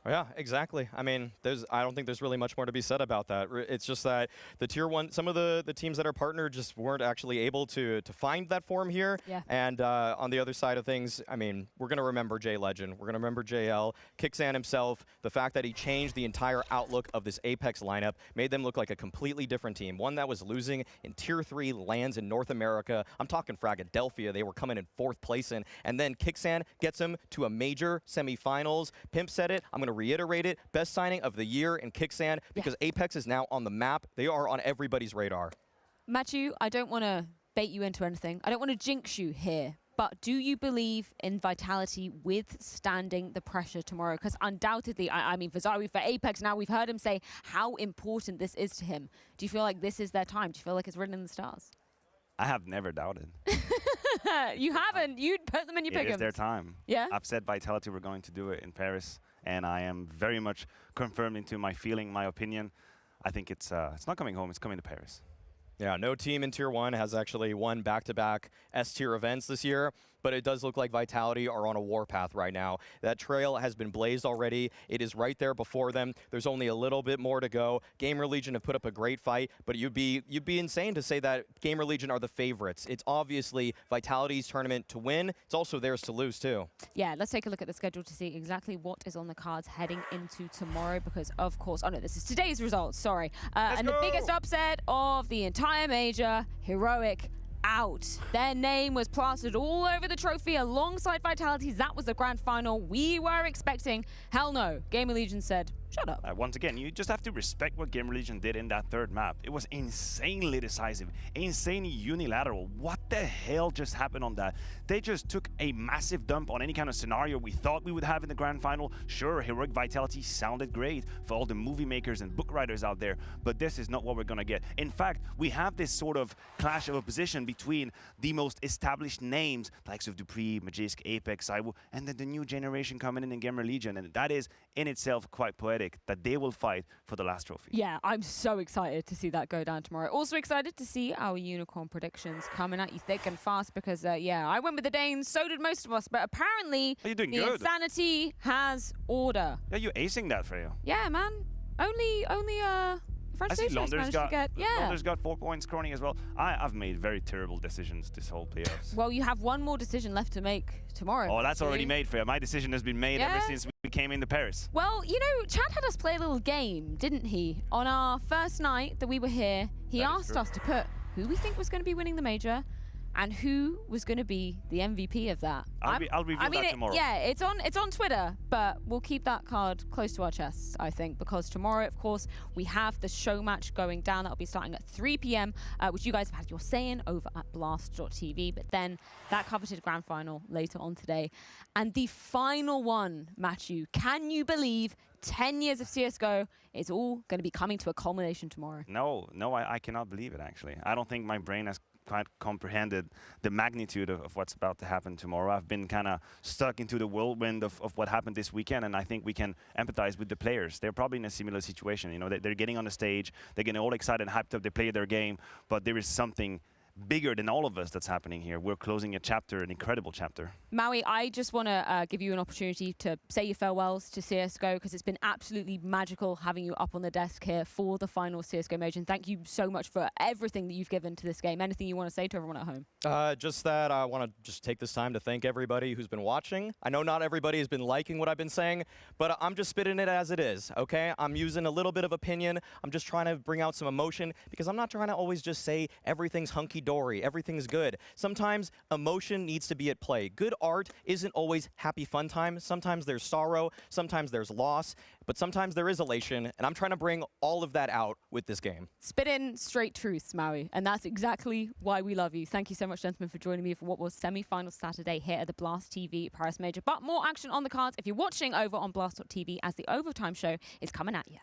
Yeah, exactly. I mean, I don't think there's really much more to be said about that. It's just that the tier 1, some of the teams that are partnered just weren't actually able to find that form here. Yeah. And on the other side of things, I mean, we're going to remember J Legend. We're going to remember JL, Kixan himself, the fact that he changed the entire outlook of this Apex lineup, made them look like a completely different team. One that was losing in tier 3 lands in North America. I'm talking Fragadelphia. They were coming in 4th place in. And then Kixan gets him to a major semifinals. Pimp said it. I'm going to reiterate it. Best signing of the year in Kixan because Apex is now on the map. They are on everybody's radar. Matthew, I don't want to bait you into anything. I don't want to jinx you here. But do you believe in Vitality withstanding the pressure tomorrow? Because undoubtedly, I mean, for Zawi, for Apex now, we've heard him say how important this is to him. Do you feel like this is their time? Do you feel like it's written in the stars? I have never doubted. You haven't. You'd put them in your pick'ems. It is their time. Yeah? I've said Vitality, we're going to do it in Paris, and I am very much confirmed into my feeling, my opinion. I think it's not coming home, it's coming to Paris. Yeah, no team in Tier 1 has actually won back-to-back S-tier events this year, but it does look like Vitality are on a warpath right now. That trail has been blazed already. It is right there before them. There's only a little bit more to go. Gamer Legion have put up a great fight, but you'd be insane to say that Gamer Legion are the favorites. It's obviously Vitality's tournament to win. It's also theirs to lose, too. Yeah, let's take a look at the schedule to see exactly what is on the cards heading into tomorrow, because, of course, oh no, this is today's results, sorry. And the biggest upset of the entire major, Heroic, out. Their name was plastered all over the trophy alongside Vitality's. That was the grand final we were expecting. Hell no. Gamer Legion said, shut up. Once again, you just have to respect what Gamer Legion did in that third map. It was insanely decisive, insanely unilateral. What the hell just happened on that? They just took a massive dump on any kind of scenario we thought we would have in the grand final. Sure, Heroic Vitality sounded great for all the movie makers and book writers out there, but this is not what we're gonna get. In fact, we have this sort of clash of opposition between the most established names, likes of Dupree, Magisk, Apex, Saiwu, and then the new generation coming in Gamer Legion, and that is in itself quite poetic, that they will fight for the last trophy. Yeah, I'm so excited to see that go down tomorrow. Also excited to see our unicorn predictions coming at you thick and fast because, yeah, I went with the Danes, so did most of us, but apparently the Insanity has order. Yeah, you're acing that, Freya. Yeah, man. Only I see Londer's got 4 points, Crony as well. I've made very terrible decisions this whole playoffs. Well, you have one more decision left to make tomorrow. Oh, that's already made, Freya. My decision has been made ever since we came into Paris. Well, you know, Chad had us play a little game, didn't he? On our first night that we were here, he asked us to put who we think was going to be winning the major and who was going to be the MVP of that. I'll reveal that tomorrow. Yeah, it's on Twitter, but we'll keep that card close to our chests, I think, because tomorrow, of course, we have the show match going down. That'll be starting at 3 p.m., which you guys have had your say in over at blast.tv, but then that coveted grand final later on today. And the final one, Matthew, can you believe 10 years of CSGO, it's all going to be coming to a culmination tomorrow? No, I cannot believe it, actually. I don't think my brain has quite comprehended the magnitude of what's about to happen tomorrow. I've been kind of stuck into the whirlwind of what happened this weekend, and I think we can empathize with the players. They're probably in a similar situation. You know, they're getting on the stage, they're getting all excited and hyped up, they play their game, but there is something bigger than all of us that's happening here. We're closing a chapter, an incredible chapter. Maui, I just want to give you an opportunity to say your farewells to CSGO because it's been absolutely magical having you up on the desk here for the final CSGO Major. And thank you so much for everything that you've given to this game. Anything you want to say to everyone at home? Just that I want to just take this time to thank everybody who's been watching. I know not everybody has been liking what I've been saying, but I'm just spitting it as it is, okay? I'm using a little bit of opinion. I'm just trying to bring out some emotion because I'm not trying to always just say everything's hunky-dory hunky-dory, everything's good. Sometimes emotion needs to be at play. Good art isn't always happy fun time. Sometimes there's sorrow, sometimes there's loss, but sometimes there is elation, and I'm trying to bring all of that out with this game. Spitting straight truths, Maui, and that's exactly why we love you. Thank you so much, gentlemen, for joining me for what was semi-final Saturday here at the Blast TV Paris Major. But more action on the cards if you're watching over on Blast.tv as the overtime show is coming at you.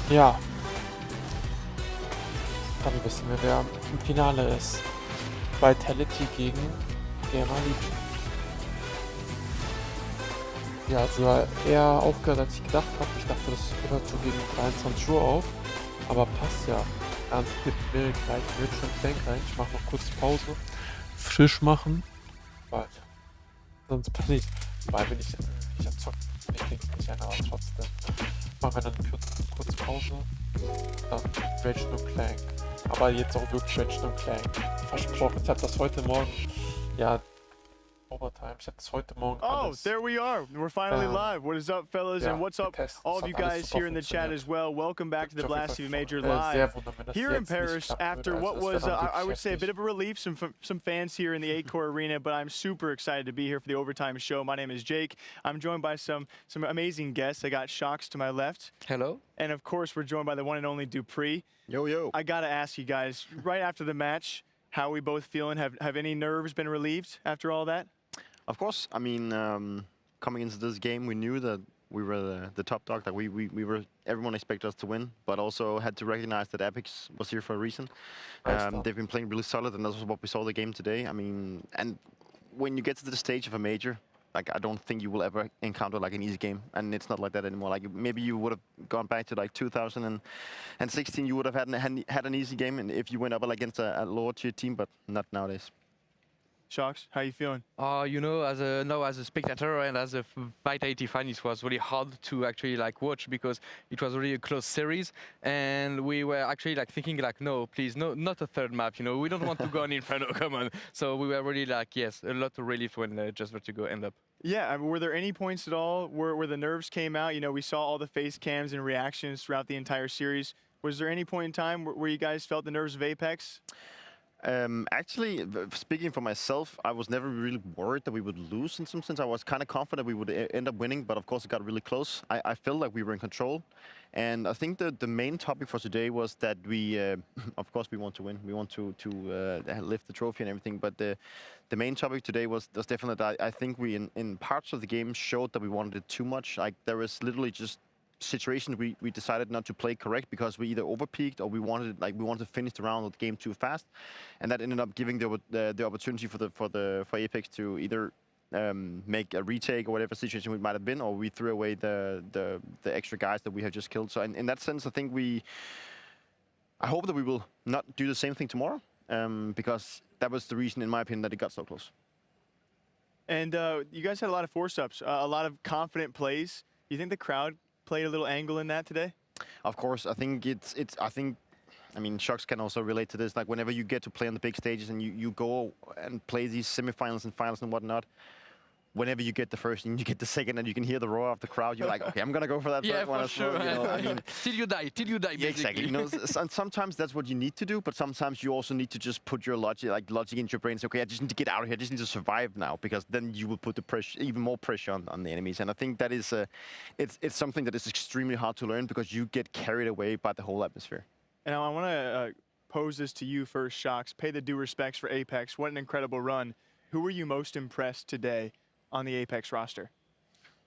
Ja. Dann wissen wir, wer im Finale ist. Vitality gegen Gerali. Ja, also eher aufgehört, als ich gedacht habe. Ich dachte, das hört so gegen 23 Uhr auf. Aber passt ja. Dann gibt mir gleich Ratchet Clank rein. Ich mache noch kurz Pause. Frisch machen. Weil sonst bin ich, weil wenn ich erzockt, ich krieg's nicht ein, aber trotzdem. Machen wir dann kurz Pause. Dann Ratchet Clank. Aber jetzt auch wirklich Ratchet Clank. Versprochen. Ich habe das heute Morgen, ja, Overtime. Ich habe das heute Morgen alles. There we are. We're finally live. What is up, fellas? Yeah, and what's up, all of you guys here in the chat as well. Welcome back to the Blast TV Major Live here in Paris after what was, I would say, a bit of a relief. Some fans here in the 8-core arena, but I'm super excited to be here for the overtime show. My name is Jake. I'm joined by some amazing guests. I got Shocks to my left. Hello. And of course, we're joined by the one and only Dupree. Yo, yo. I got to ask you guys, right after the match, how are we both feeling? Have any nerves been relieved after all that? Of course. I mean, coming into this game, we knew that we were the top dog. That we were. Everyone expected us to win, but also had to recognize that Apex was here for a reason. They've been playing really solid, and that's what we saw the game today. I mean, and when you get to the stage of a major, like I don't think you will ever encounter like an easy game, and it's not like that anymore. Like maybe you would have gone back to like 2016, you would have had an easy game, and if you went up against a lower tier team, but not nowadays. Shocks, how you feeling? You know, as a spectator and as a Vitality fan, it was really hard to actually like watch because it was really a close series, and we were actually like thinking like, no, please, no, not a third map. You know, we don't want to go on Inferno. Come on. So we were really like, yes, a lot of relief when Just Vertigo end up. Yeah, I mean, were there any points at all where the nerves came out? You know, we saw all the face cams and reactions throughout the entire series. Was there any point in time where you guys felt the nerves of Apex? Actually, speaking for myself, I was never really worried that we would lose in some sense. I was kind of confident we would end up winning, but of course it got really close. I felt like we were in control. And I think the main topic for today was that we, of course we want to win. We want to lift the trophy and everything, but the main topic today was definitely that I think we, in parts of the game, showed that we wanted it too much. Like, there was literally just situations we decided not to play correct because we either overpeaked or we wanted to finish the round of the game too fast, and that ended up giving the opportunity for Apex to either make a retake or whatever situation we might have been, or we threw away the extra guys that we have just killed. So in that sense, I think I hope that we will not do the same thing tomorrow, because that was the reason, in my opinion, that it got so close. And you guys had a lot of force-ups, a lot of confident plays. You think the crowd played a little angle in that today? Of course, I think I mean, Shocks can also relate to this. Like, whenever you get to play on the big stages and you go and play these semifinals and finals and whatnot, whenever you get the first and you get the second and you can hear the roar of the crowd, you're like, okay, I'm gonna go for that third one as well. You know, I mean, till you die, yeah, exactly. You know, sometimes that's what you need to do, but sometimes you also need to just put your logic into your brain and say, okay, I just need to get out of here, I just need to survive now, because then you will put the pressure, even more pressure on the enemies. And I think that is it's something that is extremely hard to learn because you get carried away by the whole atmosphere. And I want to pose this to you first, Shocks. Pay the due respects for Apex. What an incredible run. Who were you most impressed today on the Apex roster?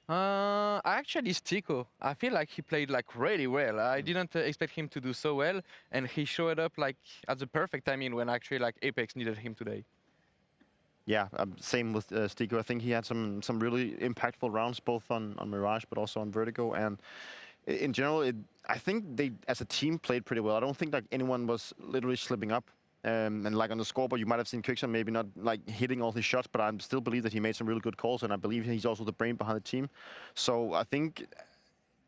Actually, Stico. I feel like he played like really well. I didn't expect him to do so well, and he showed up like at the perfect timing when actually like Apex needed him today. Yeah, same with Stico. I think he had some really impactful rounds, both on Mirage but also on Vertigo. And in general, I think they, as a team, played pretty well. I don't think like anyone was literally slipping up. And like on the scoreboard, you might have seen Quickson maybe not like hitting all his shots, but I still believe that he made some really good calls, and I believe he's also the brain behind the team. So I think,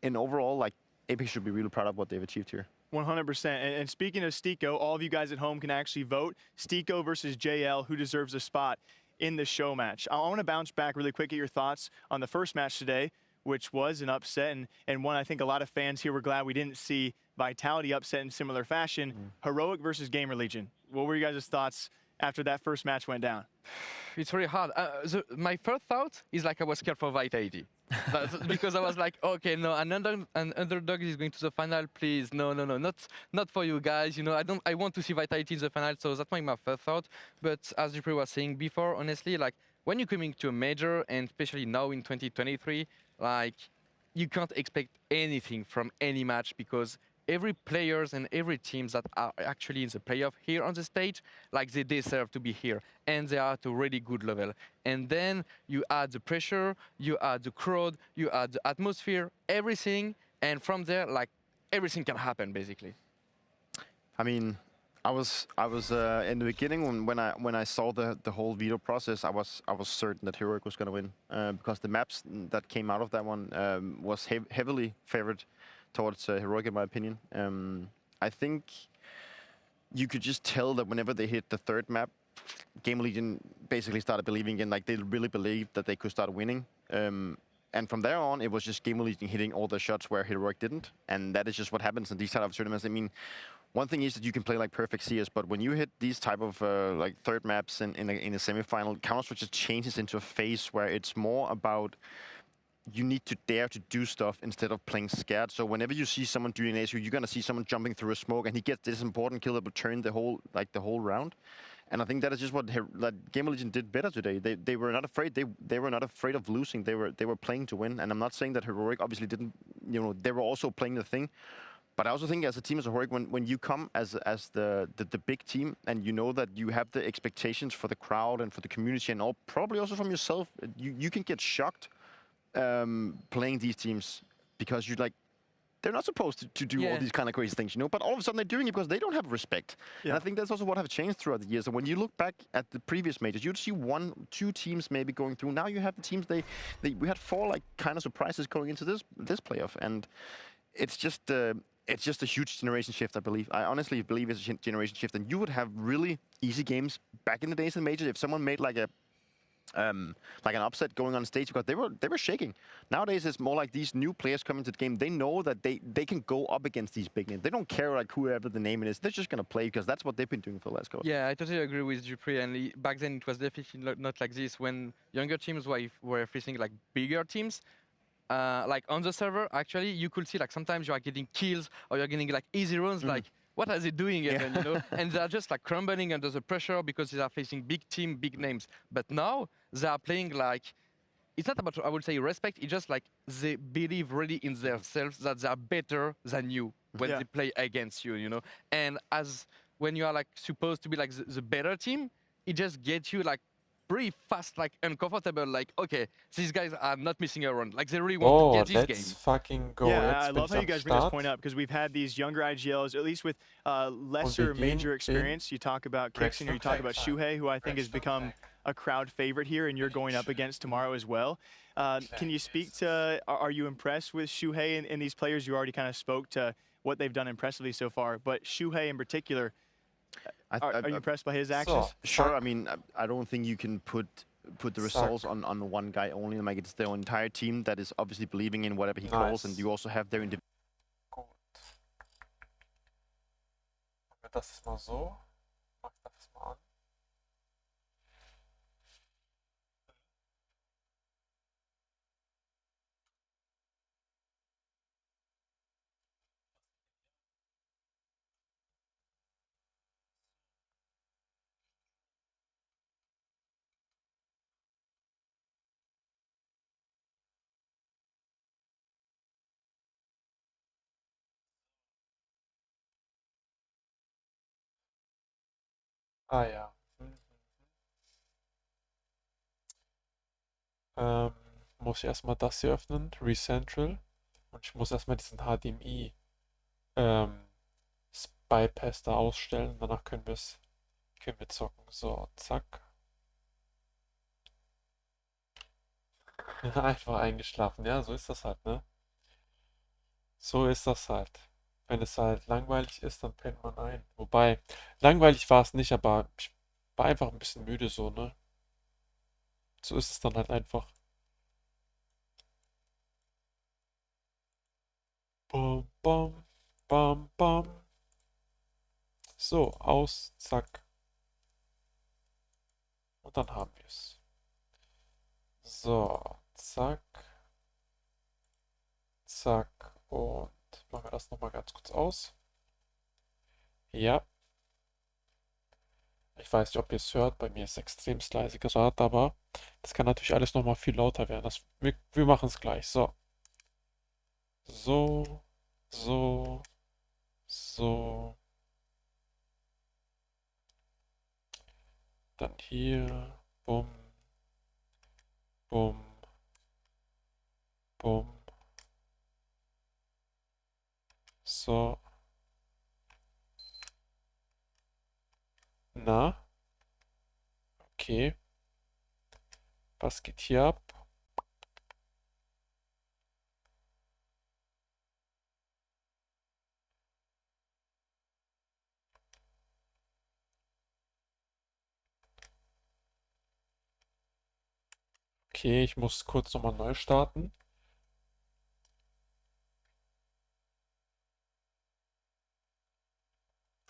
in overall, like, Apex should be really proud of what they've achieved here. 100%. And speaking of Stico, all of you guys at home can actually vote. Stico versus JL, who deserves a spot in the show match. I want to bounce back really quick at your thoughts on the first match today, which was an upset, and one I think a lot of fans here were glad we didn't see Vitality upset in similar fashion. Heroic versus Gamer Legion. What were you guys' thoughts after that first match went down? It's really hard. My first thought is like I was scared for Vitality. Because I was like, okay, no, an underdog is going to the final, please. No, not for you guys. You know, I want to see Vitality in the final, so that's my first thought. But as Dupree was saying before, honestly, like, when you're coming to a major, and especially now in 2023, like, you can't expect anything from any match, because every players and every teams that are actually in the playoff here on the stage, like, they deserve to be here, and they are at a really good level. And then you add the pressure, you add the crowd, you add the atmosphere, everything, and from there, like, everything can happen basically. I mean, I was in the beginning when I saw the whole veto process, I was certain that Heroic was going to win, because the maps that came out of that one was heavily favored towards Heroic, in my opinion. I think you could just tell that whenever they hit the third map, Gamer Legion basically started believing in, like, they really believed that they could start winning. And from there on, it was just Gamer Legion hitting all the shots where Heroic didn't, and that is just what happens in these type of tournaments. I mean, one thing is that you can play like perfect CS, but when you hit these type of like third maps in a semifinal, Counter-Strike just changes into a phase where it's more about you need to dare to do stuff instead of playing scared. So whenever you see someone doing an issue, you're gonna see someone jumping through a smoke, and he gets this important kill that will turn the whole round. And I think that is just what Gamer Legion did better today. They were not afraid. They were not afraid of losing. They were playing to win. And I'm not saying that Heroic obviously didn't. You know, they were also playing the thing. But I also think as a team as Heroic, when you come as the big team, and you know that you have the expectations for the crowd and for the community, and all, probably also from yourself, you can get shocked playing these teams, because you like they're not supposed to do all these kind of crazy things, you know. But all of a sudden they're doing it because they don't have respect. And I think that's also what have changed throughout the years. And when you look back at the previous majors, you'd see 1, 2 teams maybe going through. Now you have the teams. We had 4 like kind of surprises going into this playoff, and it's just a huge generation shift. I believe. I honestly believe it's a generation shift, and you would have really easy games back in the days in majors if someone made like an upset going on stage because they were shaking. Nowadays it's more like these new players coming to the game. They know that they can go up against these big names. They don't care like whoever the name is. They're just gonna play because that's what they've been doing for the last couple. Yeah, I totally agree with Dupree. And back then it was definitely not like this. When younger teams were facing like bigger teams, like on the server, actually you could see like sometimes you are getting kills or you're getting like easy runs. Like what are they doing even, you know? And they're just like crumbling under the pressure because they are facing big team, big names. But now they are playing like, it's not about, I would say, respect. It's just like they believe really in themselves that they are better than you when they play against you, you know? And as when you are like supposed to be like the better team, it just gets you like pretty fast, like uncomfortable, like, okay, these guys are not missing a run. Like they really want to get this game. Let's fucking go. Yeah, Jetzt I bin love ich how am you guys bring this Start. point up because we've had these younger IGLs, at least with lesser gehen major in experience. You talk about Kixon, or you talk about Shuhei, who I think has become a crowd favorite here, and you're going up against tomorrow as well. Can you speak to, are you impressed with Shuhei and these players? You already kind of spoke to what they've done impressively so far, but Shuhei in particular, are you impressed by his actions? Sure. I mean, I don't think you can put the results on the one guy only. Like it's their entire team that is obviously believing in whatever he calls, and you also have their individual. Das ist mal so. Mach das mal an. Ah ja. Muss ich erstmal das hier öffnen, Recentral. Und ich muss erstmal diesen HDMI Bypass da ausstellen. Danach können wir zocken. So, zack. Einfach eingeschlafen. Ja, so ist das halt, ne? So ist das halt. Wenn es halt langweilig ist, dann pennt man ein. Wobei, langweilig war es nicht, aber ich war einfach ein bisschen müde so, ne? So ist es dann halt einfach. Bam, bam, bam, bam. So, aus, zack. Und dann haben wir es. So, zack. Zack. Und machen wir das nochmal ganz kurz aus. Ja. Ich weiß nicht, ob ihr es hört. Bei mir ist es extrem leise gerade, aber das kann natürlich alles nochmal viel lauter werden. Wir machen es gleich. So. So. So. So. Dann hier. Bumm. Bumm. Bumm. So. Na? Okay. Was geht hier ab? Okay, ich muss kurz nochmal neu starten.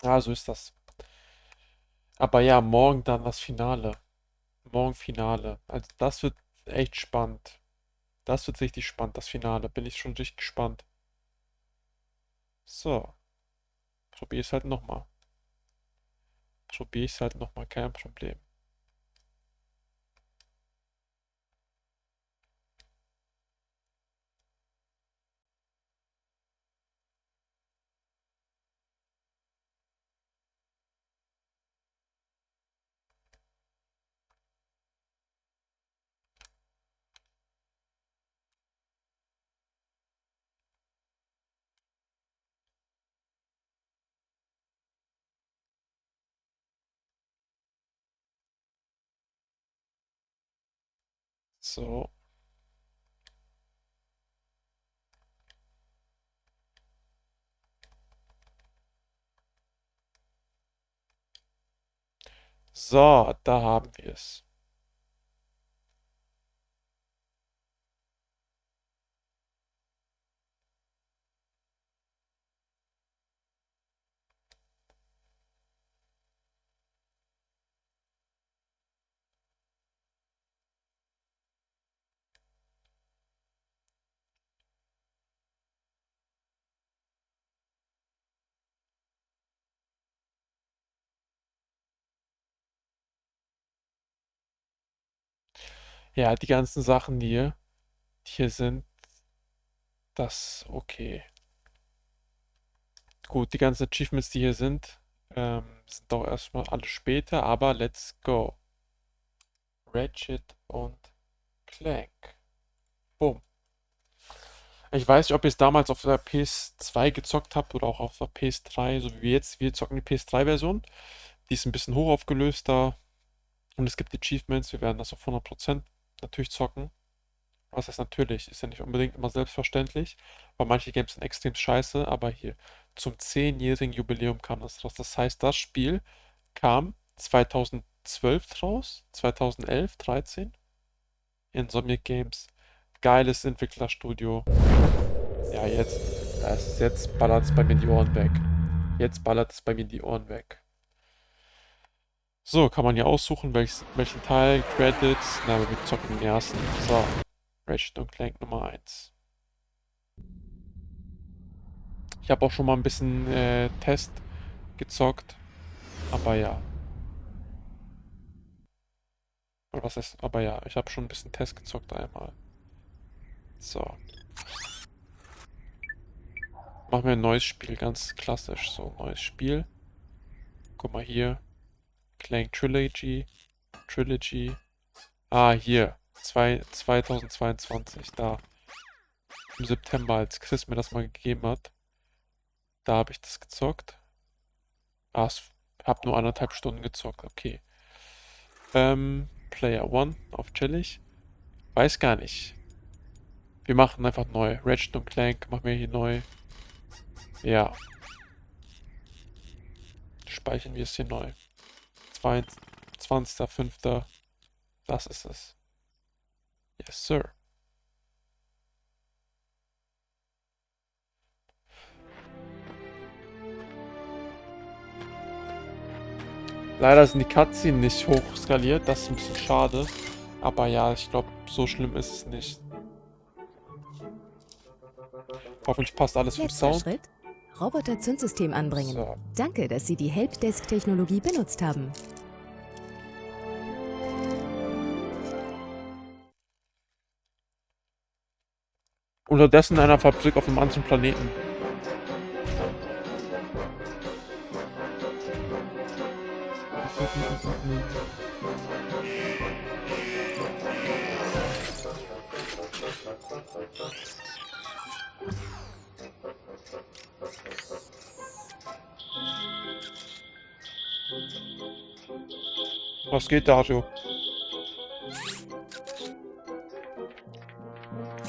Ah, so ist das. Aber ja, morgen dann das Finale. Morgen Finale. Also das wird echt spannend. Das wird richtig spannend, das Finale. Bin ich schon richtig gespannt. So. Probier es halt nochmal. Probier es halt nochmal, kein Problem. So. So, da haben wir es. Ja, die ganzen Sachen hier, die hier sind, okay. Gut, die ganzen Achievements, die hier sind doch erstmal alle später, aber let's go. Ratchet und Clank. Boom. Ich weiß nicht, ob ihr es damals auf der PS2 gezockt habt oder auch auf der PS3, so wie wir jetzt. Wir zocken die PS3-Version. Die ist ein bisschen hoch aufgelöster. Und es gibt Achievements. Wir werden das auf 100% natürlich zocken. Was heißt natürlich? Ist ja nicht unbedingt immer selbstverständlich. Weil manche Games sind extrem scheiße. Aber hier zum 10-jährigen Jubiläum kam das raus. Das heißt, das Spiel kam 2012 raus. 2011, 13. Insomniac Games. Geiles Entwicklerstudio. Ja, jetzt ballert es bei mir die Ohren weg. Jetzt ballert es bei mir die Ohren weg. So, kann man hier aussuchen, welchen Teil, Credits. Na, aber wir zocken den ersten. So, Ratchet und Clank Nummer 1. Ich habe auch schon mal ein bisschen Test gezockt. Aber ja. Oder was ist? Aber ja, ich habe schon ein bisschen Test gezockt einmal. So. Machen wir ein neues Spiel, ganz klassisch. So, neues Spiel. Guck mal hier. Clank Trilogy. Ah, hier. 2022, da. Im September, als Chris mir das mal gegeben hat. Da habe ich das gezockt. Ah, ich habe nur 1,5 Stunden gezockt, okay. Player 1 auf chillig. Weiß gar nicht. Wir machen einfach neu. Ratchet und Clank machen wir hier neu. Ja. Speichern wir es hier neu. 22.05. Das ist es. Yes, sir. Leider sind die Cutscenes nicht hoch skaliert. Das ist ein bisschen schade. Aber ja, ich glaube, so schlimm ist es nicht. Hoffentlich passt alles vom Letzter Sound. Schritt. Roboter-Zündsystem anbringen. So. Danke, dass Sie die Helpdesk-Technologie benutzt haben. Unterdessen in einer Fabrik auf einem anderen Planeten. Was geht, Dario?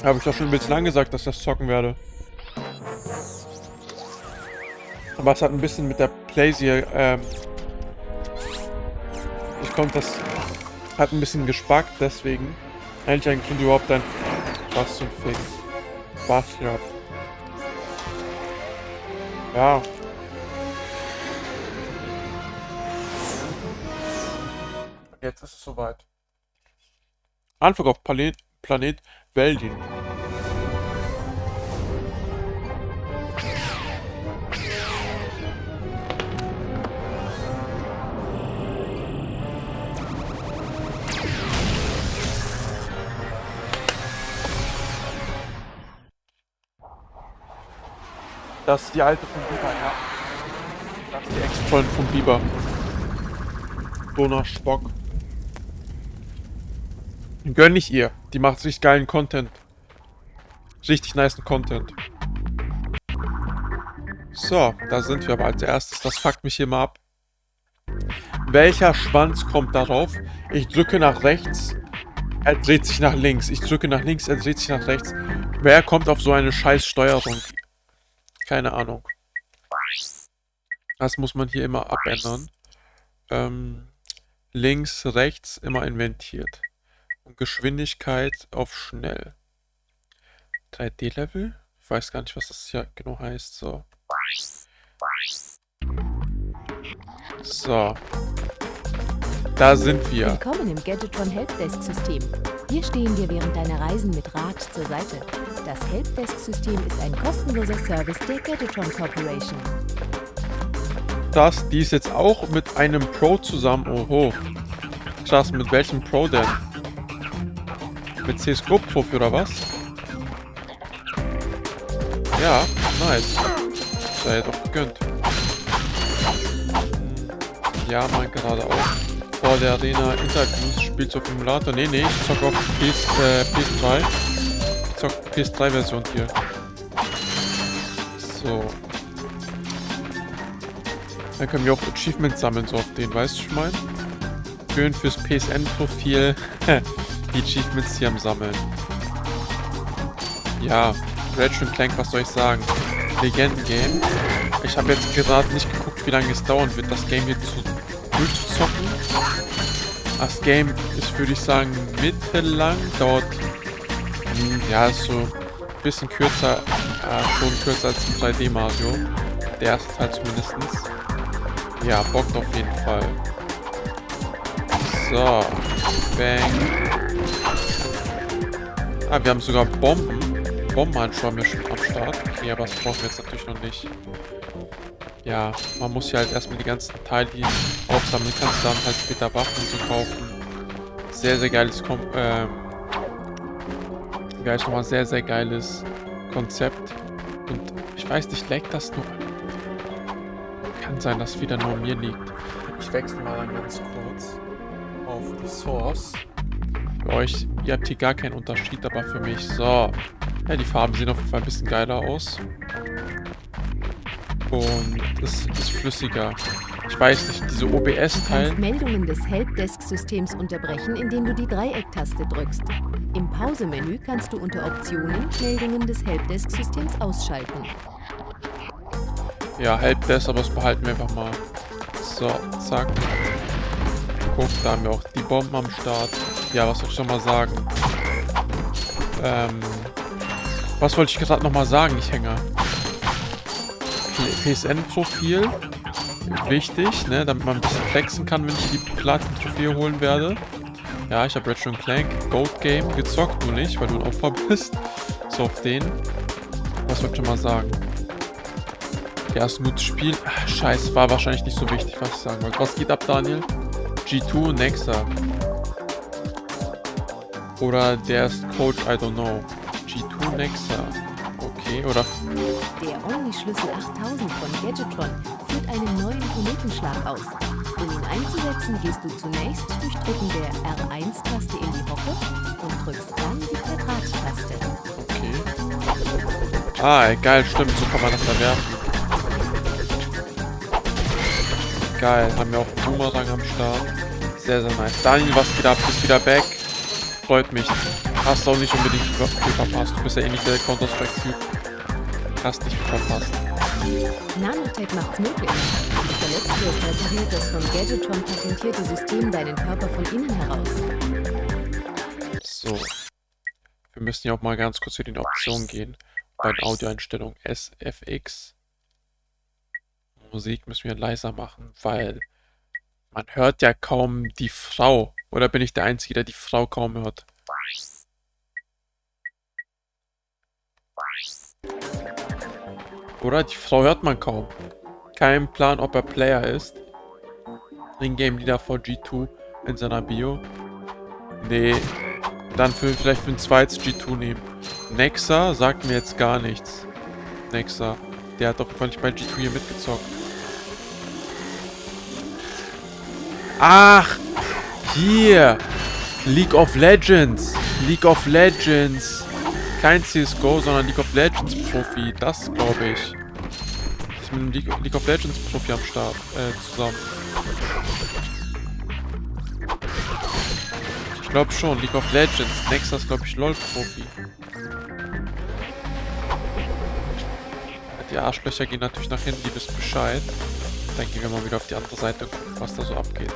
Habe ich doch schon ein bisschen lang gesagt, dass ich das zocken werde. Aber es hat ein bisschen mit der Playsee, ich konnte das, hat ein bisschen gespackt, deswegen. Eigentlich ein Grund überhaupt ein, was zum Fick. Was ja. Ja. Jetzt ist es soweit. Anflug auf Planet Veldin. Das ist die alte von Biber, ja. Das ist die Ex-Freundin von Biber. Dona Spock. Gönn ich ihr. Die macht richtig geilen Content. Richtig nicen Content. So, da sind wir aber als erstes. Das fuckt mich hier mal ab. Welcher Schwanz kommt darauf? Ich drücke nach rechts Er dreht sich nach links. Ich drücke nach links, er dreht sich nach rechts. Wer kommt auf so eine scheiß Steuerung? Keine Ahnung. Das muss man hier immer abändern. Links, rechts immer inventiert. Und Geschwindigkeit auf schnell. 3D-Level? Ich weiß gar nicht, was das hier genau heißt. So. So. Da sind wir. Willkommen im Gadgetron Helpdesk-System. Wir stehen dir während deiner Reisen mit Rat zur Seite. Das Helpdesk-System ist ein kostenloser Service der Gadgetron Corporation. Die ist jetzt auch mit einem Pro zusammen. Oho. Krass, mit welchem Pro denn? Mit CSGO Profi oder was? Ja, nice. Sei doch gegönnt. Ja, man gerade auch. Vor der Arena Interviews spielst du auf Emulator. Nee, ich zock auf PS3. Ich zock PS3-Version hier. So. Dann können wir auch Achievements sammeln, so auf den, weißt du, ich meine? Schön fürs PSN-Profil die Achievements hier am Sammeln. Ja, Ratchet Clank, was soll ich sagen? Legenden-Game. Ich habe jetzt gerade nicht geguckt, wie lange es dauern wird, das Game hier durchzuzocken. Das Game ist, würde ich sagen, mittellang. Dauert, ja, ist so ein bisschen kürzer, schon kürzer als ein 3D Mario. Der erste Teil zumindest. Ja, bockt auf jeden Fall. So. Bang. Ah, wir haben sogar Bomben. Bombenhandschuhe haben wir schon am Start. Okay, aber das brauchen wir jetzt natürlich noch nicht. Ja, man muss hier halt erstmal die ganzen Teile aufsammeln. Kannst dann halt später Waffen so kaufen. Sehr, sehr geiles sehr geiles Konzept. Und ich weiß nicht, laggt das nur? Kann sein, dass wieder nur mir liegt. Ich wechsle mal dann ganz kurz auf die Source. Für euch, ihr habt hier gar keinen Unterschied, aber für mich, so. Ja, die Farben sehen auf jeden Fall ein bisschen geiler aus. Und es ist flüssiger. Ich weiß nicht, diese OBS-Teil... Du kannst Meldungen des Helpdesk-Systems unterbrechen, indem du die Dreiecktaste drückst. Im Pause-Menü kannst du unter Optionen Meldungen des Helpdesk-Systems ausschalten. Ja, Helpdesk, aber das behalten wir einfach mal. So, zack. Guck, da haben wir auch die Bomben am Start. Ja, was soll ich noch mal sagen? Was wollte ich gerade noch mal sagen, ich Hänger? PSN-Profil. Wichtig, ne? Damit man ein bisschen flexen kann, wenn ich die Platin-Trophäe holen werde. Ja, ich habe Ratchet Clank, Goat Game, gezockt, du nicht, weil du ein Opfer bist. So, auf den. Was wollte ich noch mal sagen? Ja, ist ein gutes Spiel. Ach, scheiße, war wahrscheinlich nicht so wichtig, was ich sagen wollte. Was geht ab, Daniel? G2, Nexa. Oder der ist Coach, I don't know. G2, Nexa. Okay, oder... Der Omni-Schlüssel 8000 von Gadgetron führt einen neuen Kometenschlag aus. Um ihn einzusetzen, gehst du zunächst durch Drücken der R1-Taste in die Hocke und drückst dann die Quadrat-Taste. Okay. Ah, geil, stimmt, so kann man das verwerfen. Geil, haben wir auch einen Boomerang am Start. Sehr, sehr nice. Daniel, was geht ab? Bist wieder back. Freut mich. Hast auch nicht unbedingt viel verpasst. Du bist ja eh nicht der Counter-Strike-Typ. Hast nicht viel verpasst. Nanotech macht's möglich. Wenn du verletzt wirst, repariert das von Gadgetron patentierte System deinen Körper von innen heraus. So. Wir müssen ja auch mal ganz kurz zu den Optionen gehen. Bei den Audioeinstellungen SFX. Musik müssen wir leiser machen, weil man hört ja kaum die Frau. Oder bin ich der Einzige, der die Frau kaum hört? Oder? Die Frau hört man kaum. Kein Plan, ob er Player ist. In-Game-Leader vor G2 in seiner Bio. Nee. Dann vielleicht für ein zweites G2 nehmen. Nexa sagt mir jetzt gar nichts. Nexa. Der hat auf jeden Fall nicht bei G2 hier mitgezockt. Ach! Hier! League of Legends! League of Legends! Kein CSGO, sondern League of Legends Profi. Das glaube ich. Ich bin mit einem League of Legends Profi am Start. Zusammen. Glaub schon, League of Legends. Nexus, glaube ich, LOL-Profi. Die Arschlöcher gehen natürlich nach hinten, die wissen Bescheid. Dann gehen wir mal wieder auf die andere Seite und gucken, was da so abgeht.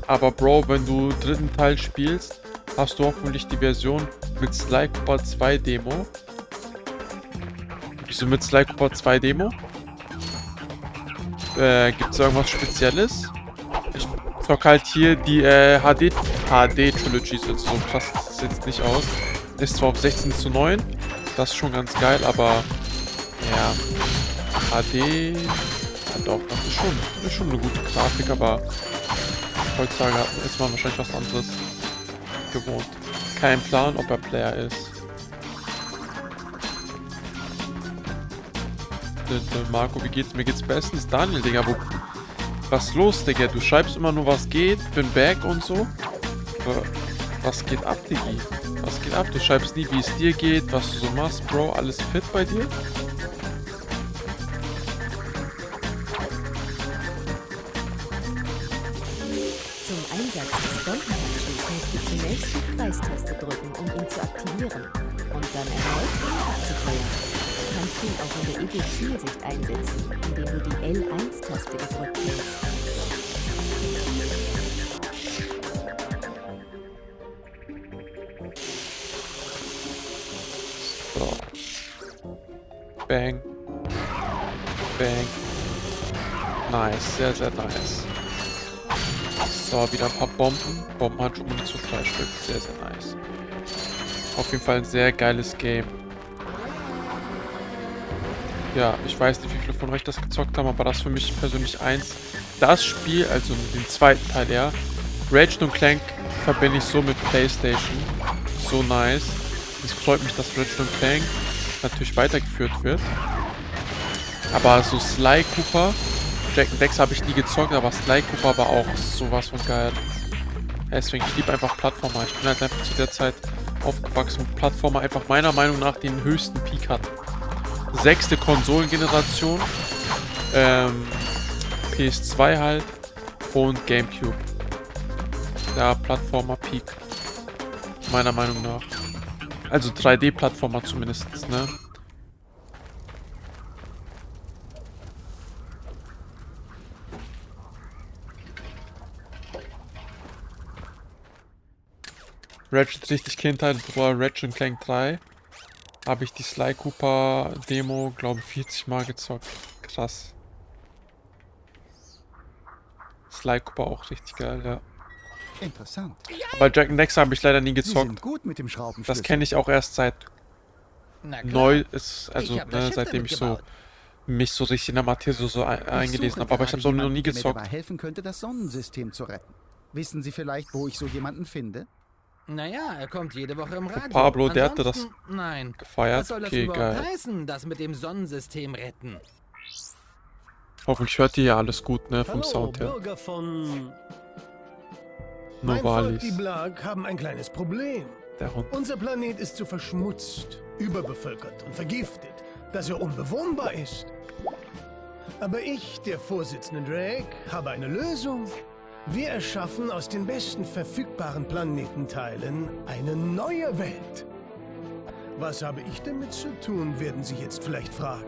Aber Bro, wenn du dritten Teil spielst, hast du hoffentlich die Version mit Sly Cooper 2 Demo. Wieso mit Sly Cooper 2 Demo? Gibt's irgendwas Spezielles? Ich zock halt hier die HD Trilogy, so krass sieht es nicht aus. Ist zwar auf 16:9, das ist schon ganz geil, aber ja, HD, ja doch, das ist schon eine gute Grafik, aber heutzutage ist man wahrscheinlich was anderes gewohnt. Kein Plan, ob er Player ist. Marco, wie geht's? Mir geht's bestens. Daniel, Digga, was los, Digga? Du schreibst immer nur, was geht, bin back und so. Was geht ab, Diggi? Was geht ab? Du schreibst nie, wie es dir geht, was du so machst, Bro. Alles fit bei dir? Zum Einsatz des Bombenhandschuhs musst du zunächst die Kreistaste drücken, um ihn zu aktivieren. Und dann erneut ihn abzufeuern. Du kannst ihn auch in der EG-Zielsicht einsetzen, indem du die L1-Taste gedrückt hältst. So. Bang. Bang. Nice, sehr, sehr nice. So, wieder ein paar Bomben. Bombenhandschuhe Munition 3 Stück. Sehr, sehr nice. Auf jeden Fall ein sehr geiles Game. Ja, ich weiß nicht, wie viele von euch das gezockt haben, aber das ist für mich persönlich das Spiel, also den zweiten Teil, ja. Ratchet Clank verbinde ich so mit PlayStation. So nice. Es freut mich, dass Ratchet Clank natürlich weitergeführt wird. Aber so Sly Cooper, Jack and Daxter habe ich nie gezockt, aber Sly Cooper war auch sowas von geil. Deswegen, ich liebe einfach Plattformer. Ich bin halt einfach zu der Zeit aufgewachsen, wo Plattformer einfach meiner Meinung nach den höchsten Peak hatten. 6. Konsolengeneration, PS2 halt und Gamecube. Ja, Plattformer Peak. Meiner Meinung nach. Also 3D-Plattformer zumindest, ne? Ratchet richtig Kindheit, Ratchet Clank 3. Habe ich die Sly Cooper Demo, glaube ich, 40 Mal gezockt. Krass. Sly Cooper auch richtig geil, ja. Interessant. Aber Jack and Daxter habe ich leider nie Sie sind gezockt. gut mit dem Schraubenschlüssel. Das kenne ich auch erst seit neu ist, also ne, seitdem ich so mich so richtig in der Materie so eingelesen habe. Aber ich habe es noch nie gezockt. Der mir dabei helfen könnte, das Sonnensystem zu retten. Wissen Sie vielleicht, wo ich so jemanden finde? Naja, er kommt jede Woche im Radio. Pablo, der hatte das nein. gefeiert. Was soll das okay, überhaupt geil. heißen, das mit dem Sonnensystem retten? Hoffentlich hört ihr ja alles gut, ne, vom Hallo, Sound her. Bürger von... Mein Volk, die Blag, haben ein kleines Problem. Der Hund. Unser Planet ist so verschmutzt, überbevölkert und vergiftet, dass er unbewohnbar ist. Aber ich, der Vorsitzende Drake, habe eine Lösung. Wir erschaffen aus den besten verfügbaren Planetenteilen eine neue Welt. Was habe ich damit zu tun, werden Sie jetzt vielleicht fragen.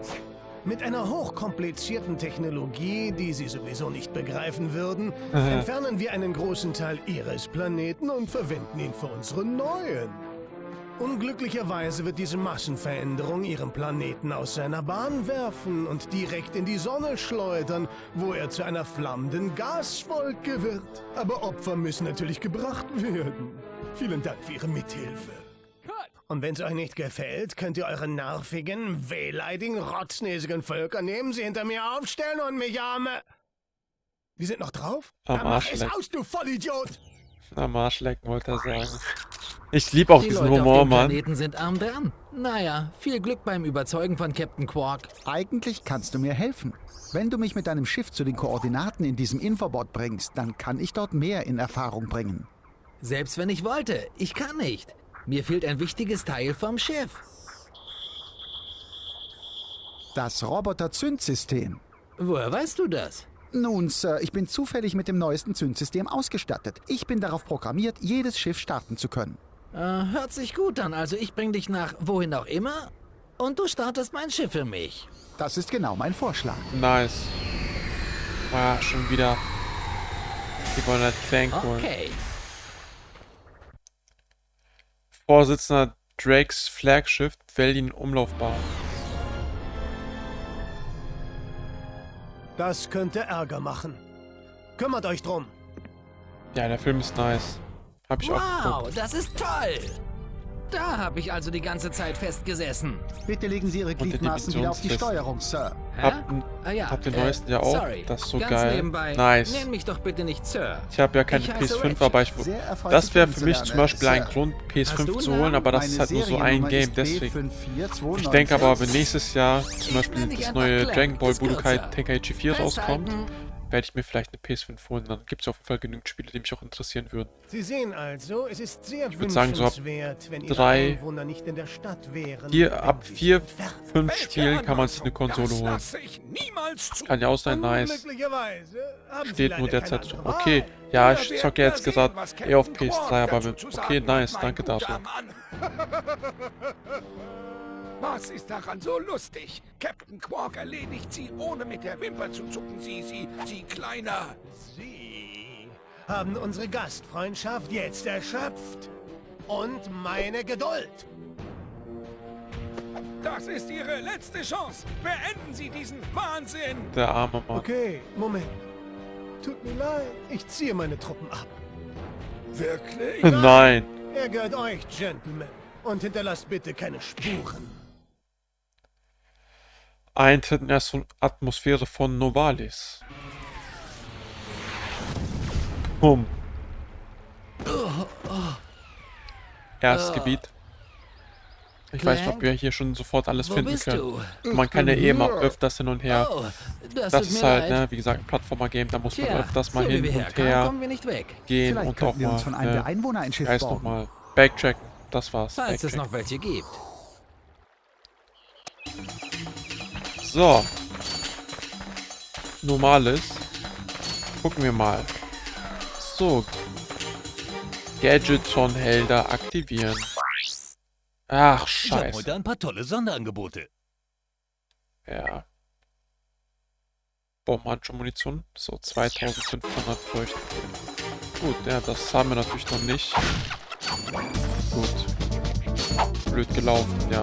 Mit einer hochkomplizierten Technologie, die Sie sowieso nicht begreifen würden, entfernen wir einen großen Teil Ihres Planeten und verwenden ihn für unsere neuen. Unglücklicherweise wird diese Massenveränderung Ihren Planeten aus seiner Bahn werfen und direkt in die Sonne schleudern, wo er zu einer flammenden Gaswolke wird. Aber Opfer müssen natürlich gebracht werden. Vielen Dank für Ihre Mithilfe. Und wenn es euch nicht gefällt, könnt ihr eure nervigen, wehleidigen, rotznäsigen Völker neben sie hinter mir aufstellen und mich Die sind noch drauf? Am Arsch Mach es lecken. aus, du Vollidiot! Am Arsch lecken, wollte er sagen. Ich liebe auch Die diesen Leute Humor, auf dem Mann. Planeten sind arm dran. Naja, viel Glück beim Überzeugen von Captain Quark. Eigentlich kannst du mir helfen. Wenn du mich mit deinem Schiff zu den Koordinaten in diesem Infobot bringst, dann kann ich dort mehr in Erfahrung bringen. Selbst wenn ich wollte, ich kann nicht. Mir fehlt ein wichtiges Teil vom Schiff. Das Roboter-Zündsystem. Woher weißt du das? Nun, Sir, ich bin zufällig mit dem neuesten Zündsystem ausgestattet. Ich bin darauf programmiert, jedes Schiff starten zu können. Hört sich gut an. Also ich bring dich nach wohin auch immer und du startest mein Schiff für mich. Das ist genau mein Vorschlag. Nice. Ah, schon wieder. Die wollen halt Clank holen. Okay. Vorsitzender Drakes Flaggschiff Velin Umlaufbahn. Das könnte Ärger machen. Kümmert euch drum. Ja, der Film ist nice. Hab ich auch Wow, geguckt. das ist toll. Da habe ich also die ganze Zeit festgesessen. Bitte legen Sie Ihre Gliedmaßen wieder auf die Steuerung, Sir. Hab den neuesten ja auch. Sorry. Das ist so Ganz geil. nebenbei. Nice. Nenn mich doch bitte nicht Sir. Ich habe ja keine Ich heiße PS5, Ratchet. aber das wäre für mich zum Beispiel ein Sir. Grund, Hast PS5 du zu einen holen, aber das Meine ist halt nur so ein Seriennummer Game, ist deswegen. B54296. Ich denke aber, wenn nächstes Jahr zum Beispiel Nenn dich das einfach neue Clank. Dragon Ball Ist Budokai kürzer. Tenkaichi 4 rauskommt, Festhalten. werde ich mir vielleicht eine PS5 holen. Dann gibt es auf jeden Fall genügend Spiele, die mich auch interessieren würden. Sie sehen also, es ist sehr würd sagen, so ab wünschenswert, wenn Ihre 3, Einwohner nicht in der Stadt wären. Hier ab 4, 5 Spielen kann man sich eine Konsole holen. Kann ja auch sein, nice. Glücklicherweise haben Sie Steht leider nur keine derzeit andere so. Wahl. Okay, ja, ich zocke jetzt gerade eher auf PS3, aber okay, nice, danke dafür. Was ist daran so lustig? Captain Quark erledigt sie, ohne mit der Wimper zu zucken. Sie kleiner. Sie haben unsere Gastfreundschaft jetzt erschöpft. Und meine Geduld. Das ist Ihre letzte Chance. Beenden Sie diesen Wahnsinn. Der arme Mann. Okay, Moment. Tut mir leid, ich ziehe meine Truppen ab. Wirklich? Nein. Er gehört euch, Gentlemen. Und hinterlasst bitte keine Spuren. Eintritt in der Atmosphäre von Novalis. Erstes Gebiet. Ich weiß nicht, ob wir hier schon sofort alles finden können. Man kann ja eh mal öfters hin und her. Das ist halt, ne, wie gesagt, ein Plattformer-Game, da muss man öfters mal hin und her gehen und auch mal, von einem der Einwohner ein Schiff heißt borgen. nochmal, backtracken. Das war's. Falls es noch welche gibt. So. Normales. Gucken wir mal. So. Gadgetron-Helder aktivieren. Ach, Ich habe scheiße. heute ein paar tolle Sonderangebote. Ja. Bombenhandschuh-Munition. So, 2500 bräuchten wir. Gut, ja, das haben wir natürlich noch nicht. Gut. Blöd gelaufen, ja.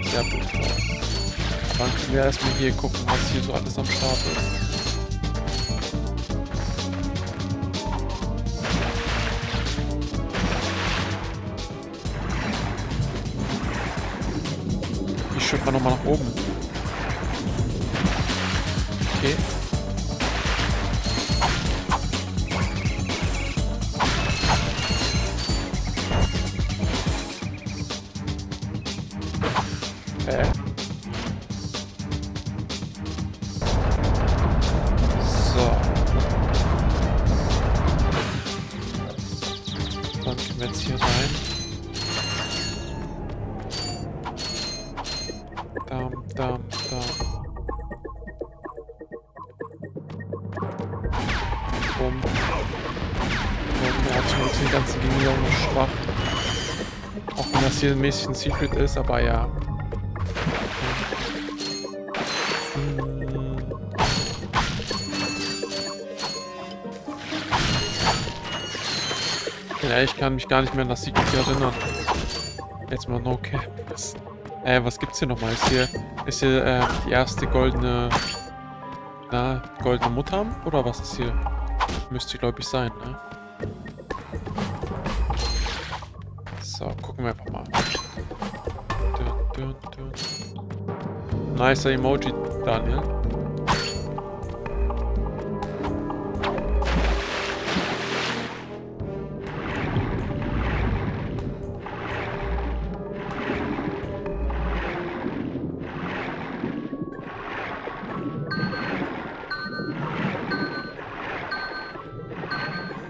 Sehr blöd gelaufen. Dann können wir erstmal hier gucken, was hier so alles am Start ist. Ich schütte mal nochmal nach oben. Okay. So. Dann können wir jetzt hier rein. Dam. Bumm. Ja, zum Glück sind die ganzen Gegner auch noch schwach. Auch wenn das hier ein bisschen Secret ist, aber ja. Ja, ich kann mich gar nicht mehr an das Secret hier erinnern. Jetzt mal no cap. Was gibt's hier nochmal? Ist hier die erste goldene Mutter? Oder was ist hier? Müsste, glaube ich, sein, ne? So, gucken wir einfach mal. Nicer Emoji, Daniel.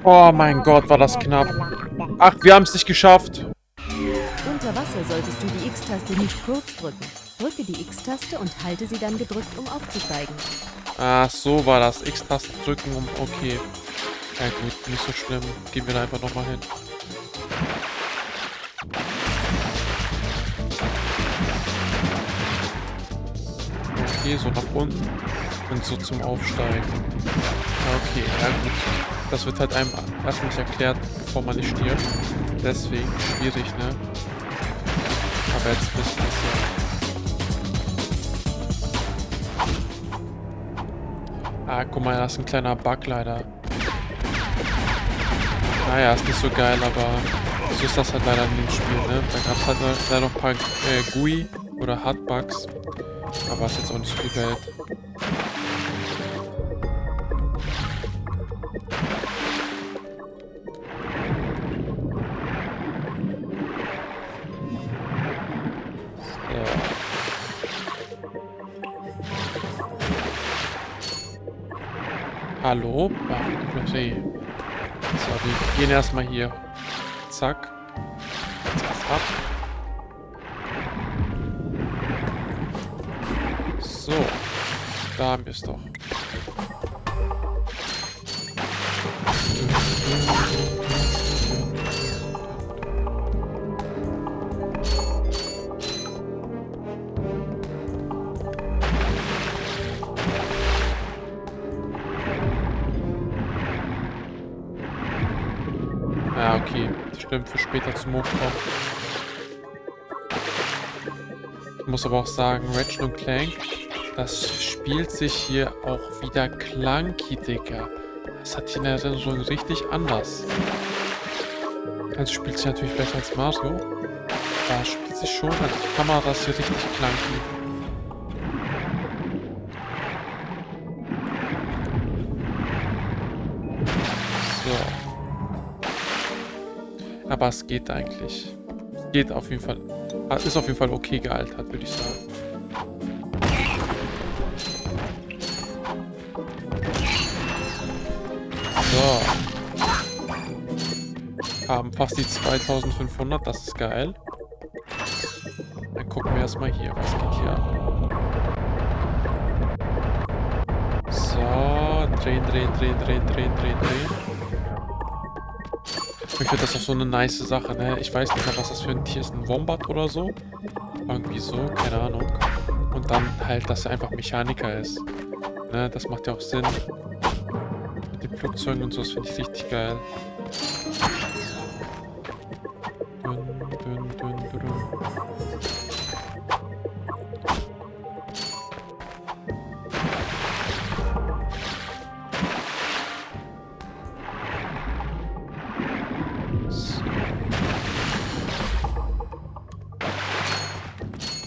Oh mein Gott, war das knapp. Ach, wir haben es nicht geschafft. Unter Wasser solltest du die X-Taste nicht kurz drücken. Drücke die X-Taste und halte sie dann gedrückt, um aufzusteigen. Ah, so war das. X-Taste drücken, um... Okay. Ja gut, nicht so schlimm. Gehen wir da einfach nochmal hin. Okay, so nach unten. Und so zum Aufsteigen. Okay, ja gut. Das wird halt einem erst nicht erklärt, bevor man nicht stirbt. Deswegen schwierig, ne? Aber jetzt wissen wir es ja. Ah, guck mal, da ist ein kleiner Bug leider. Naja, ist nicht so geil, aber so ist das halt leider in dem Spiel, ne? Da gab es halt leider noch ein paar GUI oder Hardbugs. Aber ist jetzt auch nicht so die Welt. Hallo? Okay. So, wir gehen erstmal hier. Zack. Jetzt geht's ab. So. Da haben wir es doch. Ja, okay. Stimmt, für später zum Hochkommen. Ich muss aber auch sagen, Ratchet Clank, das spielt sich hier auch wieder clunky, Digga. Das hat hier in der Erinnerung richtig anders. Also spielt sich natürlich besser als Mario. Aber spielt sich schon, also die Kamera ist hier richtig clunky. So. Aber es geht eigentlich. Es geht auf jeden Fall. Ist auf jeden Fall okay gealtert, würde ich sagen. So. Haben fast die 2500, das ist geil. Dann gucken wir erstmal hier, was geht hier ab. So, drehen. Ich finde das auch so eine nice Sache, ne? Ich weiß nicht mal, was das für ein Tier ist. Ein Wombat oder so? Irgendwie so, keine Ahnung. Und dann halt, dass er einfach Mechaniker ist. Ne? Das macht ja auch Sinn. Mit den Flugzeugen und so, das finde ich richtig geil. Dun.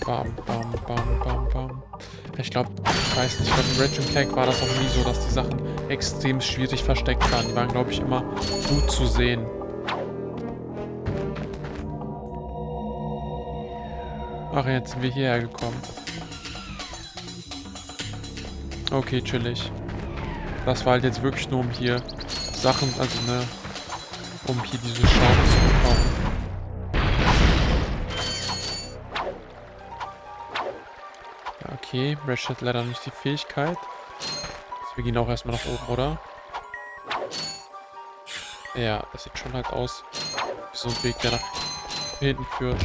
Bam. Ich glaube, ich weiß nicht, bei Ratchet Clank war das auch nie so, dass die Sachen extrem schwierig versteckt waren. Die waren, glaube ich, immer gut zu sehen. Ach, jetzt sind wir hierher gekommen. Okay, chillig. Das war halt jetzt wirklich nur, um hier Sachen, also ne, um hier diese Schrauben zu bekommen. Okay, Ratchet hat leider nicht die Fähigkeit. Also wir gehen auch erstmal nach oben, oder? Ja, das sieht schon halt aus wie so ein Weg, der nach hinten führt.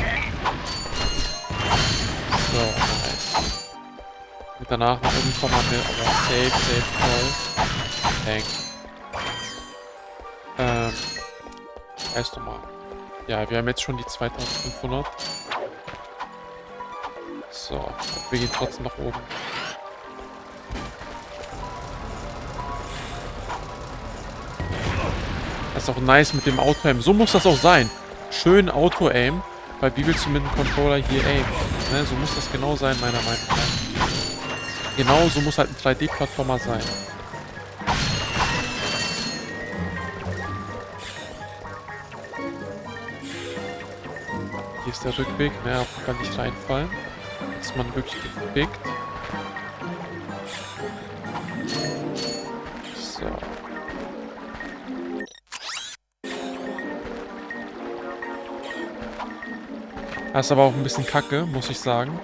So, nice. Und danach nach oben kommen wir aber safe call. Weißt du mal. Ja, wir haben jetzt schon die 2500. So, wir gehen trotzdem nach oben. Das ist auch nice mit dem Auto-Aim. So muss das auch sein. Schön Auto-Aim. Weil wie willst du mit dem Controller hier aimen? Ne, so muss das genau sein, meiner Meinung nach. Genau so muss halt ein 3D-Plattformer sein. Hier ist der Rückweg. Ne, auf jeden Fall nicht reinfallen. Ist man wirklich gefickt. So. Das ist aber auch ein bisschen kacke, muss ich sagen.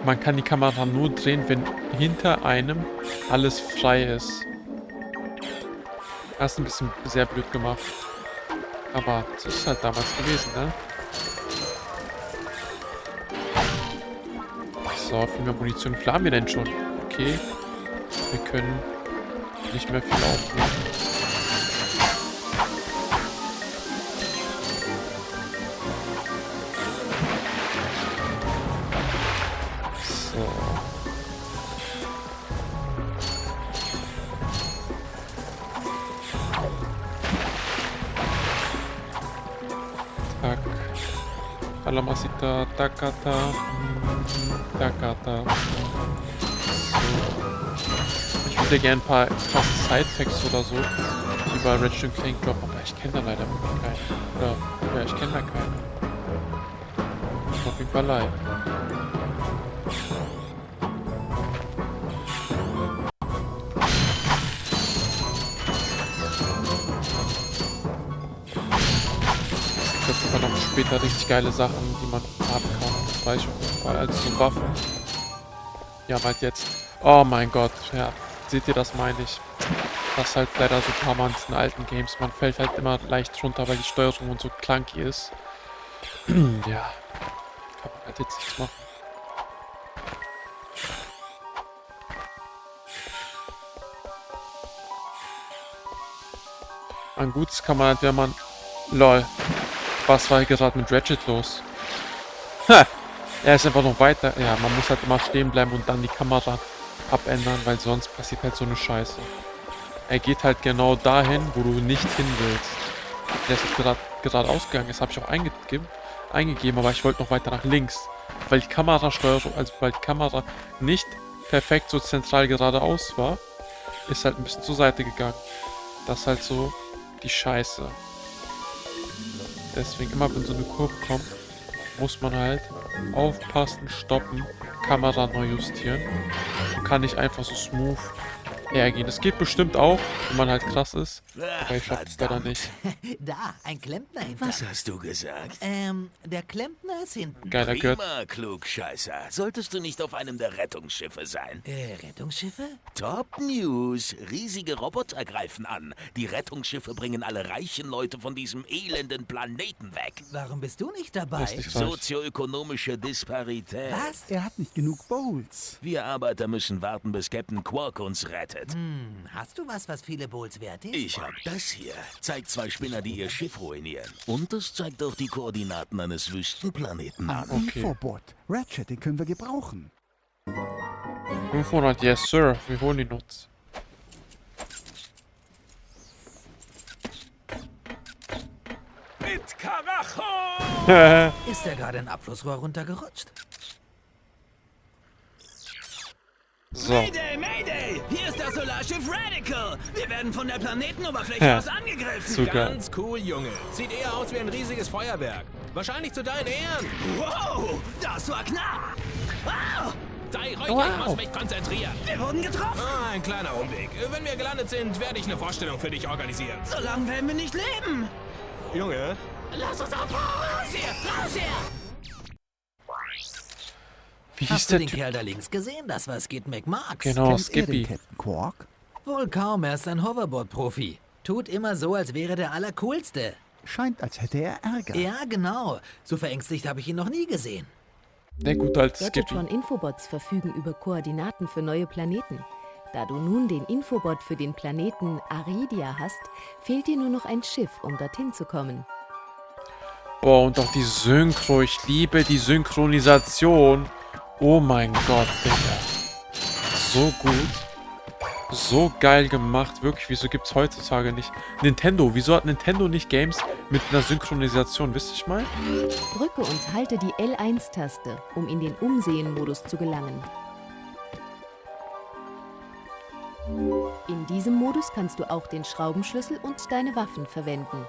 man kann die Kamera nur drehen, wenn hinter einem alles frei ist. Das ist ein bisschen sehr blöd gemacht. Aber das ist halt damals gewesen, ne? So, viel mehr Munition. Wie viel haben wir denn schon? Okay. Wir können nicht mehr viel aufnehmen. So. Tak. Alamasita, Takata. Takata. So. Ich würde gerne ein paar krasse Side-Facts oder so, die bei Ratchet Clank droppen, aber ich kenne da leider keinen. Oder, ja, ich kenne da keinen. Tut mir auf jeden Fall leid. Es gibt aber noch später richtig geile Sachen, die man haben kann. Das weiß ich auf jeden Fall. Also so Waffen. Ja, halt jetzt. Oh mein Gott, ja. Seht ihr, das meine ich. Das ist halt leider so ein paar Mal in diesen alten Games. Man fällt halt immer leicht runter, weil die Steuerung und so clunky ist. Ja. Kann man halt jetzt nichts machen. Ein Gutes kann man halt, wenn man... Lol. Was war hier gerade mit Ratchet los? Ha! Er ist einfach noch weiter. Ja, man muss halt immer stehen bleiben und dann die Kamera abändern, weil sonst passiert halt so eine Scheiße. Er geht halt genau dahin, wo du nicht hin willst. Der ist gerade ausgegangen. Das habe ich auch eingegeben, aber ich wollte noch weiter nach links. Weil die Kamerasteuerung, also weil die Kamera nicht perfekt so zentral geradeaus war, ist halt ein bisschen zur Seite gegangen. Das ist halt so die Scheiße. Deswegen immer, wenn so eine Kurve kommt, muss man halt aufpassen, stoppen, Kamera neu justieren. Man kann nicht einfach so smooth hergehen. Das geht bestimmt auch, wenn man halt krass ist. Aber ich schaff's leider nicht. Da, ein Klempner hinter. Was hast du gesagt? Der Klempner ist hinten. Geiler Gurt. Prima, Klugscheißer. Solltest du nicht auf einem der Rettungsschiffe sein? Rettungsschiffe? Top News. Riesige Roboter greifen an. Die Rettungsschiffe bringen alle reichen Leute von diesem elenden Planeten weg. Warum bist du nicht dabei? Sozioökonomische Disparität. Was? Er hat nicht genug Bowls. Wir Arbeiter müssen warten, bis Captain Quark uns rettet. Hast du was viele Bowls wert ist? Ich hab das hier. Zeigt zwei Spinner, die ihr Schiff ruinieren. Und es zeigt auch die Koordinaten eines Wüstenplaneten an. Infobot. Ratchet, den können wir gebrauchen. 500, yes sir. Wir holen die Nutz. Mit Karacho! Ist er gerade ein Abflussrohr runtergerutscht? So. Mayday, Mayday! Hier ist das Solarschiff Radical! Wir werden von der Planetenoberfläche aus angegriffen! Super. Ganz cool, Junge. Sieht eher aus wie ein riesiges Feuerwerk. Wahrscheinlich zu deinen Ehren. Wow, das war knapp! Wow! Sei ruhig, ich muss mich konzentrieren. Wir wurden getroffen! Ah, ein kleiner Umweg. Wenn wir gelandet sind, werde ich eine Vorstellung für dich organisieren. So lange werden wir nicht leben! Junge. Lass uns abhauen! Raus hier! Raus hier! Wie hieß Hast du der den Typ? Kerl da links gesehen? Das war Skid McMarx. Genau, Skippy. Captain Quark? Wohl kaum, er ist ein Hoverboard-Profi. Tut immer so, als wäre der Allercoolste. Scheint, als hätte er Ärger. Ja, genau. So verängstigt habe ich ihn noch nie gesehen. Der gute alte Skippy. Gadgetron-Infobots verfügen über Koordinaten für neue Planeten. Da du nun den Infobot für den Planeten Aridia hast, fehlt dir nur noch ein Schiff, um dorthin zu kommen. Boah, und auch die Synchro. Ich liebe die Synchronisation. Oh mein Gott, Digga. So gut. So geil gemacht. Wirklich, wieso gibt's heutzutage nicht? Nintendo, wieso hat Nintendo nicht Games mit einer Synchronisation? Wisst ihr mal? Drücke und halte die L1-Taste, um in den Umsehen-Modus zu gelangen. In diesem Modus kannst du auch den Schraubenschlüssel und deine Waffen verwenden.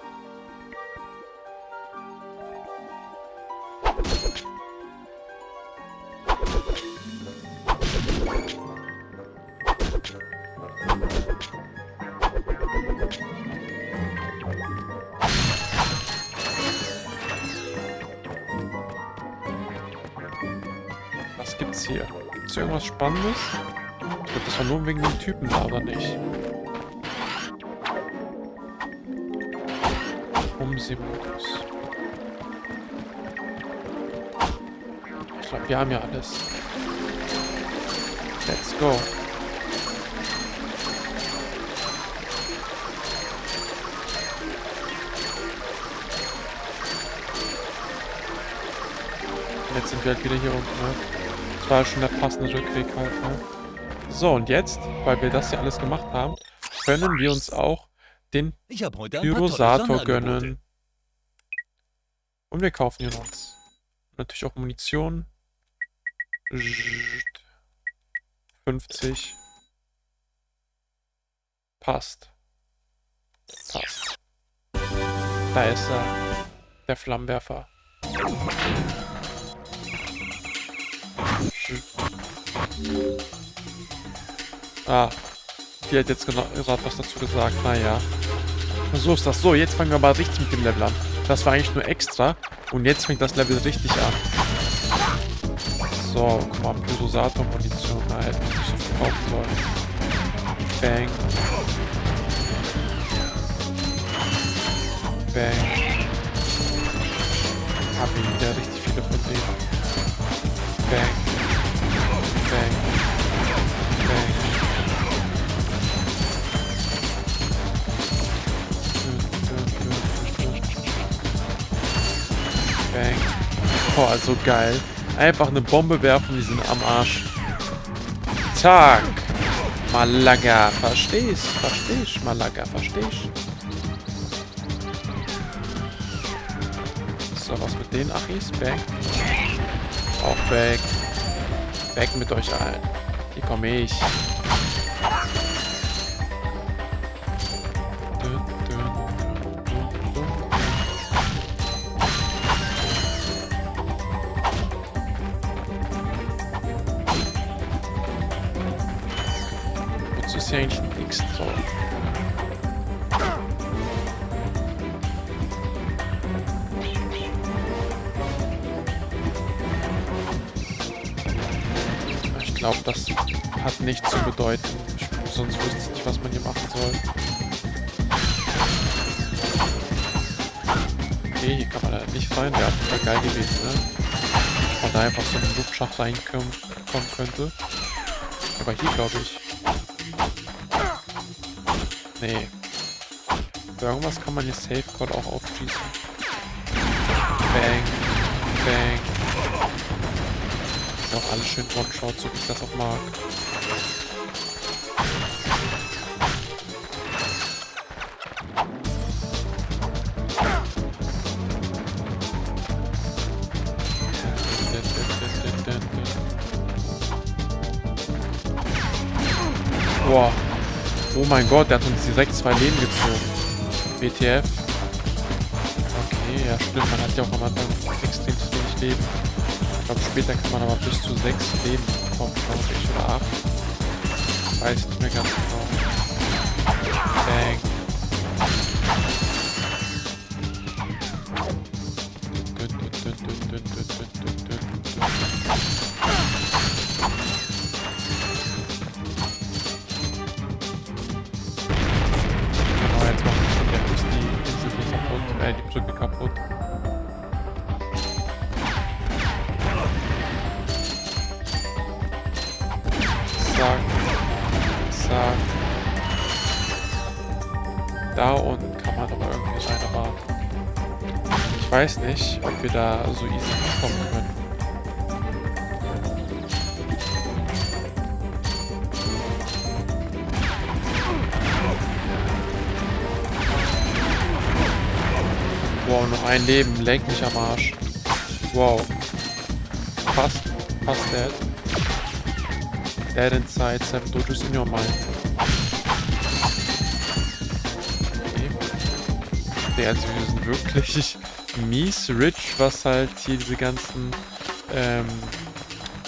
jetzt hier? Gibt's hier irgendwas Spannendes? Ich glaube, das war nur wegen den Typen da, oder nicht? Umsehmodus. Ich glaube, wir haben ja alles. Let's go. Jetzt sind wir halt wieder hier unten, ne? Das war schon der passende Rückweg halt, ne? So, und jetzt, weil wir das hier alles gemacht haben, können wir uns auch den Pyrosator gönnen. Und wir kaufen hier uns natürlich auch Munition. 50. Passt. Passt. Da ist er. Der Flammenwerfer. Ah. Die hat jetzt gerade was dazu gesagt. Naja. So ist das. So, jetzt fangen wir mal richtig mit dem Level an. Das war eigentlich nur extra. Und jetzt fängt das Level richtig an. So, guck mal, Pyrosator-Munition. Na, hätte ich nicht so viel kaufen sollen. Bang. Bang. Hab ich wieder richtig viele von denen. Bang. Bang. Bang. Bang. Boah, so geil. Einfach eine Bombe werfen, die sind am Arsch. Zack. Malaga, verstehst? Verstehst, Malaga, verstehst? So, was mit den Achis? Bang. Auch weg. Weg mit euch allen. Hier komme ich. Wozu ist hier eigentlich ein X drauf? Ich glaube, das hat nichts zu bedeuten. Sonst wüsste ich nicht, was man hier machen soll. Okay, hier kann man halt nicht reinwerfen. Wäre geil gewesen, ne? Dass man da einfach so in den Luftschacht reinkommen könnte. Aber hier glaube ich. Nee. Für irgendwas kann man hier Safe Call auch aufschießen. Bang. Bang. Ist auch alles schön One-Shot, so wie ich das auch mag. Boah. Oh mein Gott, der hat uns direkt 2 Leben gezogen. WTF. Okay, ja stimmt, man hat ja auch am Anfang extrem wenig Leben. Ich glaube, später kann man aber bis zu 6 Leben bekommen, glaube ich, oder 8. Weiß nicht mehr ganz genau. Bang. Genau, jetzt macht der Bus die Insel hier kaputt, die Brücke kaputt. Zack. Zack. Da unten kann man aber irgendwie rein, aber ich weiß nicht, ob wir da so easy kommen können. Wow, noch ein Leben. Lenk mich am Arsch. Wow. Passt. Passt, Dad. Dead inside, 7 dodges in your mind. Okay. Okay, also wir sind wirklich mies rich, was halt hier diese ganzen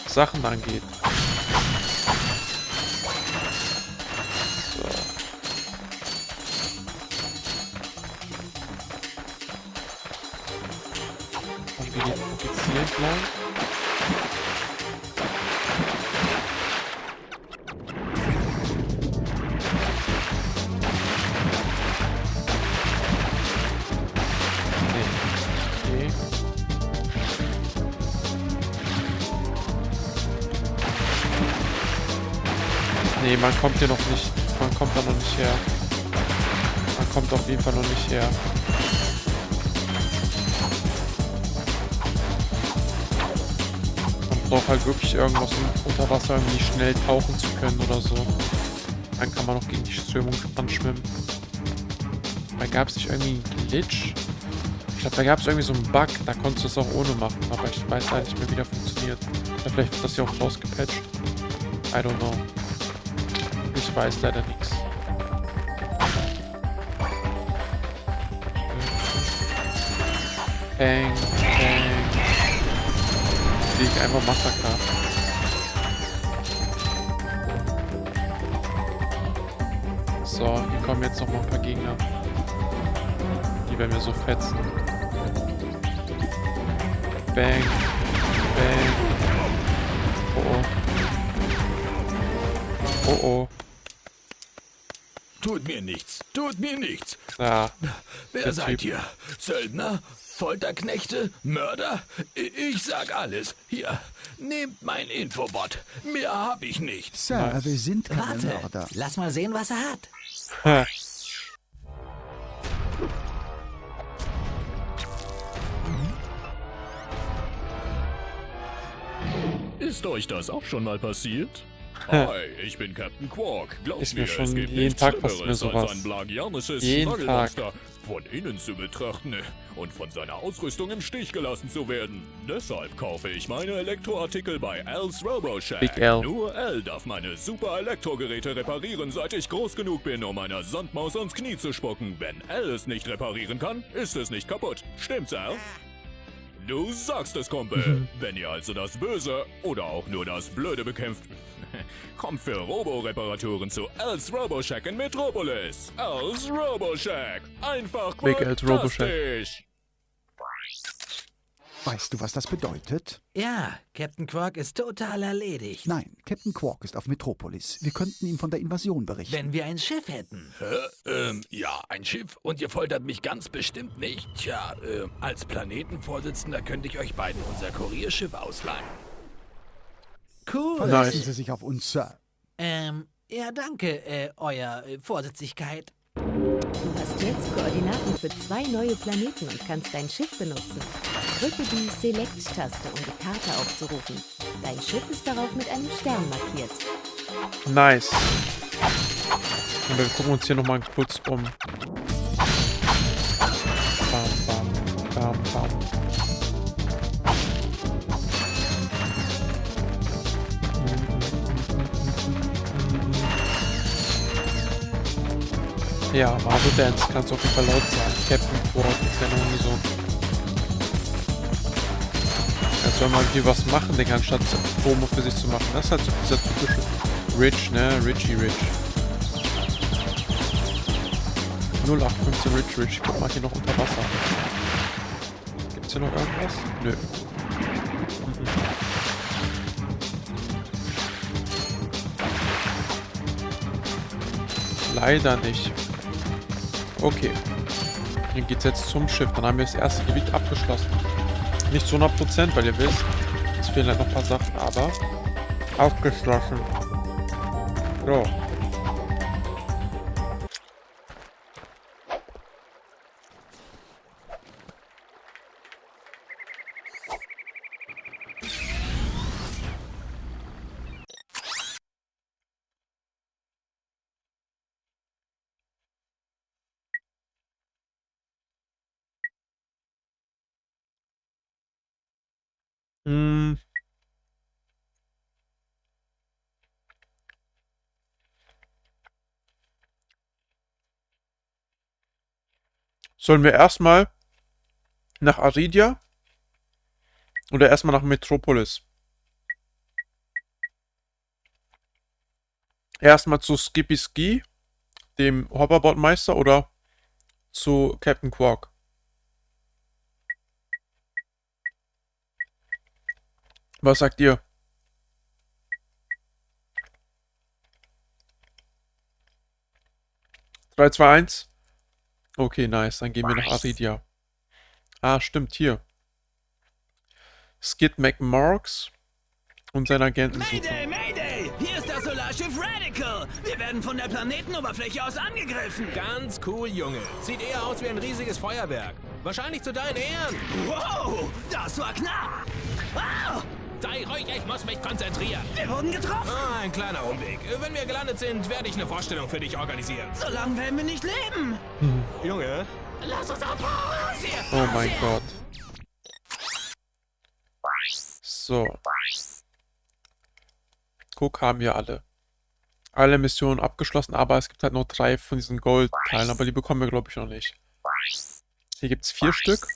Sachen angeht. So. Und wir gehen jetzt hier entlang. Nee, man kommt hier noch nicht. Man kommt da noch nicht her. Man kommt auf jeden Fall noch nicht her. Man braucht halt wirklich irgendwas, um unter Wasser irgendwie schnell tauchen zu können oder so. Dann kann man noch gegen die Strömung anschwimmen. Da gab es nicht irgendwie einen Glitch? Ich glaube, da gab es irgendwie so einen Bug. Da konntest du es auch ohne machen. Aber ich weiß halt nicht mehr, wie der funktioniert. Oder vielleicht wird das ja auch rausgepatcht. I don't know. Ich weiß leider nichts. Bang, bang. Krieg ich einfach Massaker. So, hier kommen jetzt noch mal ein paar Gegner. Die werden mir so fetzen. Bang, bang. Oh oh. Oh oh. Tut mir nichts, tut mir nichts. Ja. Wer seid ihr? Söldner? Folterknechte? Mörder? Ich sag alles. Hier, nehmt mein Infobot. Mehr hab ich nicht. Sir, wir sind keine Warte, Mörder. lass mal sehen, was er hat. Ist euch das auch schon mal passiert? Hi, ich bin Captain Quark. Glaubt Ist mir, mir schon es gibt jeden nichts Tag passiert mir Schlimmeres als sowas. ein plagianisches Jeden Nagelmonster von innen zu betrachten und von seiner Ausrüstung im Stich gelassen zu werden. Deshalb kaufe ich meine Elektroartikel bei Al's RoboShack. Big L. Nur Al darf meine super Elektrogeräte reparieren, seit ich groß genug bin, um einer Sandmaus ans Knie zu spucken. Wenn Al es nicht reparieren kann, ist es nicht kaputt. Stimmt's, Al? Du sagst es, Kumpel. Wenn ihr also das Böse oder auch nur das Blöde bekämpft, kommt für Robo-Reparaturen zu Al's RoboShack in Metropolis. Al's RoboShack. Einfach Big Al's RoboShack. fantastisch. Weißt du, was das bedeutet? Ja, Captain Quark ist total erledigt. Nein, Captain Quark ist auf Metropolis. Wir könnten ihm von der Invasion berichten. Wenn wir ein Schiff hätten. Ja, ein Schiff und ihr foltert mich ganz bestimmt nicht. Tja, als Planetenvorsitzender könnte ich euch beiden unser Kurierschiff ausleihen. Cool. Verlassen Sie sich auf uns, Sir. Ja, danke, euer Vorsitzigkeit. Du hast jetzt Koordinaten für 2 neue Planeten und kannst dein Schiff benutzen. Drücke die Select-Taste, um die Karte aufzurufen. Dein Schiff ist darauf mit einem Stern markiert. Nice. Und wir gucken uns hier nochmal kurz um. Bam, bam, bam, bam. Ja, Marvel Dance kannst du auf jeden Fall laut sagen. Captain Quark ist ja noch nie so. Jetzt soll man hier was machen, Digga, anstatt Promo für sich zu machen. Das ist halt so dieser typische Rich, ne? Richie Rich. 0815 Rich. Guck mal hier noch unter Wasser. Gibt's hier noch irgendwas? Nö. Leider nicht. Okay. Dann geht's jetzt zum Schiff. Dann haben wir das erste Gebiet abgeschlossen. Nicht zu 100%, weil ihr wisst, es fehlen halt noch ein paar Sachen, aber aufgeschlossen. So. Sollen wir erstmal nach Aridia oder erstmal nach Metropolis? Erstmal zu Skippy Ski, dem Hoverboardmeister, oder zu Captain Quark? Was sagt ihr? Drei, zwei, eins. Okay, nice. Dann gehen wir nach Aridia. Ah, stimmt, hier. Skid McMarks und seine Agenten suchen. Mayday! Hier ist das Solarschiff Schiff Radical. Wir werden von der Planetenoberfläche aus angegriffen. Ganz cool, Junge. Sieht eher aus wie ein riesiges Feuerwerk. Wahrscheinlich zu deinen Ehren. Wow, das war knapp. Wow. Sei ruhig, ich muss mich konzentrieren. Wir wurden getroffen. Ah, ein kleiner Umweg. Wenn wir gelandet sind, werde ich eine Vorstellung für dich organisieren. So lange werden wir nicht leben. Junge. Lass uns abhauen. Oh mein Gott. So. Guck, haben wir alle. Alle Missionen abgeschlossen, aber es gibt halt noch 3 von diesen Gold-Teilen, aber die bekommen wir, glaube ich, noch nicht. Hier gibt es 4 Stück.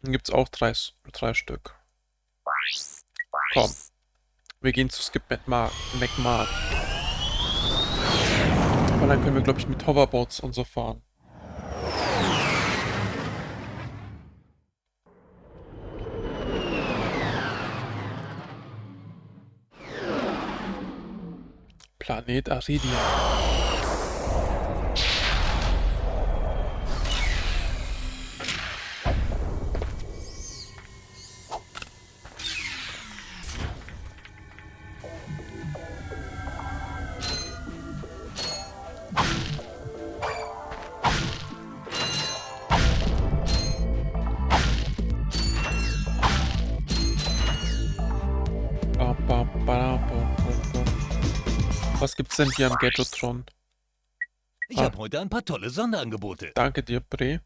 Dann gibt es auch 3 Stück. Komm. Wir gehen zu Skip McMahon. Und dann können wir, glaube ich, mit Hoverboards und so fahren. Planet Aridia. Was gibt's denn hier am Gadgetron? Ich habe heute ein paar tolle Sonderangebote. Danke dir, Bre.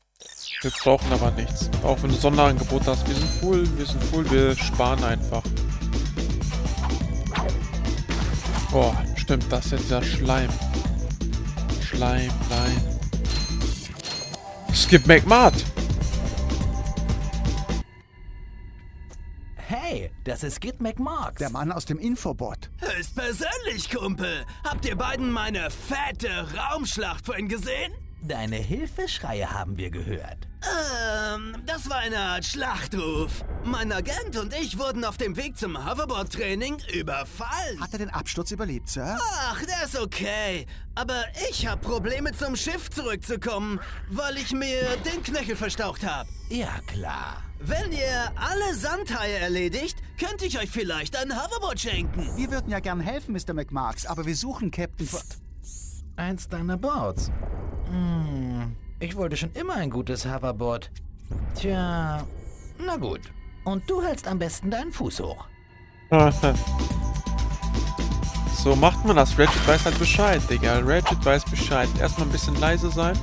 Wir brauchen aber nichts. Auch wenn du Sonderangebote hast, wir sind full, wir sparen einfach. Boah, stimmt, das ist ja dieser Schleim. Schleimlein. Skip McMart! Hey, das ist Git McMarks. Der Mann aus dem Infobot. Höchstpersönlich, Kumpel. Habt ihr beiden meine fette Raumschlacht vorhin gesehen? Deine Hilfeschreie haben wir gehört. Das war eine Art Schlachtruf. Mein Agent und ich wurden auf dem Weg zum Hoverboard-Training überfallen. Hat er den Absturz überlebt, Sir? Ach, der ist okay. Aber ich habe Probleme zum Schiff zurückzukommen, weil ich mir den Knöchel verstaucht habe. Ja, klar. Wenn ihr alle Sandhaie erledigt, könnte ich euch vielleicht ein Hoverboard schenken. Wir würden ja gern helfen, Mr. McMarks, aber wir suchen Captain... Eins deiner Boards. Ich wollte schon immer ein gutes Hoverboard. Tja, na gut. Und du hältst am besten deinen Fuß hoch. So macht man das. Ratchet weiß halt Bescheid, Digga. Ratchet weiß Bescheid. Erstmal ein bisschen leise sein.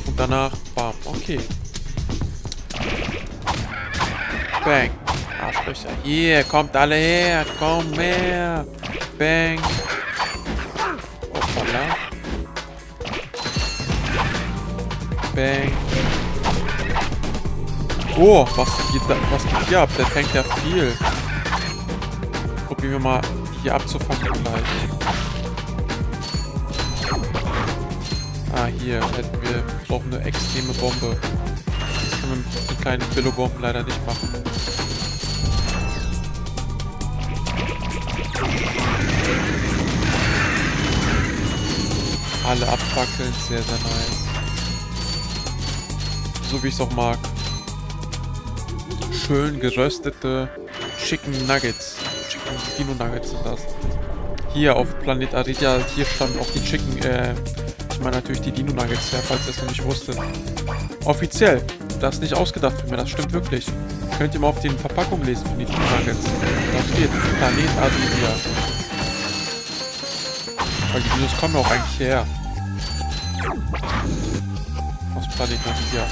Und danach, bam, okay. Bang. Arschlöcher. Hier, kommt alle her. Komm her. Bang. Hoppala. Bang. Oh, was geht hier ab? Der fängt ja viel. Probieren wir mal, die hier abzufangen gleich. Ah, hier hätten wir, brauchen eine extreme Bombe. Das können wir mit den kleinen Billo-Bomben leider nicht machen. Alle abfackeln, sehr, sehr nice. So wie ich es auch mag. Schön geröstete Chicken Nuggets. Chicken Dino Nuggets sind das. Hier auf Planet Aridia, hier standen auch die Chicken, ich meine natürlich die Dino Nuggets her, falls ihr es noch nicht wusstet. Offiziell. Das ist nicht ausgedacht für mich, das stimmt wirklich. Könnt ihr mal auf den Verpackungen lesen für die Dino Nuggets. Da steht Planet Aridia. Weil die Dinos kommen auch eigentlich her. Aus Planet Aridia.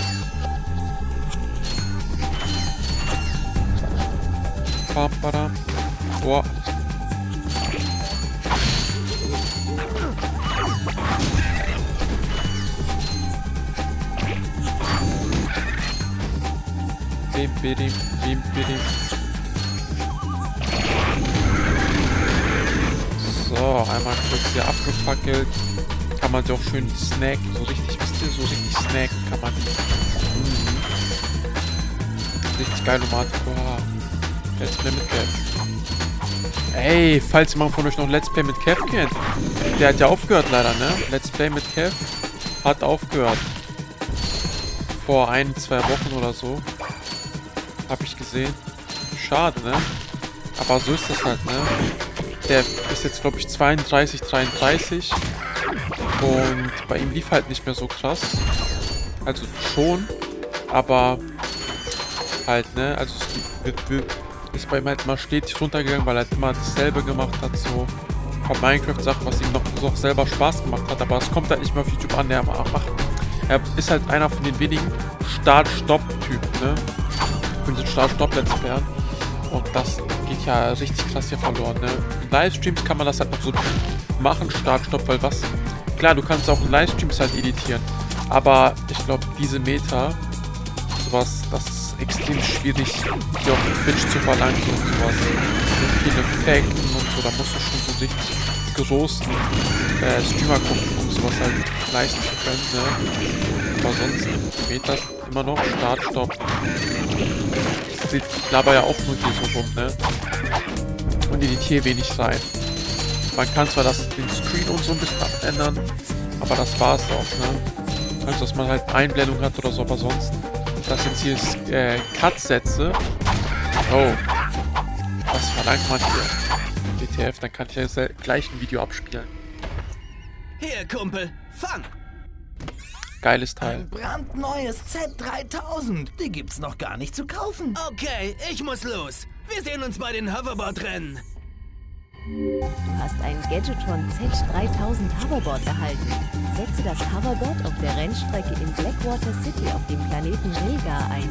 Boah. Bim, bidim, bim, bidim. So, einmal kurz hier abgefackelt. Kann man sie auch schön snacken. So richtig, wisst ihr, so richtig snacken kann man die. Richtig geil, normal. Boah. Let's Play mit Kev. Ey, falls jemand von euch noch Let's Play mit Kev kennt. Der hat ja aufgehört leider, ne? Let's Play mit Kev hat aufgehört. Vor 1-2 Wochen oder so. Hab ich gesehen. Schade, ne? Aber so ist das halt, ne? Der ist jetzt, glaube ich, 32, 33. Und bei ihm lief halt nicht mehr so krass. Also schon, aber halt, ne? Also es ist bei ihm halt mal stetig runtergegangen, weil er halt immer dasselbe gemacht hat, so ein paar Minecraft-Sachen, was ihm noch selber Spaß gemacht hat, aber es kommt halt nicht mehr auf YouTube an, er ist halt einer von den wenigen Start-Stopp-Typen, ne? Von diesen Start-Stopp-Let's-Playern. Und das geht ja richtig krass hier verloren, ne? In Livestreams kann man das halt noch so machen, Start-Stopp, weil was... Klar, du kannst auch in Livestreams halt editieren, aber ich glaube, diese Meta, sowas, das ist extrem schwierig, hier auf Twitch zu verlangen, so sowas. So viele Effekten und so, da musst du schon so richtig großen Streamer gucken, um sowas halt leisten zu können, ne? Aber sonst, die Meta ist immer noch Start-Stopp. Ich laber ja auch nur hier so rum, ne? Und editiere wenig rein. Man kann zwar den Screen und so ein bisschen abändern, aber das war's auch, ne? Also, dass man halt Einblendung hat oder so, aber sonst. Das jetzt hier ist Cut-Sätze. Oh. Was verlangt man hier? WTF, dann kann ich ja gleich ein Video abspielen. Hier, Kumpel, fang! Geiles Teil. Ein brandneues Z3000. Die gibt's noch gar nicht zu kaufen. Okay, ich muss los. Wir sehen uns bei den Hoverboard-Rennen. Du hast ein Gadgetron Z3000 Hoverboard erhalten. Setze das Hoverboard auf der Rennstrecke in Blackwater City auf dem Planeten Rilga ein.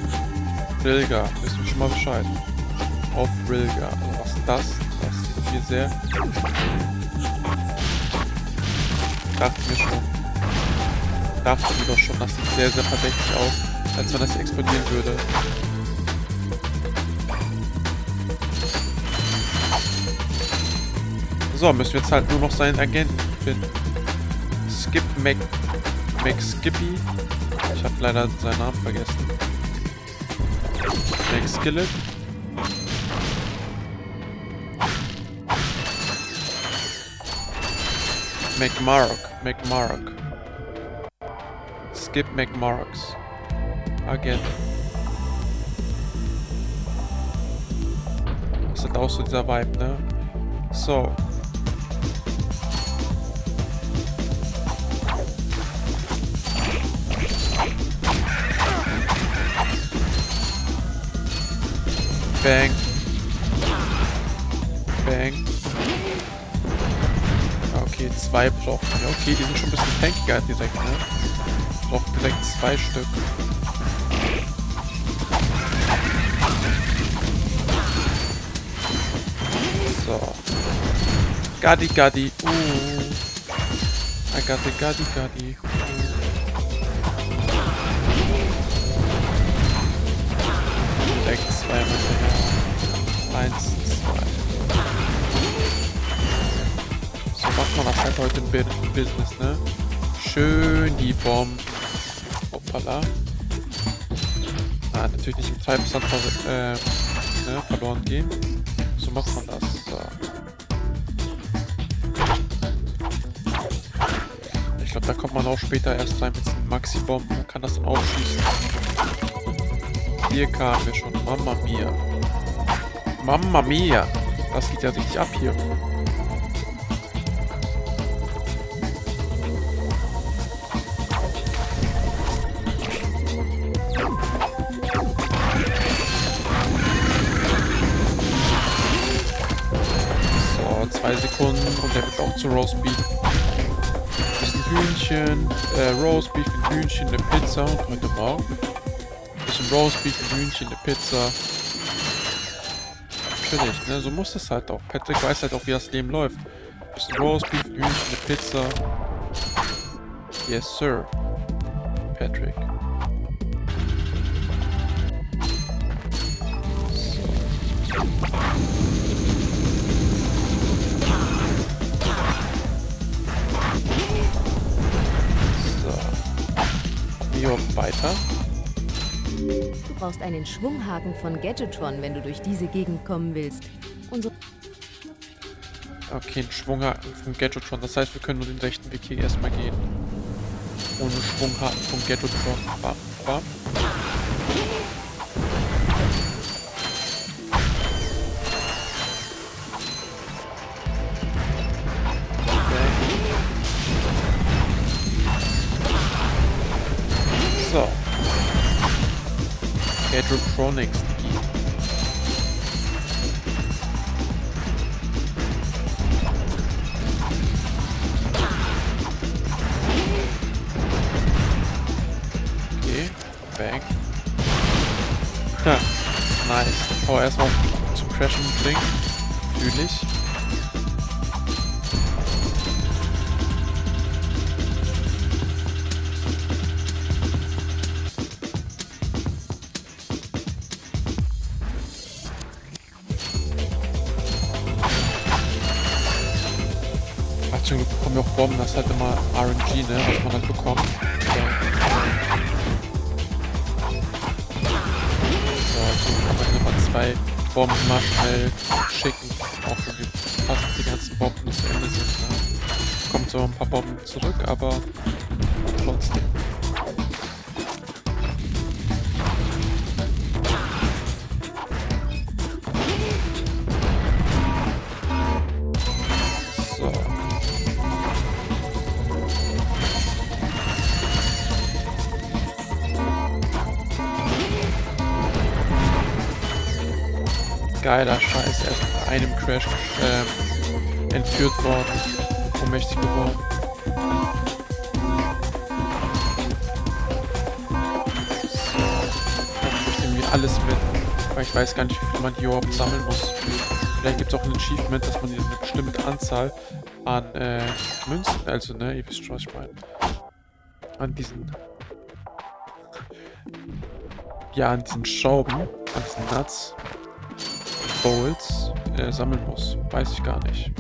Rilga, wissen wir schon mal Bescheid. Auf Rilga. Also was ist das? Das sieht hier sehr... Dachte mir doch schon, das sieht sehr, sehr verdächtig aus, als wenn das hier explodieren würde. So, müssen wir jetzt halt nur noch seinen Agenten finden. Skippy. Ich habe leider seinen Namen vergessen. Skillet. McMark. Skip McMarks. Agent. Das hat auch so dieser Vibe, ne? So. Bang. Okay, 2 brauchen wir. Okay, die sind schon ein bisschen tankiger direkt, ne? Brauchen direkt 2 Stück. So. Gaddi. I got the Gaddi. Direkt 2 Material. 1, 2. So macht man das halt heute im Business, ne? Schön die Bomben. Hoppala. Ah, natürlich nicht im Treibstand verloren gehen. So macht man das. So. Ich glaube, da kommt man auch später erst rein mit den Maxi-Bomben und kann das dann aufschießen. Hier kamen wir schon. Mamma mia. Das geht ja richtig ab hier. So, 2 Sekunden und der wird auch zu Roastbeef. Bisschen Hühnchen, Roastbeef, ein Hühnchen, eine Pizza und heute Morgen. Bisschen Roastbeef, ein Hühnchen, eine Pizza. Natürlich, ne? So muss es halt auch. Patrick weiß halt auch, wie das Leben läuft. Bisschen Roastbeef, ein Hühnchen, eine Pizza. Yes, sir. Patrick. So. Jo, weiter. Du brauchst einen Schwunghaken von Gadgetron, wenn du durch diese Gegend kommen willst. Okay, ein Schwunghaken von Gadgetron. Das heißt, wir können nur den rechten Weg hier erstmal gehen. Ohne Schwunghaken von Gadgetron. Bam, bam. Gadgetronics. Okay, bang. Ha, nice. Oh, erstmal zum Crashen bringen. Fühle ich. Zum Glück bekommen wir auch Bomben, das ist halt immer RNG, ne, was man halt bekommt. So, so kann man immer 2 Bomben mal schnell schicken, auch wenn fast die ganzen Bomben zu Ende sind. Ne. Kommt so ein paar Bomben zurück, aber trotzdem. Geiler Scheiß, er ist bei einem Crash entführt worden, ohnmächtig geworden. So, ich nehme hier alles mit, weil ich weiß gar nicht, wie viel man hier überhaupt sammeln muss. Vielleicht gibt es auch ein Achievement, dass man hier eine bestimmte Anzahl an Münzen, also ne, ihr wisst schon, was ich meine, an diesen Schrauben, an diesen Nuts, Bowls sammeln muss. Weiß ich gar nicht.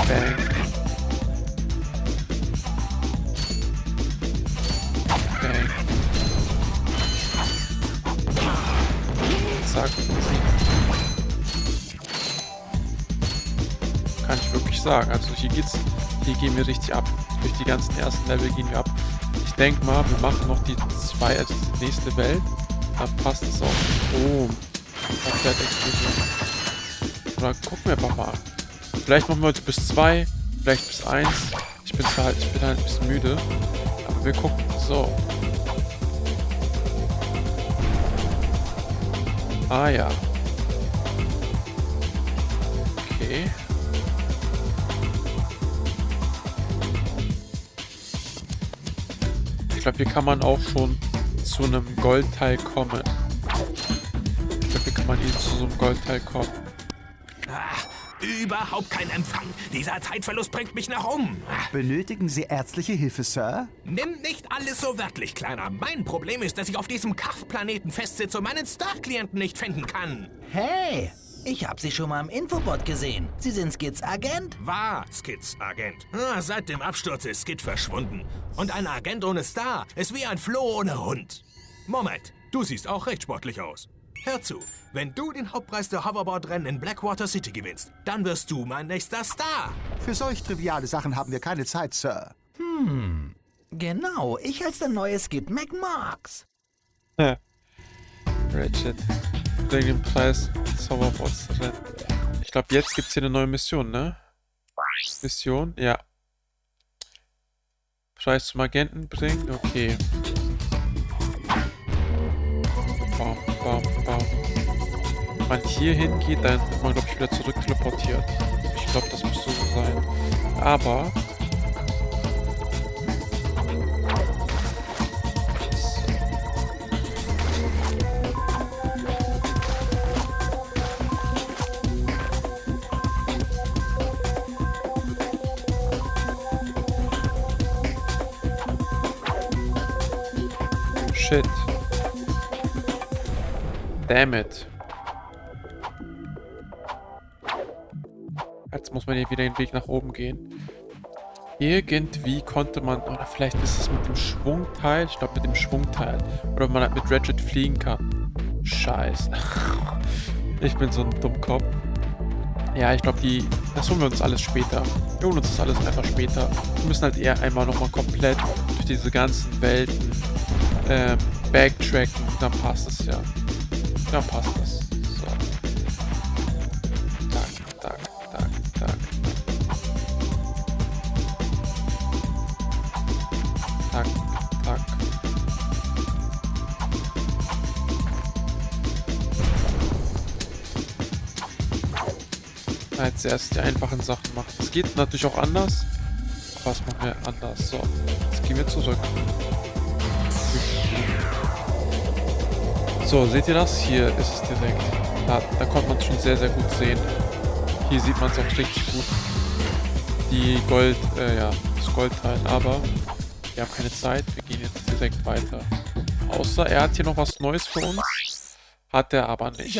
Bang. Bang. Zack. Kann ich wirklich sagen. Also hier gehen wir richtig ab. Durch die ganzen ersten Level gehen wir ab. Ich denke mal, wir machen noch die 2, also die nächste Welt. Dann passt es auch. Oh. Explosion. Oder gucken wir einfach mal. Vielleicht machen wir heute bis 2, vielleicht bis 1. Ich bin halt ein bisschen müde. Aber wir gucken. So. Ah ja. Okay. Ich glaube, hier kann man auch schon zu einem Goldteil kommen. Ich glaube, hier kann man zu so einem Goldteil kommen. Ach, überhaupt kein Empfang. Dieser Zeitverlust bringt mich nach um. Benötigen Sie ärztliche Hilfe, Sir? Nimm nicht alles so wörtlich, Kleiner. Mein Problem ist, dass ich auf diesem Kaff-Planeten festsitze und meinen Star-Klienten nicht finden kann. Hey! Ich habe Sie schon mal im Infobot gesehen. Sie sind Skids Agent? War Skids Agent. Seit dem Absturz ist Skid verschwunden. Und ein Agent ohne Star ist wie ein Floh ohne Hund. Moment, du siehst auch recht sportlich aus. Hör zu, wenn du den Hauptpreis der Hoverboard-Rennen in Blackwater City gewinnst, dann wirst du mein nächster Star. Für solch triviale Sachen haben wir keine Zeit, Sir. Genau. Ich als der neue Skid McMarks. Ja. Ratchet. Wegen dem Preis des Hoverboards rennen. Ich glaube, jetzt gibt es hier eine neue Mission, ne? Mission? Ja. Preis zum Agenten bringen? Okay. Bam, bam, bam. Wenn man hier hingeht, dann wird man, glaube ich, wieder zurück teleportiert. Ich glaube, das müsste so sein. Aber... Shit. Damn it. Jetzt muss man hier wieder den Weg nach oben gehen. Irgendwie konnte man... Oder vielleicht ist es mit dem Schwungteil. Ich glaube mit dem Schwungteil. Oder man halt mit Ratchet fliegen kann. Scheiße. Ich bin so ein Dummkopf. Ja, ich glaube, das holen wir uns alles später. Wir holen uns das alles einfach später. Wir müssen halt eher einmal nochmal komplett durch diese ganzen Welten backtracken. Dann passt es ja. Dann passt es. So. Tack, tack, tack, tack. dass er erst die einfachen Sachen macht. Es geht natürlich auch anders. Aber es machen wir anders. So, jetzt gehen wir zurück. So, seht ihr das? Hier ist es direkt. Da konnte man es schon sehr, sehr gut sehen. Hier sieht man es auch richtig gut. Die das Goldteil. Aber wir haben keine Zeit. Wir gehen jetzt direkt weiter. Außer er hat hier noch was Neues für uns. Hat er aber nicht.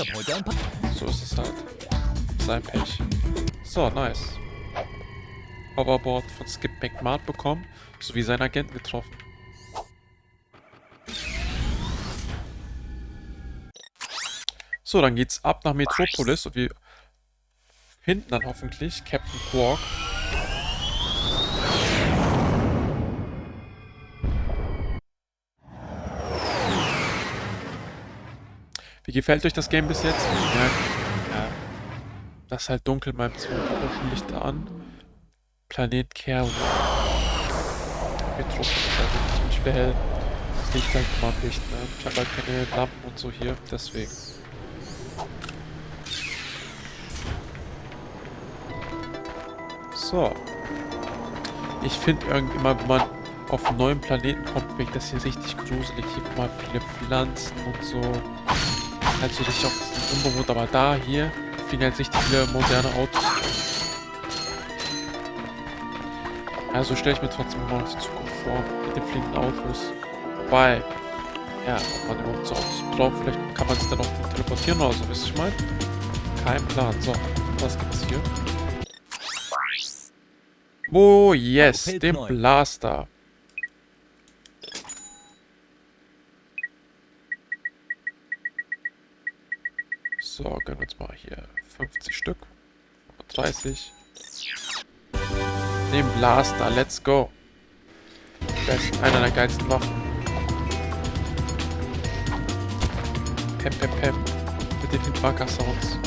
So ist es halt. Sein Pech. So, nice. Hoverboard von Skip McMart bekommen, sowie seinen Agenten getroffen. So, dann geht's ab nach Metropolis und wir finden dann hoffentlich Captain Quark. Wie gefällt euch das Game bis jetzt? Ich merke, ja, das ist halt dunkel beim schon Lichter an. Planet Care. Metropolis ist halt ziemlich wieder hell. Das Licht halt immer am Licht, ne? Ich habe halt keine Lampen und so hier, deswegen. So. Ich finde irgendwie immer, wenn man auf einen neuen Planeten kommt, wirkt das hier richtig gruselig. Hier guck mal, viele Pflanzen und so. Halt so richtig auf das unbewohnt, aber da hier fliegen halt richtig viele moderne Autos. Also stelle ich mir trotzdem immer noch die Zukunft vor, mit den fliegenden Autos. Wobei, ja, ob man überhaupt so Autos braucht, vielleicht kann man sich dann auch teleportieren oder so, wisst ihr, ich meine? Kein Plan. So, was gibt's hier? Oh, yes, den Blaster. So, gönnen wir uns mal hier 50 Stück. 30. Den Blaster, let's go. Einer der geilsten Waffen. Pep, pep, pep. Mit den Hitmarker-Sounds.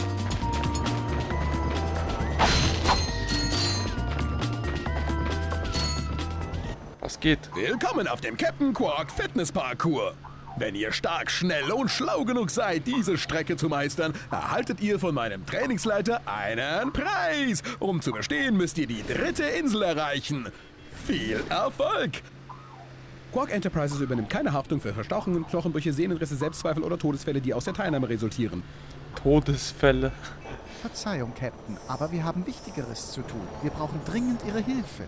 Was geht? Willkommen auf dem Captain Quark Fitness Parkour. Wenn ihr stark, schnell und schlau genug seid, diese Strecke zu meistern, erhaltet ihr von meinem Trainingsleiter einen Preis. Um zu bestehen, müsst ihr die 3. Insel erreichen. Viel Erfolg! Quark Enterprises übernimmt keine Haftung für Verstauchungen, Knochenbrüche, Sehnenrisse, Selbstzweifel oder Todesfälle, die aus der Teilnahme resultieren. Todesfälle. Verzeihung, Captain, aber wir haben Wichtigeres zu tun. Wir brauchen dringend Ihre Hilfe.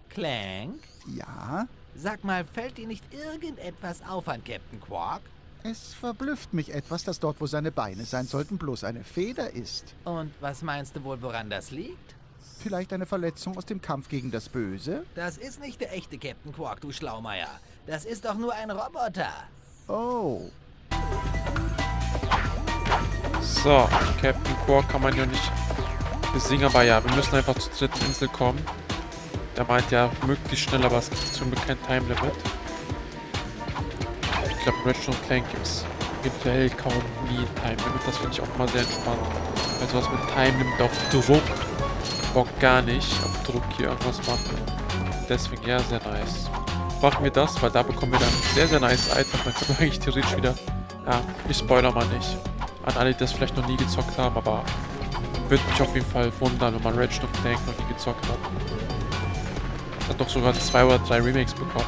Clank? Ja? Sag mal, fällt dir nicht irgendetwas auf an Captain Quark? Es verblüfft mich etwas, dass dort, wo seine Beine sein sollten, bloß eine Feder ist. Und was meinst du wohl, woran das liegt? Vielleicht eine Verletzung aus dem Kampf gegen das Böse? Das ist nicht der echte Captain Quark, du Schlaumeier. Das ist doch nur ein Roboter. Oh. So, Captain Quark kann man ja nicht besiegen, aber ja, wir müssen einfach zur 3. Insel kommen. Der meint ja möglichst schnell, aber es gibt zum Glück kein Time Limit. Ich glaube, Ratchet Clank gibt es eventuell kaum nie ein Time Limit. Das finde ich auch mal sehr entspannt. Weil sowas mit Time Limit auf Druck Bock gar nicht. Auf Druck hier irgendwas machen. Deswegen ja, sehr nice. Machen wir das, weil da bekommen wir dann sehr, sehr nice Item. Dann können wir eigentlich theoretisch wieder... Ja, ich spoiler mal nicht. An alle, die das vielleicht noch nie gezockt haben, aber würde mich auf jeden Fall wundern, wenn man Ratchet Clank noch nie gezockt hat. Hat doch sogar 2 oder 3 Remakes bekommen.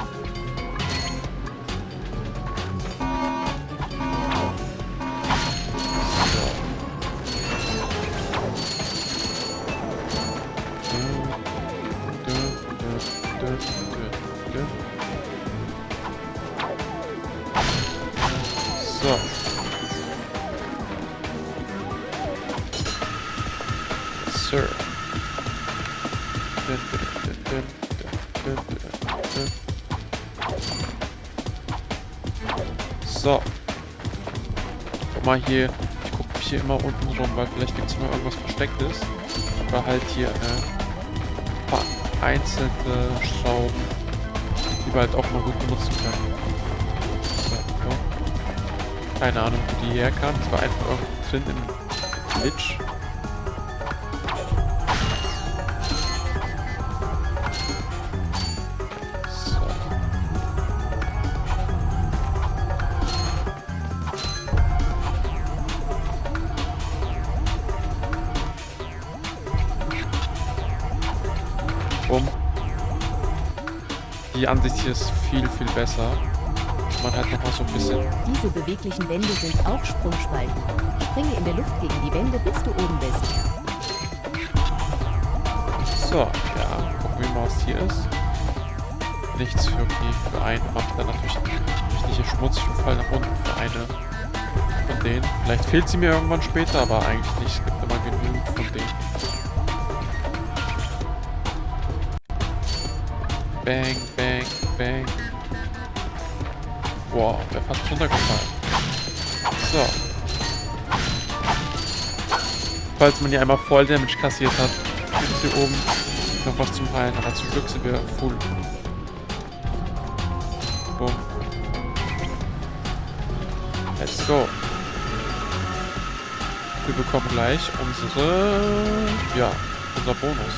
So. Sir. So. Guck mal hier. Ich gucke mich hier immer unten rum, weil vielleicht gibt es mal irgendwas Verstecktes. Oder halt hier ein paar einzelne Schrauben, die wir halt auch mal gut benutzen können. So, ja. Keine Ahnung, wo die herkam. Es war einfach irgendwo drin im Glitch. Die Ansicht hier ist viel, viel besser. Man halt nochmal so ein bisschen... Diese beweglichen Wände sind auch Sprungspalten. Springe in der Luft gegen die Wände, bis du oben bist. So, ja, gucken wir mal, was hier ist. Nichts für, okay, für einen macht dann natürlich richtige schmutzig und Fall nach unten für eine von denen. Vielleicht fehlt sie mir irgendwann später, aber eigentlich nicht. Es gibt immer genügend von denen. Bang, bang, bang. Wow, wäre fast runtergefallen. So. Falls man hier einmal Voll Damage kassiert hat, gibt es hier oben noch was zum Heilen. Aber zum Glück sind wir full. Boom. Let's go. Wir bekommen gleich unser Bonus.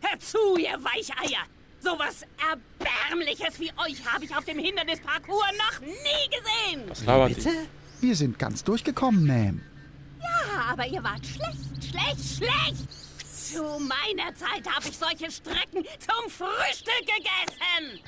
Hört zu, ihr Weicheier! Sowas Erbärmliches wie euch habe ich auf dem Hindernisparcours noch nie gesehen! Was labert die? Bitte? Wir sind ganz durchgekommen, Ma'am. Ja, aber ihr wart schlecht! Zu meiner Zeit habe ich solche Strecken zum Frühstück gegessen!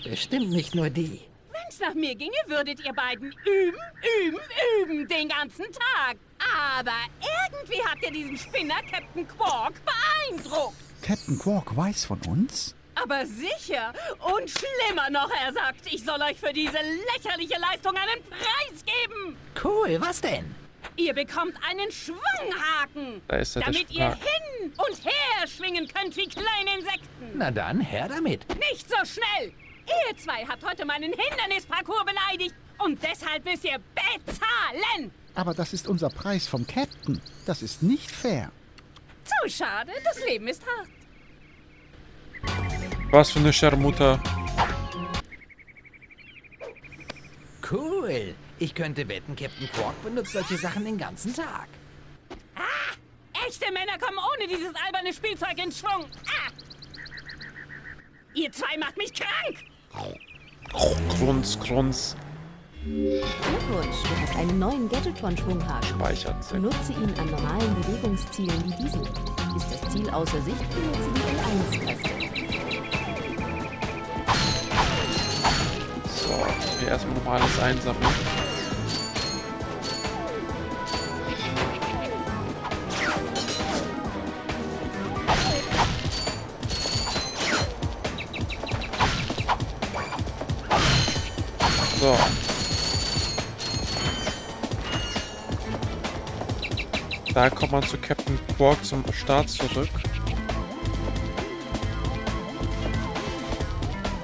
Bestimmt nicht nur die. Wenn's nach mir ginge, würdet ihr beiden üben den ganzen Tag. Aber irgendwie habt ihr diesen Spinner Captain Quark beeindruckt. Captain Quark weiß von uns? Aber sicher. Und schlimmer noch, er sagt, ich soll euch für diese lächerliche Leistung einen Preis geben. Cool, was denn? Ihr bekommt einen Schwunghaken, Da ist er, der damit ihr Sprach. hin und her schwingen könnt wie kleine Insekten. Na dann, her damit. Nicht so schnell. Ihr zwei habt heute meinen Hindernisparcours beleidigt und deshalb müsst ihr bezahlen. Aber das ist unser Preis vom Captain. Das ist nicht fair. Zu schade, das Leben ist hart. Was für eine Scharmutter. Cool. Ich könnte wetten, Captain Quark benutzt solche Sachen den ganzen Tag. Echte Männer kommen ohne dieses alberne Spielzeug in Schwung. Ihr zwei macht mich krank. Grunz, Grunz. Glückwunsch, du hast einen neuen Gadgetron-Schwunghaken. Speichert. Benutze ihn an normalen Bewegungszielen wie diesen. Ist das Ziel außer Sicht, benutze die L1-Taste. So, hier erstmal nochmal alles einsammeln. So. Da kommt man zu Captain Quark zum Start zurück.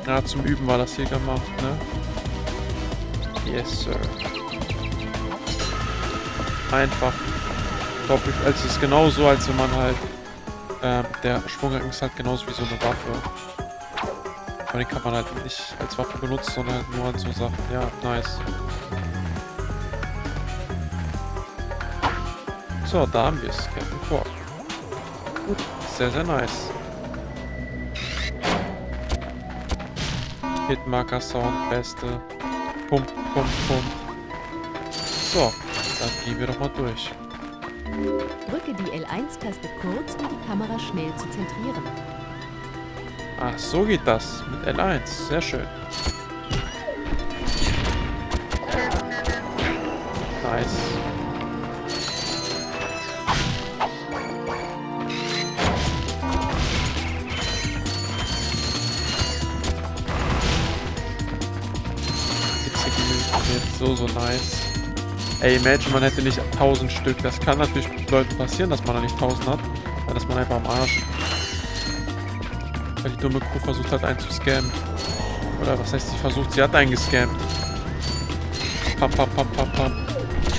Ja, zum Üben war das hier gemacht, ne? Yes, Sir. Einfach doppelt. Also es ist genauso, als wenn man halt der Schwunghaken ist halt genauso wie so eine Waffe. Aber den kann man halt nicht als Waffe benutzen, sondern halt nur an so Sachen. Ja, nice. So, da haben wir es. Captain Quark. Gut. Sehr, sehr nice. Hitmarker Sound, beste. Pump, pump, pump. So, dann gehen wir doch mal durch. Drücke die L1-Taste kurz, um die Kamera schnell zu zentrieren. Ach, so geht das. Mit L1. Sehr schön. Nice. So nice. Ey, imagine, man hätte nicht 1000 Stück. Das kann natürlich Leuten passieren, dass man da nicht 1000 hat. Dann ist man einfach am Arsch. Weil die dumme Kuh versucht hat, einen zu scammen. Oder was heißt sie versucht? Sie hat einen gescammt. Pam, pam, pam, pam, pam.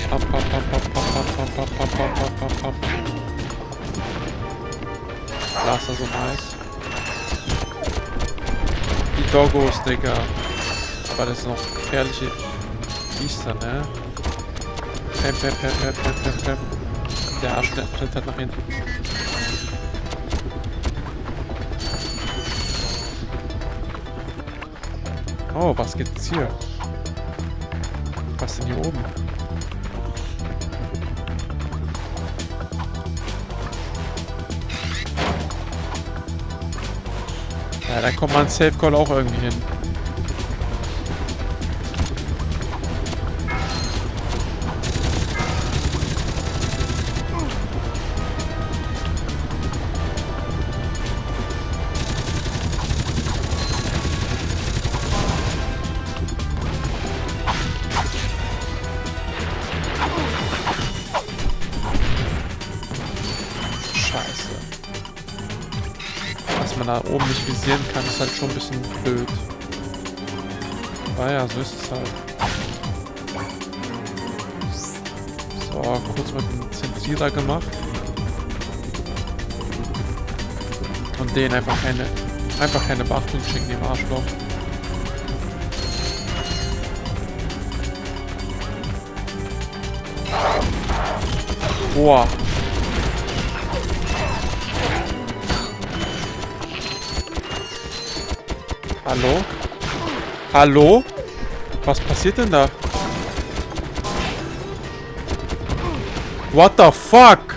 Pam, pam, pam, pam, pam, pam, pam, pam, pam, pam, pam, pam. Blaster so nice. Die Doggos, Digga. Aber das sind noch gefährliche Biester, ne? Pam, pam, pam, pam, pam, pam, pam. Der Arsch rennt halt nach hinten. Oh, was gibt's hier? Was denn hier oben? Ja, da kommt man Safe Call auch irgendwie hin. Da oben nicht visieren kann, ist halt schon ein bisschen blöd. Aber ja, so ist es halt. So, kurz mit dem Zentrierer gemacht. Und den einfach keine Beachtung schicken, dem Arschloch. Boah. Hallo? Hallo? Was passiert denn da? What the fuck?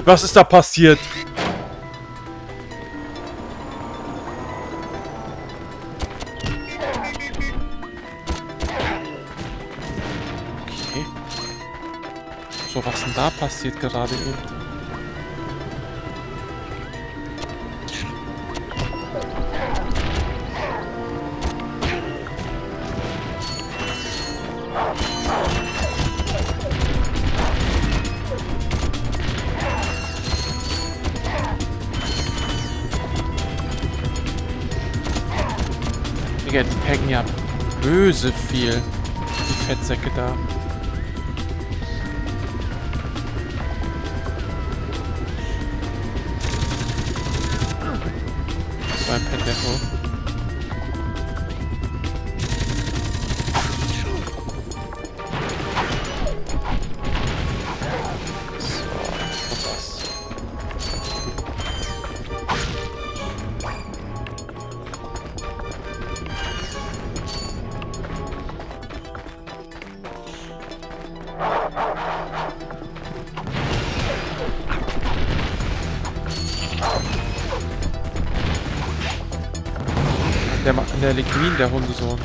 Was ist da passiert? Okay. So, was denn da passiert gerade eben? Die hängen ja böse viel. Die Fettsäcke da. So ein Pendejo. Der legt Minen, der Hundesohn.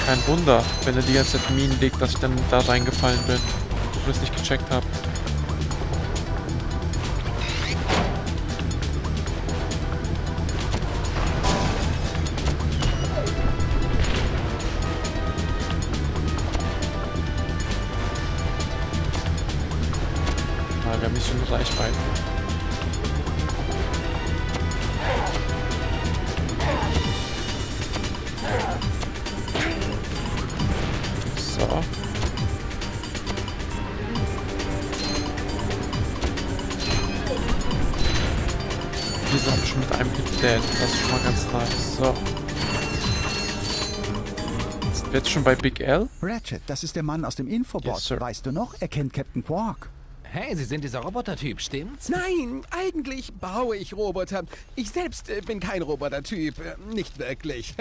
Kein Wunder, wenn er die ganze Zeit Minen legt, dass ich dann da reingefallen bin und das nicht gecheckt habe. Wir haben nicht so eine Reichweite. So. Die sind schon mit einem Hit dead. Das ist schon mal ganz nice. So. Sind wir jetzt schon bei Big L? Ratchet, das ist der Mann aus dem Infobot. Yes, sir. Weißt du noch? Er kennt Captain Quark. Hey, Sie sind dieser Roboter-Typ, stimmt's? Nein, eigentlich baue ich Roboter. Ich selbst bin kein Roboter-Typ. Nicht wirklich.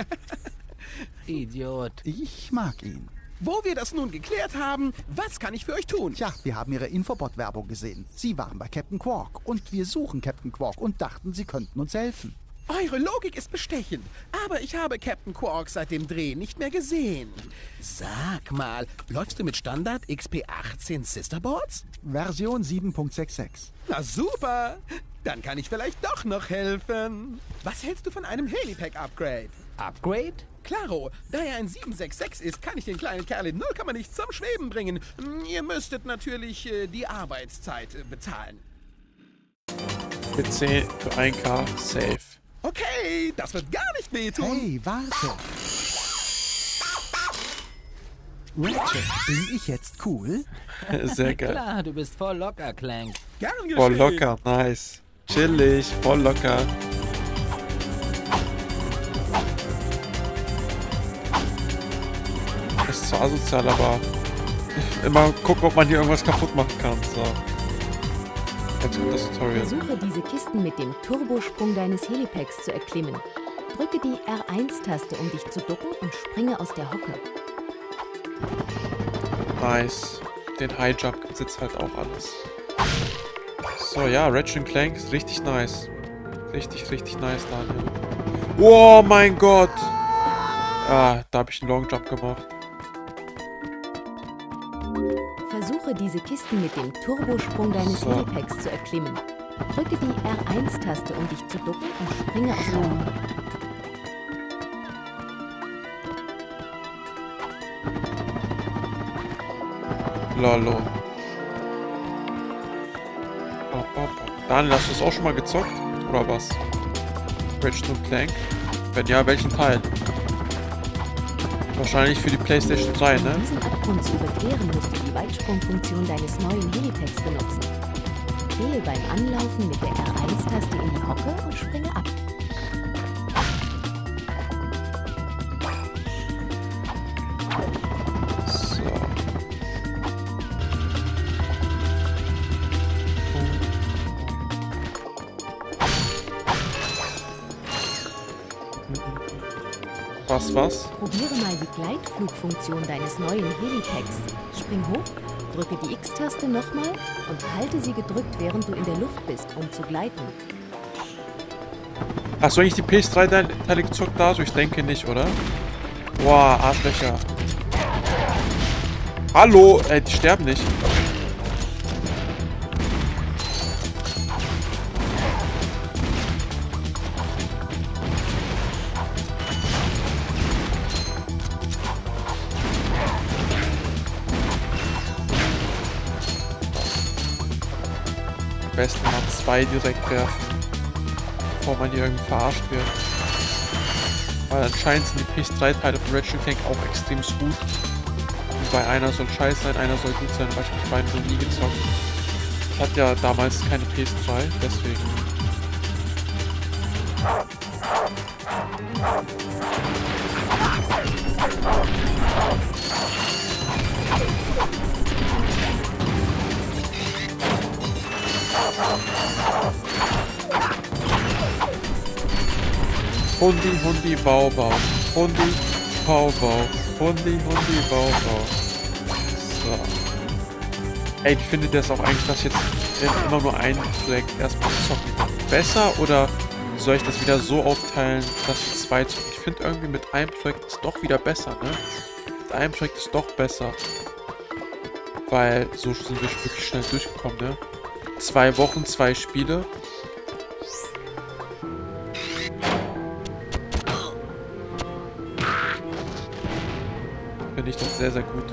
Idiot. Ich mag ihn. Wo wir das nun geklärt haben, was kann ich für euch tun? Tja, wir haben Ihre Infobot-Werbung gesehen. Sie waren bei Captain Quark und wir suchen Captain Quark und dachten, Sie könnten uns helfen. Eure Logik ist bestechend, aber ich habe Captain Quark seit dem Dreh nicht mehr gesehen. Sag mal, läufst du mit Standard XP18 Sisterboards? Version 7.66. Na super, dann kann ich vielleicht doch noch helfen. Was hältst du von einem Helipack-Upgrade? Upgrade? Klaro, da er ein 766 ist, kann ich den kleinen Kerl in 0, nichts zum Schweben bringen. Ihr müsstet natürlich die Arbeitszeit bezahlen. PC für 1K safe. Okay, das wird gar nicht wehtun. Hey, warte. Ratchet, bin ich jetzt cool? Sehr geil. Klar, du bist voll locker, Clank. Gern geschehen. Voll locker, nice. Chillig, voll locker. Ist zwar asozial, aber immer gucken, ob man hier irgendwas kaputt machen kann. So. Jetzt kommt das Tutorial. Versuche diese Kisten mit dem Turbosprung deines Helipacks zu erklimmen. Drücke die R1-Taste, um dich zu ducken und springe aus der Hocke. Nice. Den High Jump gibt es jetzt halt auch alles. So, ja, Ratchet Clank ist richtig nice. Richtig, richtig nice, Daniel. Oh mein Gott! Ah, da habe ich einen Long Jump gemacht. Versuche diese Kisten mit dem Turbosprung deines Helipacks zu erklimmen. Drücke die R1-Taste, um dich zu ducken und springe aus der Hocke. Lolo. Daniel, hast du das auch schon mal gezockt? Oder was? Ratchet Clank? Wenn ja, welchen Teil? Wahrscheinlich für die PlayStation 3, ne? Um diesen Abgrund zu überqueren, musst du die Weitsprungfunktion deines neuen Helipacks benutzen. Gehe beim Anlaufen mit der R1-Taste in die Hocke und springe ab. So. Was? Probiere mal die Gleitflugfunktion deines neuen Helipacks. Spring hoch, drücke die X-Taste nochmal und halte sie gedrückt, während du in der Luft bist, um zu gleiten. Hast du eigentlich die PS3-Teile gezockt da? Ich denke nicht, oder? Boah, Arschlöcher. Hallo! Die sterben nicht. Am besten mal 2 direkt werfen, bevor man hier irgendwie verarscht wird. Weil anscheinend sind die PS3-Teile von Ratchet Clank auch extrem gut. Wobei einer soll scheiße sein, einer soll gut sein, weil ich die beiden noch nie gezockt. Ich hatte ja damals keine PS3, deswegen. Hundi, Hundi, Bau, Bau. Hundi, Bau, Bau. Hundi, Hundi, Bau, Bau. So. Ey, ich finde das auch eigentlich, dass jetzt immer nur ein Projekt erstmal zocken. Besser oder soll ich das wieder so aufteilen, dass wir 2 zocken? Ich finde irgendwie mit einem Projekt ist doch wieder besser, ne? Mit einem Projekt ist doch besser. Weil so sind wir wirklich schnell durchgekommen, ne? 2 Wochen, 2 Spiele. Finde ich doch sehr, sehr gut.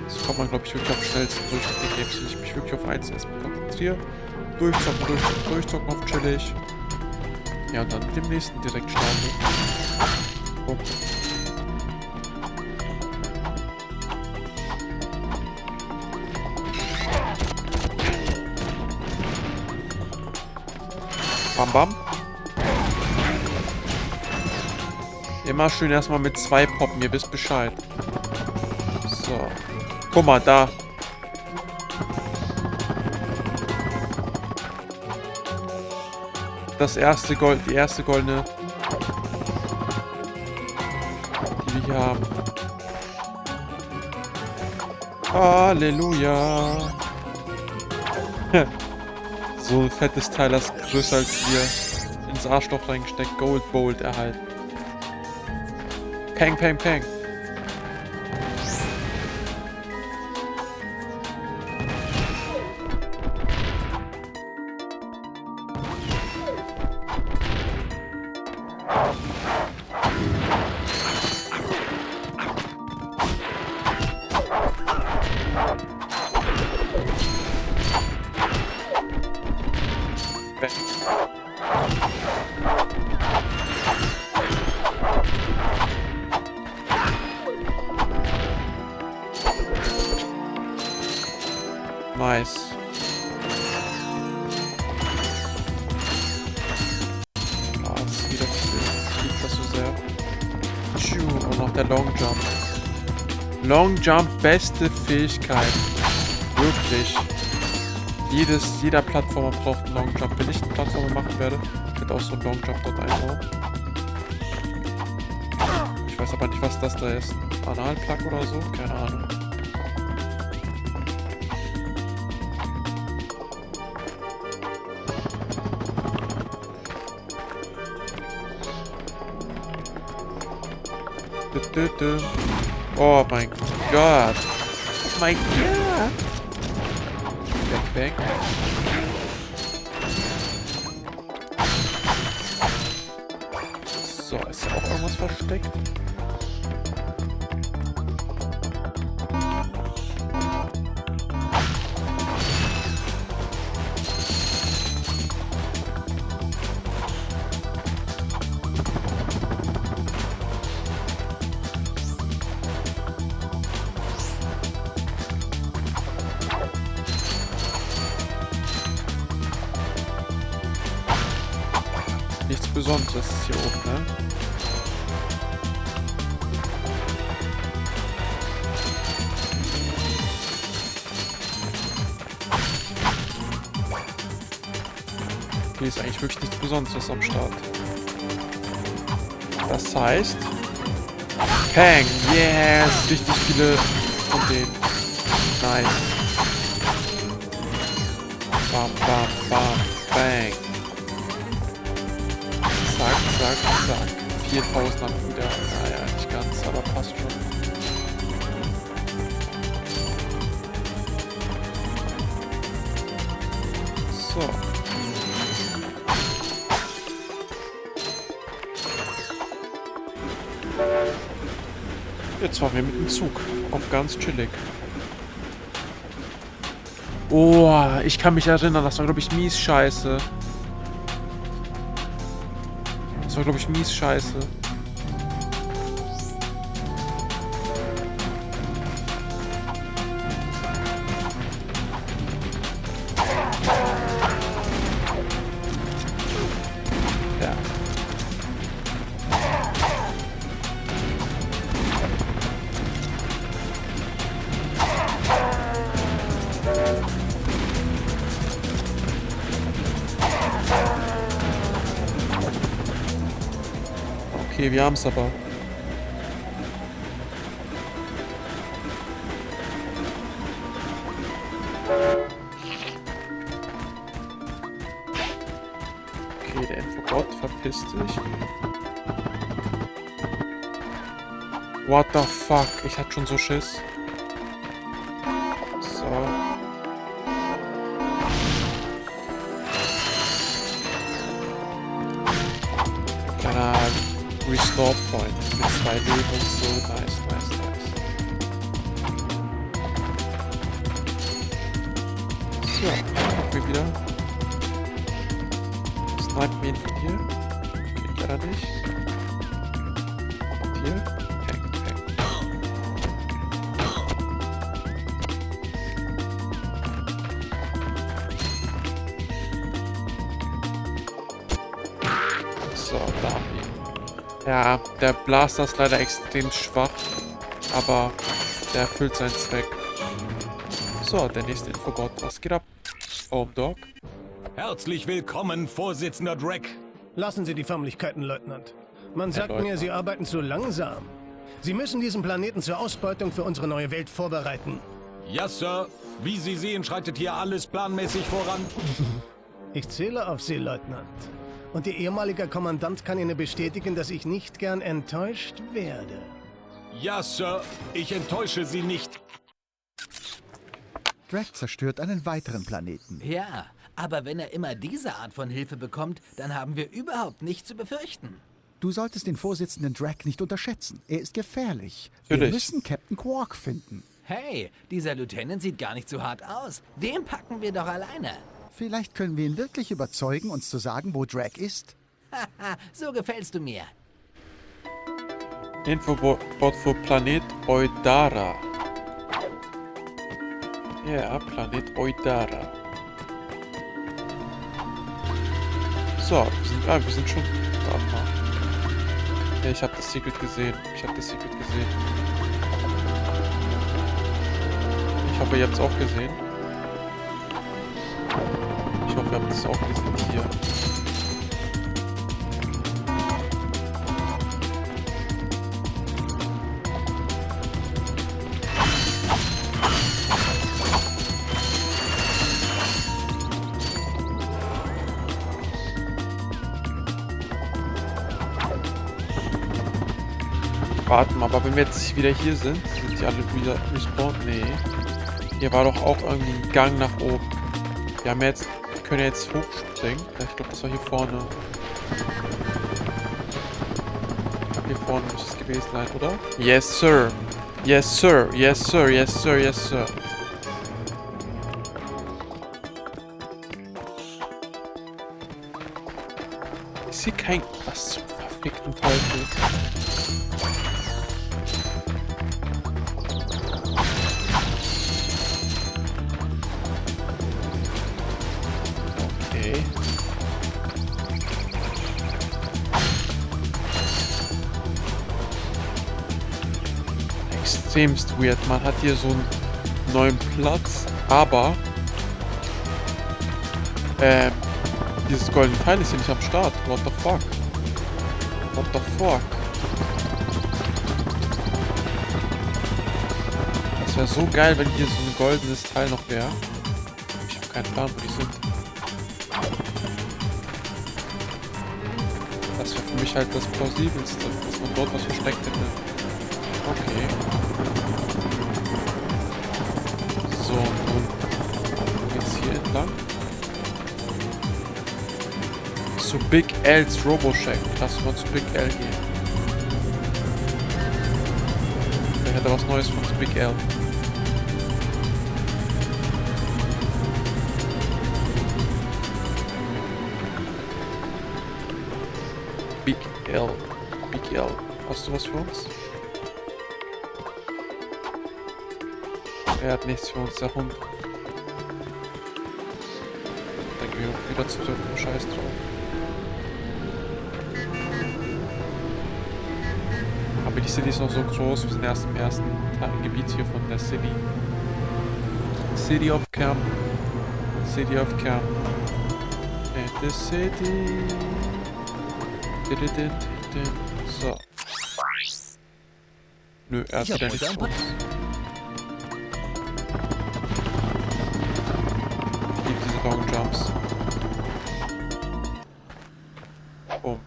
So kommt man, glaube ich, wirklich am schnellsten durch die Games, wenn ich mich wirklich auf eins erstmal konzentriere. Durchzocken, durchzocken, durchzocken auf chillig. Ja, und dann mit dem nächsten direkt starten. Oh. Bam, bam. Immer schön erstmal mit 2 poppen, ihr wisst Bescheid. So. Guck mal, da. Das erste Gold, die erste goldene, die wir hier haben. Halleluja. So ein fettes Teil, das größer als wir ins Arschloch reingesteckt. Gold Bolt erhalten. Peng, peng, peng. Nice. Ah, das ist wieder viel. Ich liebe das so sehr. Tschu, und noch der Long Jump. Long Jump, beste Fähigkeit. Wirklich. Jeder Plattformer braucht einen Long Jump. Wenn ich einen Plattformer machen werde, ich werde auch so einen Long Jump dort einbauen. Ich weiß aber nicht, was das da ist. Analplug oder so? Keine Ahnung. Oh mein Gott. Oh mein Gott. Bang, bang. So, ist ja auch irgendwas versteckt. Nichts Besonderes ist hier oben, ne? Hier ist eigentlich wirklich nichts Besonderes am Start. Das heißt... Peng! Yes! Richtig viele von denen. Nice. Bam, bam, bam, bang. Zack, zack, zack. 4000 am wieder. Naja, nicht ganz, aber passt schon. So. Jetzt fahren wir mit dem Zug. Auf ganz chillig. Oh, ich kann mich erinnern, das war, glaube ich, mies scheiße. Das war, glaube ich, mies scheiße. Ja. Okay, wir haben es aber. Okay, der Infobot verpisst sich. What the fuck? Ich hatte schon so Schiss. So. Kleiner Restore Point mit 2 Leben und so. Nice, nice, nice. So, gucken wir wieder. Snipen wir ihn von hier. Geht leider nicht. Und hier. Peng, peng. So, da haben wir ihn. Ja, der Blaster ist leider extrem schwach, aber der erfüllt seinen Zweck. So, der nächste Infobot. Was geht ab? Home Dog. Herzlich willkommen, Vorsitzender Drake. Lassen Sie die Förmlichkeiten, Leutnant. Man Herr sagt mir, Leutnant. Sie arbeiten zu langsam. Sie müssen diesen Planeten zur Ausbeutung für unsere neue Welt vorbereiten. Ja, Sir. Wie Sie sehen, schreitet hier alles planmäßig voran. Ich zähle auf Sie, Leutnant. Und Ihr ehemaliger Kommandant kann Ihnen bestätigen, dass ich nicht gern enttäuscht werde. Ja, Sir. Ich enttäusche Sie nicht. Drake zerstört einen weiteren Planeten. Ja, aber wenn er immer diese Art von Hilfe bekommt, dann haben wir überhaupt nichts zu befürchten. Du solltest den Vorsitzenden Drake nicht unterschätzen. Er ist gefährlich. Natürlich. Wir müssen Captain Quark finden. Hey, dieser Lieutenant sieht gar nicht so hart aus. Den packen wir doch alleine. Vielleicht können wir ihn wirklich überzeugen, uns zu sagen, wo Drake ist. Haha, so gefällst du mir. Infobot für Planet Eudara. Ja, Planet Eudara. So, wir sind schon... Warte mal. Ja, ich habe das Secret gesehen. Ich hoffe, ihr habt es auch gesehen. Ich hoffe, ihr habt es auch gesehen hier. Warte mal, aber wenn wir jetzt wieder hier sind die alle wieder respawned? Nee. Hier war doch auch irgendwie ein Gang nach oben. Wir können ja jetzt hochspringen. Ich glaube, das war hier vorne. Ich glaube, hier vorne muss es gewesen sein, oder? Yes, sir. Yes, sir. Yes, sir. Yes, sir. Yes, sir. Ist hier kein... Was zum verfickten Teufel? Okay. Extremst weird. Man hat hier so einen neuen Platz, aber dieses goldene Teil ist hier nicht am Start. What the fuck? What the fuck? Das wäre so geil, wenn hier so ein goldenes Teil noch wäre. Ich habe keinen Plan, wo die sind. Das wäre für mich halt das Plausibelste, dass man dort was versteckt hätte. Okay. So, und jetzt hier entlang. Zu Big L's Robo-Shack. Lass mal zu Big L gehen. Vielleicht hat er was Neues von Big L. Big L. Big L. Hast du was für uns? Er hat nichts für uns, der Hund. Dann gehen wir wieder zurück. Scheiß drauf. Aber die City ist noch so groß. Wir sind erst im ersten Gebiet hier von der City. City of Camp. City of Camp. And the city. So. Nö, er hat wieder nichts für uns. Ich liebe diese Long Jumps. Oh.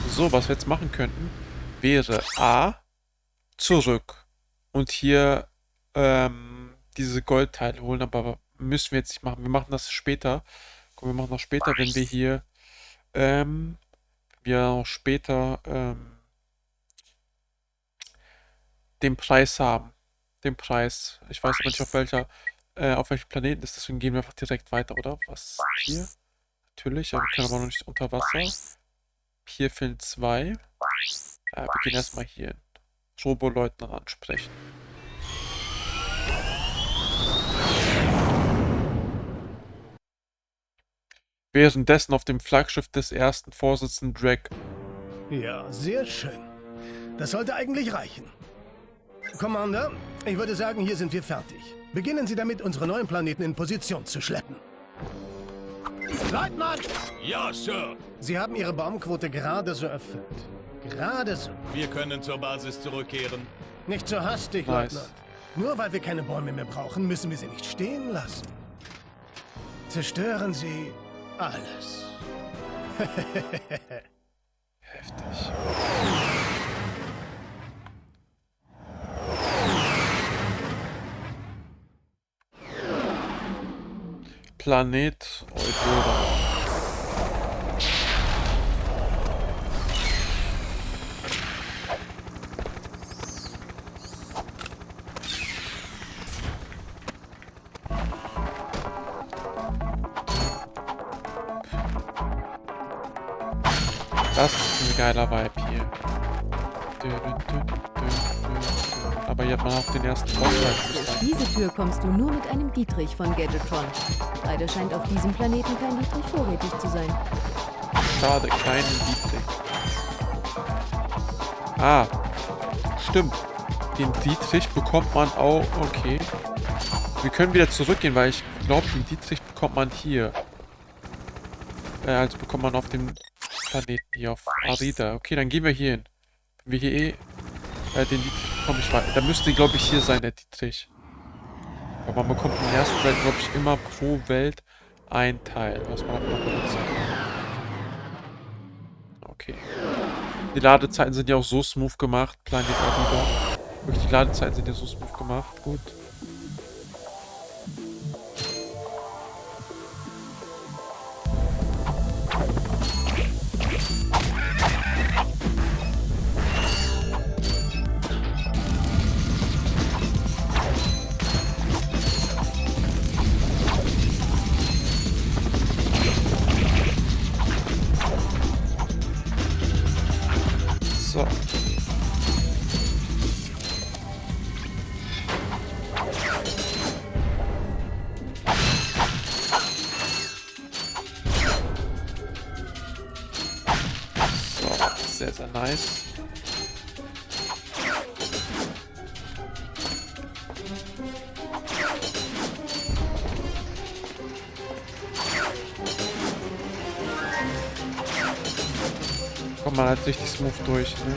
So, was wir jetzt machen könnten, wäre A, zurück und hier diese Goldteile holen, aber müssen wir jetzt nicht machen. Wir machen das später. Komm, wir machen das später, wenn wir hier noch später den Preis haben. Den Preis. Ich weiß aber nicht, auf welchem Planeten ist, deswegen gehen wir einfach direkt weiter, oder? Was? Hier? Natürlich, aber wir können aber noch nicht unter Wasser. Hier fehlen 2. Wir gehen erstmal hier hin. Robo-Leutnant ansprechen. Währenddessen auf dem Flaggschiff des ersten Vorsitzenden Drake. Ja, sehr schön. Das sollte eigentlich reichen. Commander, ich würde sagen, hier sind wir fertig. Beginnen Sie damit, unsere neuen Planeten in Position zu schleppen. Leutnant! Ja, Sir. Sie haben Ihre Baumquote gerade so erfüllt. Gerade so. Wir können zur Basis zurückkehren. Nicht so hastig, Nice. Leutnant. Nur weil wir keine Bäume mehr brauchen, müssen wir sie nicht stehen lassen. Zerstören Sie alles. Heftig. Planet Eudora. Das ist ein geiler Vibe hier. Aber hier hat man auch den ersten Boss. Durch diese Tür kommst du nur mit einem Dietrich von Gadgetron. Leider scheint auf diesem Planeten kein Dietrich vorrätig zu sein. Schade, keinen Dietrich. Ah, stimmt. Den Dietrich bekommt man auch... Okay. Wir können wieder zurückgehen, weil ich glaube, den Dietrich bekommt man hier. Also bekommt man auf dem Planeten hier, auf Arida. Okay, dann gehen wir hier hin. Wenn wir hier den Dietrich bekommen, da müsste, glaube ich, hier sein, der Dietrich. Aber man bekommt in der ersten Welt, glaube ich, immer pro Welt ein Teil, was man auch mal benutzen kann. Okay. Die Ladezeiten sind ja auch so smooth gemacht. Planet Arriba. Wirklich, die Ladezeiten sind ja so smooth gemacht. Gut. So. Sehr, sehr nice. Kommt man halt richtig smooth durch, ne?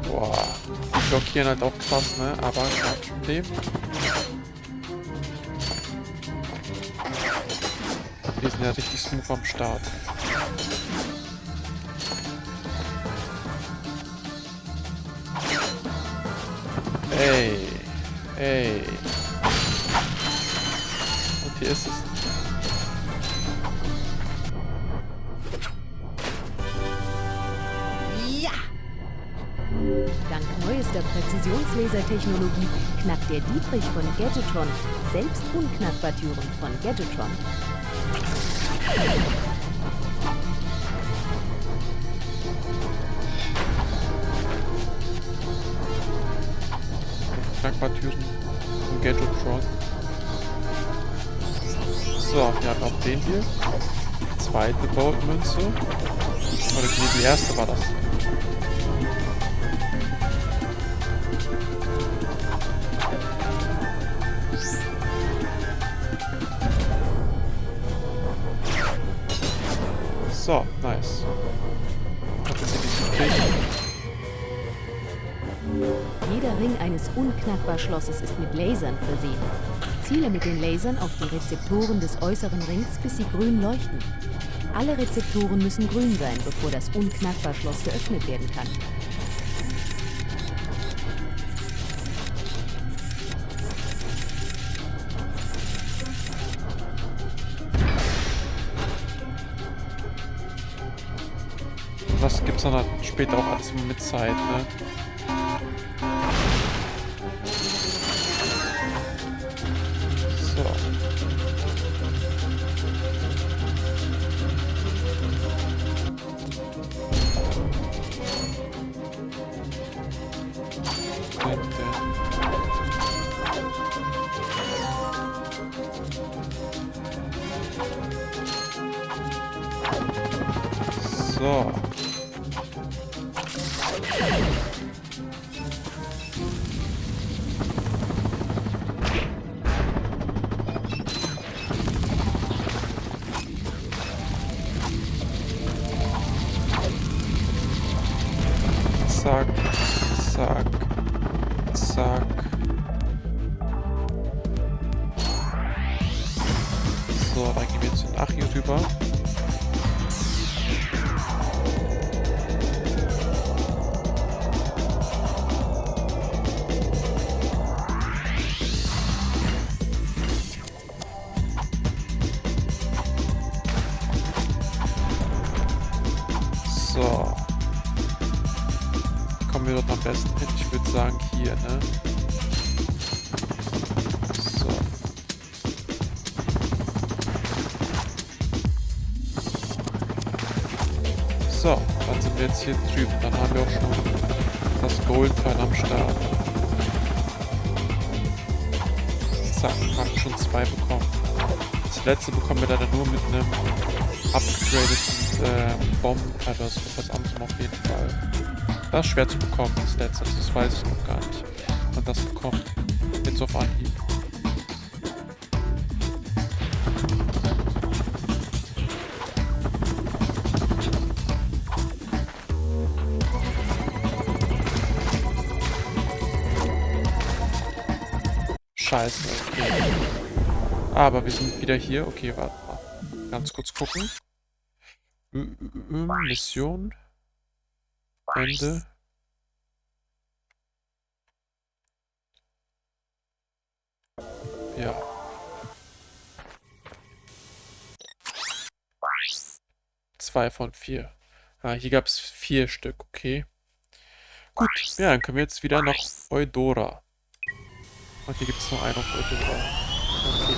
Boah, die blockieren halt auch krass, ne? Aber kein Problem. Die sind ja richtig smooth am Start. Ey. Ey. Und hier ist es. Ja! Dank neuester Präzisionslasertechnologie knackt der Dietrich von Gadgetron selbst unknackbar Türen von Gadgetron. Knackbar Türen von Gadgetron. So, wir haben auch den hier. Zweite Goldmünze. Oder nee, die erste war das. So, nice. Jeder Ring eines unknackbar Schlosses ist mit Lasern versehen. Ziele mit den Lasern auf die Rezeptoren des äußeren Rings, bis sie grün leuchten. Alle Rezeptoren müssen grün sein, bevor das unknackbar Schloss geöffnet werden kann. Was gibt's dann halt später auch alles mit Zeit, ne? So. So. Zack, zack, zack. So, dann gehen wir jetzt in Achim rüber. So. Kommen wir dort am besten hin? Ich würde sagen hier, ne? So. So, dann sind wir jetzt hier drüben. Dann haben wir auch schon das Goldteil am Start. Zack, haben schon 2 bekommen. Das letzte bekommen wir leider nur mit einem upgraded Bomb, also was anderem auf jeden Fall. Das ist schwer zu bekommen, das letzte, das weiß ich noch gar nicht. Man das bekommt. Jetzt auf Anhieb. Scheiße, okay. Aber wir sind wieder hier. Okay, warte mal. Ganz kurz gucken. Mission. Ende. Ja. Zwei von 4. Ah, hier gab es 4 Stück, okay. Gut, ja, dann können wir jetzt wieder nach Eudora. Und hier gibt es noch einen auf Eudora. Okay.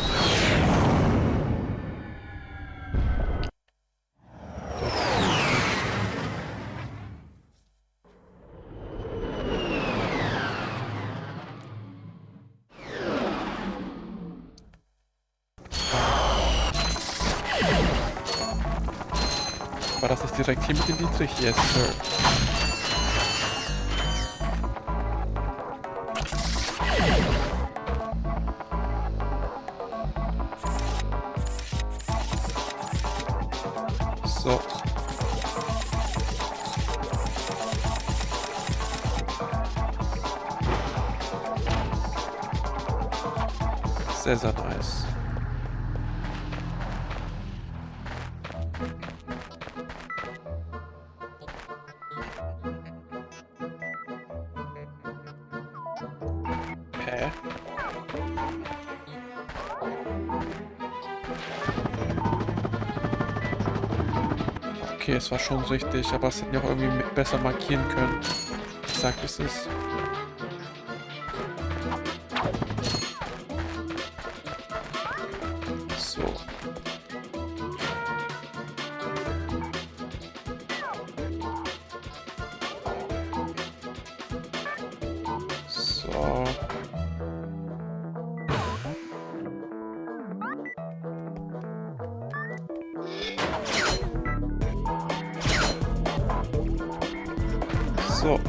War das nicht direkt hier mit dem Dietrich? Yes, sir. So. Sehr, sehr nice. Hä? Okay, es war schon richtig, aber es hätten ja auch irgendwie besser markieren können. Ich sag, wie es ist. So. So. So.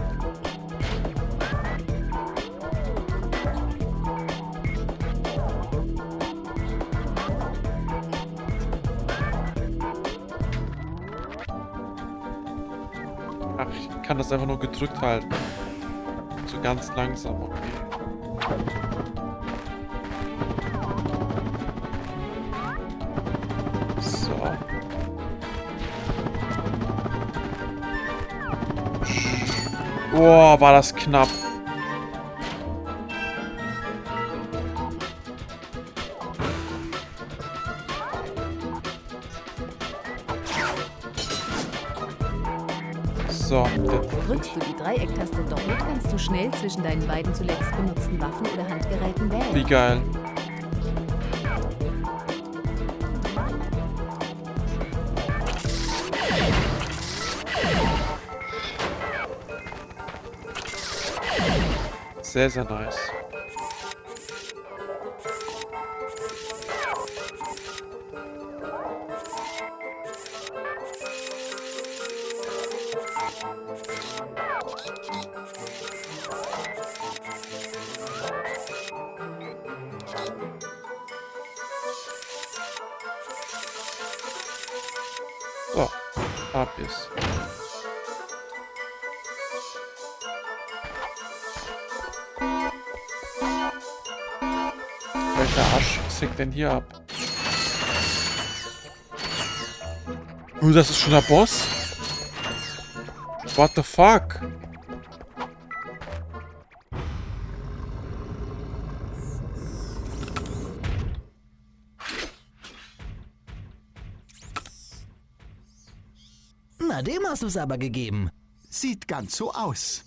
Ach, ich kann das einfach nur gedrückt halten. So ganz langsam, okay. So. Boah, war das knapp. So. Drückst du die Dreiecktaste doppelt, kannst du schnell zwischen deinen beiden zuletzt benutzten Waffen oder Handgeräten wählen. Wie geil. Sehr, sehr nice. So, hab ich's. Welcher Arsch sickt denn hier ab? Das ist schon der Boss? What the fuck? Na, dem hast du es aber gegeben. Sieht ganz so aus.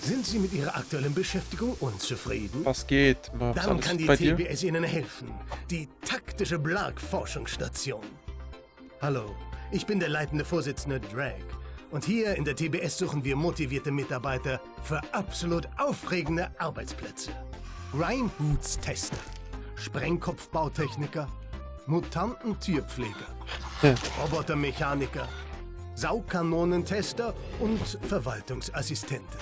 Sind Sie mit Ihrer aktuellen Beschäftigung unzufrieden? Was geht? Dann kann die bei dir? TBS Ihnen helfen. Die taktische Blag-Forschungsstation. Hallo, ich bin der leitende Vorsitzende Drake. Und hier in der TBS suchen wir motivierte Mitarbeiter für absolut aufregende Arbeitsplätze. Rheinboots-Tester, Sprengkopfbautechniker, Mutantentierpfleger, Robotermechaniker, Saukanonentester und Verwaltungsassistenten.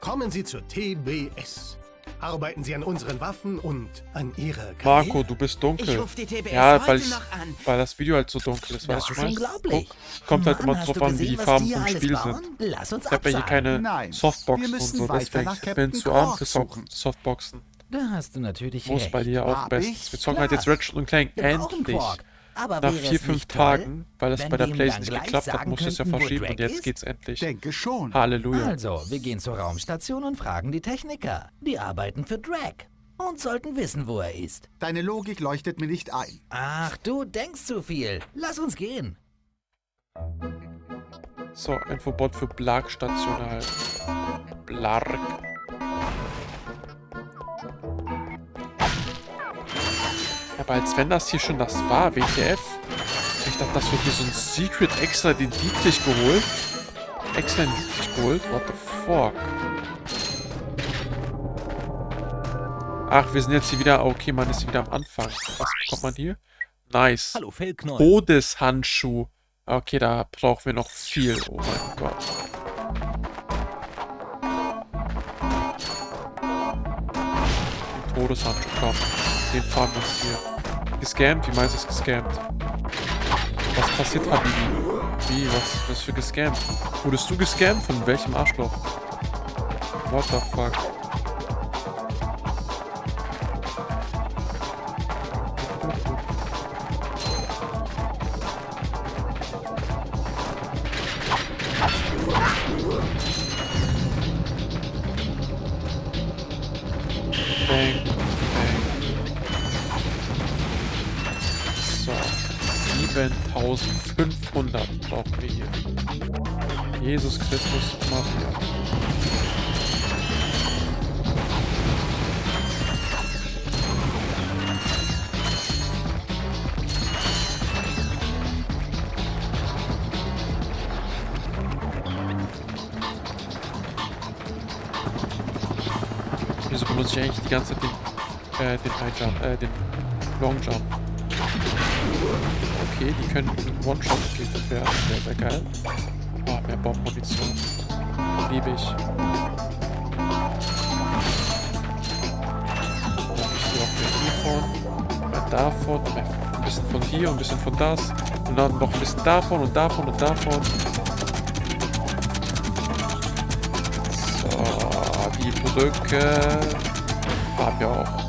Kommen Sie zur TBS. Arbeiten Sie an unseren Waffen und an Ihrer Karriere. Marco, du bist dunkel. Ich ruf die TBS ja, heute noch an. weil das Video halt so dunkel ist, weißt du mal? Unglaublich. Kommt halt Mann, immer hast drauf du an, wie die gesehen, was Farben die vom alles Spiel bauen? sind. Lass uns Ich habe ja hier keine Nein, Softboxen wir und müssen so, weiter deswegen nach ich bin Captain zu arm Quark für suchen. Softboxen. Da hast du natürlich Muss recht. bei dir auch Hab bestens. ich? Wir zocken halt jetzt Ratchet und Clank Wir brauchen endlich. Quark. Aber Nach wäre es 4-5 nicht toll, Tagen, weil es wenn bei der wir ihm Plays dann nicht gleich geklappt hat, sagen musste es ja könnten, wo verschieben und Drake jetzt ist? geht's endlich. Denke schon. Halleluja. Also, wir gehen zur Raumstation und fragen die Techniker. Die arbeiten für Drake und sollten wissen, wo er ist. Deine Logik leuchtet mir nicht ein. Ach, du denkst zu viel. Lass uns gehen. So, Infobot für Blark-Station erhalten. Blark. Aber als wenn das hier schon das war, WTF. Ich dachte, das wird hier so ein Secret extra den Dietrich geholt. Extra den Dietrich geholt? What the fuck? Ach, wir sind jetzt hier wieder... Okay, man ist hier wieder am Anfang. Was bekommt man hier? Nice. Hallo, Fellknoll. Todeshandschuh. Okay, da brauchen wir noch viel. Oh mein Gott. Todeshandschuh, komm. Den fahren wir uns hier. Gescammt? Wie meinst du es gescammt? Was passiert, Habibi? Wie? Was für gescammt? Wurdest du gescammt? Von welchem Arschloch? What the fuck? Bang, bang. So. 7500 brauchen wir hier. Jesus Christus, Maria. Wieso benutze ich eigentlich die ganze Zeit den High Jump, den Long Jump? Okay, die können One-Shot gekillt werden. Sehr, sehr geil. Oh, mehr Bombenmunition. Liebe ich. Dann habe ich hier auch mehr hiervon, mehr davon, mehr ein bisschen von hier und ein bisschen von das. Und dann noch ein bisschen davon und davon und davon. So, die Brücke haben wir auch.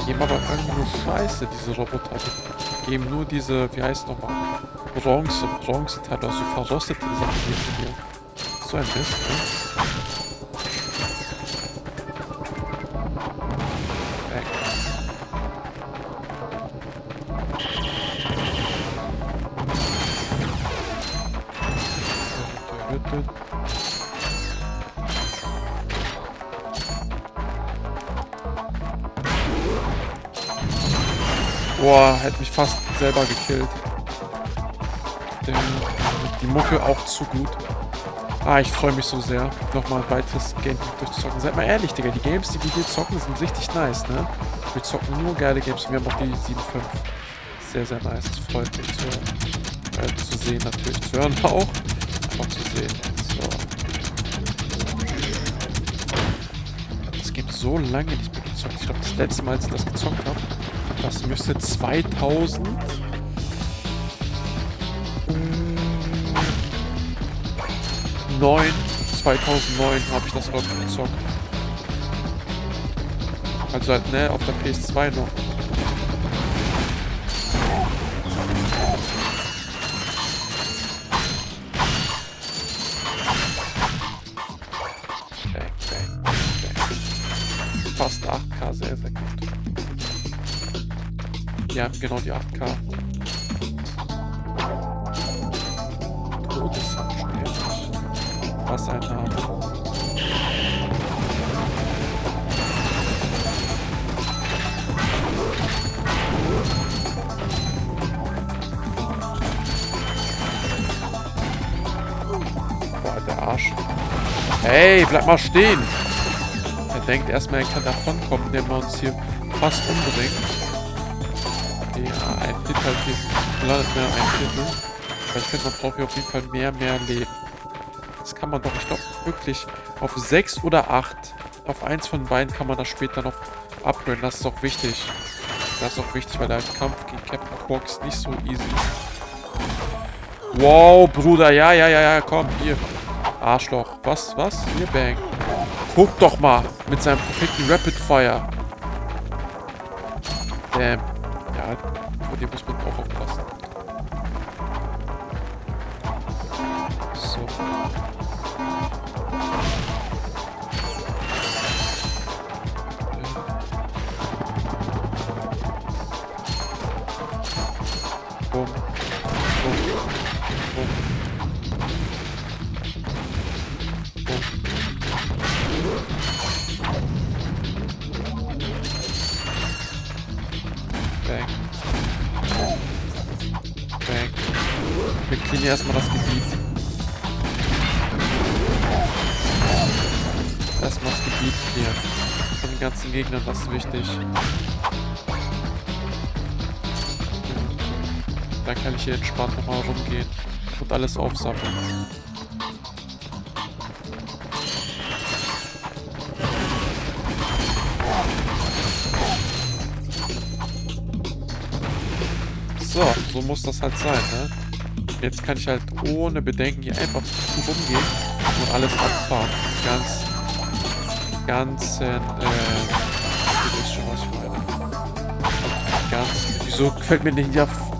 Die geben aber irgendwie nur Scheiße, diese Roboter. Die geben nur diese, wie heißt nochmal? Bronze-Teile, also verrostete Sachen hier. So ein Mist, ne? Boah, hätte mich fast selber gekillt. Die Mucke auch zu gut. Ah, ich freue mich so sehr, nochmal ein weiteres Game durchzuzocken. Seid mal ehrlich, Digga, die Games, die wir hier zocken, sind richtig nice, ne? Wir zocken nur geile Games und wir haben auch die 7.5. Sehr, sehr nice. Das freut mich zu sehen natürlich. Zu hören auch, aber zu sehen. So. Es gibt so lange nicht mehr gezockt. Ich glaube, das letzte Mal, als ich das gezockt habe, das müsste 2009 habe ich das, glaube ich, gezockt. Also halt, ne, auf der PS2 noch. Bang, bang, bang. Fast 8K, sehr, sehr gut. Ja, genau die 8K. Todeshandschuh, heftig. Was ein Name. Hey, bleib mal stehen. Er denkt erstmal, er kann davonkommen, indem er uns hier fast umbringt. Okay, ja, ein Viertel hier. Landet mehr ein Viertel. Aber ich finde, man braucht hier auf jeden Fall mehr Leben. Das kann man doch, ich glaube, wirklich auf 6 oder 8. Auf eins von beiden kann man das später noch upgraden. Das ist auch wichtig. Das ist auch wichtig, weil der Kampf gegen Captain Quark ist nicht so easy. Wow, Bruder. Ja, komm, hier. Arschloch. Was? Hier, Bang. Guck doch mal. Mit seinem perfekten Rapid Fire. Damn. Ja, vor dem muss man auch aufpassen. So. Boom. Bang. Bang. Wir cleanen erstmal das Gebiet. Erstmal das Gebiet clearen. Von den ganzen Gegnern, das ist wichtig. Dann kann ich hier entspannt nochmal rumgehen und alles aufsammeln. So muss das halt sein, ne? Jetzt kann ich halt ohne Bedenken hier einfach rumgehen und alles abfahren. Ihr wisst schon, was ich meine. Wieso fällt mir nicht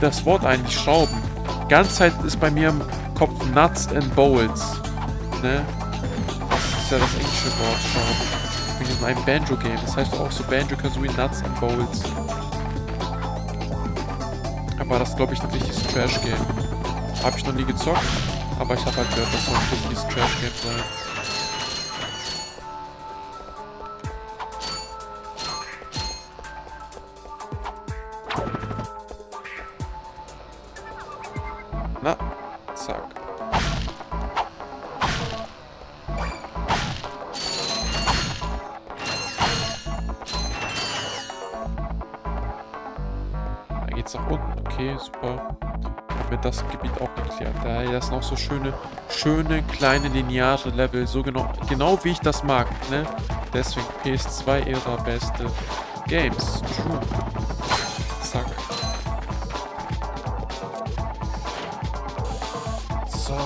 das Wort ein, die Schrauben? Die ganze Zeit ist bei mir im Kopf Nuts and Bolts, ne? Das ist ja das englische Wort, Schrauben. Ich bin in einem Banjo-Game, das heißt auch so Banjo-Kazooie Nuts and Bolts. Aber das ist, glaube ich, ein richtiges Trash-Game. Habe ich noch nie gezockt, aber ich habe halt gehört, das soll ein richtiges Trash-Game sein. Na, zack. Da geht's nach unten. Okay, super. Haben wir das Gebiet auch geklärt. Da sind auch so schöne, kleine, lineare Level. So genau wie ich das mag, ne? Deswegen PS2-Ära beste Games. True. Zack. So.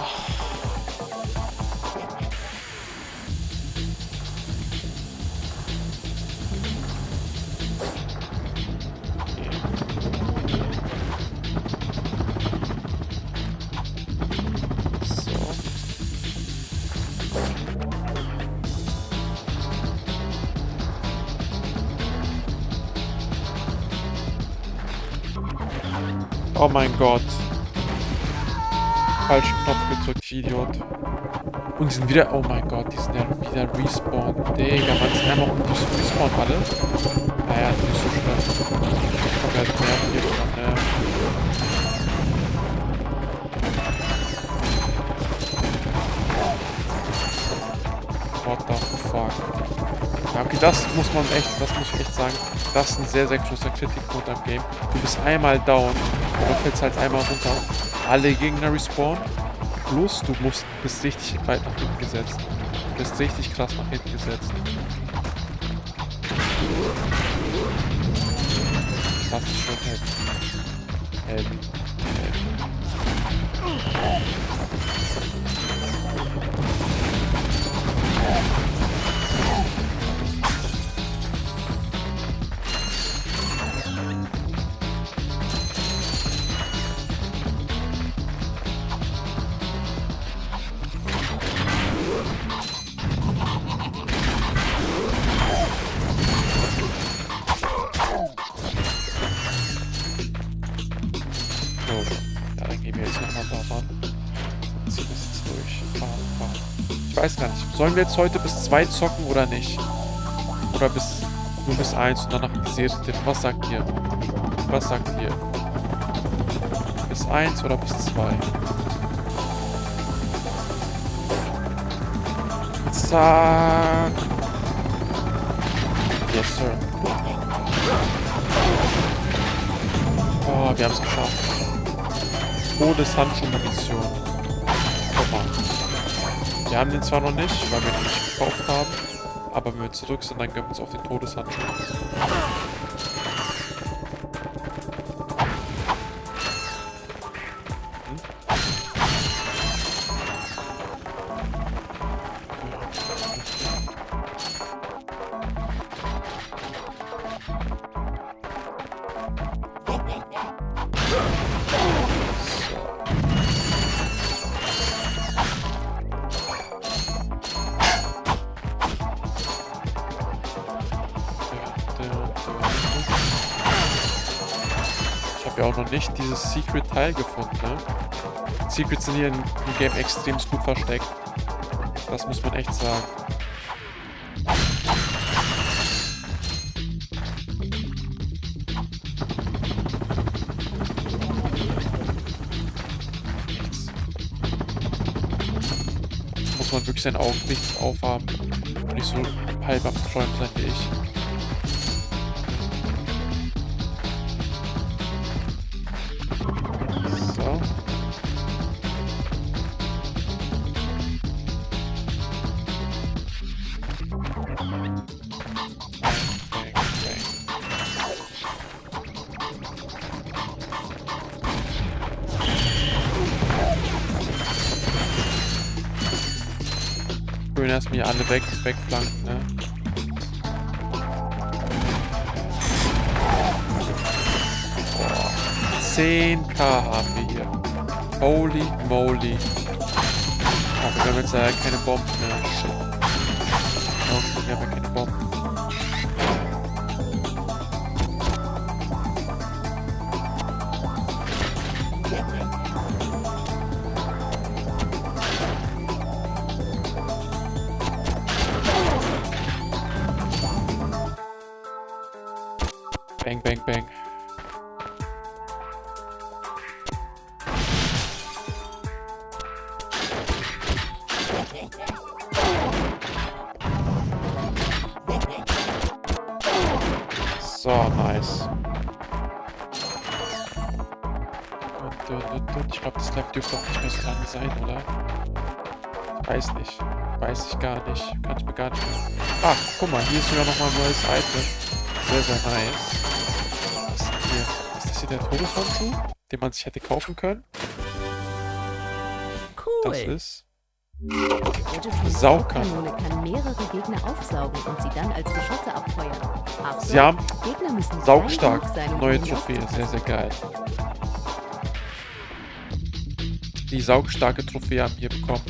Oh mein Gott. Falschen Knopf gedrückt, ich Idiot. Und die sind wieder... Oh mein Gott, die sind ja wieder respawn. Digga, man ist einmal die respawn alle. Naja, nicht so schlimm. Kommt halt mehr hier schon, ne? What the fuck? Ja, okay, das muss ich echt sagen. Das ist ein sehr, sehr großer Kritikpunkt am Game. Du bist einmal down und du fällst halt einmal runter. Alle Gegner respawnen. Plus du bist richtig weit nach hinten gesetzt. Du bist richtig krass nach hinten gesetzt. Das ist schon heavy. Ich weiß gar nicht. Sollen wir jetzt heute bis 2 zocken oder nicht? Oder nur bis 1 und danach die Serie tippen? Was sagt ihr? Was sagt ihr? Bis 1 oder bis 2? Zack. Yes, Sir. Oh, wir haben es geschafft. Todeshandschuh-Munition. Guck mal. Wir haben den zwar noch nicht, weil wir ihn nicht gekauft haben. Aber wenn wir zurück sind, dann gönnen wir uns auch den Todeshandschuh. Ich habe ja auch noch nicht dieses Secret-Teil gefunden, ne? Secrets sind hier im Game extrem gut versteckt. Das muss man echt sagen. Muss man wirklich seine Augen richtig aufhaben und nicht so halb am Träumen sein wie ich. So. Schön erstmal hier alle wegflanken, ne? Boah. 10.000 haben wir hier. Holy moly. Aber wir haben jetzt ja keine Bomben mehr. Shit. Und wir haben ja keine Bomben. Bang, bang, bang. So, nice. Und ich glaube, das Level dürfte auch nicht mehr so lange sein, oder? Ich weiß nicht. Weiß ich gar nicht. Kann ich mir gar nicht mehr... Ach, guck mal, hier ist sogar nochmal ein neues Item. Sehr, sehr nice. Was ist denn hier? Ist das hier der Todeshandschuh, den man sich hätte kaufen können? Cool. Das ist... Saugkanone Saugkanone. kann mehrere Gegner aufsaugen und sie dann als Geschosse abfeuern. Achtung, Sie haben Gegner müssen saugstark. klein genug sein, um Neue ihnen Trophäe. aufzupassen. Sehr, sehr geil. Die saugstarke Trophäe haben wir bekommen.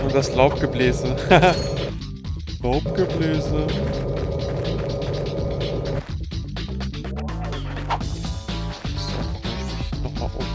Und das Laubgebläse. Laubgebläse. So, gucke ich mich nochmal um.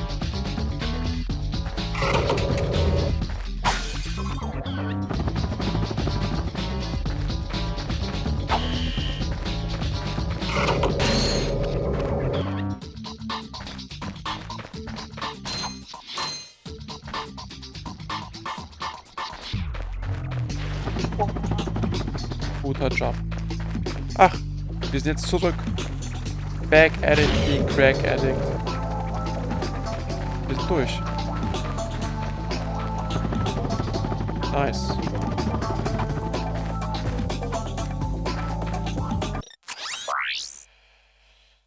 Guter Job. Ach, wir sind jetzt zurück. Back at it, being Crack Addict. Wir sind durch. Nice.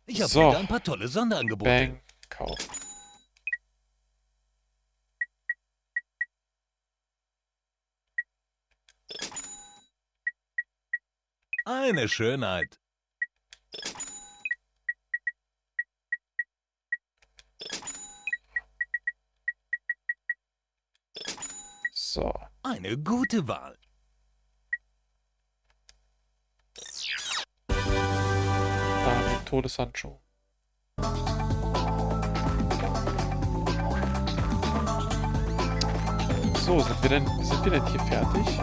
Ich habe So. wieder ein paar tolle Sonderangebote. Bang, Kauf. Eine Schönheit. So. Eine gute Wahl. Da haben wir den Todeshandschuh. So, sind wir denn hier fertig?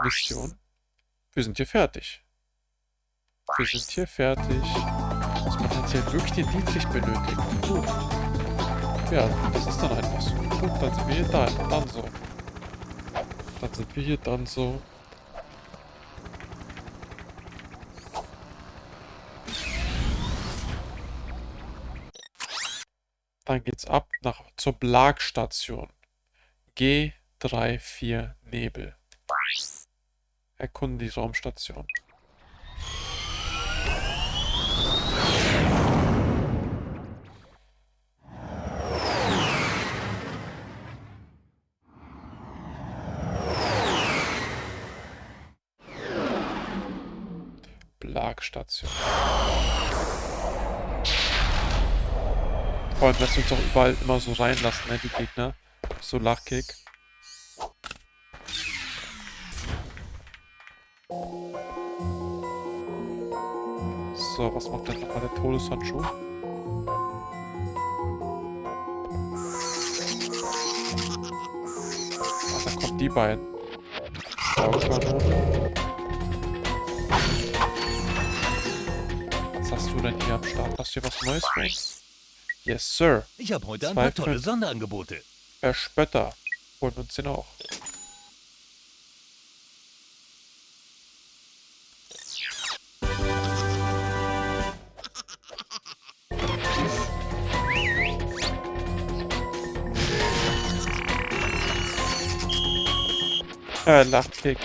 Mission. Wir sind hier fertig. Wir sind hier fertig. Also man hat hier wirklich den Dietrich benötigt. Gut. Ja, das ist dann einfach so. Gut, dann sind wir hier dann so. Dann sind wir hier dann so. Dann geht's ab zur Blagstation. G34 Nebel. Erkunde die Raumstation. Blagstation. Vor allem lässt uns auch überall immer so reinlassen, ne, die Gegner. So Lachkick. So, was macht denn nochmal der Todeshandschuh? Ach, da kommen die beiden. Saukanone. Was hast du denn hier am Start? Hast du hier was Neues für uns? Yes, Sir. Ich habe heute ein paar tolle Sonderangebote. Spötter. Holen wir uns den auch. Lachkick.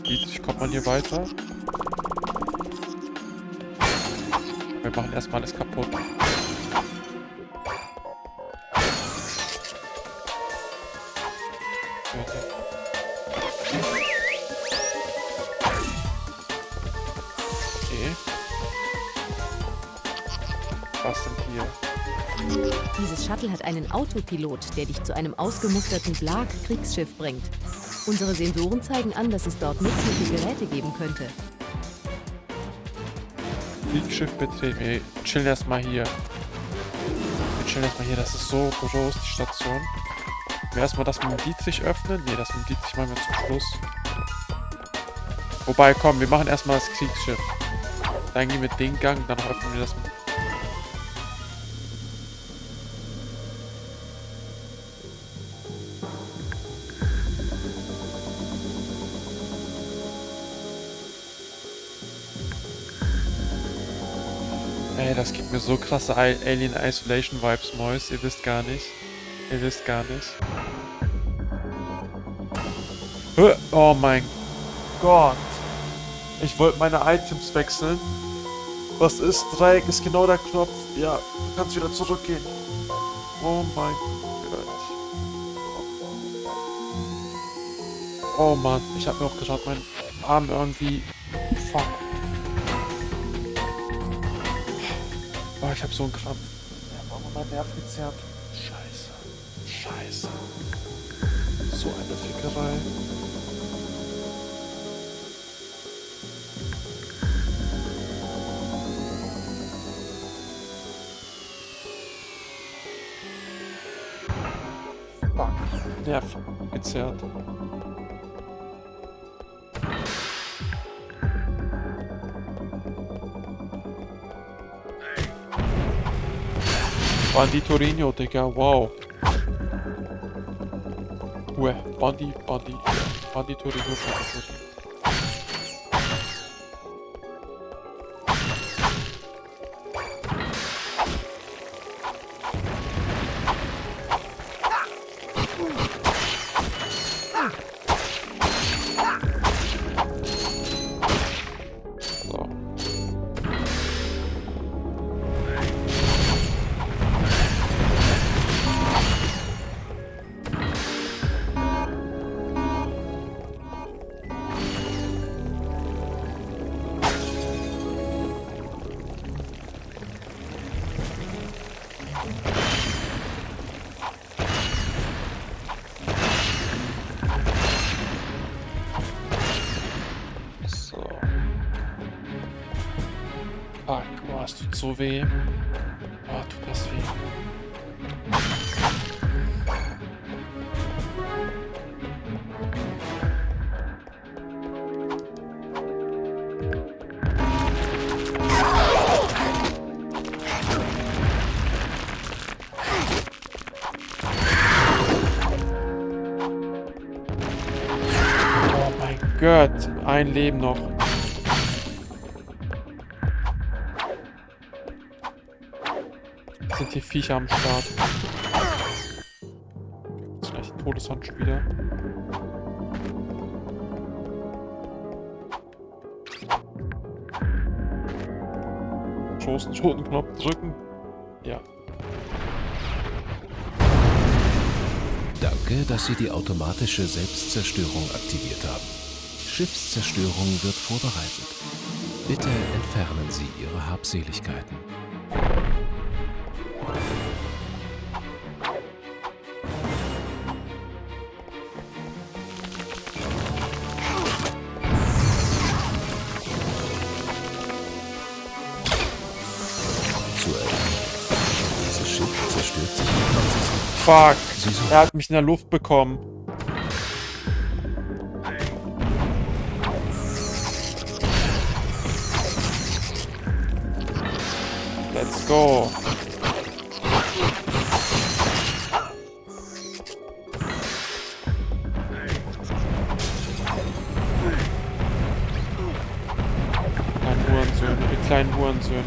Wie kommt man hier weiter? Wir machen erstmal alles kaputt. Okay. Was sind hier? Dieses Shuttle hat einen Autopilot, der dich zu einem ausgemusterten Blag-Kriegsschiff bringt. Unsere Sensoren zeigen an, dass es dort nützliche Geräte geben könnte. Kriegsschiff betreten. Wir chillen erstmal hier. Das ist so groß, die Station. Wir erstmal das mit dem Dietrich öffnen. Ne, das mit dem Dietrich machen wir zum Schluss. Wobei, komm, wir machen erstmal das Kriegsschiff. Dann gehen wir den Gang, dann öffnen wir das mit. Ey, das gibt mir so krasse Alien Isolation Vibes, Mois. Ihr wisst gar nicht. Oh mein Gott. Ich wollte meine Items wechseln. Was ist? Dreieck ist genau der Knopf. Ja, du kannst wieder zurückgehen. Oh mein Gott. Oh Mann, ich habe mir auch gerade meinen Arm irgendwie... Fuck. Oh, ich habe so einen Krampf. Ich habe mein Nerv gezerrt. Scheiße. So eine Fickerei. Fuck. Nerv gezerrt. Banditorino, Digga, wow. Banditorino. Fuck, oh, es tut so weh. Oh, tut das weh. Gott. Ein Leben noch. Sind hier Viecher am Start. Jetzt gleich ein Todeshandschuh wieder. Großen roten Knopf drücken. Ja. Danke, dass Sie die automatische Selbstzerstörung aktiviert haben. Schiffszerstörung wird vorbereitet. Bitte entfernen Sie Ihre Habseligkeiten. Dieses Schiff zerstört sich in 20 Sekunden. Fuck. Er hat mich in der Luft bekommen. Let's go. Die kleinen Hurensöhne.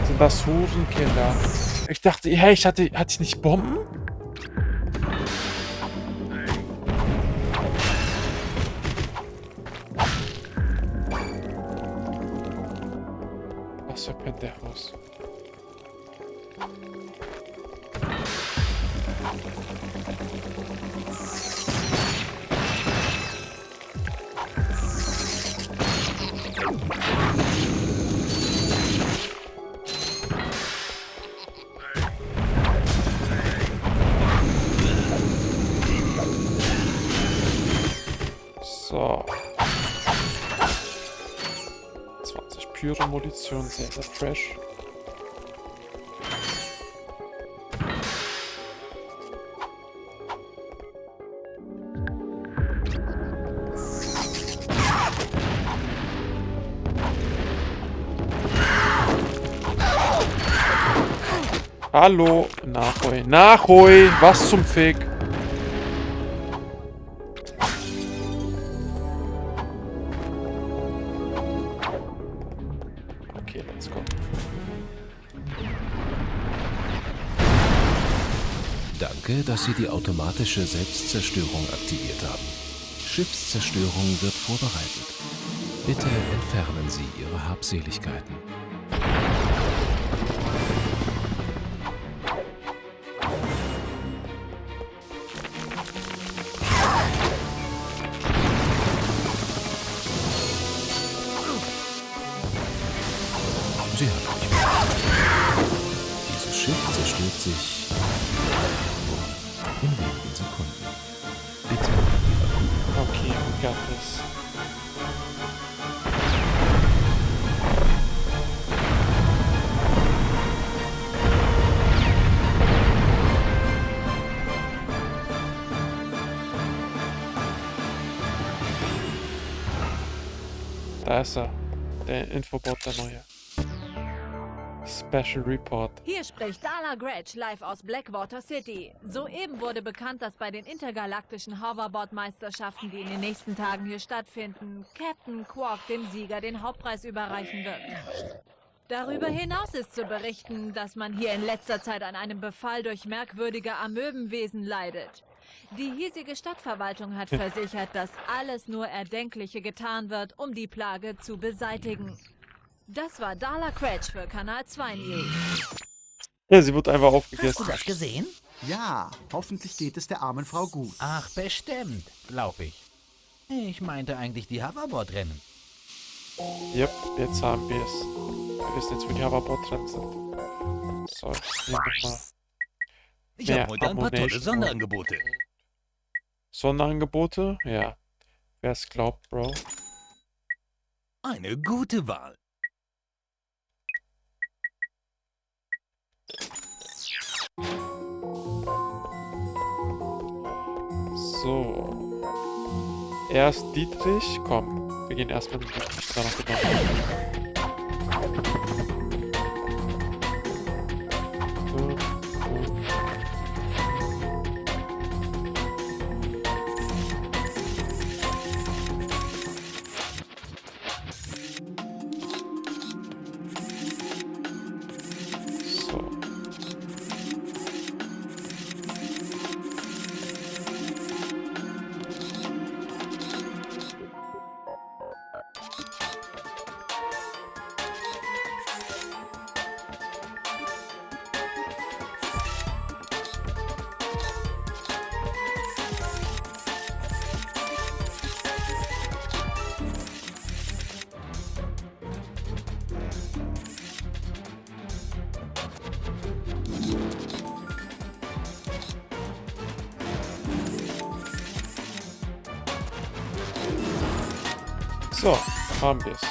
Sind das Hurenkinder? Ich dachte, hey, hatte ich nicht Bomben? Was für Pendejos. So. 20 pure Munition, sehr, sehr fresh. Hallo, Nachhoi. Nachhoi, was zum Fick? Okay, let's go. Danke, dass Sie die automatische Selbstzerstörung aktiviert haben. Schiffszerstörung wird vorbereitet. Bitte entfernen Sie Ihre Habseligkeiten. Sie hat mich verstanden. Dieses Schiff zerstört sich in wenigen Sekunden. Bitte evakuieren. Okay, we got this. Da ist er. Der Infobot, der neue. Special Report. Hier spricht Dala Gretsch live aus Blackwater City. Soeben wurde bekannt, dass bei den intergalaktischen Hoverboard-Meisterschaften, die in den nächsten Tagen hier stattfinden, Captain Quark dem Sieger den Hauptpreis überreichen wird. Darüber hinaus ist zu berichten, dass man hier in letzter Zeit an einem Befall durch merkwürdige Amöbenwesen leidet. Die hiesige Stadtverwaltung hat versichert, dass alles nur Erdenkliche getan wird, um die Plage zu beseitigen. Das war Dala Cratch für Kanal 2 News. Ja, sie wird einfach Hast aufgegessen. du das gesehen? Ja, hoffentlich geht es der armen Frau gut. Ach, bestimmt, glaub ich. Ich meinte eigentlich die Hoverboard-Rennen. Yep, jetzt haben wir es. Wir wissen jetzt, wo die Hoverboard-Rennen sind. So, jetzt nehmen wir mal. Ich habe heute ein paar tolle Sonderangebote. Sonderangebote? Ja. Wer es glaubt, Bro. Eine gute Wahl. So. Erst Dietrich. Komm, wir gehen erstmal mit Dietrich, dann noch den So, haben wir es.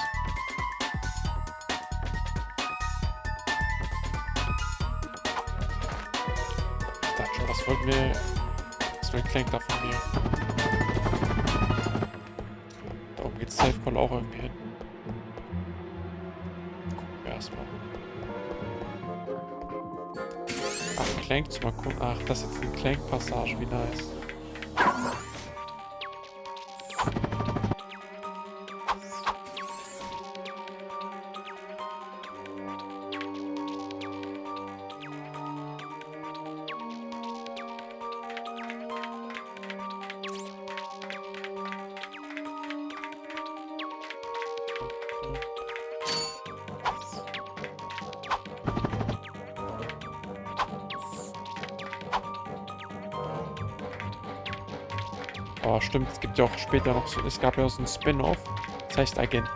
Ich dachte schon, was wollten wir... Was will Clank da von mir? Da oben geht Safe Call auch irgendwie hin. Gucken wir erstmal. Ach, Clank zu mal gucken. Ach, das ist jetzt eine Clank-Passage, wie nice. Oh, stimmt, es gibt ja auch später noch so, es gab ja so ein Spin-Off, das heißt Agent...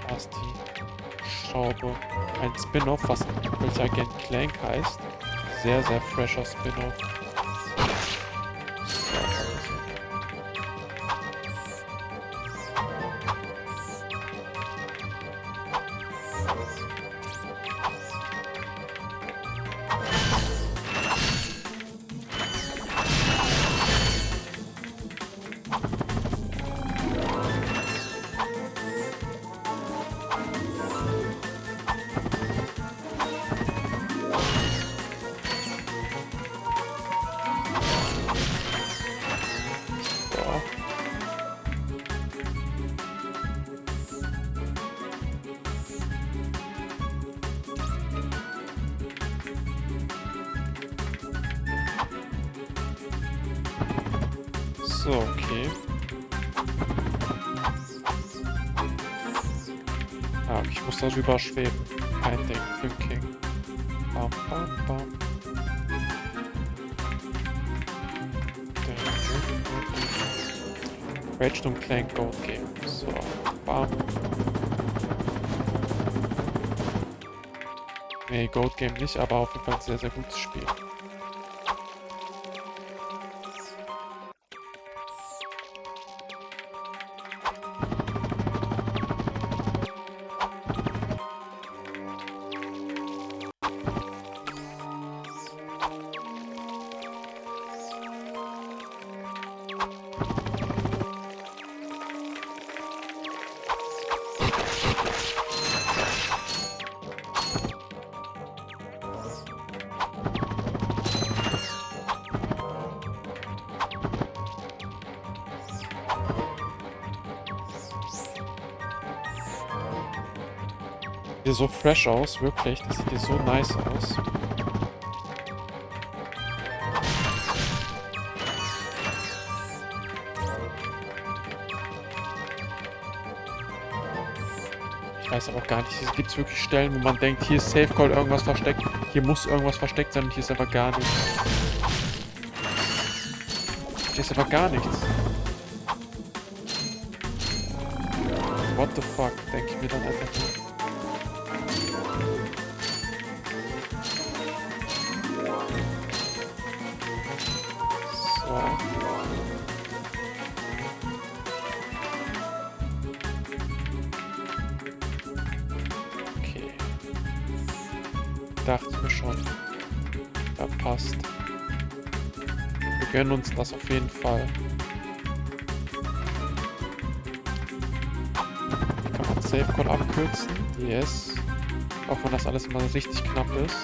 Was ist die Schraube? Ein Spin-Off, welcher Agent Clank heißt. Sehr, sehr fresher Spin-Off. So, okay. Ah, ich muss da drüber schweben. Kein Ding für den King. Bam, bam, bam. Ratchet und Clank Gold Game. So, bam. Nee, Gold Game nicht, aber auf jeden Fall ein sehr, sehr gutes Spiel. Sieht so fresh aus, wirklich. Das sieht hier so nice aus. Ich weiß aber auch gar nicht, hier gibt es wirklich Stellen, wo man denkt, hier ist Safe Call irgendwas versteckt, hier muss irgendwas versteckt sein und hier ist aber gar nichts. Hier ist aber gar nichts. What the fuck, denke ich mir dann einfach nur. Dachte mir schon. Da passt. Wir gönnen uns das auf jeden Fall. Hier kann man Safe Call abkürzen. Yes. Auch wenn das alles immer richtig knapp ist.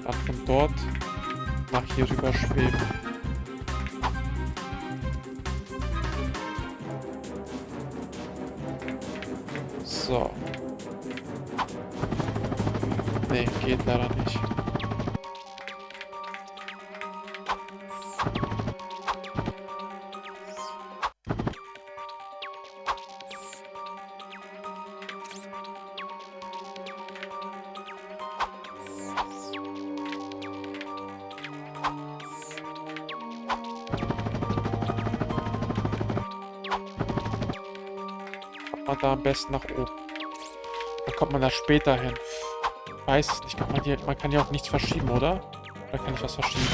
Dann von dort nach hier rüber schweben. So. Nee, geht leider nicht. Kommt man da am besten nach oben. Da kommt man da später hin. Weiß es nicht. Man kann ja auch nichts verschieben, oder? Oder kann ich was verschieben?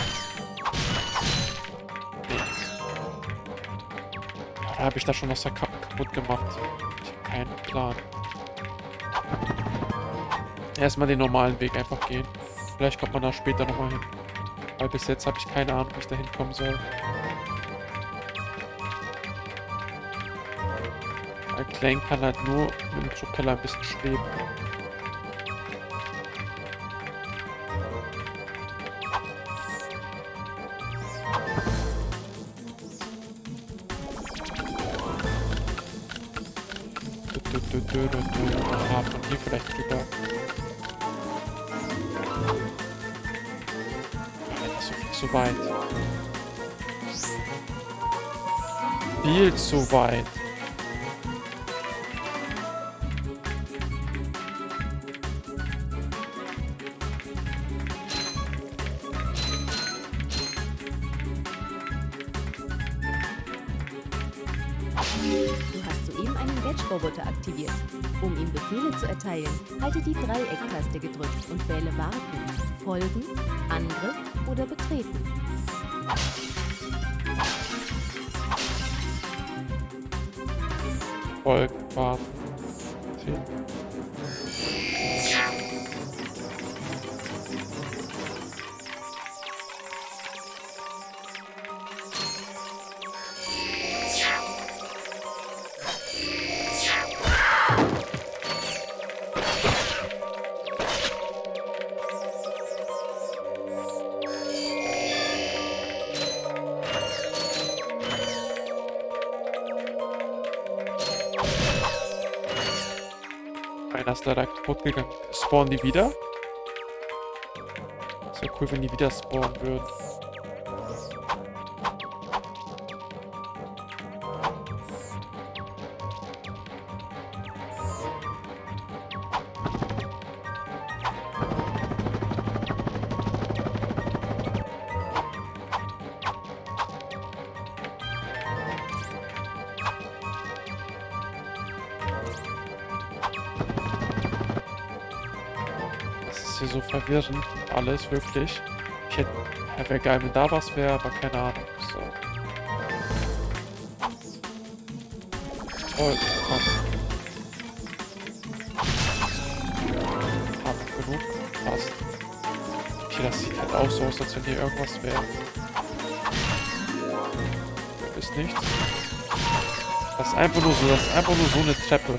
Nee. Ja, da habe ich da schon was kaputt kaputt gemacht? Ich habe keinen Plan. Erstmal den normalen Weg einfach gehen. Vielleicht kommt man da später nochmal hin. Weil bis jetzt habe ich keine Ahnung, wie ich da hinkommen soll. Weil Clank kann halt nur mit dem Propeller ein bisschen schweben. Aha, von hier vielleicht rüber. Das ist viel zu weit. Viel zu weit. Du hast soeben einen Gadget-Roboter aktiviert. Um ihm Befehle zu erteilen, halte die Dreiecktaste gedrückt und wähle Warten, Folgen, Angriff oder Betreten. Folgen, warten. Einer ist leider kaputt gegangen. Spawnen die wieder? Das wäre cool, wenn die wieder spawnen würden. Hier so verwirrend alles, wirklich. Ich hätte, wäre geil, wenn da was wäre, aber keine Ahnung. So. Oh, komm. Haben wir genug? Passt. Okay, das sieht halt auch so aus, als wenn hier irgendwas wäre. Ist nichts. Das ist einfach nur so, das ist einfach nur so eine Treppe.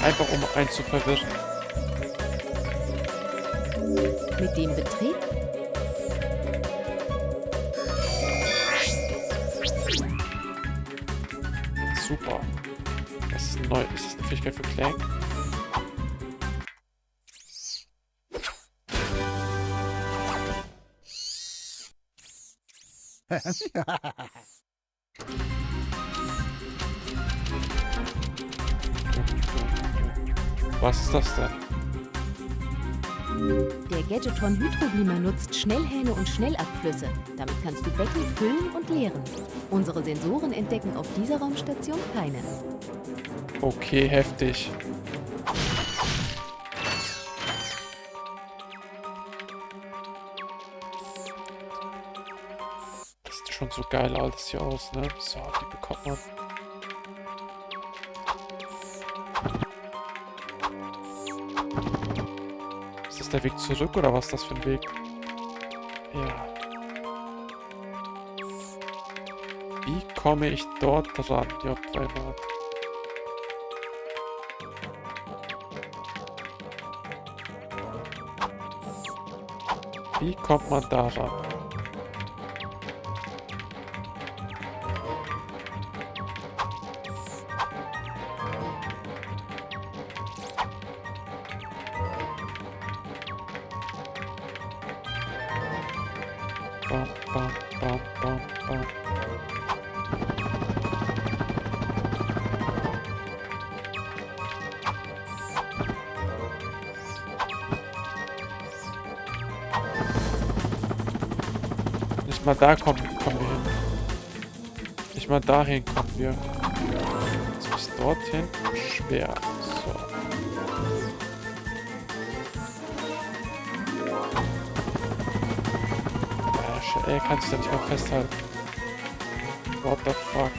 Einfach um einen zu verwirren. Mit dem Betrieb super. Das ist neu. Ist das eine Fähigkeit für Clank? Was ist das denn? Der Gadgetron Hydrobeamer nutzt Schnellhähne und Schnellabflüsse. Damit kannst du Becken füllen und leeren. Unsere Sensoren entdecken auf dieser Raumstation keine. Okay, heftig. Das sieht schon so geil alles hier aus, ne? So, die bekommt man. Ist das der Weg zurück oder was ist das für ein Weg? Ja. Wie komme ich dort dran? J3 Mark. Wie kommt man da ran? Bam, bam, bam, bam, bam. Nicht mal da kommen wir hin. Nicht mal dahin kommen wir. Jetzt bis dorthin schwer. So. Er kann sich da nicht mehr festhalten. What the fuck?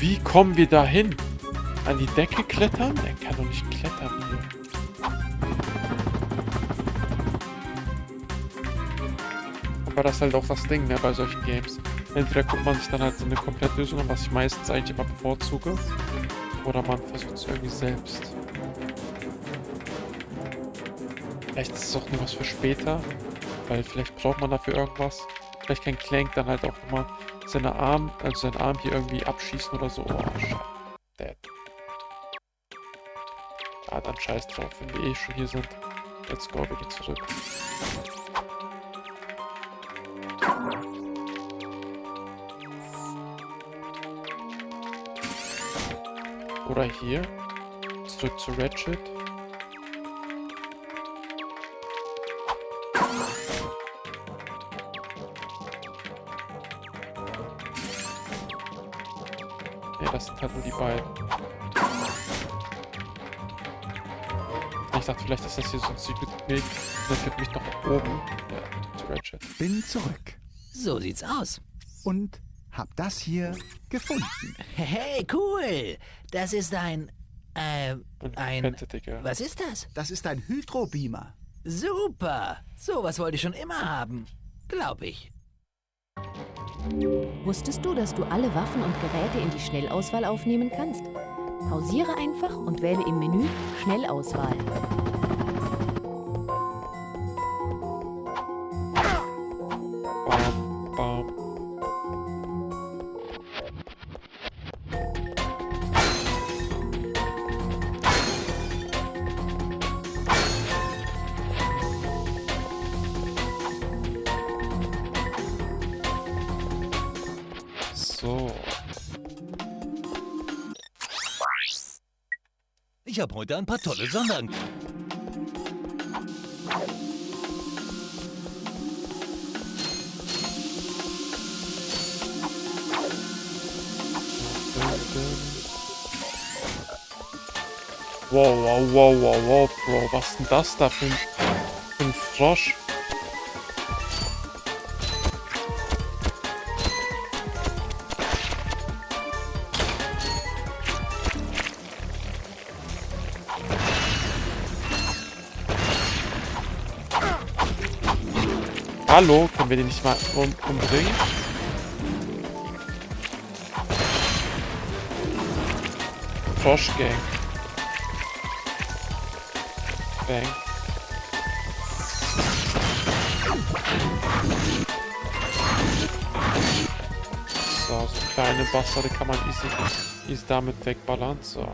Wie kommen wir da hin? An die Decke klettern? Er kann doch nicht klettern hier. Aber das ist halt auch das Ding, ne, bei solchen Games. Entweder guckt man sich dann halt so eine Komplettlösung an, was ich meistens eigentlich immer bevorzuge. Oder man versucht es irgendwie selbst. Vielleicht ist es auch nur was für später. Weil vielleicht braucht man dafür irgendwas. Vielleicht kann Clank dann halt auch nochmal seinen Arm hier irgendwie abschießen oder so. Oh, scheiße. Dead. Ja, dann scheiß drauf, wenn wir eh schon hier sind. Let's go, wir gehen zurück. Oder hier. Zurück zu Ratchet. Ne, das sind halt nur die beiden. Ich dachte, vielleicht ist das hier so ein Secret Weg. Der führt mich noch nach oben. Ja, zu Ratchet. Bin zurück. So sieht's aus. Und hab das hier gefunden. Hey, cool. Das ist ein... Digga. Was ist das? Das ist ein Hydrobeamer. Super. Sowas wollte ich schon immer haben. Glaub ich. Wusstest du, dass du alle Waffen und Geräte in die Schnellauswahl aufnehmen kannst? Pausiere einfach und wähle im Menü Schnellauswahl. Bam, bam. So. Ich habe heute ein paar tolle Sonderangebote. Wow, Bro. Was ist denn das da für ein Frosch? Hallo, können wir den nicht mal umbringen? Frosch-Gang. Bang. So kleine Bastarde kann man easy damit wegballern. So.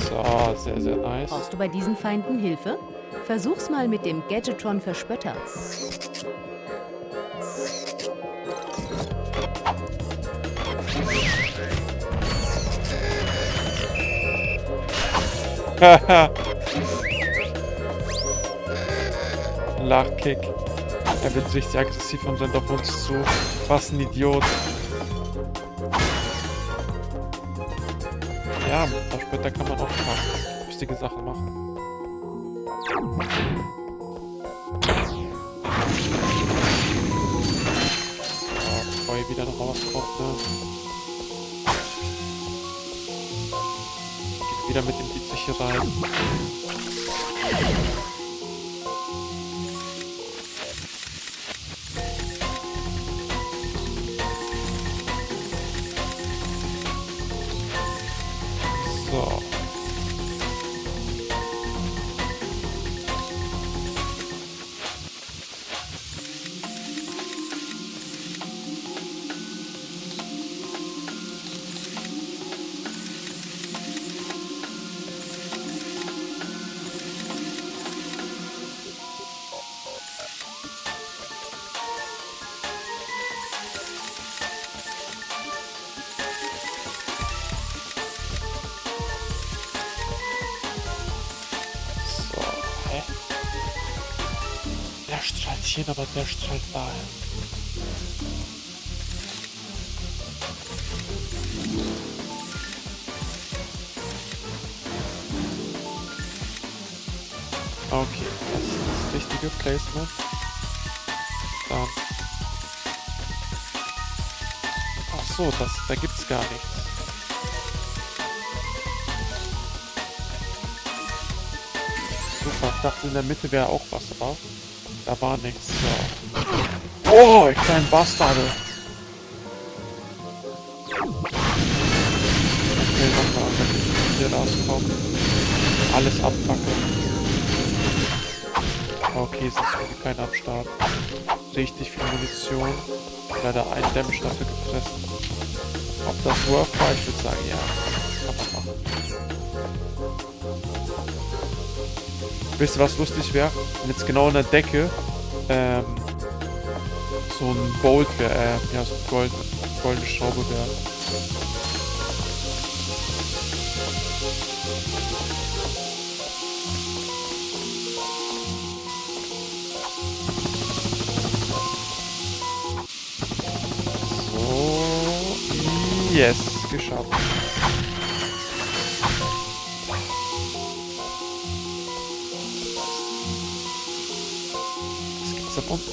So, sehr, sehr nice. Brauchst du bei diesen Feinden Hilfe? Versuch's mal mit dem Gadgetron Verspötter. Lachkick. Er wird richtig aggressiv und rennt auf uns zu. Was ein Idiot. Ja, später kann man auch lustige Sachen machen. So, bevor hier wieder noch rauskommt, ne? Geht wieder mit dem Dietrich hier rein. So. Der strahlt hin, aber der strahlt dahin. Okay, das ist das richtige Placement. Dann. Ach so, da gibt's gar nichts. Super, ich dachte in der Mitte wäre auch was, aber da war nichts. So. Oh, ihr kleinen Bastarde. Okay, nochmal, wenn hier rauskommen. Alles abfackeln. Okay, es ist irgendwie keiner am Start. Richtig viel Munition. Leider ein Damage dafür gefressen. Ob das worth war? Ich würde sagen, ja. Kann man machen. Wisst ihr, was lustig wäre? Wenn jetzt genau in der Decke so ein Bolt wäre, ja, so eine goldene Schraube wäre. Yes, geschafft. Was gibt's da unten?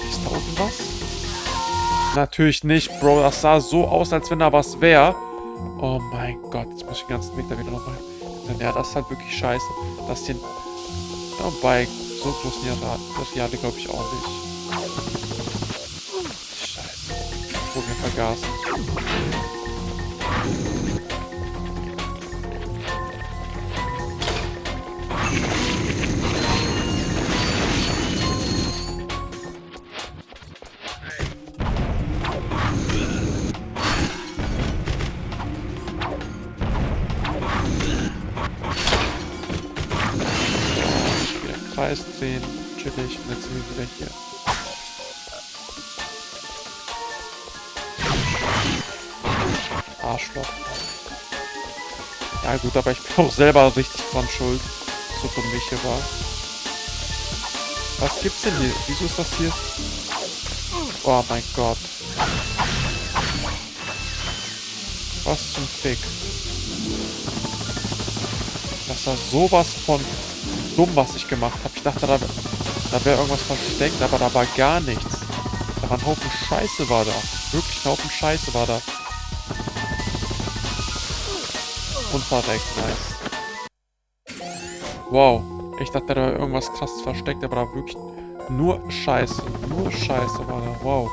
Ist da unten was? Natürlich nicht, Bro. Das sah so aus, als wenn da was wäre. Oh mein Gott, jetzt muss ich den ganzen Weg da wieder nochmal. Ja, das ist halt wirklich scheiße. Das hier. Ja, bei so großen Jahre glaube ich auch nicht. Scheiße. Wurde mir vergaßen. Kreis drehen, chillig, und jetzt sind wir wieder hier. Arschloch. Ja gut, aber ich bin auch selber richtig dran schuld, so dumm wie ich hier war. Was gibt's denn hier? Wieso ist das hier? Oh mein Gott. Was zum Fick? Das war sowas von dumm, was ich gemacht habe. Ich dachte, da wäre irgendwas versteckt, aber da war gar nichts. Da war ein Haufen Scheiße war da. Wirklich ein Haufen Scheiße war da. Und verreckt, nice. Wow. Ich dachte, da wäre irgendwas krasses versteckt, aber da wirklich nur Scheiße. Nur Scheiße war da. Wow.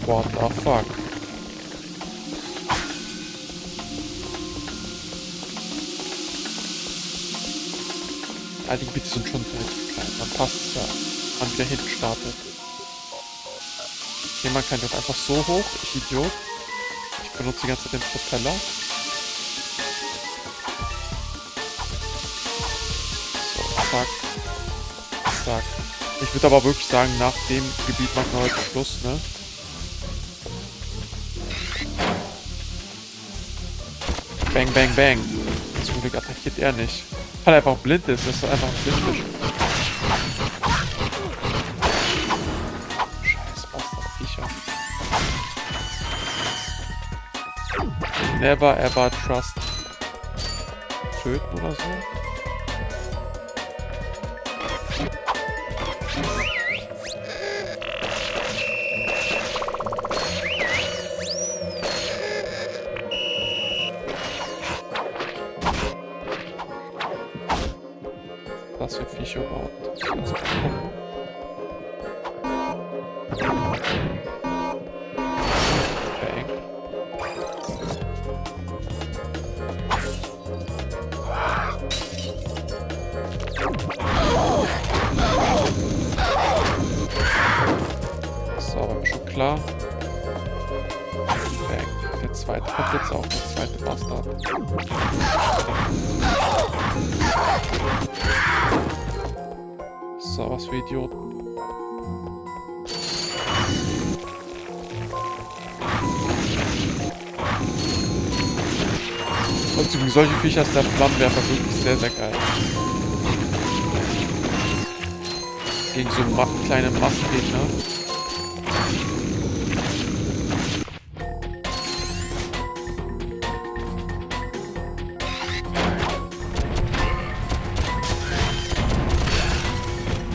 What the fuck? Ah, die Gebiete sind schon relativ klein. Dann passt es ja. Man wieder hinten startet. Okay, man kann doch einfach so hoch. Ich Idiot. Ich benutze die ganze Zeit den Propeller. So, zack. Zack. Ich würde aber wirklich sagen, nach dem Gebiet machen wir heute Schluss, ne? Bang, bang, bang. Zum Glück attackiert er nicht. Weil er einfach blind ist. Das ist einfach ein Blindfisch. Scheiß Bastardviecher. Never ever trust. Töten oder so? Was für Viecher überhaupt. Bang. So, war mir schon klar. Bang. zweite kommt jetzt auch, der zweite Bastard. So, was für Idioten. Und gegen solche Viecher ist der Flammenwerfer wirklich sehr, sehr geil. Gegen so kleine Massengegner.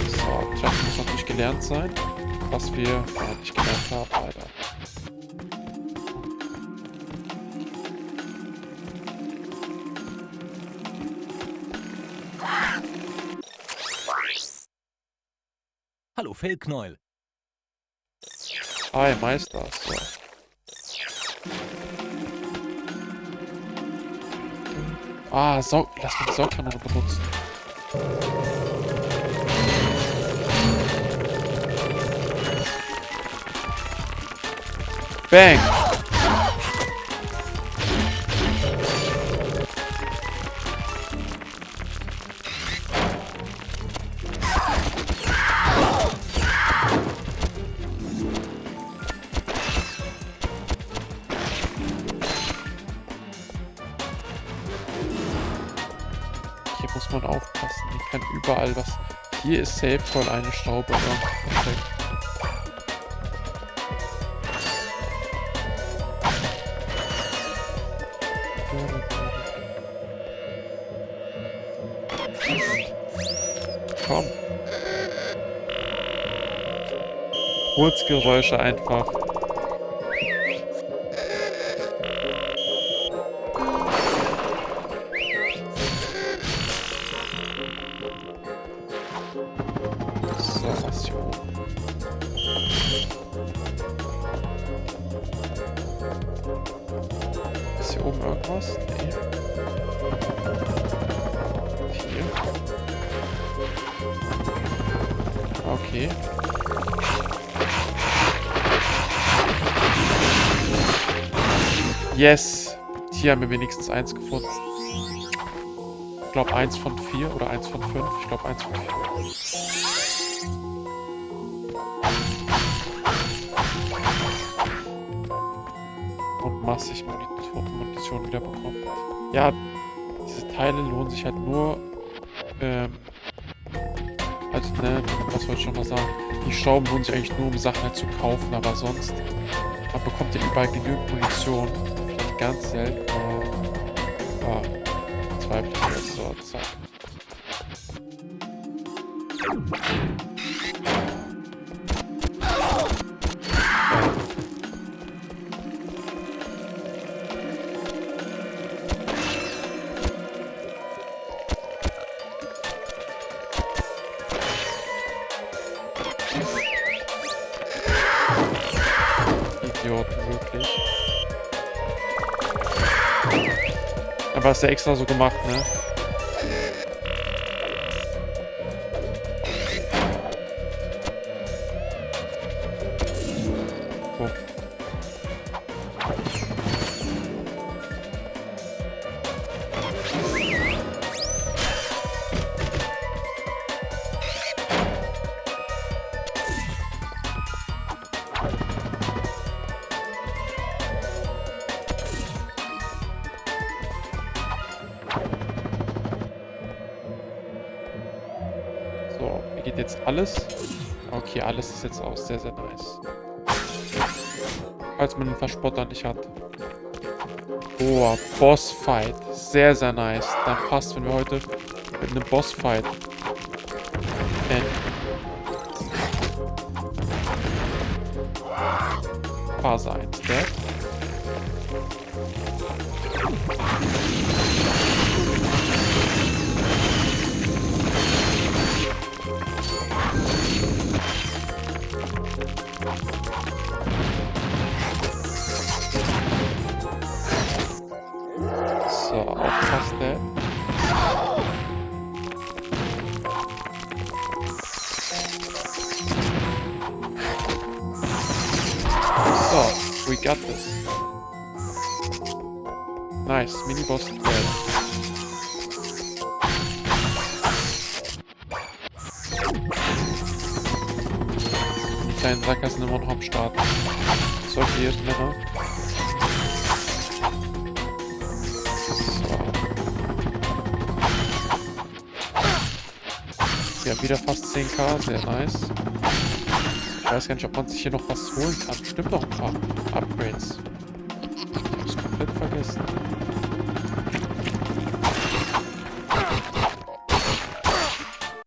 So, Treffen muss natürlich gelernt sein. Was wir nicht gelernt haben, leider. Hallo, Fellknäuel. Hi, Meister. So. Lass mal die Saugkanone benutzen. Bang! Hier muss man aufpassen. Hier kann überall was. Hier ist safe voll eine Schraube versteckt. Komm. Kurzgeräusche einfach. So, was hier oben? Ist hier oben irgendwas? Nee. Hier. Okay. Yes! Hier haben wir wenigstens eins gefunden. Ich glaube 1 von 4 oder 1 von 5. Ich glaube 1 von 4. Und massig Munition wieder bekommen. Ja, diese Teile lohnen sich halt nur, also ne, was wollte ich schon mal sagen, die Schrauben lohnen sich eigentlich nur, um Sachen halt zu kaufen, aber sonst, man bekommt ja überall genügend Munition, vielleicht ganz selten, aber zweifle ich jetzt so, zack. Idioten, wirklich. Aber ist ja extra so gemacht, ne? Oh. So, mir geht jetzt alles. Okay, alles ist jetzt aus. Sehr, sehr nice. Falls man den Verspotter nicht hat. Oh, Bossfight. Sehr, sehr nice. Dann passt, wenn wir heute mit einem Bossfight enden. Phase 1, der. So, aufpasst, der. So, we got this. Nice, Miniboss. Die kleinen Sacker sind immer noch am Start. Solche Ehrenmänner. So. Ja, wieder fast 10k, sehr nice. Ich weiß gar nicht, ob man sich hier noch was holen kann. Stimmt noch ein paar Upgrades. Ich hab's komplett vergessen.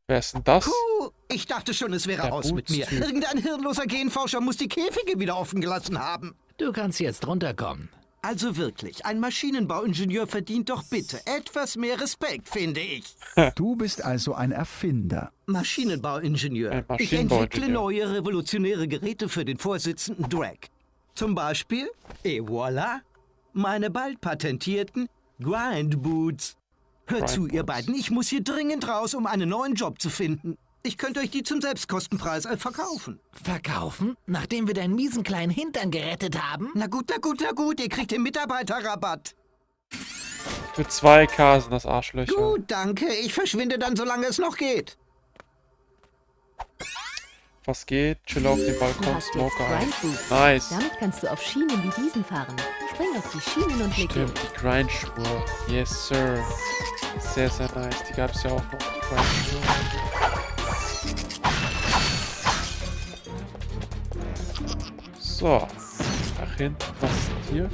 Wer ist denn das? Puh, ich dachte schon, es wäre aus mit mir. Irgendein hirnloser Genforscher muss die Käfige wieder offen gelassen haben. Du kannst jetzt runterkommen. Also wirklich, ein Maschinenbauingenieur verdient doch bitte etwas mehr Respekt, finde ich. Du bist also ein Erfinder. Maschinenbauingenieur. Ich entwickle neue revolutionäre Geräte für den Vorsitzenden Drag. Zum Beispiel, et voilà, meine bald patentierten Grind Boots. Hört zu, ihr beiden, ich muss hier dringend raus, um einen neuen Job zu finden. Ich könnte euch die zum Selbstkostenpreis verkaufen. Verkaufen? Nachdem wir deinen miesen kleinen Hintern gerettet haben? Na gut, ihr kriegt den Mitarbeiterrabatt. Für 2k sind das Arschlöcher. Gut, danke. Ich verschwinde dann, solange es noch geht. Was geht? Chill auf dem Balkon, Smoker ein. Nice. Damit kannst du auf Schienen wie diesen fahren. Spring auf die Schienen und leg Stimmt, die Grindschuhe. Yes, sir. Sehr, sehr nice. Die gab es ja auch noch, die Grindschuhe. So. Nach hinten. Was ist denn hier?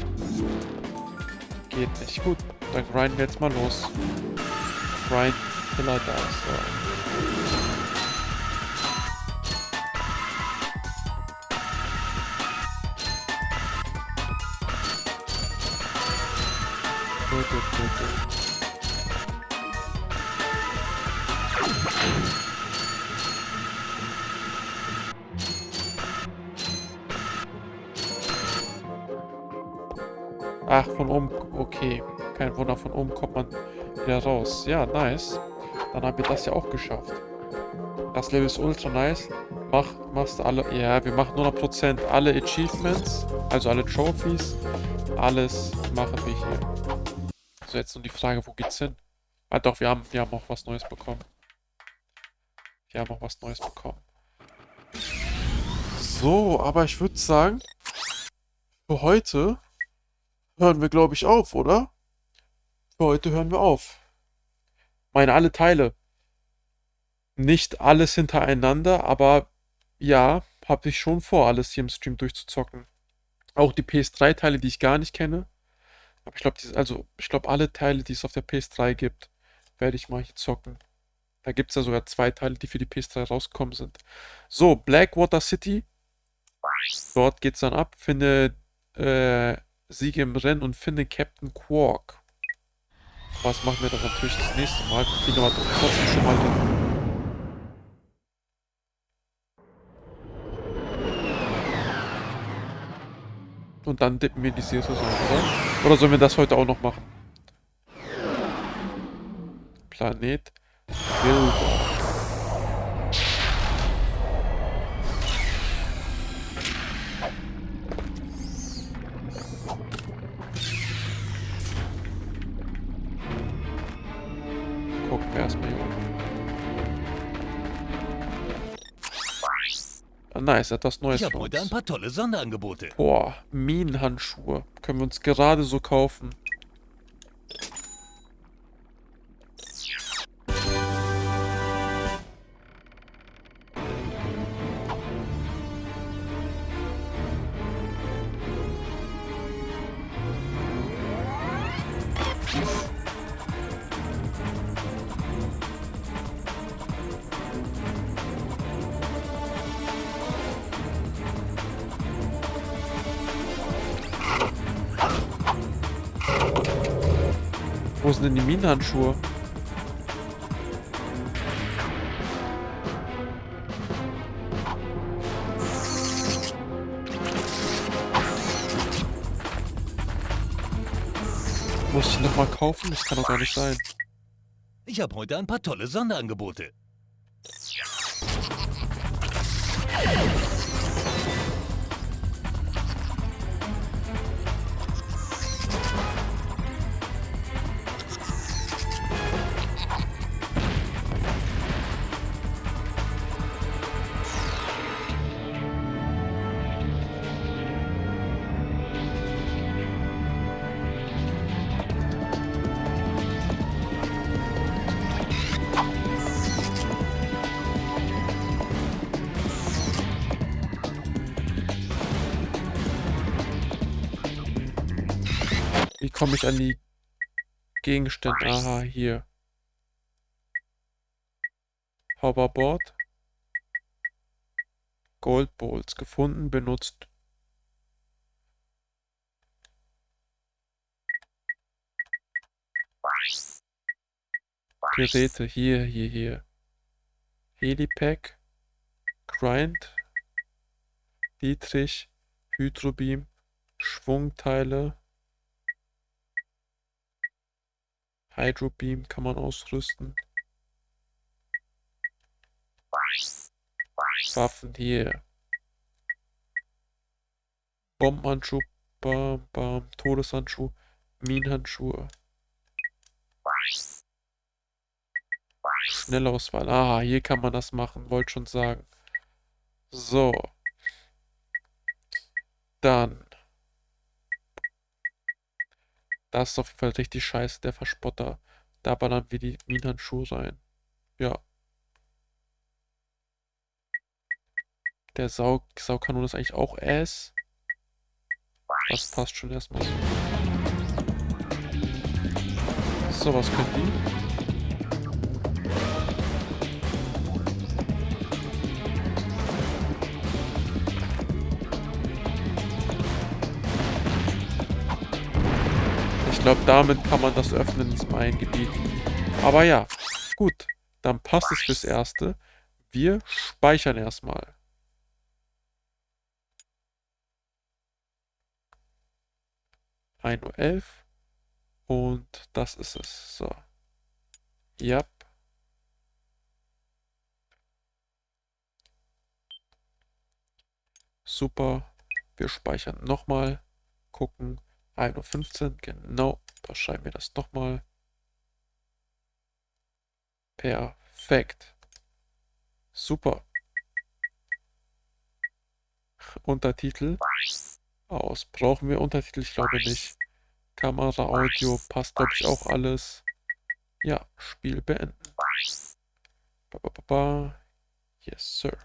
Geht nicht. Gut, dann grinden wir jetzt mal los. Grind Pillar da. So. Ach, von oben, okay. Kein Wunder, von oben kommt man wieder raus. Ja, nice. Dann haben wir das ja auch geschafft. Das Level ist ultra nice. Machst alle, ja, wir machen 100% alle Achievements, also alle Trophies. Alles machen wir hier. So, jetzt nur die Frage, wo geht's hin? Ah doch, wir haben auch was Neues bekommen. Wir haben auch was Neues bekommen. So, aber ich würde sagen, für heute hören wir, glaube ich, auf, oder? Für heute hören wir auf. Meine alle Teile. Nicht alles hintereinander, aber ja, habe ich schon vor, alles hier im Stream durchzuzocken. Auch die PS3-Teile, die ich gar nicht kenne. Aber ich glaube, alle Teile, die es auf der PS3 gibt, werde ich mal hier zocken. Da gibt es ja sogar 2 Teile, die für die PS3 rausgekommen sind. So, Blackwater City. Dort geht's dann ab. Finde Siege im Rennen und finde Captain Quark. Was machen wir dann natürlich das nächste Mal? Fliegen wir trotzdem schon mal hin. Und dann dippen wir die Serie, oder? Oder sollen wir das heute auch noch machen? Planet Bilder. Gucken wir erstmal hier oben. Ah, nice, etwas Neues. Ich habe heute ein paar tolle Sonderangebote. Boah, Minenhandschuhe. Können wir uns gerade so kaufen. Wo sind denn die Minenhandschuhe? Muss ich die nochmal kaufen? Das kann doch gar nicht sein. Ich habe heute ein paar tolle Sonderangebote. Wie komme ich an die Gegenstände? Aha, hier. Hoverboard. Gold Bowls. Gefunden, benutzt. Geräte. Hier. Helipack. Grind. Dietrich. Hydrobeam. Schwungteile. Hydrobeam kann man ausrüsten. Waffen hier. Bombenhandschuh. Bam, bam. Todeshandschuh. Minenhandschuhe. Schnellauswahl. Ah, hier kann man das machen. Wollte schon sagen. So. Dann. Das ist auf jeden Fall richtig scheiße, der Verspotter. Da ballern wir die Minenhandschuhe rein. Ja. Der Saugkanone ist eigentlich auch Ass. Das passt schon erstmal so. So, was können die? Ich glaube, damit kann man das öffnen in meinem Gebiet. Aber ja, gut. Dann passt es fürs Erste. Wir speichern erstmal. 1:11 Uhr. Und das ist es. So. Ja. Super. Wir speichern nochmal. Gucken. 1:15 Uhr. Genau. Da schreiben wir das nochmal. Perfekt. Super. Untertitel. Aus. Brauchen wir Untertitel? Ich glaube nicht. Kamera, Audio, passt glaube ich auch alles. Ja, Spiel beenden. Ba, ba, ba, ba. Yes, sir.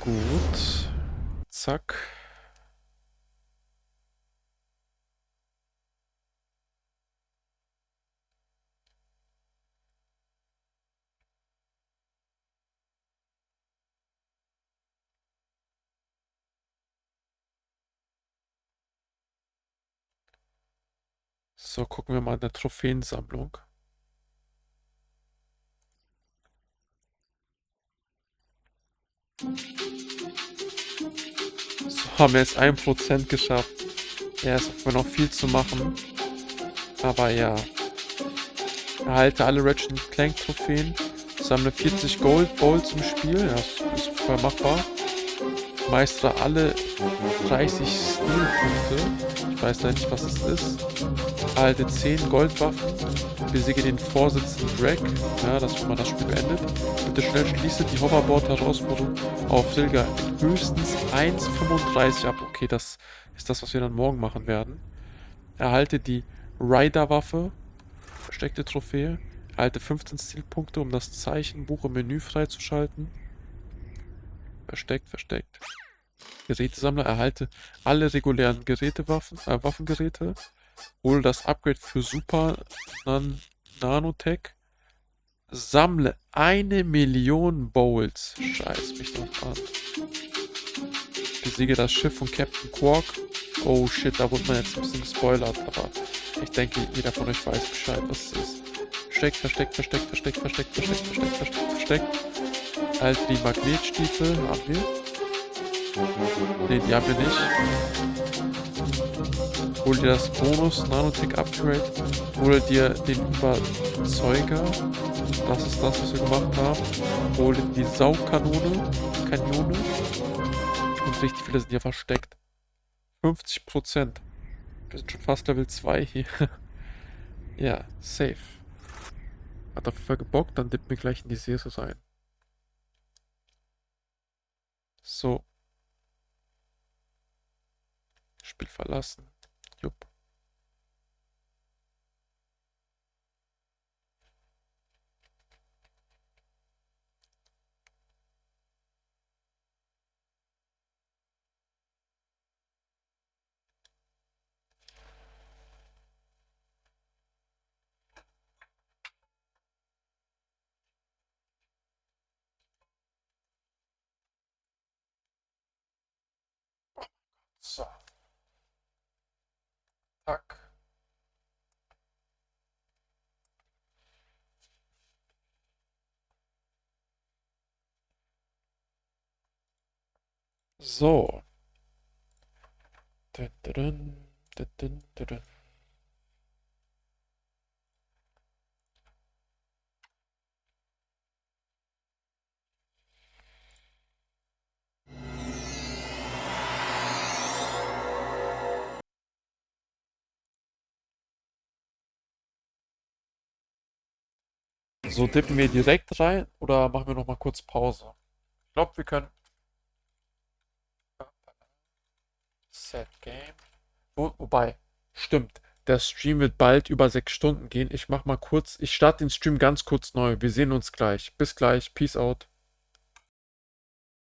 Gut. Zack. So, gucken wir mal in der Trophäensammlung. So, haben wir jetzt 1% geschafft. Ja, ist auf jeden Fall noch viel zu machen. Aber ja. Erhalte alle Ratchet Clank Trophäen. Sammle 40 Gold Bowls im Spiel. Ja, das ist voll machbar. Meistere alle 30 Stilpunkte. Ich weiß leider nicht, was es ist. Erhalte 10 Goldwaffen. Besiege den Vorsitzenden Drag. Ja, wenn man das Spiel beendet. Bitte schnell schließe die Hoverboard-Herausforderung auf Silger höchstens 1,35 ab. Okay, das ist das, was wir dann morgen machen werden. Erhalte die Rider-Waffe. Versteckte Trophäe. Erhalte 15 Stilpunkte, um das Zeichenbuch im Menü freizuschalten. Versteckt. Gerätesammler. Erhalte alle regulären Waffengeräte. Hole das Upgrade für Super Nanotech. Sammle 1 Million Bowls. Scheiß mich doch an. Besiege das Schiff von Captain Quark. Oh shit, da wurde man jetzt ein bisschen gespoilert, aber ich denke, jeder von euch weiß Bescheid, was es ist. Versteckt. Halt die Magnetstiefel, haben wir. Ne, die haben wir nicht. Hol dir das Bonus Nanotech Upgrade. Hol dir den Überzeuger. Das ist das, was wir gemacht haben. Hol dir die Saugkanone. Und richtig viele sind hier versteckt. 50%. Wir sind schon fast Level 2 hier. Ja, safe. Hat auf jeden Fall gebockt, dann dippen wir gleich in die CSGO ein. So. Spiel verlassen. Jupp. So. Tack. So. Dun, dun, dun, dun, dun, dun. So, tippen wir direkt rein oder machen wir noch mal kurz Pause? Ich glaube, wir können. Set Game. Wobei, stimmt. Der Stream wird bald über 6 Stunden gehen. Ich mach mal kurz. Ich starte den Stream ganz kurz neu. Wir sehen uns gleich. Bis gleich. Peace out.